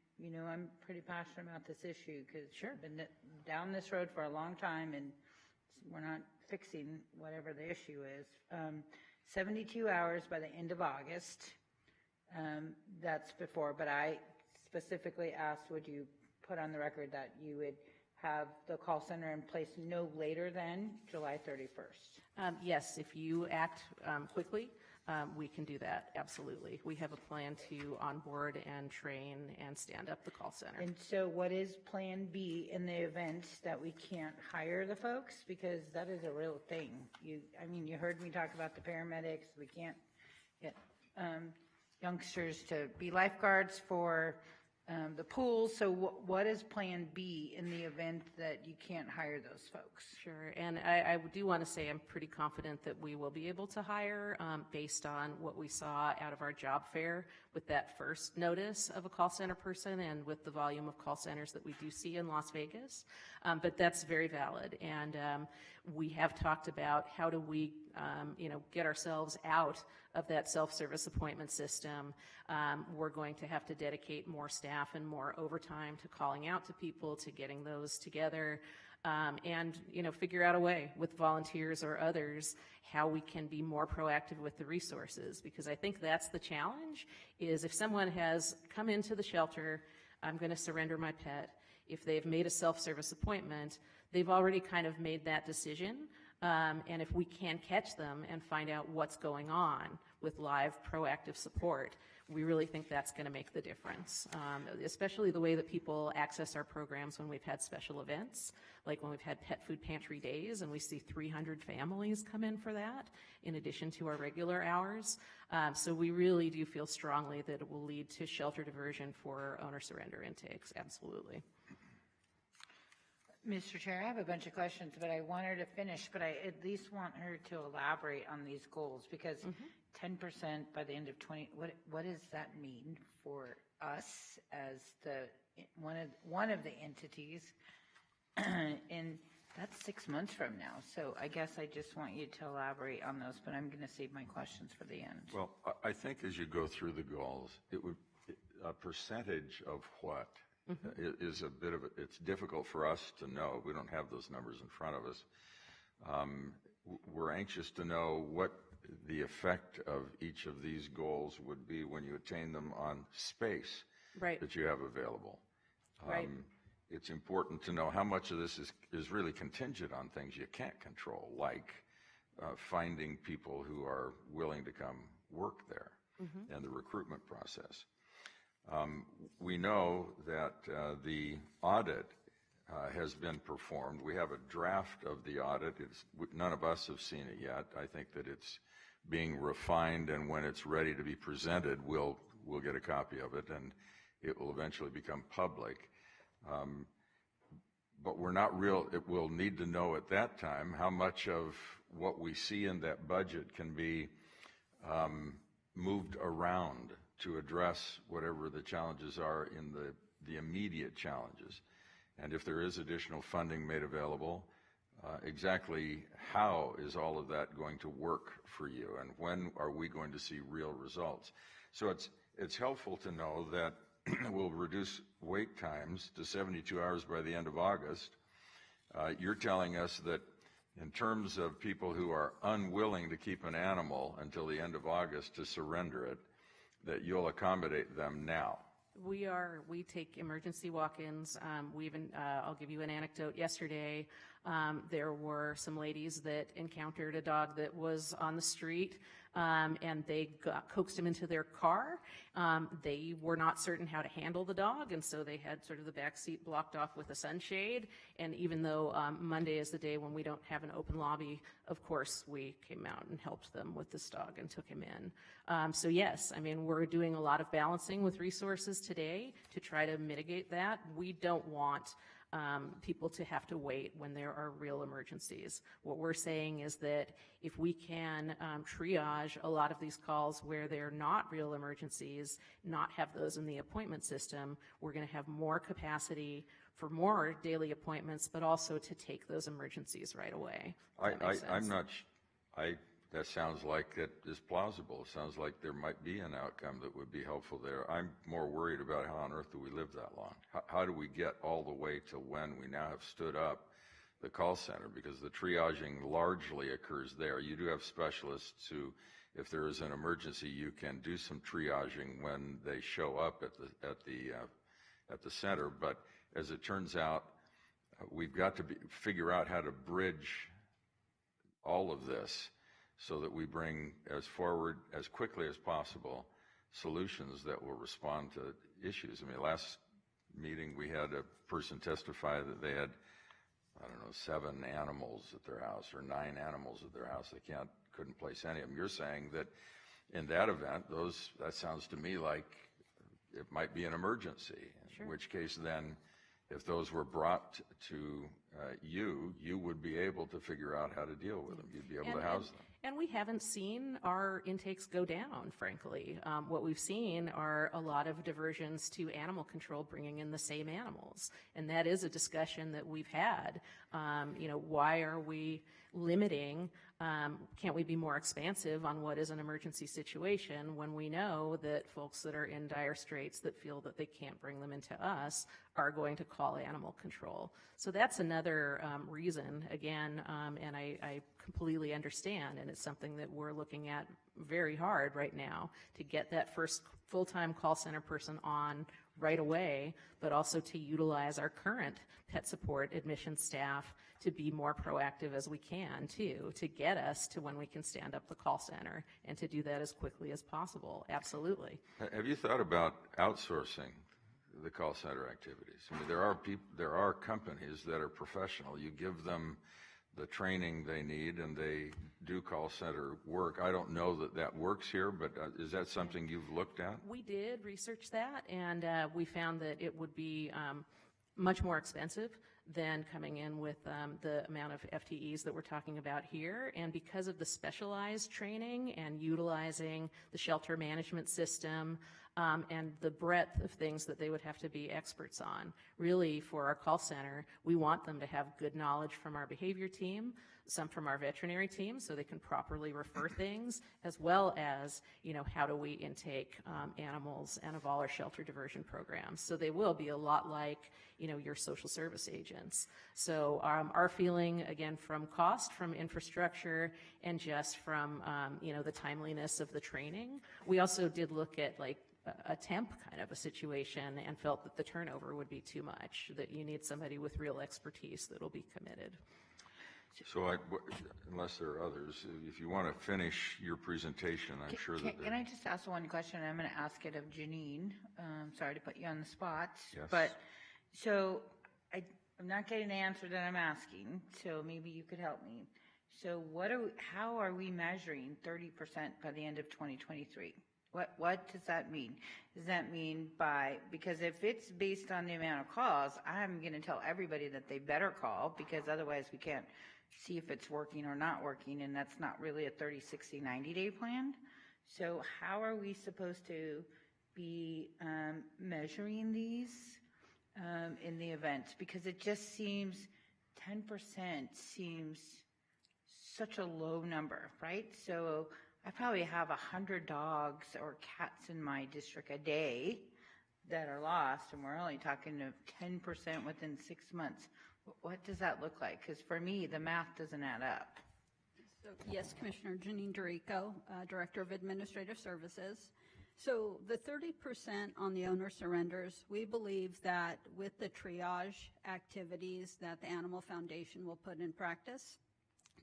I'm pretty passionate about this issue because I've been down this road for a long time, and we're not fixing whatever the issue is. 72 hours by the end of August. That's before, but I specifically asked, would you put on the record that you would have the call center in place no later than July 31st? Yes, if you act quickly, we can do that, absolutely. We have a plan to onboard and train and stand up the call center. And so what is Plan B in the event that we can't hire the folks? Because that is a real thing. You heard me talk about the paramedics. We can't get youngsters to be lifeguards for the pool. So what is Plan B in the event that you can't hire those folks? Sure, and I do want to say I'm pretty confident that we will be able to hire based on what we saw out of our job fair with that first notice of a call center person and with the volume of call centers that we do see in Las Vegas. But that's very valid, and we have talked about how do we get ourselves out of that self-service appointment system. We're going to have to dedicate more staff and more overtime to calling out to people, to getting those together, and figure out a way with volunteers or others how we can be more proactive with the resources, because I think that's the challenge, is if someone has come into the shelter, I'm going to surrender my pet. If they've made a self-service appointment, they've already kind of made that decision. And if we can catch them and find out what's going on with live proactive support, we really think that's going to make the difference, especially the way that people access our programs when we've had special events, like when we've had pet food pantry days and we see 300 families come in for that in addition to our regular hours. So we really do feel strongly that it will lead to shelter diversion for owner surrender intakes, absolutely. Mr. Chair, I have a bunch of questions, but I want her to finish, but I at least want her to elaborate on these goals, because 10% by the end of what does that mean for us as one of the entities? And that's 6 months from now. So I guess I just want you to elaborate on those, but I'm going to save my questions for the end. Well, I think as you go through the goals, a percentage of what is a bit of it's difficult for us to know. We don't have those numbers in front of us. We're anxious to know what the effect of each of these goals would be when you attain them on space that you have available. It's important to know how much of this is really contingent on things you can't control, like finding people who are willing to come work there and the recruitment process. We know that the audit has been performed. We have a draft of the audit. None of us have seen it yet. I think that it's being refined, and when it's ready to be presented, we'll get a copy of it, and it will eventually become public. But we're not we'll need to know at that time how much of what we see in that budget can be moved around to address whatever the challenges are in the immediate challenges. And if there is additional funding made available, exactly how is all of that going to work for you, and when are we going to see real results? So it's helpful to know that we'll reduce wait times to 72 hours by the end of August. You're telling us that in terms of people who are unwilling to keep an animal until the end of August to surrender it, that you'll accommodate them now. We take emergency walk-ins. I'll give you an anecdote. Yesterday, there were some ladies that encountered a dog that was on the street, and they coaxed him into their car. They were not certain how to handle the dog, and so they had sort of the back seat blocked off with a sunshade. And even though Monday is the day when we don't have an open lobby, of course, we came out and helped them with this dog and took him in. So yes, I mean, we're doing a lot of balancing with resources today to try to mitigate that. We don't want people to have to wait when there are real emergencies. What we're saying is that if we can triage a lot of these calls where they're not real emergencies, not have those in the appointment system, we're going to have more capacity for more daily appointments, but also to take those emergencies right away. That sounds like it is plausible. It sounds like there might be an outcome that would be helpful there. I'm more worried about how on earth do we live that long? How do we get all the way to when we now have stood up the call center? Because the triaging largely occurs there. You do have specialists who, if there is an emergency, you can do some triaging when they show up at the center. But as it turns out, we've got to figure out how to bridge all of this so that we bring as quickly as possible solutions that will respond to issues. I mean, last meeting we had a person testify that they had, 7 animals at their house or 9 animals at their house. They couldn't place any of them. You're saying that in that event, that sounds to me like it might be an emergency. Sure. In which case then, if those were brought to you would be able to figure out how to deal with them. You'd be able to house them. And we haven't seen our intakes go down, frankly. What we've seen are a lot of diversions to animal control bringing in the same animals. And that is a discussion that we've had. Why are we limiting? Can't we be more expansive on what is an emergency situation when we know that folks that are in dire straits that feel that they can't bring them into us are going to call animal control? So that's another reason, again, and I completely understand, and it's something that we're looking at very hard right now to get that first full-time call center person on right away, but also to utilize our current pet support admission staff to be more proactive as we can, too, to get us to when we can stand up the call center and to do that as quickly as possible. Absolutely. Have you thought about outsourcing the call center activities? I mean, there are companies that are professional. You give them the training they need and they do call center work. I don't know that works here, but is that something you've looked at? We did research that, and we found that it would be much more expensive than coming in with the amount of FTEs that we're talking about here. And because of the specialized training and utilizing the shelter management system and the breadth of things that they would have to be experts on, really for our call center, we want them to have good knowledge from our behavior team, some from our veterinary team so they can properly refer things, as well as, how do we intake animals and of all our shelter diversion programs. So they will be a lot like, your social service agents. So our feeling, again, from cost, from infrastructure, and just from, the timeliness of the training. We also did look at a temp kind of a situation and felt that the turnover would be too much, that you need somebody with real expertise that'll be committed. So unless there are others, if you want to finish your presentation, I'm sure that... Can I just ask one question? I'm going to ask it of Janine. Sorry to put you on the spot. Yes. But, so I'm not getting the answer that I'm asking, so maybe you could help me. So how are we measuring 30% by the end of 2023? What does that mean? Does that mean because if it's based on the amount of calls, I'm going to tell everybody that they better call, because otherwise we can't see if it's working or not working, and that's not really a 30, 60, 90-day plan. So how are we supposed to be measuring these in the event? Because it just seems 10% seems such a low number, right? So I probably have 100 dogs or cats in my district a day that are lost, and we're only talking of 10% within 6 months. What does that look like? Because for me, the math doesn't add up. So, yes, Commissioner Janine Dorico, Director of Administrative Services. So the 30% on the owner surrenders, we believe that with the triage activities that the Animal Foundation will put in practice,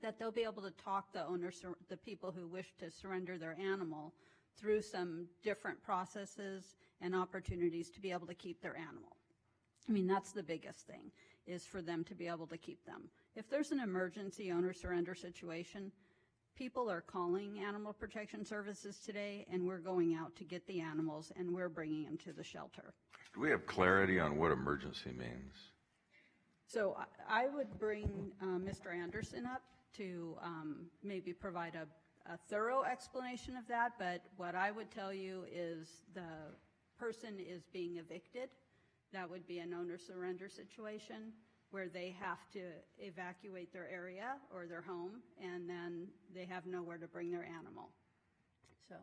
that they'll be able to talk the people who wish to surrender their animal through some different processes and opportunities to be able to keep their animal. I mean, that's the biggest thing, is for them to be able to keep them. If there's an emergency owner surrender situation, people are calling Animal Protection Services today, and we're going out to get the animals, and we're bringing them to the shelter. Do we have clarity on what emergency means? So I would bring Mr. Anderson up to maybe provide a thorough explanation of that, but what I would tell you is the person is being evicted. That would be an owner surrender situation where they have to evacuate their area or their home, and then they have nowhere to bring their animal. So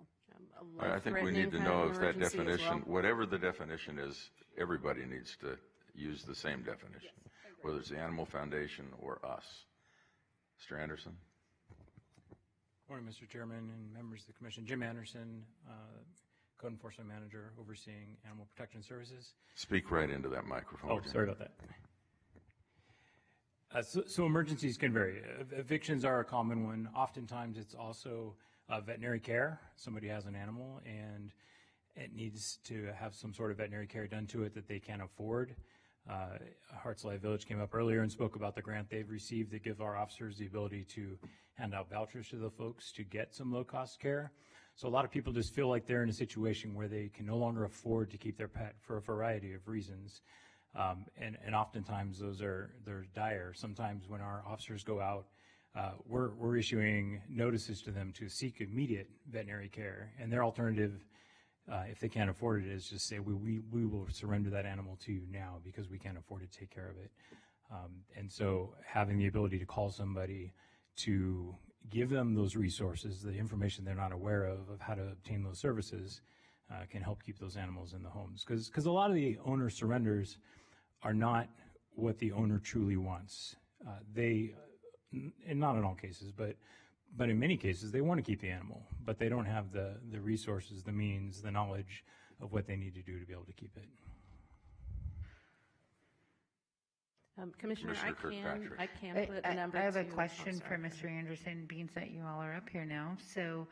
I think we need to know if that definition, whatever the definition is, everybody needs to use the same definition, whether it's the Animal Foundation or us. Mr. Anderson. Morning, Mr. Chairman and members of the Commission. Jim Anderson, Code Enforcement Manager overseeing Animal Protection Services. Speak right into that microphone. Oh, sorry about that. So emergencies can vary. Evictions are a common one. Oftentimes it's also veterinary care. Somebody has an animal and it needs to have some sort of veterinary care done to it that they can't afford. Hearts Alive Village came up earlier and spoke about the grant they've received that give our officers the ability to hand out vouchers to the folks to get some low-cost care. So a lot of people just feel like they're in a situation where they can no longer afford to keep their pet for a variety of reasons. And oftentimes they're dire. Sometimes when our officers go out, we're issuing notices to them to seek immediate veterinary care. And their alternative, if they can't afford it, is just say, we will surrender that animal to you now because we can't afford to take care of it. And so having the ability to call somebody to give them those resources, the information they're not aware of how to obtain those services, can help keep those animals in the homes. Because a lot of the owner surrenders are not what the owner truly wants. And not in all cases, but in many cases, they want to keep the animal, but they don't have the resources, the means, the knowledge of what they need to do to be able to keep it. Commissioner, I can put a number. I have a to- question oh, for sorry. Mr. Anderson, being that you all are up here now. So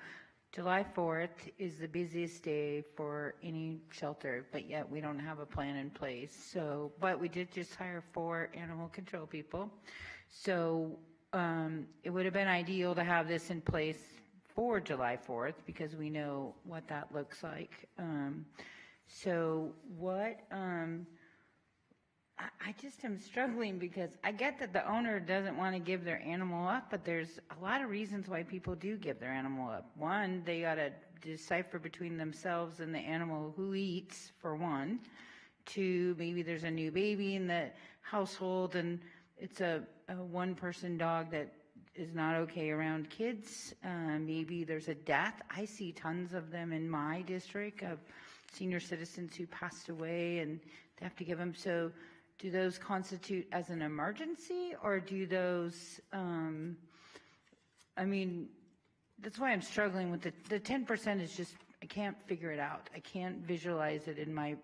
July 4th is the busiest day for any shelter, but yet we don't have a plan in place. So, but we did just hire 4 animal control people. So it would have been ideal to have this in place for July 4th because we know what that looks like. So what, I just am struggling because I get that the owner doesn't want to give their animal up, but there's a lot of reasons why people do give their animal up. One, they got to decipher between themselves and the animal who eats, for one. 2, maybe there's a new baby in the household and it's a one-person dog that is not okay around kids. Maybe there's a death. I see tons of them in my district of senior citizens who passed away and they have to give them. So do those constitute as an emergency or do those, I mean, that's why I'm struggling with the 10% is just, I can't figure it out. I can't visualize it in my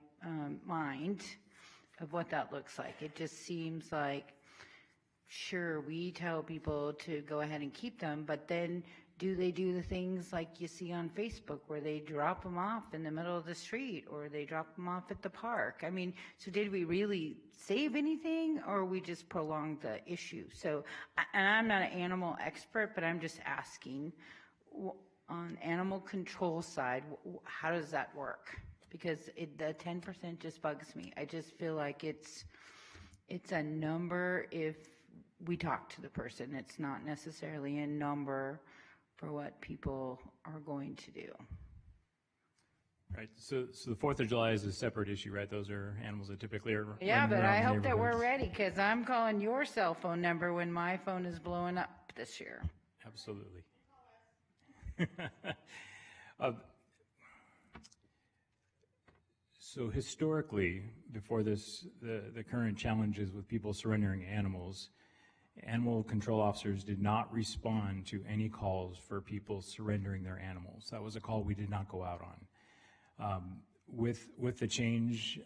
mind of what that looks like. It just seems like, sure, we tell people to go ahead and keep them, but then do they do the things like you see on Facebook where they drop them off in the middle of the street or they drop them off at the park? I mean, so did we really save anything or we just prolonged the issue? So, and I'm not an animal expert, but I'm just asking, on animal control side, how does that work? Because the 10% just bugs me. I just feel like it's a number if we talk to the person. It's not necessarily a number for what people are going to do. Right, so the 4th of July is a separate issue, right? Those are animals that typically are Yeah, running but around I the hope that we're neighborhoods. ready because I'm calling your cell phone number when my phone is blowing up this year. Absolutely. So historically, before this, the current challenges with people surrendering animals, animal control officers did not respond to any calls for people surrendering their animals. That was a call we did not go out on. With the change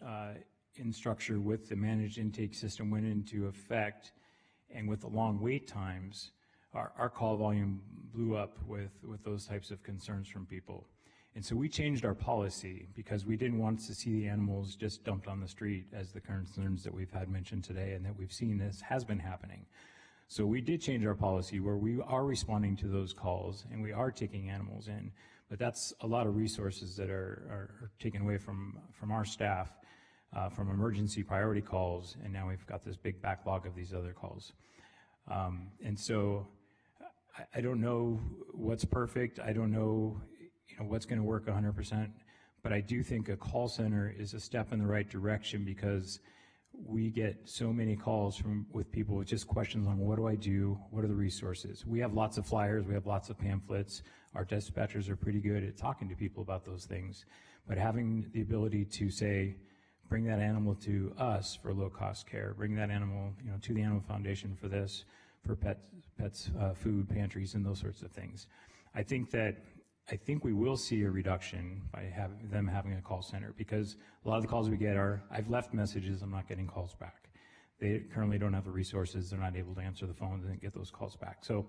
in structure, with the managed intake system went into effect, and with the long wait times, our call volume blew up with those types of concerns from people. And so we changed our policy because we didn't want to see the animals just dumped on the street as the concerns that we've had mentioned today and that we've seen has been happening. So we did change our policy where we are responding to those calls and we are taking animals in, but that's a lot of resources that are taken away from our staff, from emergency priority calls, and now we've got this big backlog of these other calls. And so I don't know what's perfect. I don't know what's going to work 100%, but I do think a call center is a step in the right direction because we get so many calls with people with just questions on what do I do, what are the resources. We have lots of flyers, we have lots of pamphlets. Our dispatchers are pretty good at talking to people about those things, but having the ability to say, bring that animal to us for low-cost care, bring that animal to the Animal Foundation for this, for pets food pantries and those sorts of things. I think we will see a reduction by them having a call center because a lot of the calls we get are, I've left messages, I'm not getting calls back. They currently don't have the resources, they're not able to answer the phones and get those calls back. So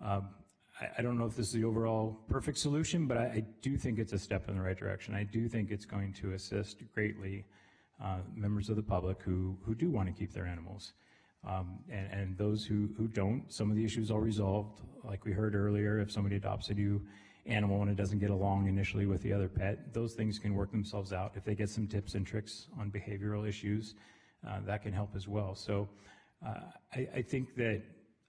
I don't know if this is the overall perfect solution, but I do think it's a step in the right direction. I do think it's going to assist greatly members of the public who do want to keep their animals. And those who don't, some of the issues are resolved. Like we heard earlier, if somebody adopts a new animal and it doesn't get along initially with the other pet. Those things can work themselves out. If they get some tips and tricks on behavioral issues, that can help as well. So I think that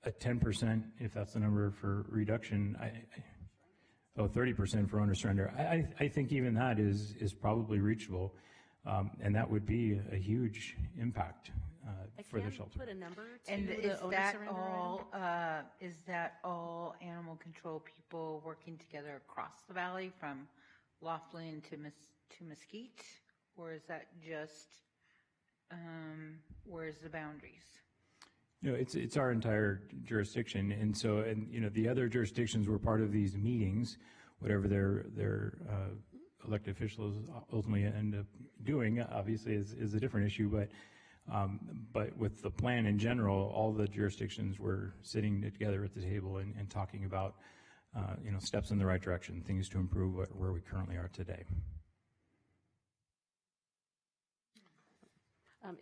a 10%, if that's the number for reduction, 30% for owner surrender, I think even that is probably reachable. And that would be a huge impact for the shelter. Put a number to And the is owner that surrender all, is that all animal control people working together across the valley from Laughlin to Mesquite? Or is that just, where's the boundaries? No, it's our entire jurisdiction, and so, the other jurisdictions were part of these meetings, whatever their elected officials ultimately end up doing, obviously is a different issue, but with the plan in general, all the jurisdictions were sitting together at the table and talking about, steps in the right direction, things to improve where we currently are today.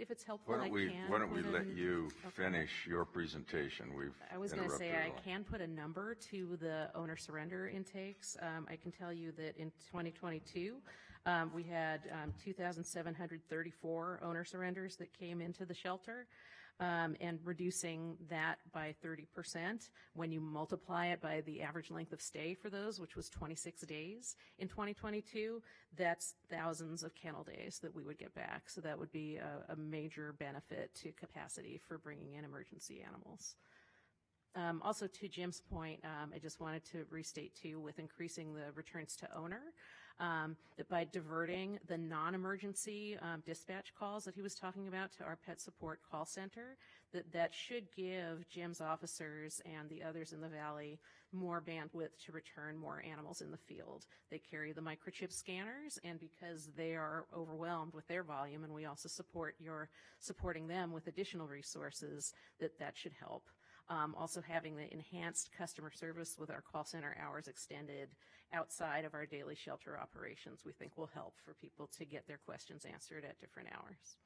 If it's helpful, Why don't we let you finish your presentation? I was going to say I can put a number to the owner surrender intakes. I can tell you that in 2022, we had 2,734 owner surrenders that came into the shelter. And reducing that by 30% when you multiply it by the average length of stay for those, which was 26 days in 2022, that's thousands of kennel days that we would get back. So that would be a major benefit to capacity for bringing in emergency animals. Also, to Jim's point, I just wanted to restate too, with increasing the returns to owner, that by diverting the non-emergency dispatch calls that he was talking about to our pet support call center, that should give Jim's officers and the others in the valley more bandwidth to return more animals in the field. They carry the microchip scanners, and because they are overwhelmed with their volume, and we also supporting them with additional resources, that should help. Also having the enhanced customer service with our call center hours extended outside of our daily shelter operations, we think will help for people to get their questions answered at different hours.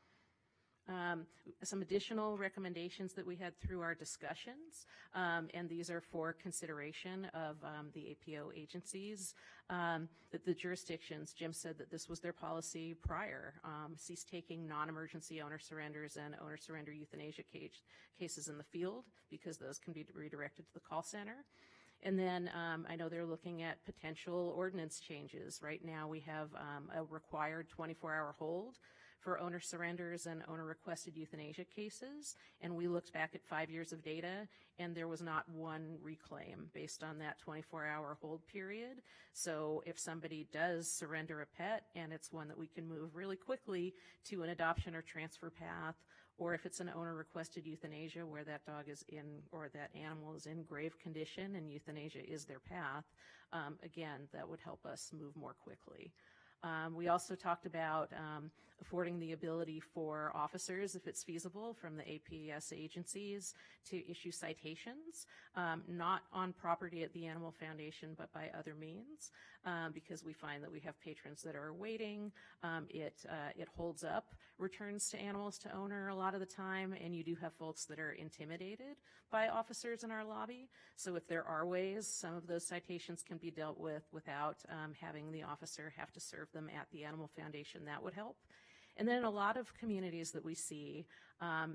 Some additional recommendations that we had through our discussions, and these are for consideration of the APO agencies, that the jurisdictions, Jim said that this was their policy prior, cease taking non-emergency owner surrenders and owner surrender euthanasia cases in the field, because those can be redirected to the call center. And then I know they're looking at potential ordinance changes. Right now we have a required 24-hour hold for owner surrenders and owner requested euthanasia cases, and we looked back at 5 years of data, and there was not one reclaim based on that 24-hour hold period. So if somebody does surrender a pet and it's one that we can move really quickly to an adoption or transfer path, or if it's an owner requested euthanasia where that dog is in, or that animal is in grave condition and euthanasia is their path, again, that would help us move more quickly. We also talked about affording the ability for officers, if it's feasible, from the APS agencies to issue citations, not on property at the Animal Foundation, but by other means, because we find that we have patrons that are waiting. It holds up returns to animals to owner a lot of the time, and you do have folks that are intimidated by officers in our lobby. So if there are ways, some of those citations can be dealt with without having the officer have to serve them at the Animal Foundation. That would help. And then in a lot of communities that we see,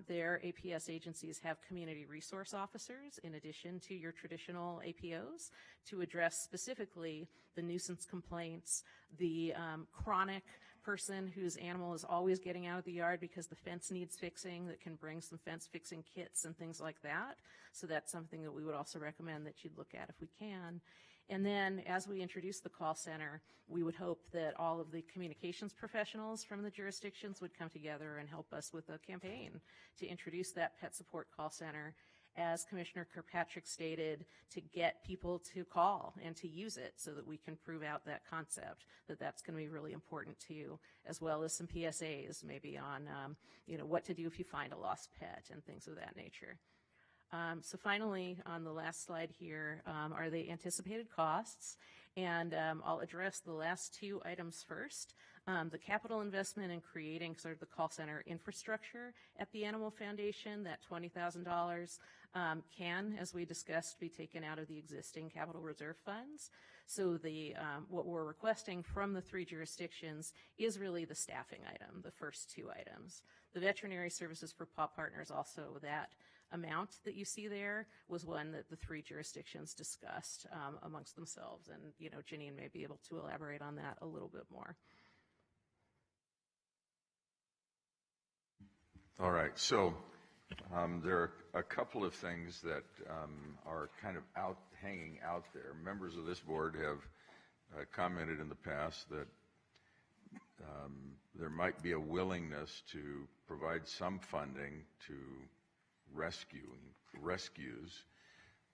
their APS agencies have community resource officers in addition to your traditional APOs to address specifically the nuisance complaints, the chronic person whose animal is always getting out of the yard because the fence needs fixing, that can bring some fence fixing kits and things like that. So that's something that we would also recommend that you'd look at if we can. And then as we introduce the call center, we would hope that all of the communications professionals from the jurisdictions would come together and help us with a campaign to introduce that pet support call center, as Commissioner Kirkpatrick stated, to get people to call and to use it so that we can prove out that concept, that's going to be really important too, as well as some PSAs maybe on, what to do if you find a lost pet and things of that nature. So finally, on the last slide here, are the anticipated costs, and I'll address the last two items first. The capital investment in creating sort of the call center infrastructure at the Animal Foundation, that $20,000 can, as we discussed, be taken out of the existing capital reserve funds. So what we're requesting from the 3 jurisdictions is really the staffing item, the first 2 items. The veterinary services for paw partners, also that amount that you see there was one that the 3 jurisdictions discussed amongst themselves. And, Janine may be able to elaborate on that a little bit more. All right, so there are a couple of things that are kind of hanging out there. Members of this board have commented in the past that there might be a willingness to provide some funding to rescues.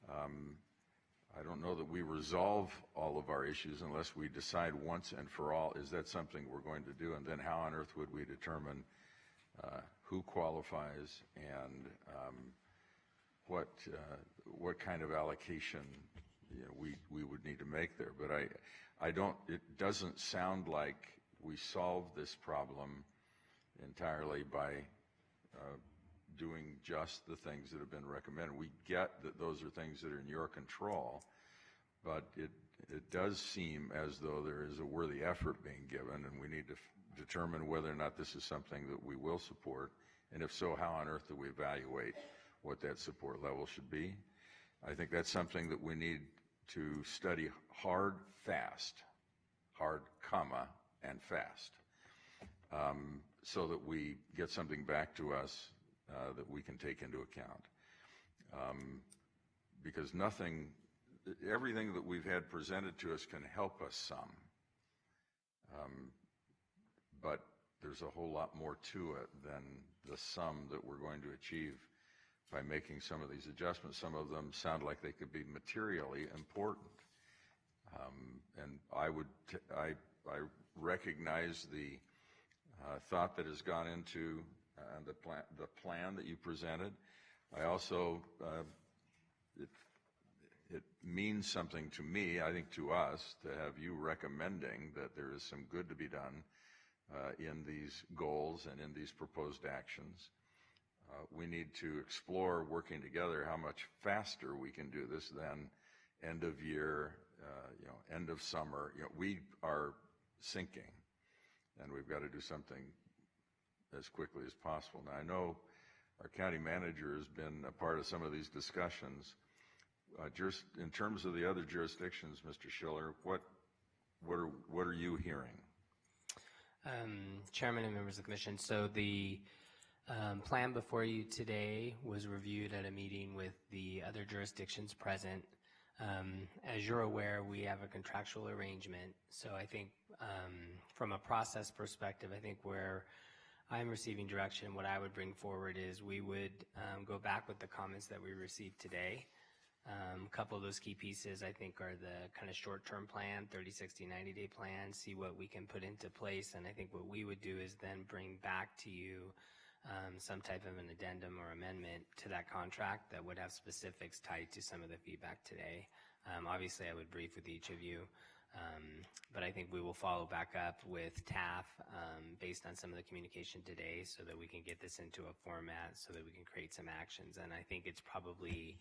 I don't know that we resolve all of our issues unless we decide once and for all, is that something we're going to do? And then how on earth would we determine who qualifies and what kind of allocation we would need to make there? But it doesn't sound like we solve this problem entirely by doing just the things that have been recommended. We get that those are things that are in your control, but it does seem as though there is a worthy effort being given, and we need to determine whether or not this is something that we will support, and if so, how on earth do we evaluate what that support level should be? I think that's something that we need to study hard, fast, hard, comma, and fast, so that we get something back to us that we can take into account. Because everything that we've had presented to us can help us some. But there's a whole lot more to it than the sum that we're going to achieve by making some of these adjustments. Some of them sound like they could be materially important. And I recognize the thought that has gone into the plan that you presented. I also, it means something to me, I think to us, to have you recommending that there is some good to be done in these goals and in these proposed actions. We need to explore, working together, how much faster we can do this than end of year, end of summer. We are sinking, and we've got to do something as quickly as possible. Now, I know our county manager has been a part of some of these discussions. In terms of the other jurisdictions, Mr. Schiller, what are you hearing? Chairman and members of the commission, so the plan before you today was reviewed at a meeting with the other jurisdictions present. As you're aware, we have a contractual arrangement, so I think from a process perspective, I think where I'm receiving direction, what I would bring forward is we would go back with the comments that we received today. A couple of those key pieces, I think, are the kind of short-term plan, 30, 60, 90-day plan, see what we can put into place. And I think what we would do is then bring back to you some type of an addendum or amendment to that contract that would have specifics tied to some of the feedback today. Obviously, I would brief with each of you, but I think we will follow back up with TAF based on some of the communication today so that we can get this into a format so that we can create some actions. And I think it's probably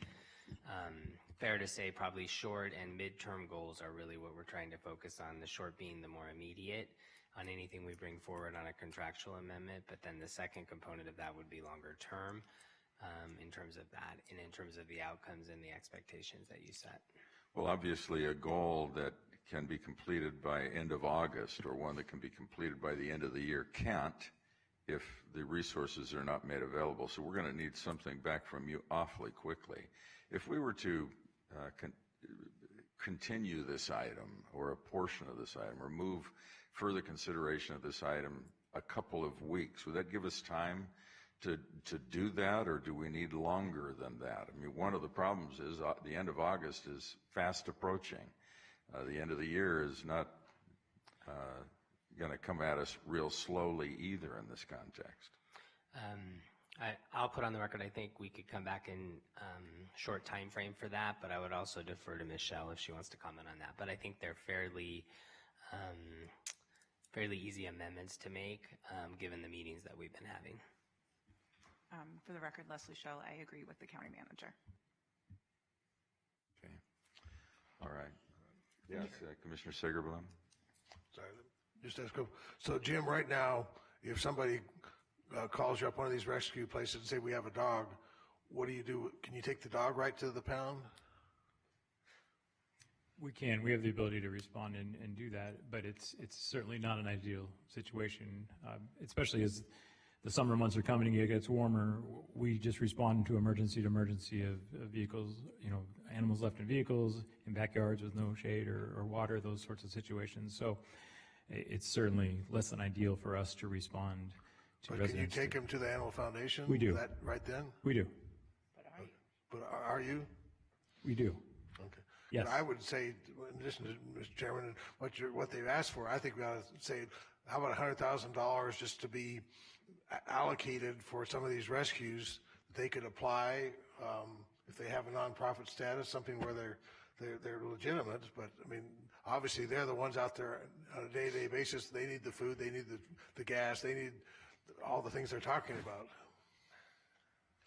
fair to say probably short and midterm goals are really what we're trying to focus on, the short being the more immediate on anything we bring forward on a contractual amendment, but then the second component of that would be longer term in terms of that and in terms of the outcomes and the expectations that you set. Well, obviously a goal that can be completed by end of August or one that can be completed by the end of the year can't if the resources are not made available. So we're going to need something back from you awfully quickly. If we were to continue this item or a portion of this item or move further consideration of this item a couple of weeks, would that give us time to do that, or do we need longer than that? I mean, one of the problems is the end of August is fast approaching. The end of the year is not going to come at us real slowly either in this context. I'll put on the record, I think we could come back in short time frame for that, but I would also defer to Michelle if she wants to comment on that. But I think they're fairly easy amendments to make given the meetings that we've been having. For the record, Leslie Schell, I agree with the county manager. Okay. All right. Yes, Commissioner Sigerblum. Sorry, just ask. So Jim, right now, if somebody calls you up one of these rescue places and say we have a dog, what do you do? Can you take the dog right to the pound? We can. We have the ability to respond and do that, but it's certainly not an ideal situation, especially as the summer months are coming and it gets warmer. We just respond to emergency of vehicles, animals left in vehicles, in backyards with no shade or water, those sorts of situations. So it's certainly less than ideal for us to respond to residents. Can you take them to the Animal Foundation? We do. That right then? We do. But are you? We do. Okay. Yes. But I would say, in addition to Mr. Chairman, what they've asked for, I think we ought to say, how about $100,000 just to be allocated for some of these rescues? They could apply if they have a nonprofit status, something where they're legitimate. But I mean, obviously they're the ones out there on a day-to-day basis. They need the food, they need the gas, they need all the things they're talking about.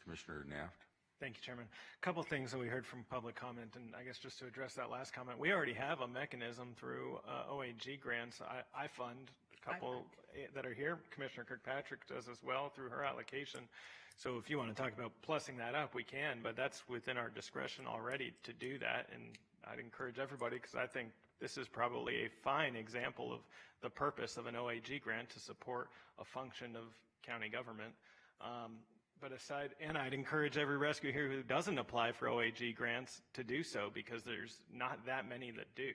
Commissioner Naft. Thank you, Chairman. A couple things that we heard from public comment, and I guess just to address that last comment, we already have a mechanism through OAG grants. I fund a couple that are here. Commissioner Kirkpatrick does as well through her allocation. So if you want to talk about plussing that up, we can, but that's within our discretion already to do that. And I'd encourage everybody, because I think this is probably a fine example of the purpose of an OAG grant, to support a function of county government. And I'd encourage every rescue here who doesn't apply for OAG grants to do so, because there's not that many that do.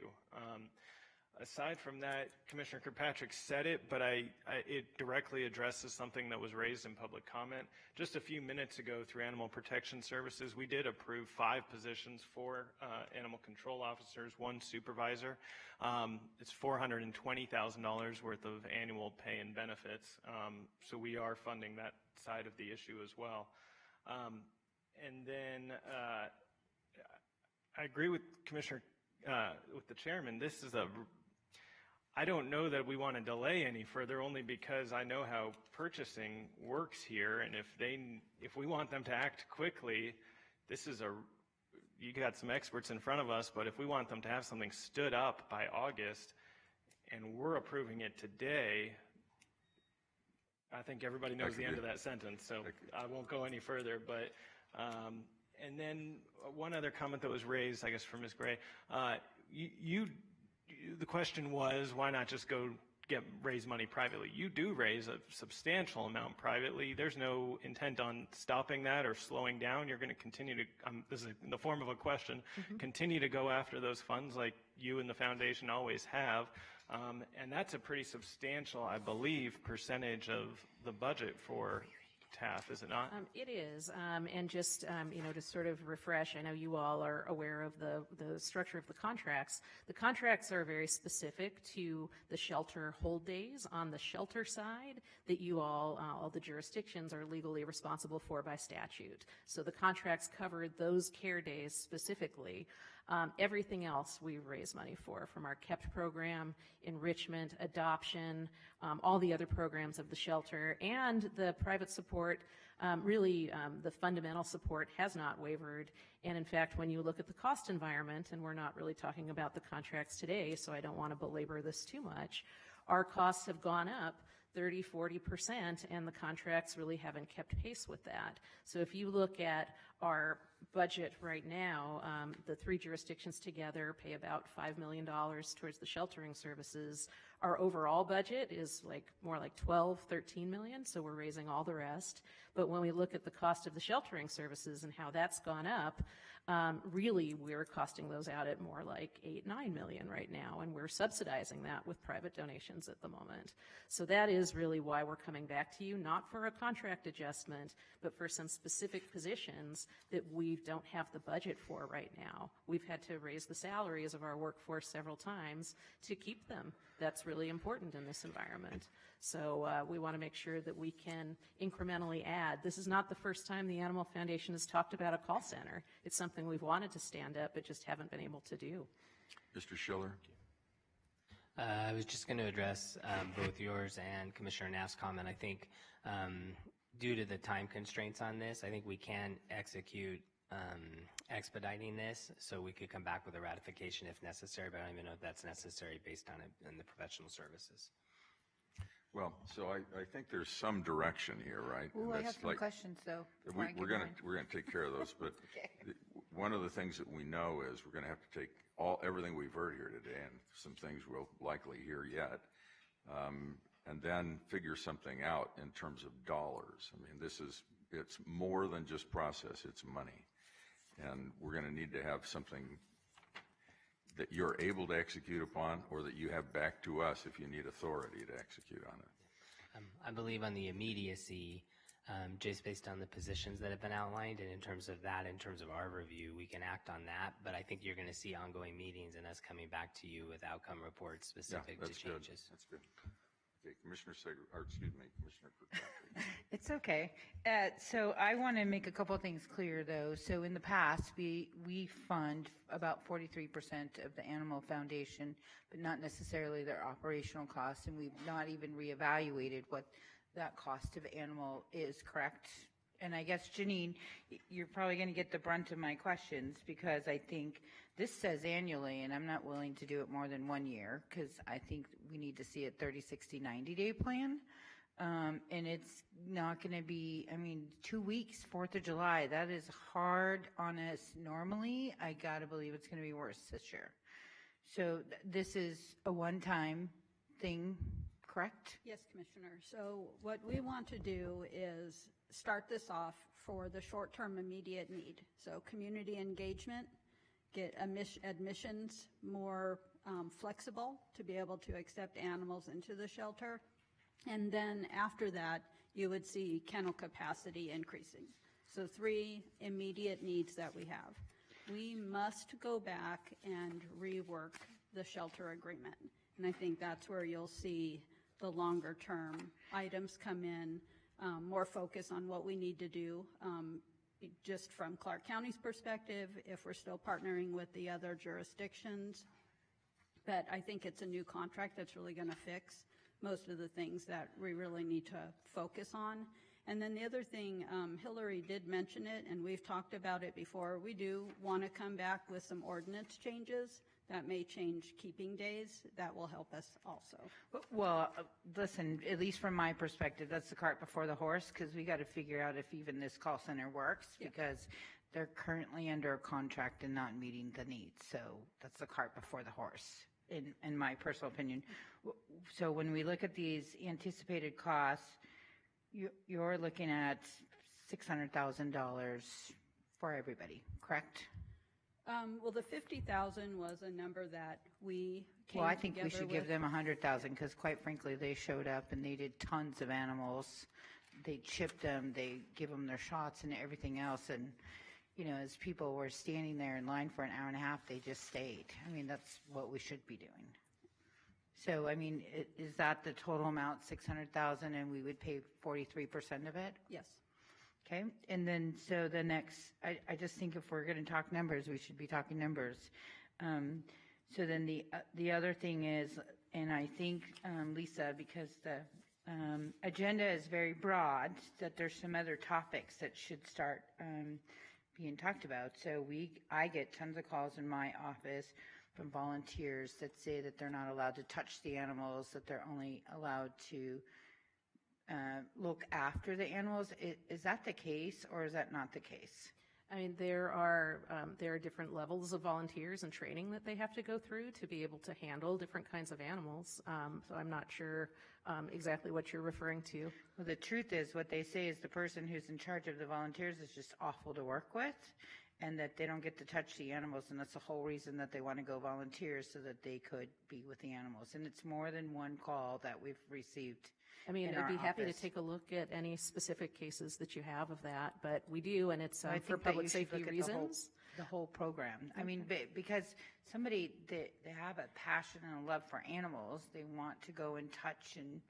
Aside from that, Commissioner Kirkpatrick said it, but it directly addresses something that was raised in public comment. Just a few minutes ago, through Animal Protection Services, we did approve 5 positions for animal control officers, 1 supervisor. It's $420,000 worth of annual pay and benefits. So we are funding that side of the issue as well. And then I agree with Commissioner, with the chairman. This is I don't know that we want to delay any further, only because I know how purchasing works here, and if we want them to act quickly, you got some experts in front of us, but if we want them to have something stood up by August, and we're approving it today, I think everybody knows the end of that sentence, so I won't go any further. But and then one other comment that was raised, I guess, from Ms. Gray, the question was, why not just go raise money privately? You do raise a substantial amount privately. There's no intent on stopping that or slowing down. You're going to continue to, this is in the form of a question, continue to go after those funds like you and the foundation always have. And that's a pretty substantial, I believe, percentage of the budget for TAF, is it not? It is, and just, to sort of refresh, I know you all are aware of the structure of the contracts. The contracts are very specific to the shelter hold days on the shelter side that you all the jurisdictions are legally responsible for by statute. So the contracts cover those care days specifically. Everything else we raise money for, from our KEPT program, enrichment, adoption, all the other programs of the shelter, and the private support. The fundamental support has not wavered. And in fact, when you look at the cost environment, and we're not really talking about the contracts today, so I don't want to belabor this too much, our costs have gone up 30-40%, and the contracts really haven't kept pace with that. So if you look at our budget right now, the 3 jurisdictions together pay about $5 million towards the sheltering services. Our overall budget is more like 12-13 million, so we're raising all the rest. But when we look at the cost of the sheltering services and how that's gone up, really we're costing those out at more like 8-9 million right now, and we're subsidizing that with private donations at the moment. So that is really why we're coming back to you, not for a contract adjustment, but for some specific positions that we don't have the budget for right now. We've had to raise the salaries of our workforce several times to keep them. That's really important in this environment. So we want to make sure that we can incrementally add. This is not the first time the Animal Foundation has talked about a call center. It's something we've wanted to stand up, but just haven't been able to do. Mr. Schiller. I was just going to address both yours and Commissioner Naft's comment. I think due to the time constraints on this, I think we can execute expediting this so we could come back with a ratification if necessary, but I don't even know if that's necessary based on it in the professional services. Well, so I think there's some direction here, right? Ooh, And I have that's some like- questions, though. before I We're get gonna, mine. we're gonna take care of those, but one of the things that we know is we're gonna have to take everything we've heard here today, and some things we'll likely hear yet, and then figure something out in terms of dollars. I mean, it's more than just process, it's money. And we're gonna need to have something that you're able to execute upon, or that you have back to us if you need authority to execute on it. I believe on the immediacy, just based on the positions that have been outlined, and in terms of that, in terms of our review, we can act on that. But I think you're going to see ongoing meetings and us coming back to you with outcome reports specific to that's good. changes. That's good. Okay, Commissioner Commissioner Kirkpatrick. It's okay. So I want to make a couple of things clear, though. So in the past, we fund about 43% of the Animal Foundation, but not necessarily their operational costs, and we've not even reevaluated what that cost of animal is, correct? And I guess, Janine, you're probably going to get the brunt of my questions, because I think this says annually, and I'm not willing to do it more than 1 year, because I think we need to see a 30, 60, 90-day plan. And it's not going to be, 2 weeks, 4th of July, that is hard on us normally. I got to believe it's going to be worse this year. So this is a one-time thing, correct? Yes, Commissioner. So what we want to do is start this off for the short-term immediate need. So community engagement, get admissions more flexible to be able to accept animals into the shelter. And then after that, you would see kennel capacity increasing. So 3 immediate needs that we have. We must go back and rework the shelter agreement. And I think that's where you'll see the longer term items come in, more focus on what we need to do, just from Clark County's perspective, if we're still partnering with the other jurisdictions. But I think it's a new contract that's really going to fix most of the things that we really need to focus on. And then the other thing, Hillary did mention it, and we've talked about it before, we do want to come back with some ordinance changes that may change keeping days. That will help us also. Well, listen, at least from my perspective, that's the cart before the horse, because we got to figure out if even this call center works, because they're currently under a contract and not meeting the needs. So that's the cart before the horse, in my personal opinion. So when we look at these anticipated costs, you're looking at $600,000 for everybody, correct? Well, the 50,000 was a number that we came Well, I think we together should give with. them 100,000, because quite frankly, they showed up and they did tons of animals. They chipped them, they give them their shots and everything else. And, as people were standing there in line for an hour and a half, they just stayed. That's what we should be doing. So, is that the total amount, 600,000, and we would pay 43% of it? Yes. Okay, and then, so the next, I just think if we're going to talk numbers, we should be talking numbers. So then the other thing is, and I think, Lisa, because the agenda is very broad, that there's some other topics that should start being talked about. So I get tons of calls in my office from volunteers that say that they're not allowed to touch the animals, that they're only allowed to look after the animals. Is that the case, or is that not the case? There are different levels of volunteers and training that they have to go through to be able to handle different kinds of animals. So I'm not sure exactly what you're referring to. Well, the truth is, what they say is the person who's in charge of the volunteers is just awful to work with, and that they don't get to touch the animals, and that's the whole reason that they want to go volunteer, so that they could be with the animals. And it's more than one call that we've received. I'd be happy to take a look at any specific cases that you have of that, but we do, and it's for public safety reasons. The whole program. Because somebody, they have a passion and a love for animals, they want to go and touch and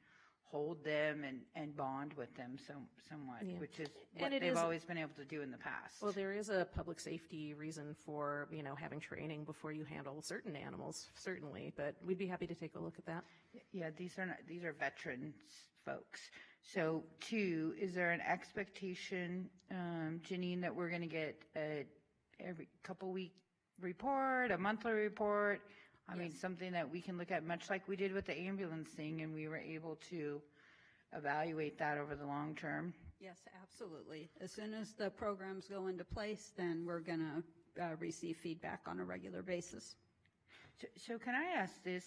hold them and bond with them somewhat, Yeah. which is And what it they've is- always been able to do in the past. Well, there is a public safety reason for, having training before you handle certain animals, certainly, but we'd be happy to take a look at that. Yeah, these are veterans folks. So 2, is there an expectation, Janine, that we're going to get every couple week report, a monthly report? I mean, something that we can look at, much like we did with the ambulance thing, and we were able to evaluate that over the long term. Yes, absolutely. As soon as the programs go into place, then we're going to receive feedback on a regular basis. So can I ask this?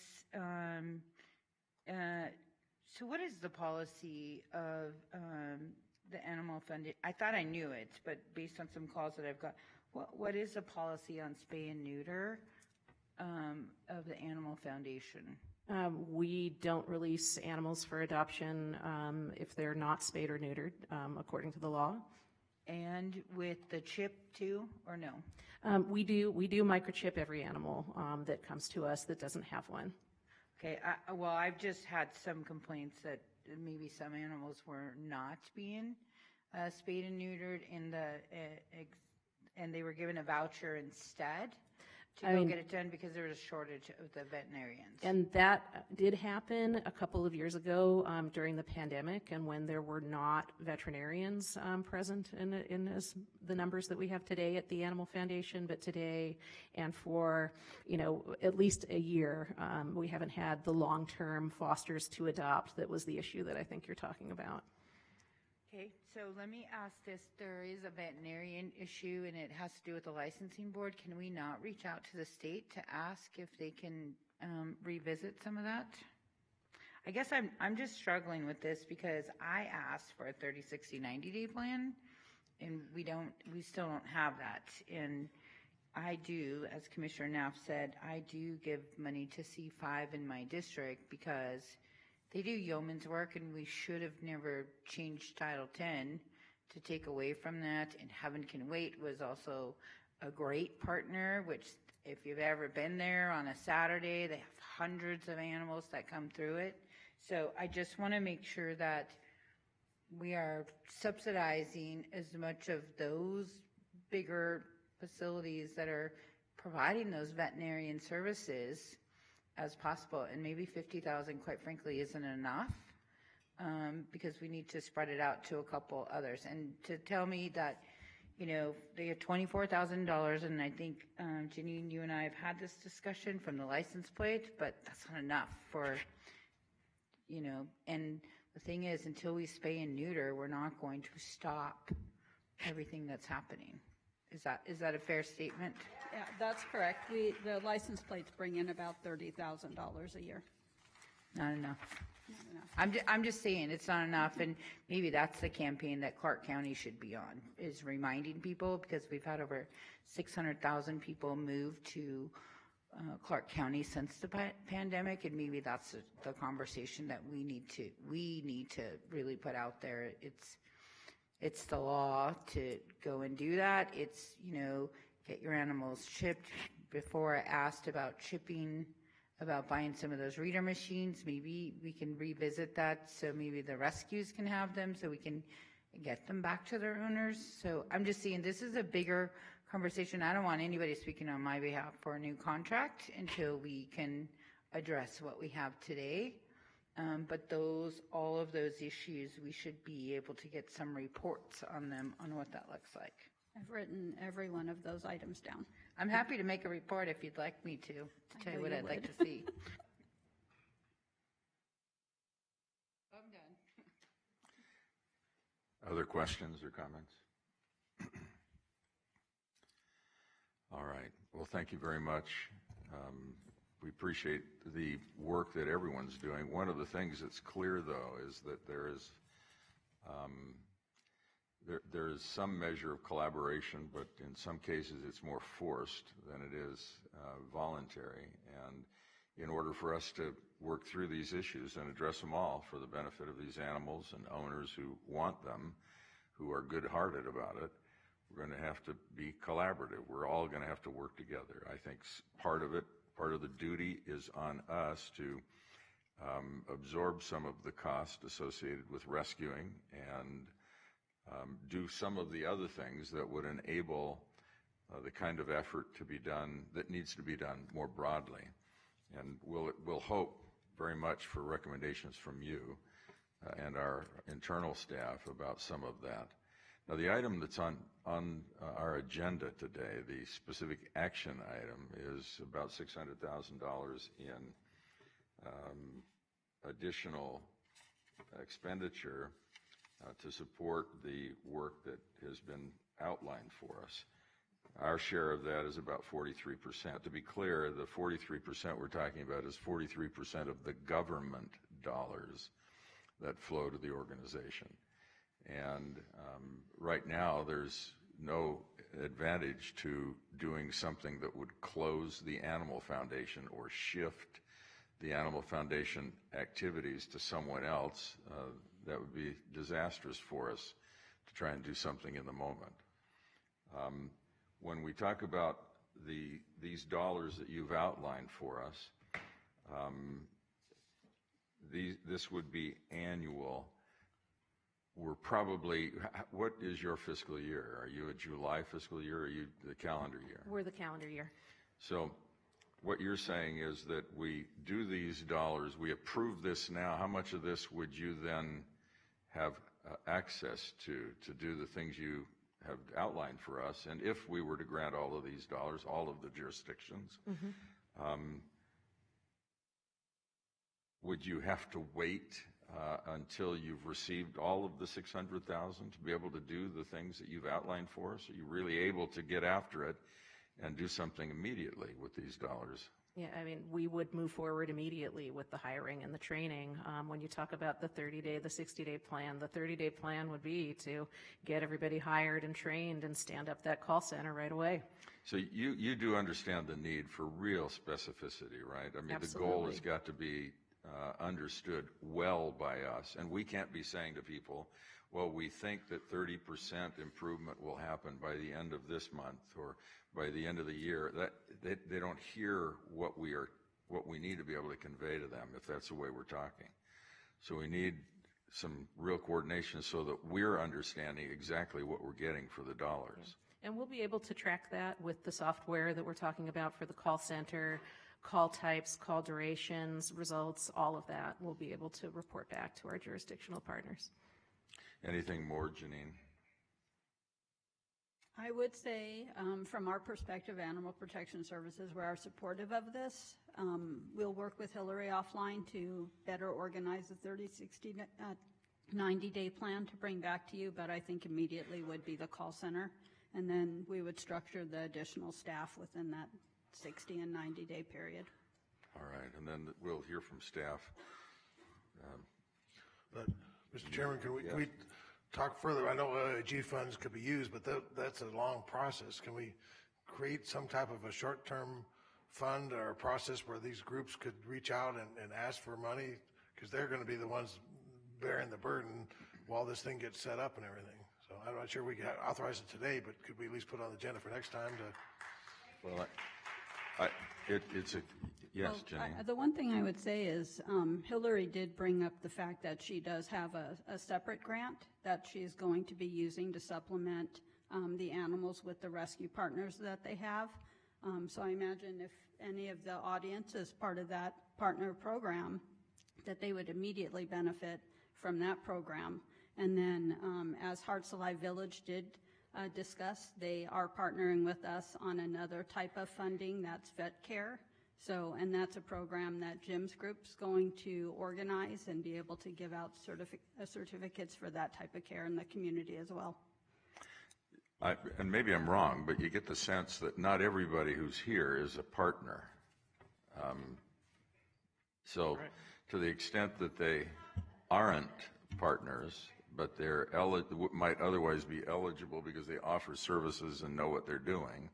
So what is the policy of the Animal Foundation? I thought I knew it, but based on some calls that I've got, what is the policy on spay and neuter of the Animal Foundation? We don't release animals for adoption if they're not spayed or neutered, according to the law. And with the chip too, or no? We do microchip every animal that comes to us that doesn't have one. Okay, well, I've just had some complaints that maybe some animals were not being spayed and neutered and they were given a voucher instead to go get it done because there was a shortage of the veterinarians. And that did happen a couple of years ago during the pandemic, and when there were not veterinarians present in the numbers that we have today at the Animal Foundation. But today, and for at least a year, we haven't had the long-term fosters to adopt. That was the issue that I think you're talking about. Okay, so let me ask this. There is a veterinarian issue, and it has to do with the licensing board. Can we not reach out to the state to ask if they can revisit some of that? I guess I'm just struggling with this because I asked for a 30, 60, 90-day plan, and we still don't have that. And I do, as Commissioner Knapp said, I do give money to C5 in my district because they do yeoman's work, and we should have never changed Title 10 to take away from that. And Heaven Can Wait was also a great partner, which if you've ever been there on a Saturday, they have hundreds of animals that come through it. So I just want to make sure that we are subsidizing as much of those bigger facilities that are providing those veterinarian services as possible. And maybe 50,000, quite frankly, isn't enough because we need to spread it out to a couple others. And to tell me that, they get $24,000, and I think, Janine, you and I have had this discussion from the license plate, but that's not enough for, and the thing is, until we spay and neuter, we're not going to stop everything that's happening. Is that a fair statement? Yeah, that's correct. The license plates bring in about $30,000 a year. Not enough. Not enough. I'm just saying it's not enough, and maybe that's the campaign that Clark County should be on, is reminding people, because we've had over 600,000 people move to Clark County since the pandemic, and maybe that's the conversation that we need to really put out there. It's the law to go and do that. It's, get your animals chipped. Before I asked about chipping, about buying some of those reader machines, maybe we can revisit that so maybe the rescues can have them so we can get them back to their owners. So I'm just saying this is a bigger conversation. I don't want anybody speaking on my behalf for a new contract until we can address what we have today. But all of those issues, we should be able to get some reports on them, on what that looks like. I've written every one of those items down. I'm happy to make a report if you'd like me to tell you what I'd like to see. I'm done. Other questions or comments? All right. Well, thank you very much. We appreciate the work that everyone's doing. One of the things that's clear, though, is that there is some measure of collaboration, but in some cases it's more forced than it is voluntary. And in order for us to work through these issues and address them all for the benefit of these animals and owners who want them, who are good-hearted about it, we're going to have to be collaborative. We're all going to have to work together. I think part of the duty is on us to absorb some of the cost associated with rescuing and do some of the other things that would enable the kind of effort to be done that needs to be done more broadly. And we'll hope very much for recommendations from you and our internal staff about some of that. Now, the item that's on our agenda today, the specific action item, is about $600,000 in additional expenditure to support the work that has been outlined for us. Our share of that is about 43%. To be clear, the 43% we're talking about is 43% of the government dollars that flow to the organization. And right now, there's no advantage to doing something that would close the Animal Foundation or shift the Animal Foundation activities to someone else. That would be disastrous for us to try and do something in the moment. When we talk about these dollars that you've outlined for us, this would be annual. We're probably, what is your fiscal year? Are you a July fiscal year or are you the calendar year? We're the calendar year. So what you're saying is that we do these dollars, we approve this now. How much of this would you then have access to do the things you have outlined for us? And if we were to grant all of these dollars, all of the jurisdictions, would you have to wait until you've received all of the $600,000 to be able to do the things that you've outlined for us? Are you really able to get after it and do something immediately with these dollars? Yeah, I mean, we would move forward immediately with the hiring and the training. When you talk about the 30-day, the 60-day plan, the 30-day plan would be to get everybody hired and trained and stand up that call center right away. So you do understand the need for real specificity, right? I mean, Absolutely. The goal has got to be understood well by us. And we can't be saying to people, well, we think that 30% improvement will happen by the end of this month or by the end of the year. That they don't hear what we need to be able to convey to them if that's the way we're talking. So we need some real coordination so that we're understanding exactly what we're getting for the dollars. And we'll be able to track that with the software that we're talking about for the call center, call types, call durations, results, all of that. We'll be able to report back to our jurisdictional partners. Anything more, Janine? I would say, from our perspective, Animal Protection Services, we are supportive of this. We'll work with Hillary offline to better organize the 30, 60, 90-day plan to bring back to you, but I think immediately would be the call center. And then we would structure the additional staff within that 60 and 90-day period. All right, and then we'll hear from staff. But, Mr. Chairman, can we talk further? I know OIG funds could be used, but that's a long process. Can we create some type of a short-term fund or a process where these groups could reach out and ask for money? Because they're going to be the ones bearing the burden while this thing gets set up and everything. So I'm not sure we can authorize it today, but could we at least put it on the agenda for next time to? Well, yes, Jenny. The one thing I would say is Hillary did bring up the fact that she does have a separate grant that she is going to be using to supplement the animals with the rescue partners that they have. So I imagine if any of the audience is part of that partner program, that they would immediately benefit from that program. And then as Hearts Alive Village did discuss, they are partnering with us on another type of funding that's vet care. So, and that's a program that Jim's group's going to organize and be able to give out certificates for that type of care in the community as well. And maybe I'm wrong, but you get the sense that not everybody who's here is a partner. So to the extent that they aren't partners, but they're might otherwise be eligible because they offer services and know what they're doing,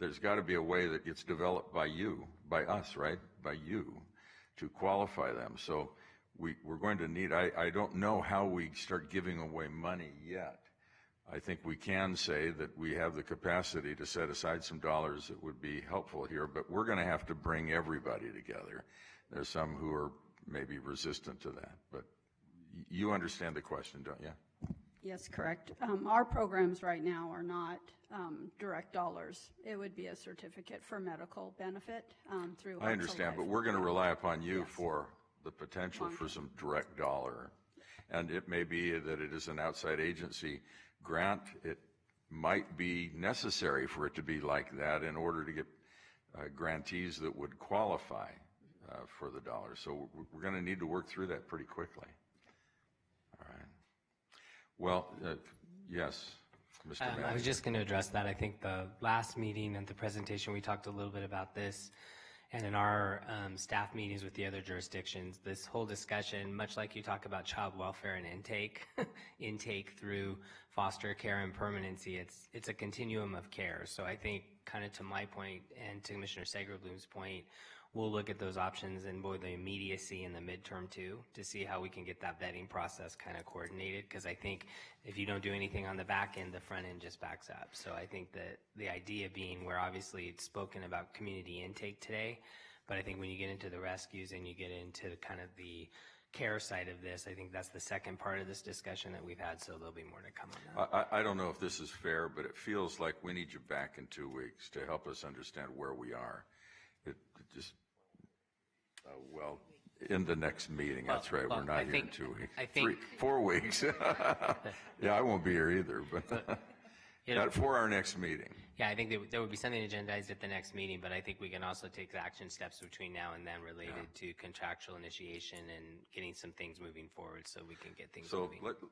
there's got to be a way that gets developed by you, by us, right? By you, to qualify them. So we're going to need, I don't know how we start giving away money yet. I think we can say that we have the capacity to set aside some dollars that would be helpful here, but we're going to have to bring everybody together. There's some who are may be resistant to that, but you understand the question, don't you? Yes, correct. Our programs right now are not direct dollars. It would be a certificate for medical benefit through I Hearts understand, Alive. but we're going to rely upon you Yes. for the potential for Long-term. some direct dollar. And it may be that it is an outside agency grant. It might be necessary for it to be like that in order to get grantees that would qualify for the dollar. So we're going to need to work through that pretty quickly. All right. Well, yes, Mr. I was Manager. just going to address that. I think the last meeting and the presentation, we talked a little bit about this. And in our staff meetings with the other jurisdictions, this whole discussion, much like you talk about child welfare and intake through foster care and permanency, it's a continuum of care. So I think kind of to my point and to Commissioner Sagerbloom's point, we'll look at those options in both the immediacy and the midterm too, to see how we can get that vetting process kind of coordinated. Because I think if you don't do anything on the back end, the front end just backs up. So I think that the idea being, where obviously it's spoken about community intake today, but I think when you get into the rescues and you get into kind of the care side of this, I think that's the second part of this discussion that we've had, so there'll be more to come on that. I don't know if this is fair, but it feels like we need you back in 2 weeks to help us understand where we are. It just, well, in the next meeting, that's right, we're not here in 2 weeks. I think 4 weeks. Yeah, I won't be here either, but for our next meeting. Yeah, I think there would be something agendized at the next meeting, but I think we can also take action steps between now and then related to contractual initiation and getting some things moving forward so we can get things moving. So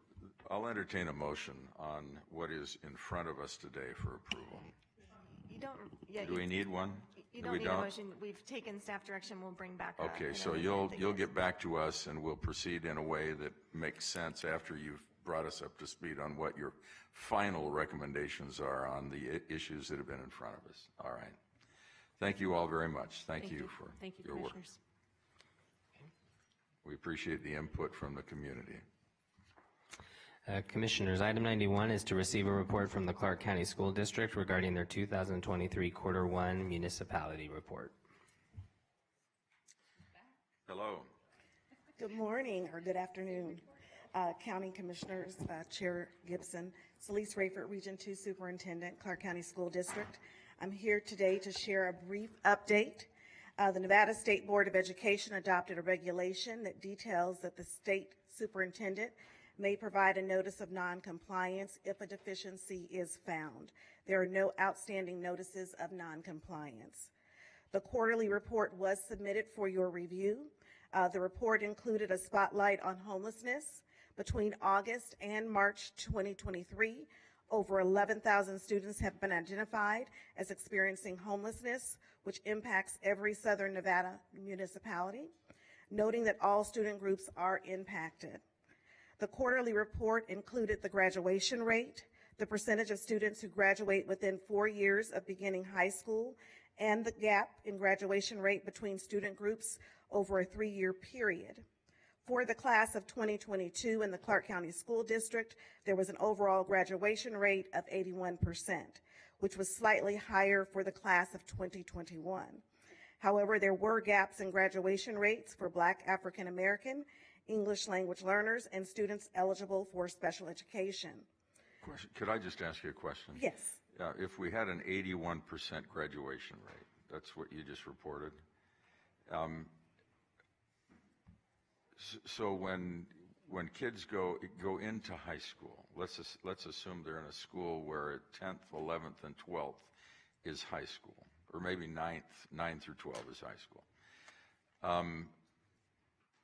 I'll entertain a motion on what is in front of us today for approval. You don't, yeah. Do we need one? You don't need a motion. We've taken staff direction. We'll bring back Okay, so you'll get back to us and we'll proceed in a way that makes sense after you've brought us up to speed on what your final recommendations are on the issues that have been in front of us. All right. Thank you all very much. Thank you for your work. Commissioners. We appreciate the input from the community. Commissioners, item 91 is to receive a report from the Clark County School District regarding their 2023 Quarter 1 municipality report. Hello. Good morning or good afternoon, County Commissioners, Chair Gibson, Celeste Rayford, Region 2 Superintendent, Clark County School District. I'm here today to share a brief update. The Nevada State Board of Education adopted a regulation that details that the state superintendent may provide a notice of noncompliance if a deficiency is found. There are no outstanding notices of noncompliance. The quarterly report was submitted for your review. The report included a spotlight on homelessness. Between August and March 2023, over 11,000 students have been identified as experiencing homelessness, which impacts every Southern Nevada municipality, noting that all student groups are impacted. The quarterly report included the graduation rate, the percentage of students who graduate within 4 years of beginning high school, and the gap in graduation rate between student groups over a 3-year period. For the class of 2022 in the Clark County School District, there was an overall graduation rate of 81%, which was slightly higher for the class of 2021. However, there were gaps in graduation rates for Black African American, English language learners, and students eligible for special education. Could I just ask you a question? Yes. If we had an 81% graduation rate, that's what you just reported. So when kids go into high school, let's assume they're in a school where 10th, 11th, and 12th is high school, or maybe 9 through 12 is high school.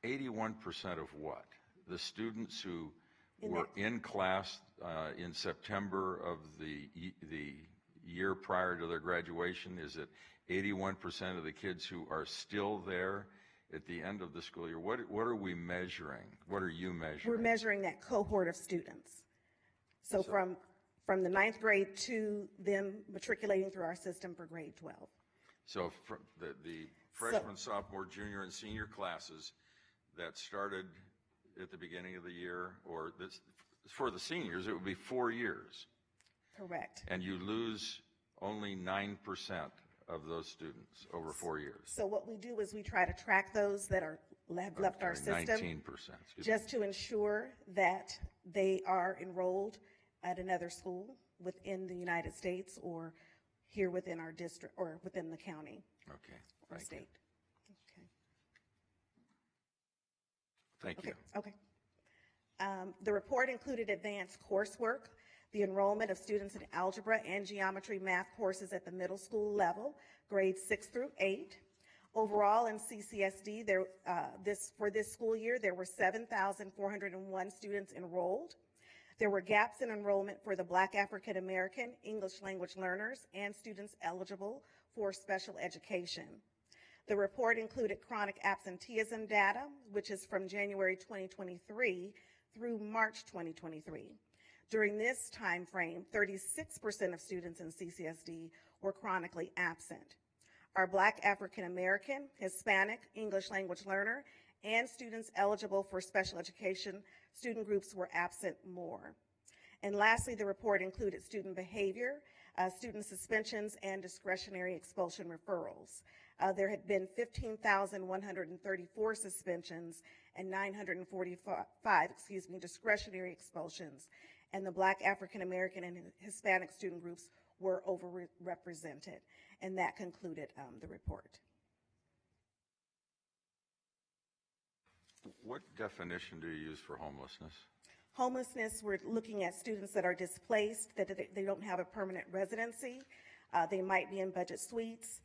81% of what? The students who were in class in September of the year prior to their graduation, is it 81% of the kids who are still there at the end of the school year? What are we measuring? What are you measuring? We're measuring that cohort of students. So from the 9th grade to them matriculating through our system for grade 12. So from the freshman, sophomore, junior, and senior classes that started at the beginning of the year, or this, for the seniors, it would be 4 years. Correct. And you lose only 9% of those students over 4 years? So what we do is we try to track those that have left our system. 19%. Just to ensure that they are enrolled at another school within the United States or here within our district or within the county Okay, or thank you. state. Thank you. Okay. The report included advanced coursework, the enrollment of students in algebra and geometry math courses at the middle school level, grades 6 through 8. Overall in CCSD, for this school year, there were 7,401 students enrolled. There were gaps in enrollment for the Black African American, English language learners, and students eligible for special education. The report included chronic absenteeism data, which is from January 2023 through March 2023. During this time frame, 36% of students in CCSD were chronically absent. Our Black African American, Hispanic, English language learner, and students eligible for special education student groups were absent more. And lastly, the report included student behavior, student suspensions, and discretionary expulsion referrals. There had been 15,134 suspensions and 945, discretionary expulsions, and the Black African American and Hispanic student groups were overrepresented. And that concluded the report. What definition do you use for homelessness? Homelessness, we're looking at students that are displaced, that they don't have a permanent residency. They might be in budget suites.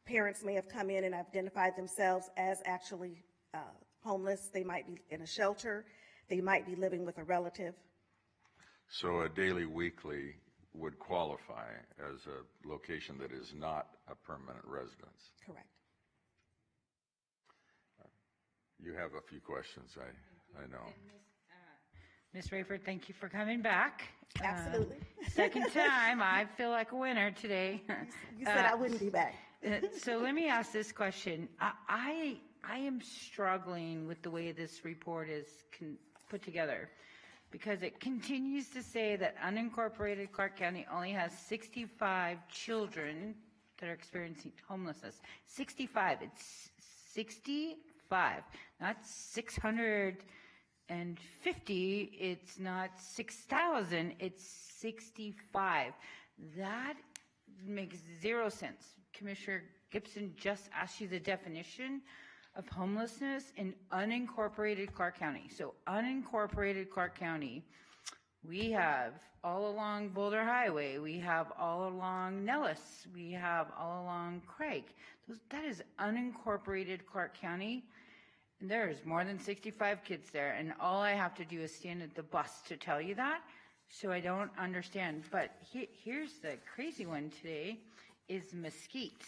Parents may have come in and identified themselves as actually homeless. They might be in a shelter. They might be living with a relative. So a daily weekly would qualify as a location that is not a permanent residence. Correct. You have a few questions, I know. Ms. Rayford, thank you for coming back. Absolutely. Second time, I feel like a winner today. You said I wouldn't be back. So let me ask this question. I am struggling with the way this report is put together because it continues to say that unincorporated Clark County only has 65 children that are experiencing homelessness. 65. It's 65, not 650. It's not 6,000. It's 65. That makes zero sense. Commissioner Gibson just asked you the definition of homelessness in unincorporated Clark County. So unincorporated Clark County, we have all along Boulder Highway, we have all along Nellis, we have all along Craig. That is unincorporated Clark County. And there's more than 65 kids there, and all I have to do is stand at the bus to tell you that, so I don't understand. But here's the crazy one today, is Mesquite.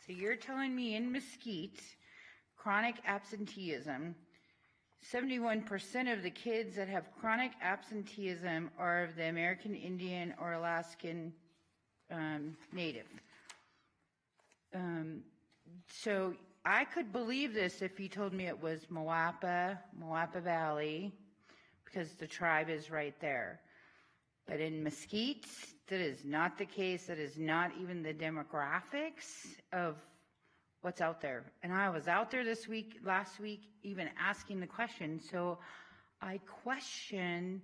So you're telling me in Mesquite, chronic absenteeism, 71% of the kids that have chronic absenteeism are of the American Indian or Alaskan Native. So I could believe this if you told me it was Moapa Valley, because the tribe is right there. But in Mesquite, that is not the case. That is not even the demographics of what's out there. And I was out there last week, even asking the question. So I question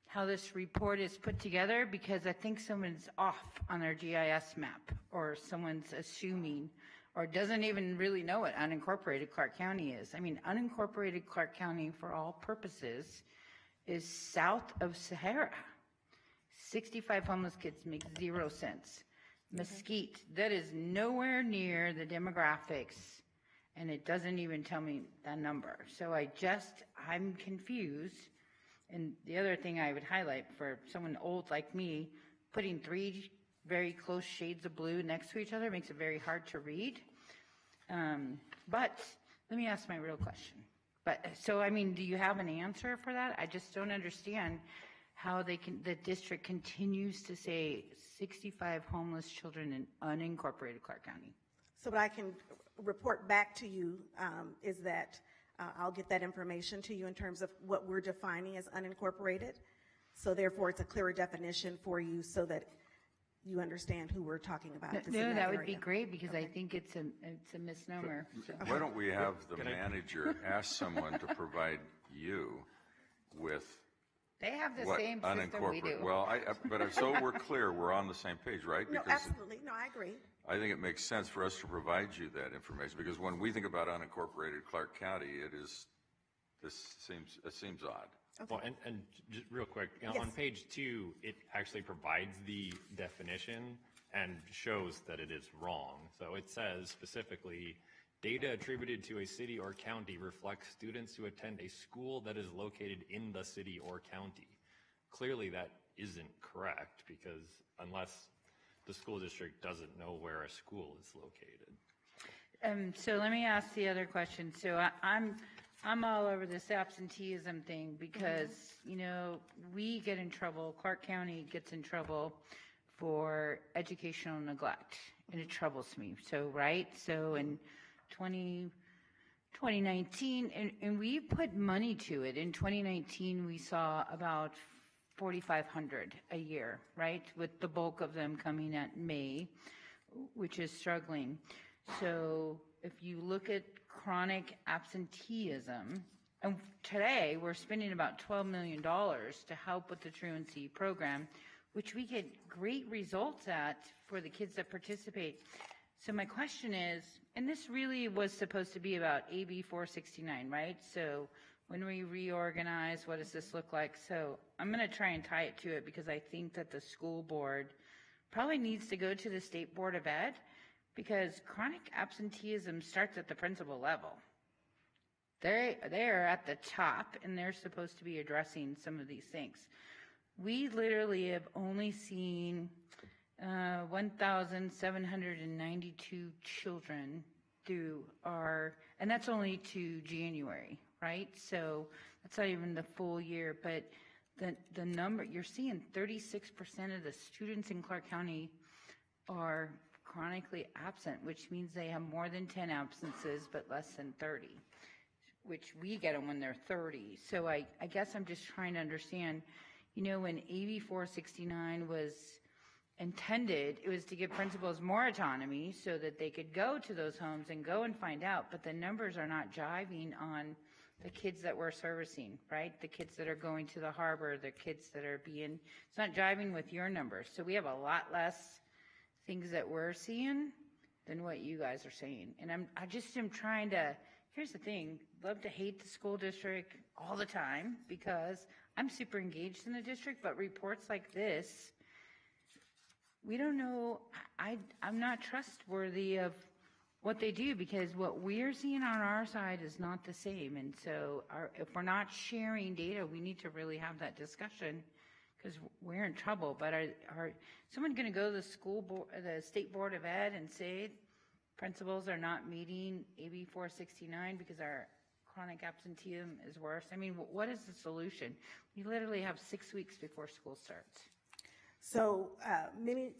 how this report is put together because I think someone's off on their GIS map, or someone's assuming or doesn't even really know what unincorporated Clark County is. I mean, unincorporated Clark County, for all purposes, is south of Sahara. 65 homeless kids makes zero sense. Mesquite, that is nowhere near the demographics, and it doesn't even tell me that number. So I'm confused. And the other thing I would highlight for someone old like me, putting 3 very close shades of blue next to each other makes it very hard to read. But let me ask my real question. So, I mean, do you have an answer for that? I just don't understand how the district continues to say 65 homeless children in unincorporated Clark County. So what I can report back to you is that I'll get that information to you in terms of what we're defining as unincorporated. So therefore, it's a clearer definition for you so that you understand who we're talking about. that's in No, that would area. be great, because I think it's a misnomer. so. Why don't we have the manager ask someone to provide you with They have the what same system we do. unincorporated, well, but so we're clear, we're on the same page, right? No, Because absolutely. No, I agree. I think it makes sense for us to provide you that information, because when we think about unincorporated Clark County, it seems odd. Okay. Well, and just real quick, Yes. on page 2, it actually provides the definition and shows that it is wrong. So it says specifically, data attributed to a city or county reflects students who attend a school that is located in the city or county. Clearly, that isn't correct, because unless the school district doesn't know where a school is located. So let me ask the other question. So I'm all over this absenteeism thing, because, you know, we get in trouble, Clark County gets in trouble for educational neglect, and it troubles me. So, right? So in 2019, and we put money to it. In 2019, we saw about 4,500 a year, right? With the bulk of them coming at May, which is struggling. So if you look at chronic absenteeism, and today we're spending about $12 million to help with the truancy program, which we get great results at for the kids that participate. So my question is, and this really was supposed to be about AB 469, right? So when we reorganize, what does this look like? So I'm going to try and tie it to it, because I think that the school board probably needs to go to the State Board of Ed, because chronic absenteeism starts at the principal level. They're at the top, and they're supposed to be addressing some of these things. We literally have only seen 1,792 children through our, and that's only to January, right? So that's not even the full year, but the number, you're seeing 36% of the students in Clark County are chronically absent, which means they have more than 10 absences, but less than 30, which we get them when they're 30. So I guess I'm just trying to understand, you know, when AB 469 was intended, it was to give principals more autonomy so that they could go to those homes and go and find out, but the numbers are not jiving on the kids that we're servicing, right? The kids that are going to the harbor, the kids that are being, it's not jiving with your numbers. So we have a lot less things that we're seeing than what you guys are saying. And I just am trying to, here's the thing, love to hate the school district all the time, because I'm super engaged in the district, but reports like this, we don't know, I'm not trustworthy of what they do, because what we're seeing on our side is not the same. And so if we're not sharing data, we need to really have that discussion, because we're in trouble. But are someone going to go to the school board, the State Board of Ed, and say principals are not meeting AB 469 because our chronic absenteeism is worse? I mean, what is the solution? We literally have 6 weeks before school starts. So many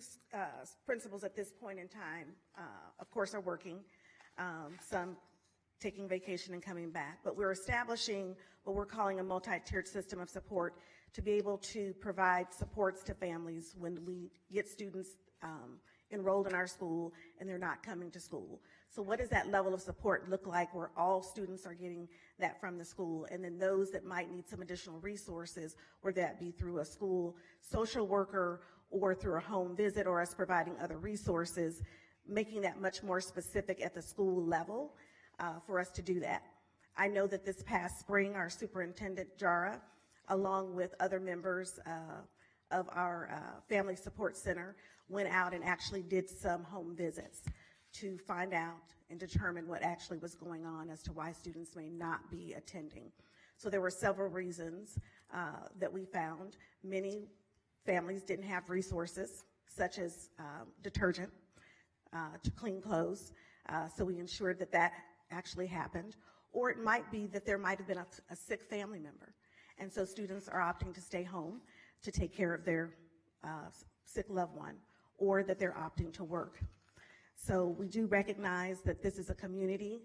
principals at this point in time, of course, are working, some taking vacation and coming back, but we're establishing what we're calling a multi-tiered system of support to be able to provide supports to families when we get students enrolled in our school and they're not coming to school. So what does that level of support look like where all students are getting that from the school? And then those that might need some additional resources, whether that be through a school social worker or through a home visit or us providing other resources, making that much more specific at the school level for us to do that. I know that this past spring, our superintendent, Jara, along with other members of our Family Support Center, went out and actually did some home visits to find out and determine what actually was going on as to why students may not be attending. So there were several reasons that we found. Many families didn't have resources, such as detergent to clean clothes, so we ensured that that actually happened. Or it might be that there might have been a sick family member, and so students are opting to stay home to take care of their sick loved one, or that they're opting to work. So we do recognize that this is a community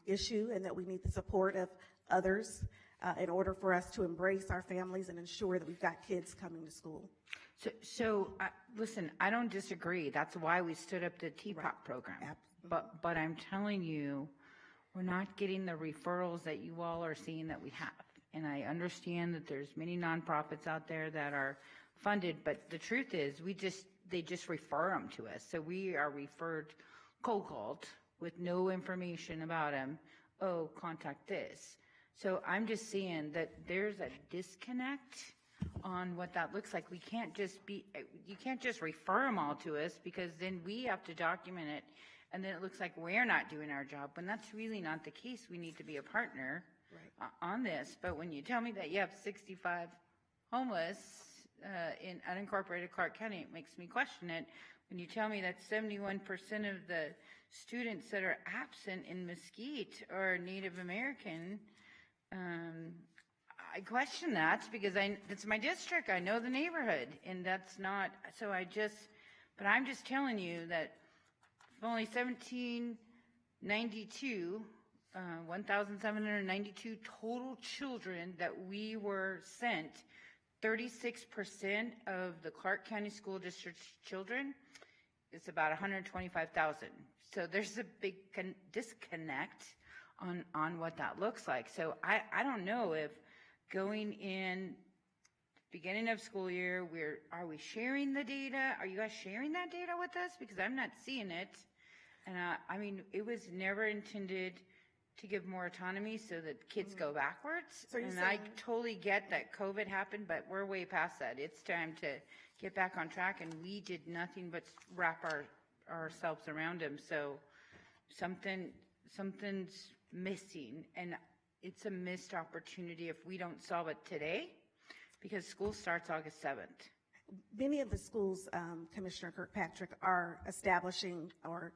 issue and that we need the support of others in order for us to embrace our families and ensure that we've got kids coming to school. Listen, I don't disagree. That's why we stood up the TPOP program. But I'm telling you, we're not getting the referrals that you all are seeing that we have. And I understand that there's many nonprofits out there that are funded, but the truth is, they just refer them to us. So we are referred cold called with no information about them. Oh, contact this. So I'm just seeing that there's a disconnect on what that looks like. You can't just refer them all to us, because then we have to document it, and then it looks like we're not doing our job, when that's really not the case. We need to be a partner on this. But when you tell me that you have 65 homeless in unincorporated Clark County, it makes me question it. When you tell me that 71% of the students that are absent in Mesquite are Native American, I question that, because it's my district. I know the neighborhood, and that's not, but I'm just telling you that only 1,792 total children that we were sent. 36% of the Clark County School District's children is about 125,000. So there's a big disconnect on what that looks like. So I don't know if going in beginning of school year, are we sharing the data? Are you guys sharing that data with us? Because I'm not seeing it. And I mean, it was never intended to give more autonomy so that kids go backwards. And I totally get that COVID happened, but we're way past that. It's time to get back on track, and we did nothing but wrap ourselves around them. So something's missing, and it's a missed opportunity if we don't solve it today, because school starts August 7th. Many of the schools, Commissioner Kirkpatrick, are establishing or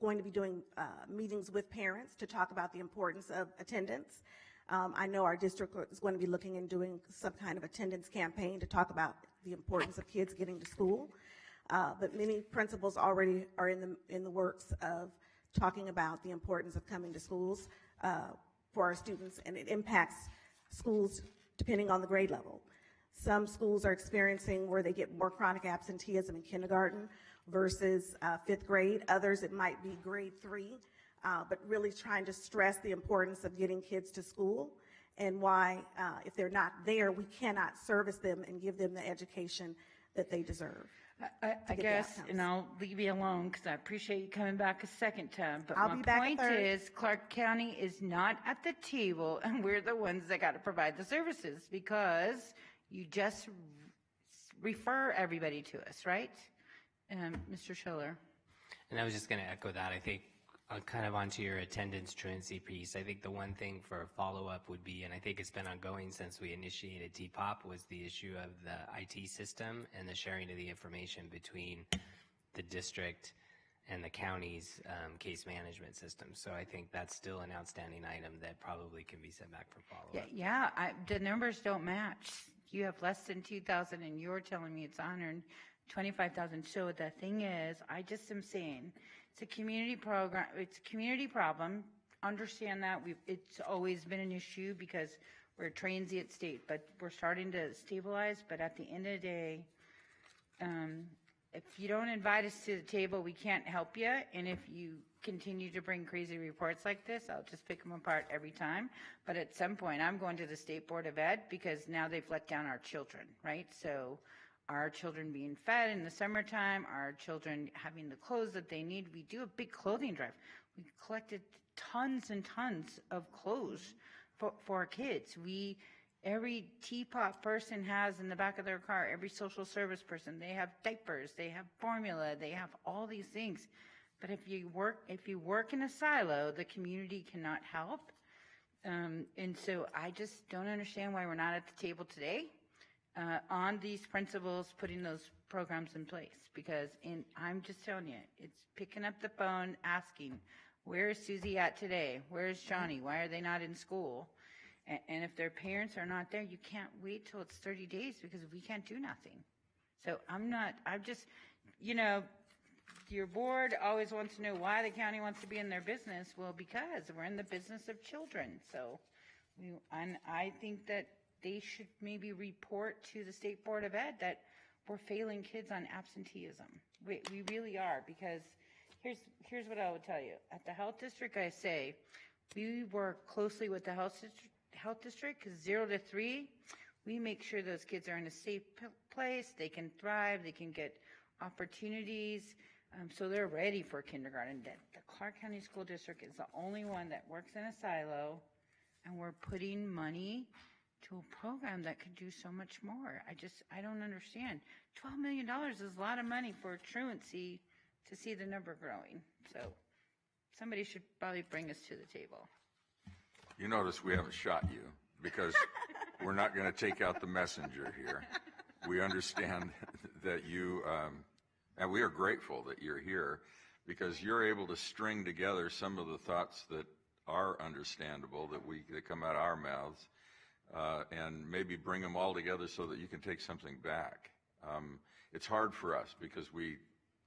going to be doing meetings with parents to talk about the importance of attendance. I know our district is going to be looking and doing some kind of attendance campaign to talk about the importance of kids getting to school. But many principals already are in the works of talking about the importance of coming to schools for our students, and it impacts schools depending on the grade level. Some schools are experiencing where they get more chronic absenteeism in kindergarten versus fifth grade. Others, it might be grade 3, but really trying to stress the importance of getting kids to school, and why, if they're not there, we cannot service them and give them the education that they deserve. I guess, and I'll leave you alone because I appreciate you coming back a second time. But I'll my be back point a third. is, Clark County is not at the table, and we're the ones that got to provide the services, because you just refer everybody to us, right? Mr. Schiller. And I was just going to echo that. I think kind of onto your attendance truancy piece, I think the one thing for follow-up would be, and I think it's been ongoing since we initiated TPOP, was the issue of the IT system and the sharing of the information between the district and the county's case management system. So I think that's still an outstanding item that probably can be sent back for follow-up. Yeah, the numbers don't match. You have less than 2,000, and you're telling me it's 125,000. So the thing is, I just am saying, it's a community program. It's a community problem. Understand that. It's always been an issue because we're a transient state, but we're starting to stabilize. But at the end of the day, if you don't invite us to the table, we can't help you. And if you continue to bring crazy reports like this, I'll just pick them apart every time. But at some point, I'm going to the State Board of Ed, because now they've let down our children, right? So our children being fed in the summertime, our children having the clothes that they need. We do a big clothing drive. We collected tons and tons of clothes for our kids. Every TPOP person has in the back of their car, every social service person, they have diapers, they have formula, they have all these things. But if you work in a silo, the community cannot help. And so I just don't understand why we're not at the table today on these principles, putting those programs in place. Because I'm just telling you, it's picking up the phone, asking, where is Susie at today? Where is Johnny? Why are they not in school? And if their parents are not there, you can't wait till it's 30 days because we can't do nothing. So I'm just, your board always wants to know why the county wants to be in their business. Well, because we're in the business of children. So And I think that they should maybe report to the State Board of Ed that we're failing kids on absenteeism. We really are, because here's what I would tell you. At the health district, I say, we work closely with the health district, because 0 to 3, we make sure those kids are in a safe place, they can thrive, they can get opportunities, so they're ready for kindergarten. The Clark County School District is the only one that works in a silo, and we're putting money to a program that could do so much more. I don't understand. $12 million is a lot of money for truancy to see the number growing. So somebody should probably bring us to the table. You notice we haven't shot you, because we're not going to take out the messenger here. We understand that you, and we are grateful that you're here, because you're able to string together some of the thoughts that are understandable, that come out of our mouths, and maybe bring them all together so that you can take something back. It's hard for us because we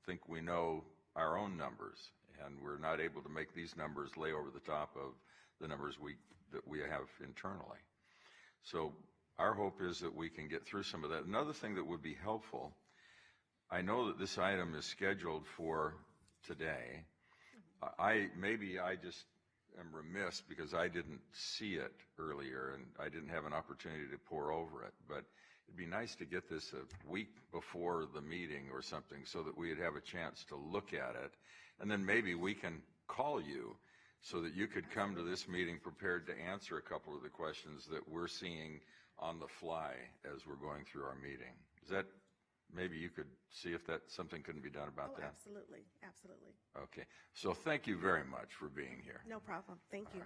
think we know our own numbers, and we're not able to make these numbers lay over the top of the numbers that we have internally. So our hope is that we can get through some of that. Another thing that would be helpful, I know that this item is scheduled for today. Maybe I just am remiss because I didn't see it earlier and I didn't have an opportunity to pore over it, but it'd be nice to get this a week before the meeting or something so that we'd have a chance to look at it, and then maybe we can call you so that you could come to this meeting prepared to answer a couple of the questions that we're seeing on the fly as we're going through our meeting. Is that, maybe you could see if that something couldn't be done about that? Absolutely, absolutely. Okay, so thank you very much for being here. No problem, thank you.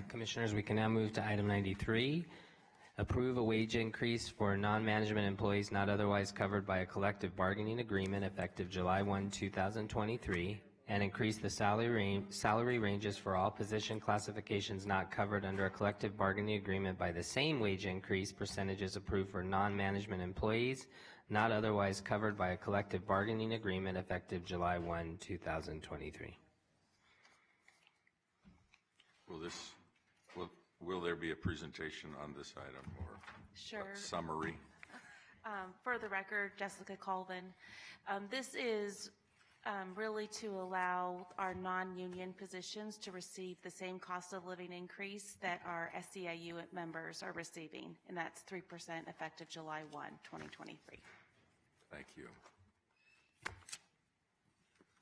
Commissioners, we can now move to item 93. Approve a wage increase for non-management employees not otherwise covered by a collective bargaining agreement effective July 1, 2023, and increase the salary ranges for all position classifications not covered under a collective bargaining agreement by the same wage increase percentages approved for non-management employees not otherwise covered by a collective bargaining agreement effective July 1, 2023. Will there be a presentation on this item or Sure. a summary? For the record, Jessica Colvin. This is really to allow our non-union positions to receive the same cost of living increase that our SEIU members are receiving, and that's 3% effective July 1, 2023. Thank you.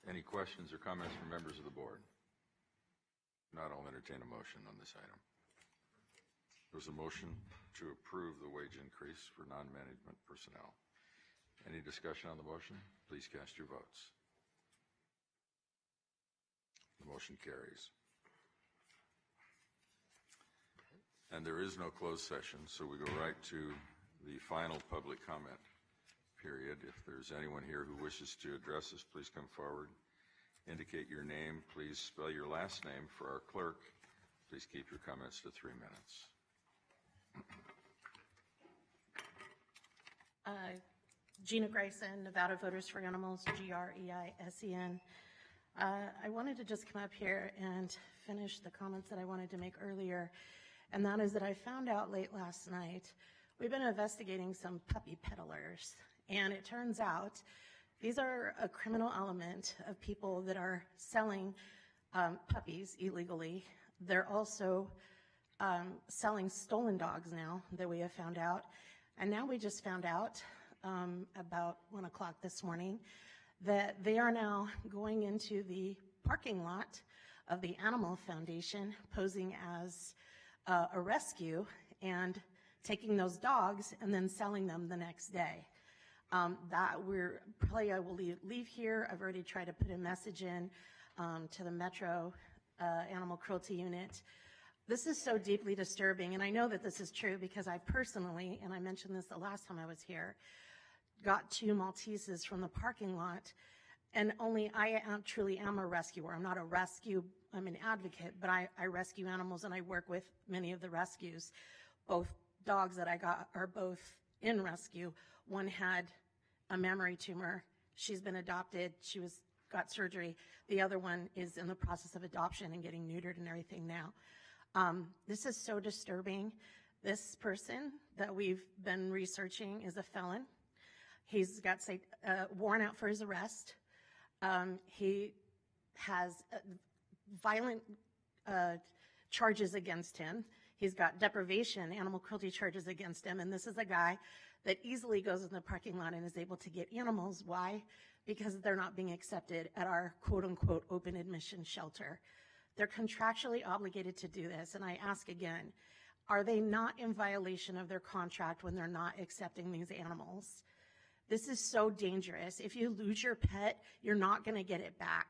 Any questions or comments from members of the board? Not, I'll entertain a motion on this item. There's a motion to approve the wage increase for non-management personnel. Any discussion on the motion? Please cast your votes. The motion carries. And there is no closed session, so we go right to the final public comment period. If there's anyone here who wishes to address us, please come forward. Indicate your name. Please spell your last name for our clerk. Please keep your comments to 3 minutes. Gina Grayson, Nevada Voters for Animals, GREISEN. I wanted to just come up here and finish the comments that I wanted to make earlier, and that is that I found out late last night, we've been investigating some puppy peddlers, and it turns out these are a criminal element of people that are selling puppies illegally. They're also selling stolen dogs now that we have found out. And now we just found out about 1 o'clock this morning that they are now going into the parking lot of the Animal Foundation, posing as a rescue and taking those dogs and then selling them the next day. That we're probably, I will leave here. I've already tried to put a message in to the Metro Animal Cruelty Unit. This is so deeply disturbing, and I know that this is true because I personally, and I mentioned this the last time I was here, got 2 Malteses from the parking lot, and only I truly am a rescuer. I'm not a rescue, I'm an advocate, but I rescue animals and I work with many of the rescues. Both dogs that I got are both in rescue. One had a memory tumor. She's been adopted. She was got surgery. The other one is in the process of adoption and getting neutered and everything now. This is so disturbing. This person that we've been researching is a felon. He's got warrant out for his arrest. He has violent charges against him. He's got deprivation, animal cruelty charges against him. And this is a guy that easily goes in the parking lot and is able to get animals. Why? Because they're not being accepted at our quote unquote open admission shelter. They're contractually obligated to do this. And I ask again, are they not in violation of their contract when they're not accepting these animals? This is so dangerous. If you lose your pet, you're not going to get it back.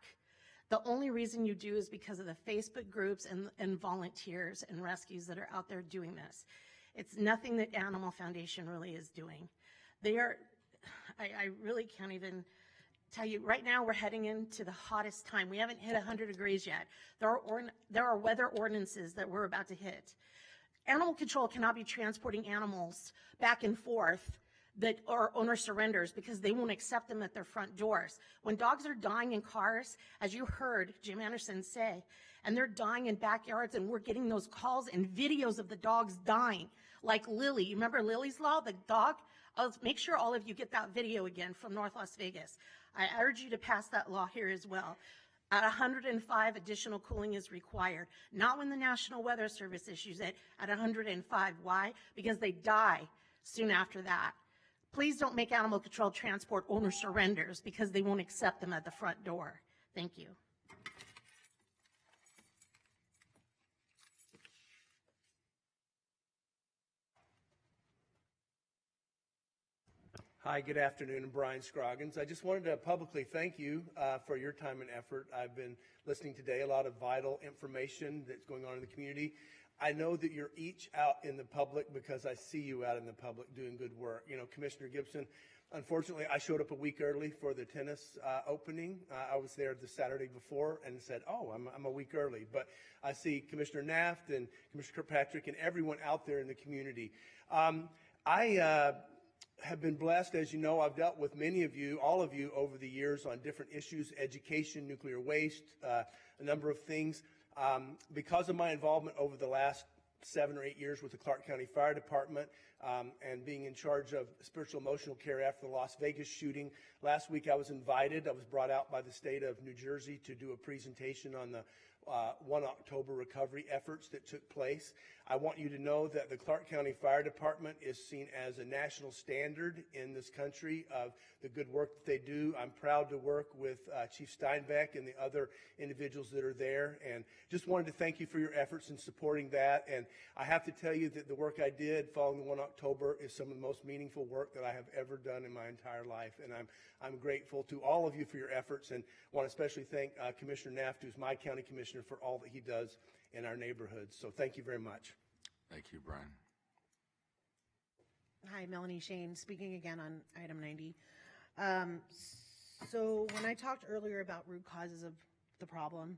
The only reason you do is because of the Facebook groups and volunteers and rescues that are out there doing this. It's nothing that Animal Foundation really is doing. I really can't even tell you. Right now we're heading into the hottest time. We haven't hit 100 degrees yet. There are weather ordinances that we're about to hit. Animal control cannot be transporting animals back and forth that are owner surrenders because they won't accept them at their front doors. When dogs are dying in cars, as you heard Jim Anderson say, and they're dying in backyards, and we're getting those calls and videos of the dogs dying, like Lily. You remember Lily's Law, the dog? I'll make sure all of you get that video again from North Las Vegas. I urge you to pass that law here as well. At 105, additional cooling is required. Not when the National Weather Service issues it at 105. Why? Because they die soon after that. Please don't make animal control transport owner surrenders because they won't accept them at the front door. Thank you. Hi, good afternoon. I'm Brian Scroggins. I just wanted to publicly thank you for your time and effort. I've been listening today, a lot of vital information that's going on in the community. I know that you're each out in the public because I see you out in the public doing good work. You know, Commissioner Gibson, unfortunately, I showed up a week early for the tennis opening. I was there the Saturday before and said, oh, I'm a week early. But I see Commissioner Naft and Commissioner Kirkpatrick and everyone out there in the community. I have been blessed, as you know. I've dealt with many of you, all of you, over the years on different issues, education, nuclear waste, a number of things. Because of my involvement over the last 7 or 8 years with the Clark County Fire Department and being in charge of spiritual emotional care after the Las Vegas shooting, last week I was brought out by the state of New Jersey to do a presentation on the 1 October recovery efforts that took place. I want you to know that the Clark County Fire Department is seen as a national standard in this country of the good work that they do. I'm proud to work with Chief Steinbeck and the other individuals that are there, and just wanted to thank you for your efforts in supporting that. And I have to tell you that the work I did following the 1 October is some of the most meaningful work that I have ever done in my entire life, and I'm grateful to all of you for your efforts, and want to especially thank Commissioner Naft, who's my county commissioner, for all that he does in our neighborhoods. So thank you very much. Thank you, Brian. Hi, Melanie Shane, speaking again on item 90. So when I talked earlier about root causes of the problem,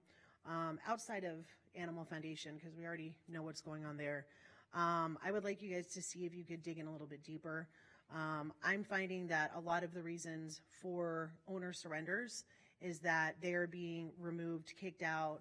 outside of Animal Foundation, because we already know what's going on there, I would like you guys to see if you could dig in a little bit deeper. I'm finding that a lot of the reasons for owner surrenders is that they are being removed, kicked out,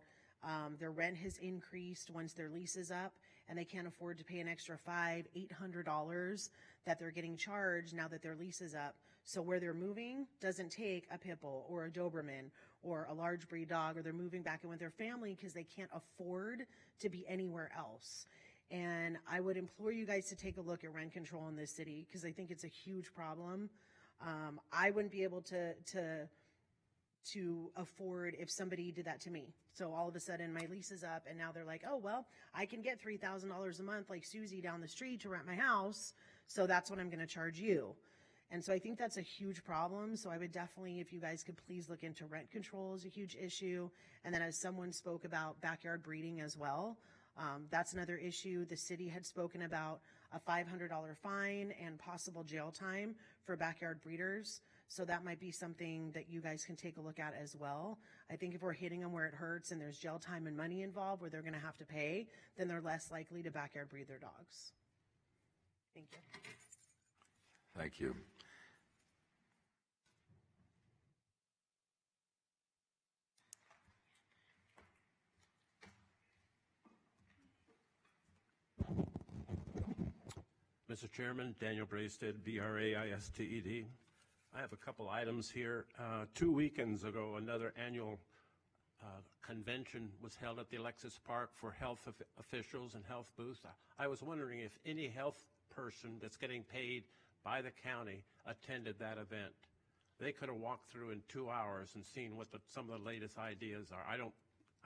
their rent has increased once their lease is up, and they can't afford to pay an extra $500, $800 that they're getting charged now that their lease is up. So where they're moving doesn't take a pit bull or a Doberman or a large breed dog, or they're moving back in with their family because they can't afford to be anywhere else. And I would implore you guys to take a look at rent control in this city, because I think it's a huge problem. I wouldn't be able to afford if somebody did that to me. So all of a sudden my lease is up and now they're like, oh, well, I can get $3,000 a month like Susie down the street to rent my house, so that's what I'm going to charge you. And so I think that's a huge problem. So I would definitely, if you guys could please look into rent control is a huge issue. And then as someone spoke about backyard breeding as well, that's another issue. The city had spoken about a $500 fine and possible jail time for backyard breeders. So that might be something that you guys can take a look at as well. I think if we're hitting them where it hurts and there's jail time and money involved where they're going to have to pay, then they're less likely to backyard breed their dogs. Thank you. Thank you. Mr. Chairman, Daniel Braisted, B-R-A-I-S-T-E-D. I have a couple items here. 2 weekends ago, another annual convention was held at the Alexis Park for health officials and health booths. I was wondering if any health person that's getting paid by the county attended that event. They could have walked through in 2 hours and seen what some of the latest ideas are.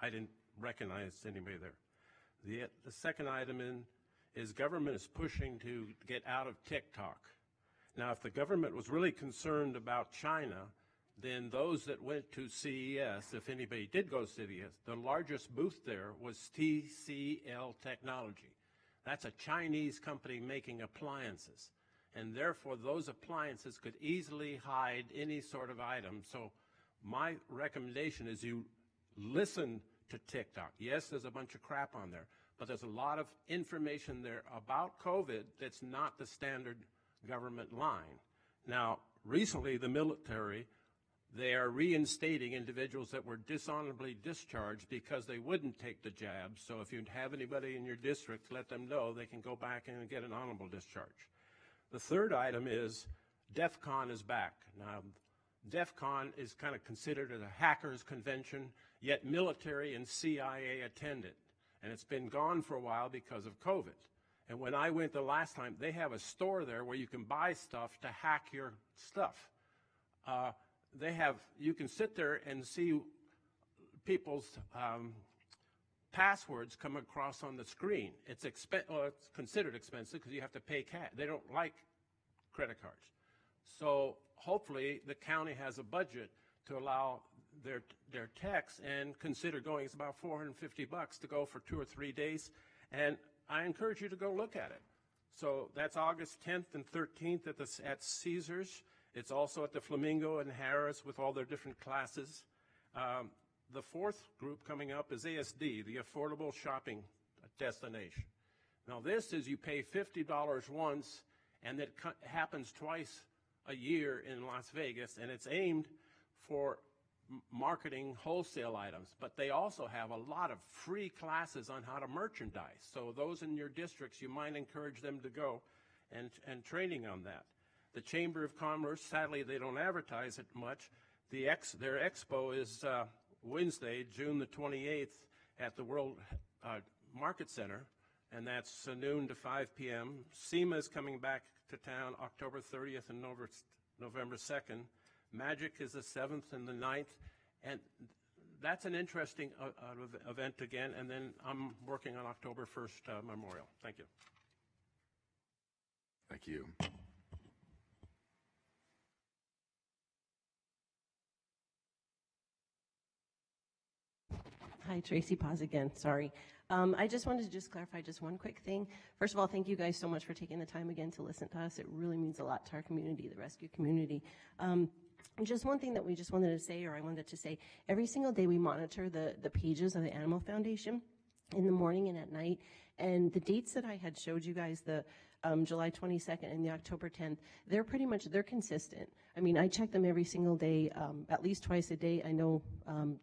I didn't recognize anybody there. The second item is government is pushing to get out of TikTok. Now, if the government was really concerned about China, then those that went to CES, if anybody did go to CES, the largest booth there was TCL Technology. That's a Chinese company making appliances. And therefore, those appliances could easily hide any sort of item. So my recommendation is you listen to TikTok. Yes, there's a bunch of crap on there, but there's a lot of information there about COVID that's not the standard government line. Now, recently, the military, they are reinstating individuals that were dishonorably discharged because they wouldn't take the jab. So if you have anybody in your district, let them know they can go back and get an honorable discharge. The third item is DEF CON is back. Now, DEF CON is kind of considered as a hackers convention, yet military and CIA attend it. And it's been gone for a while because of COVID. And when I went the last time, they have a store there where you can buy stuff to hack your stuff. You can sit there and see people's passwords come across on the screen. It's considered expensive because you have to pay cash. They don't like credit cards. So hopefully the county has a budget to allow their techs and consider going. It's about $450 to go for 2 or 3 days. And I encourage you to go look at it. So that's August 10th and 13th at Caesars. It's also at the Flamingo and Harris with all their different classes. The fourth group coming up is ASD, the Affordable Shopping Destination. Now this is you pay $50 once, and it happens twice a year in Las Vegas, and it's aimed for marketing wholesale items. But they also have a lot of free classes on how to merchandise. So those in your districts, you might encourage them to go and training on that. The Chamber of Commerce, sadly, they don't advertise it much. Their expo is Wednesday, June the 28th at the World Market Center, and that's noon to 5 p.m. SEMA is coming back to town October 30th and November 2nd. Magic is the 7th and the 9th, and that's an interesting event again, and then I'm working on October 1st Memorial. Thank you. Thank you. Hi, Tracy Paz again, sorry. I just wanted to clarify just one quick thing. First of all, thank you guys so much for taking the time again to listen to us. It really means a lot to our community, the rescue community. Just one thing that we just wanted to say, or I wanted to say, every single day we monitor the pages of the Animal Foundation in the morning and at night. And the dates that I had showed you guys, the July 22nd and the October 10th, they're consistent. I mean, I check them every single day, at least twice a day. I know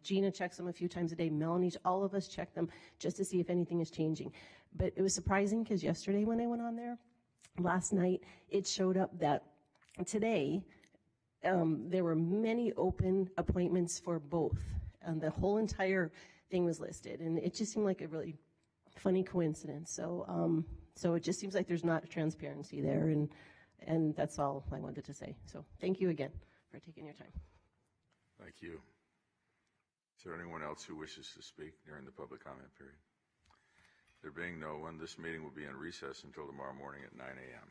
Gina checks them a few times a day. Melanie, all of us check them just to see if anything is changing. But it was surprising because yesterday when I went on there, last night, it showed up that today there were many open appointments for both. And the whole entire thing was listed. And it just seemed like a really funny coincidence. So it just seems like there's not transparency there, and that's all I wanted to say. So thank you again for taking your time. Thank you. Is there anyone else who wishes to speak during the public comment period? There being no one, this meeting will be in recess until tomorrow morning at 9 a.m.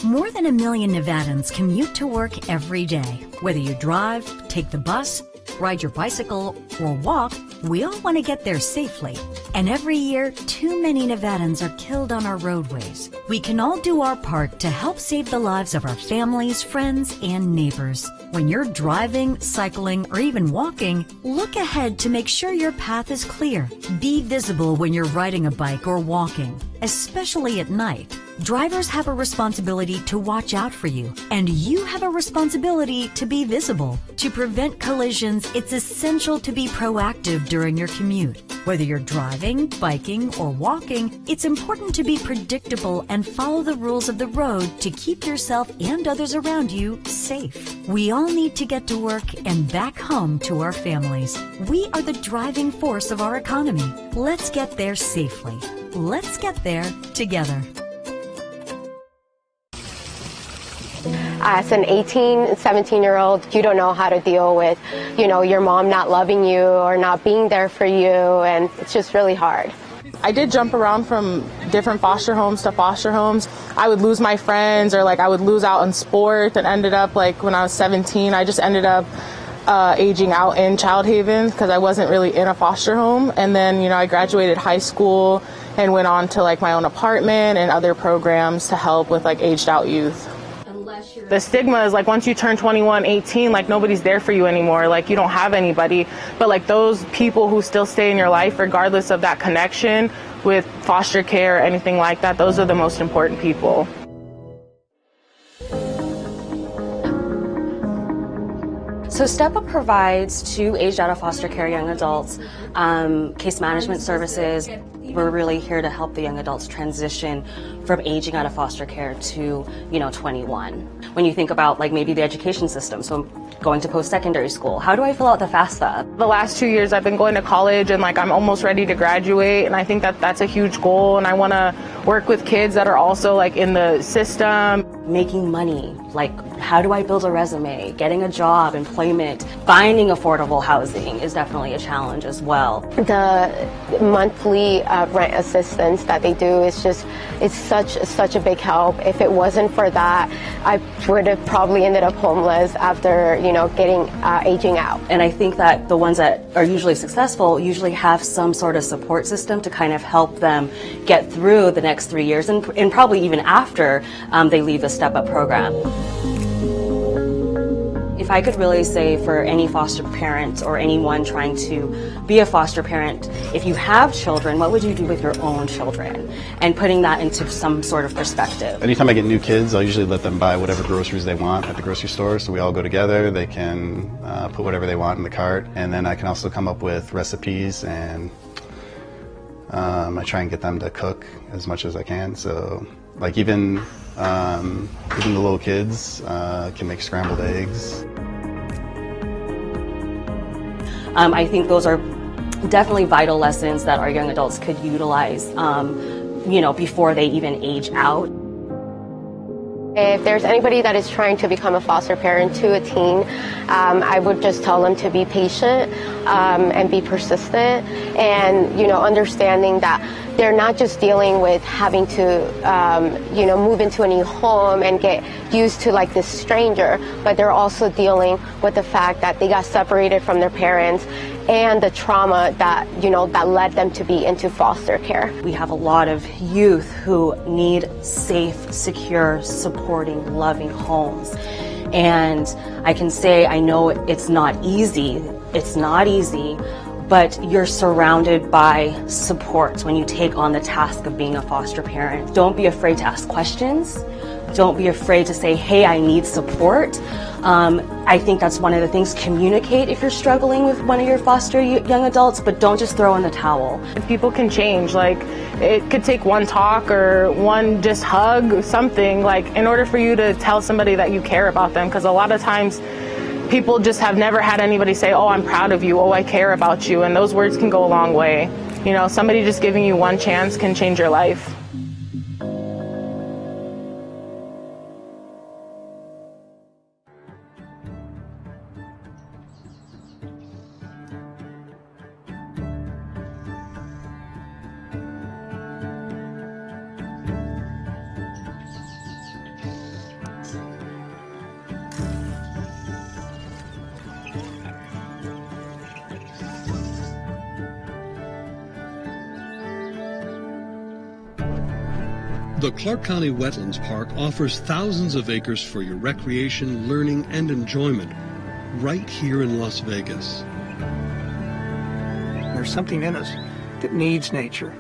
More than 1 million Nevadans commute to work every day. Whether you drive, take the bus, ride your bicycle, or walk, we all want to get there safely. And every year, too many Nevadans are killed on our roadways. We can all do our part to help save the lives of our families, friends, and neighbors. When you're driving, cycling, or even walking, look ahead to make sure your path is clear. Be visible when you're riding a bike or walking, especially at night. Drivers have a responsibility to watch out for you, and you have a responsibility to be visible. To prevent collisions, it's essential to be proactive during your commute. Whether you're driving, biking, or walking, it's important to be predictable and follow the rules of the road to keep yourself and others around you safe. We all need to get to work and back home to our families. We are the driving force of our economy. Let's get there safely. Let's get there together. As an 18, 17-year-old, you don't know how to deal with, your mom not loving you or not being there for you, and it's just really hard. I did jump around from different foster homes to foster homes. I would lose my friends, or I would lose out on sports, and ended up when I was 17, I just ended up aging out in Child Haven because I wasn't really in a foster home. And then, I graduated high school and went on to my own apartment and other programs to help with aged out youth. The stigma is once you turn 21, 18, nobody's there for you anymore. You don't have anybody. But those people who still stay in your life, regardless of that connection with foster care or anything like that, those are the most important people. So Step Up provides to aged out of foster care young adults case management services. We're really here to help the young adults transition from aging out of foster care to, 21. When you think about maybe the education system, so going to post-secondary school, how do I fill out the FAFSA? The last 2 years I've been going to college, and I'm almost ready to graduate, and I think that that's a huge goal, and I want to work with kids that are also in the system. Making money, how do I build a resume? Getting a job, employment, finding affordable housing is definitely a challenge as well. The monthly rent assistance that they do is it's such a big help. If it wasn't for that, I would have probably ended up homeless after getting aging out. And I think that the ones that are usually successful usually have some sort of support system to kind of help them get through the next 3 years and probably even after they leave the Step Up program. If I could really say for any foster parent or anyone trying to be a foster parent, if you have children, what would you do with your own children? And putting that into some sort of perspective. Anytime I get new kids, I'll usually let them buy whatever groceries they want at the grocery store. So we all go together. They can put whatever they want in the cart. And then I can also come up with recipes, and I try and get them to cook as much as I can. So even the little kids can make scrambled eggs. I think those are definitely vital lessons that our young adults could utilize, before they even age out. If there's anybody that is trying to become a foster parent to a teen, I would just tell them to be patient and be persistent, and understanding that they're not just dealing with having to move into a new home and get used to this stranger, but they're also dealing with the fact that they got separated from their parents and the trauma that that led them to be into foster care. We have a lot of youth who need safe, secure, supporting, loving homes. And I can say, I know it's not easy. It's not easy, but you're surrounded by supports when you take on the task of being a foster parent. Don't be afraid to ask questions. Don't be afraid to say, hey, I need support. I think that's one of the things. Communicate if you're struggling with one of your foster young adults, but don't just throw in the towel. People can change. It could take one talk or one just hug, something, in order for you to tell somebody that you care about them. Because a lot of times people just have never had anybody say, oh, I'm proud of you, oh, I care about you. And those words can go a long way. Somebody just giving you one chance can change your life. The Clark County Wetlands Park offers thousands of acres for your recreation, learning, and enjoyment right here in Las Vegas. There's something in us that needs nature.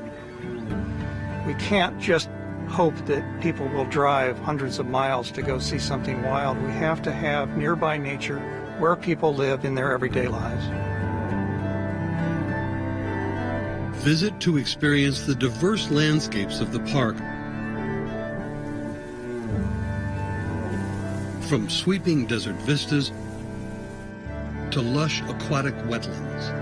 We can't just hope that people will drive hundreds of miles to go see something wild. We have to have nearby nature where people live in their everyday lives. Visit to experience the diverse landscapes of the park, from sweeping desert vistas to lush aquatic wetlands.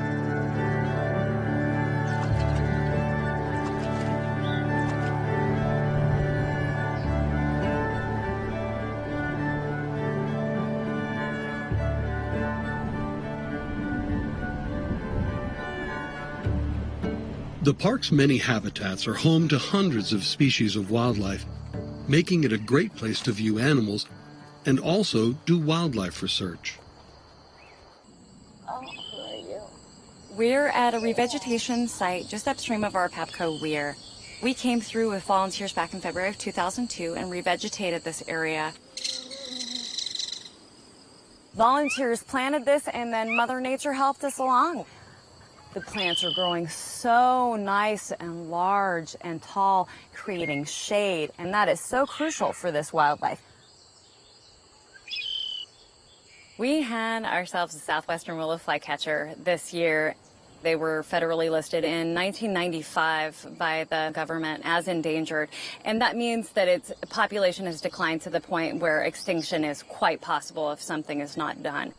The park's many habitats are home to hundreds of species of wildlife, making it a great place to view animals and also do wildlife research. We're at a revegetation site just upstream of our Papco Weir. We came through with volunteers back in February of 2002 and revegetated this area. Volunteers planted this and then Mother Nature helped us along. The plants are growing so nice and large and tall, creating shade, and that is so crucial for this wildlife. We had ourselves a southwestern willow flycatcher this year. They were federally listed in 1995 by the government as endangered, and that means that its population has declined to the point where extinction is quite possible if something is not done.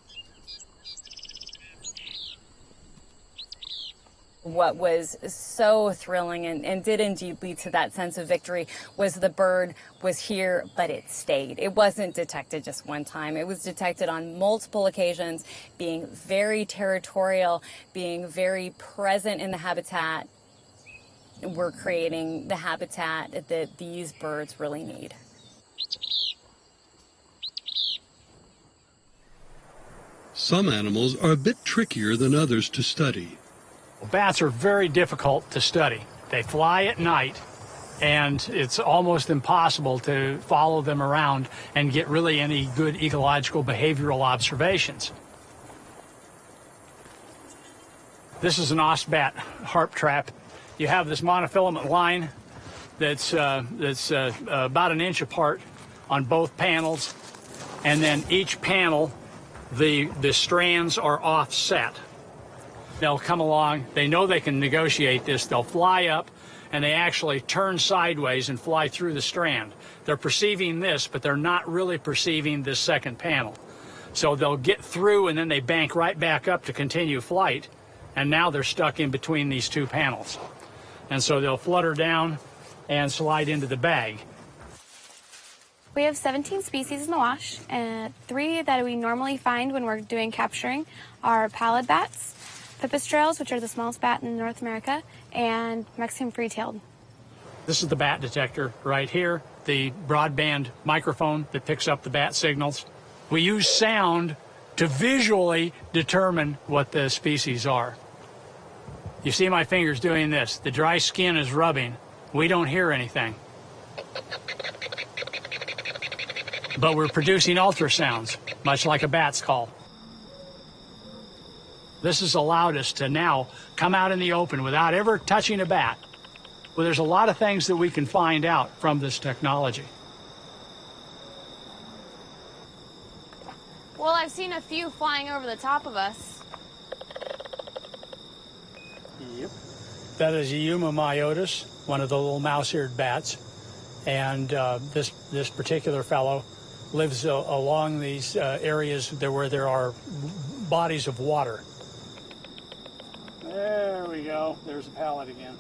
What was so thrilling and did indeed lead to that sense of victory was the bird was here, but it stayed. It wasn't detected just one time. It was detected on multiple occasions, being very territorial, being very present in the habitat. We're creating the habitat that these birds really need. Some animals are a bit trickier than others to study. Bats are very difficult to study. They fly at night, and it's almost impossible to follow them around and get really any good ecological behavioral observations. This is an Ostbat harp trap. You have this monofilament line that's about an inch apart on both panels, and then each panel, the strands are offset. They'll come along, they know they can negotiate this, they'll fly up, and they actually turn sideways and fly through the strand. They're perceiving this, but they're not really perceiving this second panel. So they'll get through, and then they bank right back up to continue flight, and now they're stuck in between these two panels. And so they'll flutter down and slide into the bag. We have 17 species in the wash, and 3 that we normally find when we're doing capturing are pallid bats, pipistrelles, which are the smallest bat in North America, and Mexican free-tailed. This is the bat detector right here, the broadband microphone that picks up the bat signals. We use sound to visually determine what the species are. You see my fingers doing this. The dry skin is rubbing. We don't hear anything. But we're producing ultrasounds, much like a bat's call. This has allowed us to now come out in the open without ever touching a bat. Well, there's a lot of things that we can find out from this technology. Well, I've seen a few flying over the top of us. Yep. That is a Yuma myotis, one of the little mouse-eared bats. And this particular fellow lives along these areas where there are bodies of water. There we go. There's a pallet again.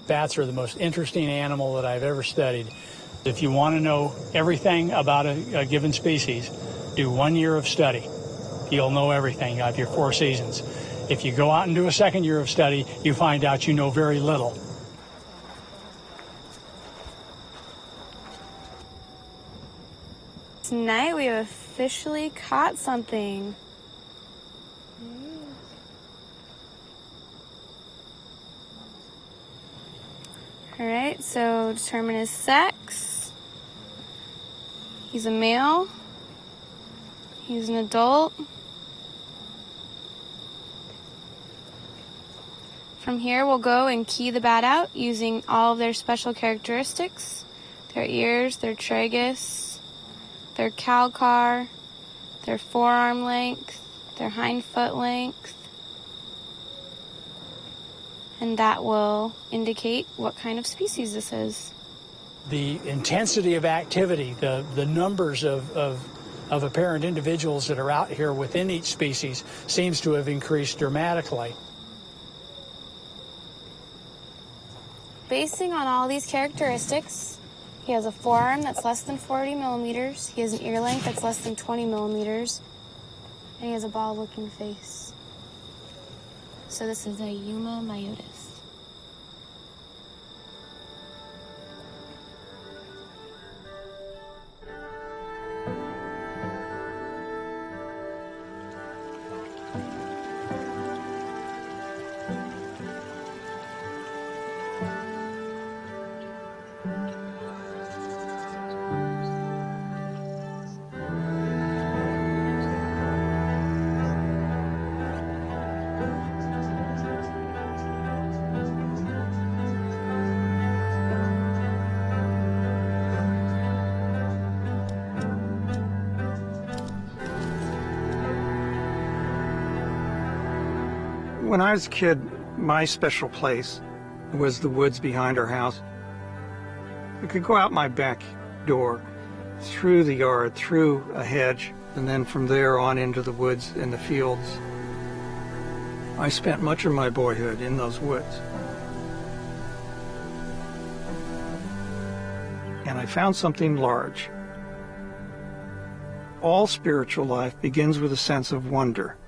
Bats are the most interesting animal that I've ever studied. If you want to know everything about a given species, do 1 year of study. You'll know everything. You have your 4 seasons. If you go out and do a second year of study, you find out you know very little. Tonight we have officially caught something. All right, so determine his sex. He's a male. He's an adult. From here, we'll go and key the bat out using all of their special characteristics. Their ears, their tragus, their calcar, their forearm length, their hind foot length, and that will indicate what kind of species this is. The intensity of activity, the numbers of apparent individuals that are out here within each species seems to have increased dramatically. Basing on all these characteristics, he has a forearm that's less than 40 millimeters, he has an ear length that's less than 20 millimeters, and he has a bald-looking face. So this is a Yuma myotis. When I was a kid, my special place was the woods behind our house. I could go out my back door, through the yard, through a hedge, and then from there on into the woods and the fields. I spent much of my boyhood in those woods. And I found something large. All spiritual life begins with a sense of wonder.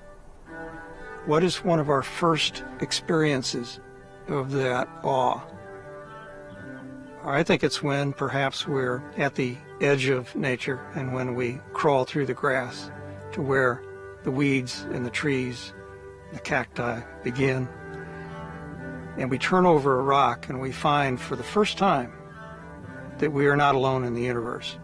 What is one of our first experiences of that awe? I think it's when perhaps we're at the edge of nature and when we crawl through the grass to where the weeds and the trees, the cacti begin. And we turn over a rock and we find for the first time that we are not alone in the universe.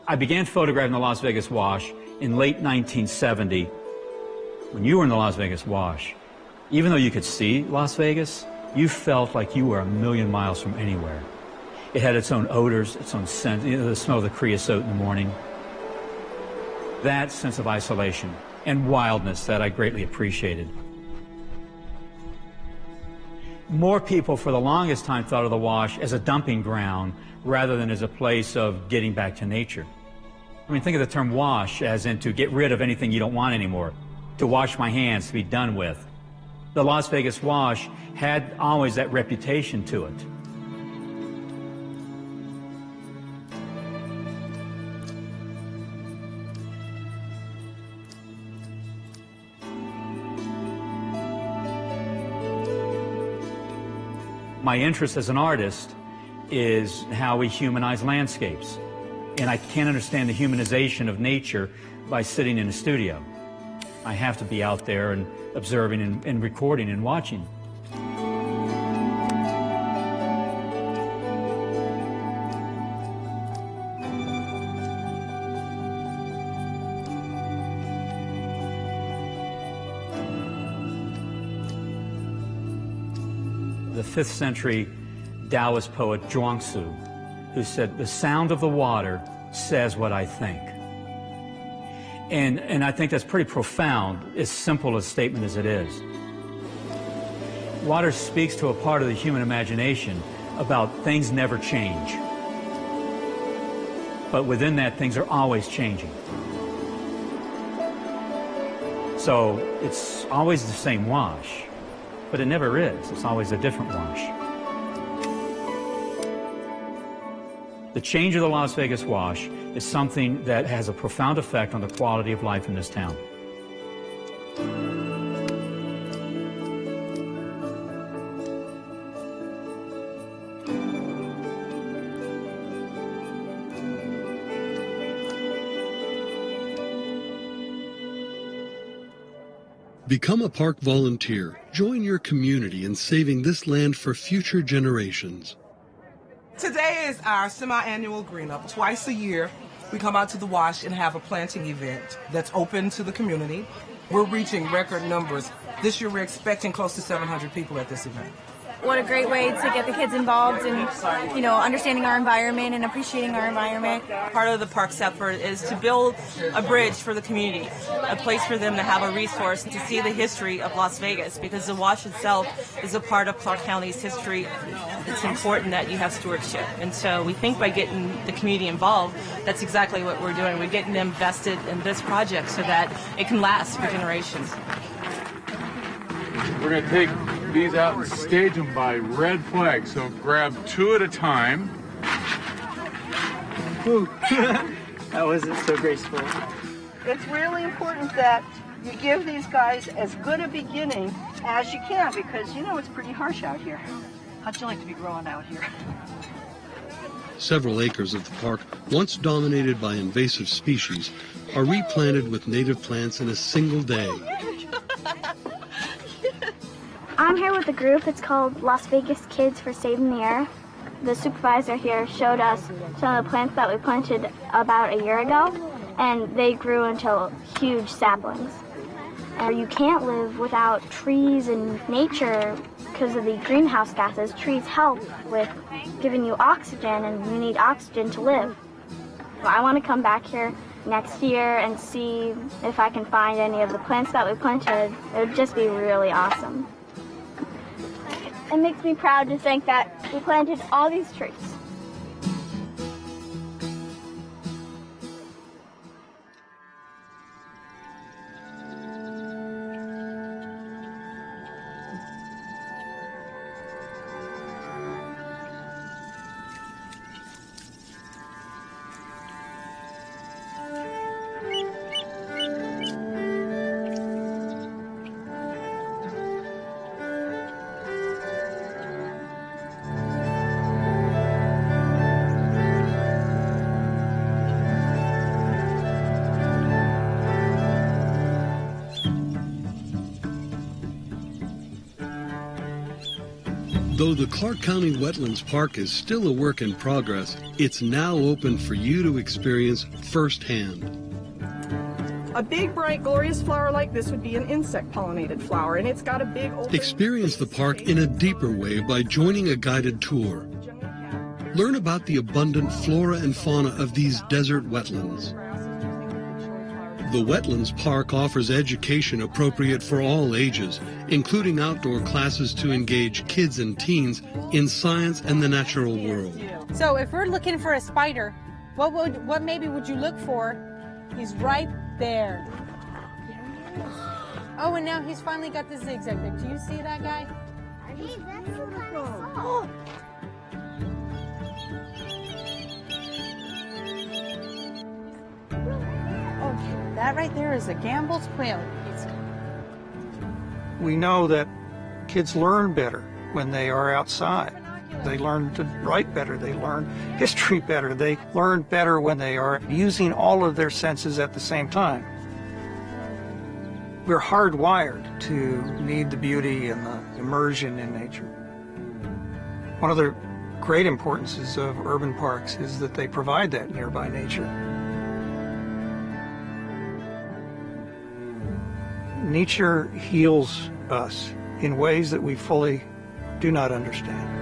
I began photographing the Las Vegas Wash in late 1970. When you were in the Las Vegas Wash, even though you could see Las Vegas, you felt like you were a million miles from anywhere. It had its own odors, its own scent, the smell of the creosote in the morning. That sense of isolation and wildness that I greatly appreciated. More people for the longest time thought of the Wash as a dumping ground rather than as a place of getting back to nature. I mean, think of the term wash as in to get rid of anything you don't want anymore, to wash my hands, to be done with. The Las Vegas Wash had always that reputation to it. My interest as an artist is how we humanize landscapes. And I can't understand the humanization of nature by sitting in a studio. I have to be out there and observing and recording and watching. The 5th century Taoist poet Zhuangzi, who said, "The sound of the water says what I think." And I think that's pretty profound, as simple a statement as it is. Water speaks to a part of the human imagination about things never change. But within that, things are always changing. So it's always the same wash, but it never is. It's always a different wash. The change of the Las Vegas Wash is something that has a profound effect on the quality of life in this town. Become a park volunteer. Join your community in saving this land for future generations. Today is our semi-annual green up. Twice a year, we come out to the Wash and have a planting event that's open to the community. We're reaching record numbers. This year, we're expecting close to 700 people at this event. What a great way to get the kids involved in, you know, understanding our environment and appreciating our environment. Part of the park's effort is to build a bridge for the community, a place for them to have a resource to see the history of Las Vegas, because the Wash itself is a part of Clark County's history. It's important that you have stewardship. And so we think by getting the community involved, that's exactly what we're doing. We're getting them vested in this project so that it can last for generations. We're going to take these out and stage them by red flag, so grab 2 at a time. That wasn't so graceful. It's really important that you give these guys as good a beginning as you can, because you know it's pretty harsh out here. How'd you like to be growing out here? Several acres of the park, once dominated by invasive species, are replanted with native plants in a single day. I'm here with a group. It's called Las Vegas Kids for Saving the Air. The supervisor here showed us some of the plants that we planted about a year ago, and they grew into huge saplings. And you can't live without trees and nature because of the greenhouse gases. Trees help with giving you oxygen, and you need oxygen to live. I want to come back here next year and see if I can find any of the plants that we planted. It would just be really awesome. It makes me proud to think that we planted all these trees. Though the Clark County Wetlands Park is still a work in progress, it's now open for you to experience firsthand. A big, bright, glorious flower like this would be an insect-pollinated flower, and it's got a big open... Experience the park in a deeper way by joining a guided tour. Learn about the abundant flora and fauna of these desert wetlands. The Wetlands Park offers education appropriate for all ages, including outdoor classes to engage kids and teens in science and the natural world. So if we're looking for a spider, what maybe would you look for? He's right there. Oh, and now he's finally got the zigzag bit. Do you see that guy? Hey, that's the one I saw. Oh, that right there is a Gambel's quail. We know that kids learn better when they are outside. They learn to write better. They learn history better. They learn better when they are using all of their senses at the same time. We're hardwired to need the beauty and the immersion in nature. One of the great importances of urban parks is that they provide that nearby nature. Nature heals us in ways that we fully do not understand.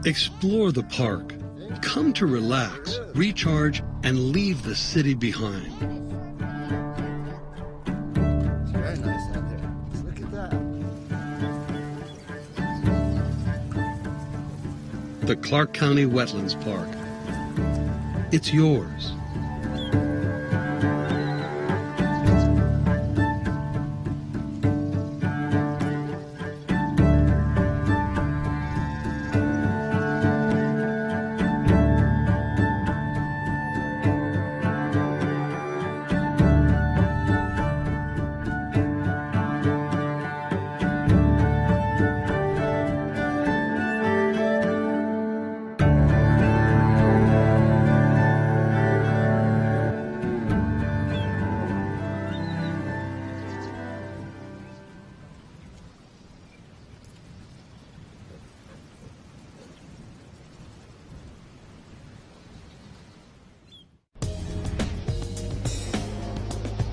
Explore the park. Come to relax, recharge, and leave the city behind. the Clark County Wetlands Park. It's yours.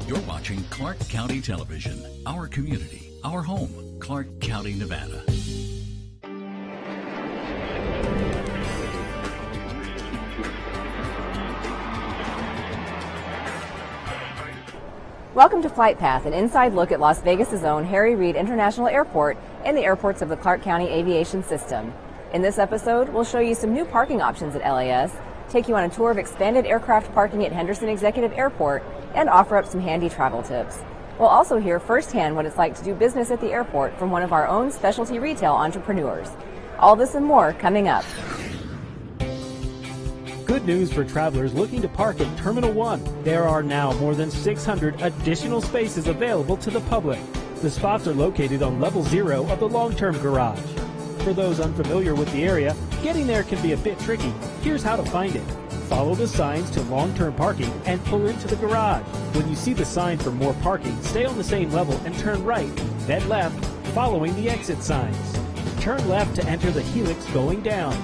You're watching Clark County Television, our community, our home, Clark County, Nevada. Welcome to Flight Path, an inside look at Las Vegas' own Harry Reid International Airport and the airports of the Clark County Aviation System. In this episode, we'll show you some new parking options at LAS, take you on a tour of expanded aircraft parking at Henderson Executive Airport, and offer up some handy travel tips. We'll also hear firsthand what it's like to do business at the airport from one of our own specialty retail entrepreneurs. All this and more coming up. Good news for travelers looking to park at Terminal 1. There are now more than 600 additional spaces available to the public. The spots are located on level 0 of the long-term garage. For those unfamiliar with the area, getting there can be a bit tricky. Here's how to find it. Follow the signs to long-term parking and pull into the garage. When you see the sign for more parking, stay on the same level and turn right, then left, following the exit signs. Turn left to enter the helix going down.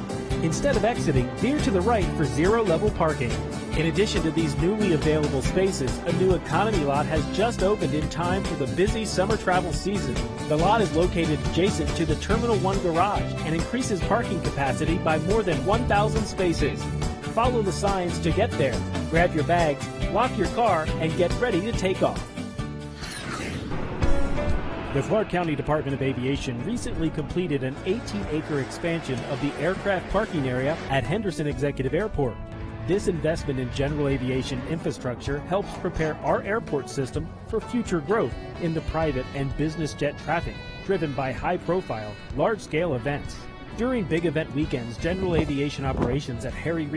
Instead of exiting, veer to the right for zero-level parking. In addition to these newly available spaces, a new economy lot has just opened in time for the busy summer travel season. The lot is located adjacent to the Terminal 1 garage and increases parking capacity by more than 1,000 spaces. Follow the signs to get there. Grab your bags, lock your car, and get ready to take off. The Clark County Department of Aviation recently completed an 18-acre expansion of the aircraft parking area at Henderson Executive Airport. This investment in general aviation infrastructure helps prepare our airport system for future growth in the private and business jet traffic, driven by high-profile, large-scale events. During big event weekends, general aviation operations at Harry Reid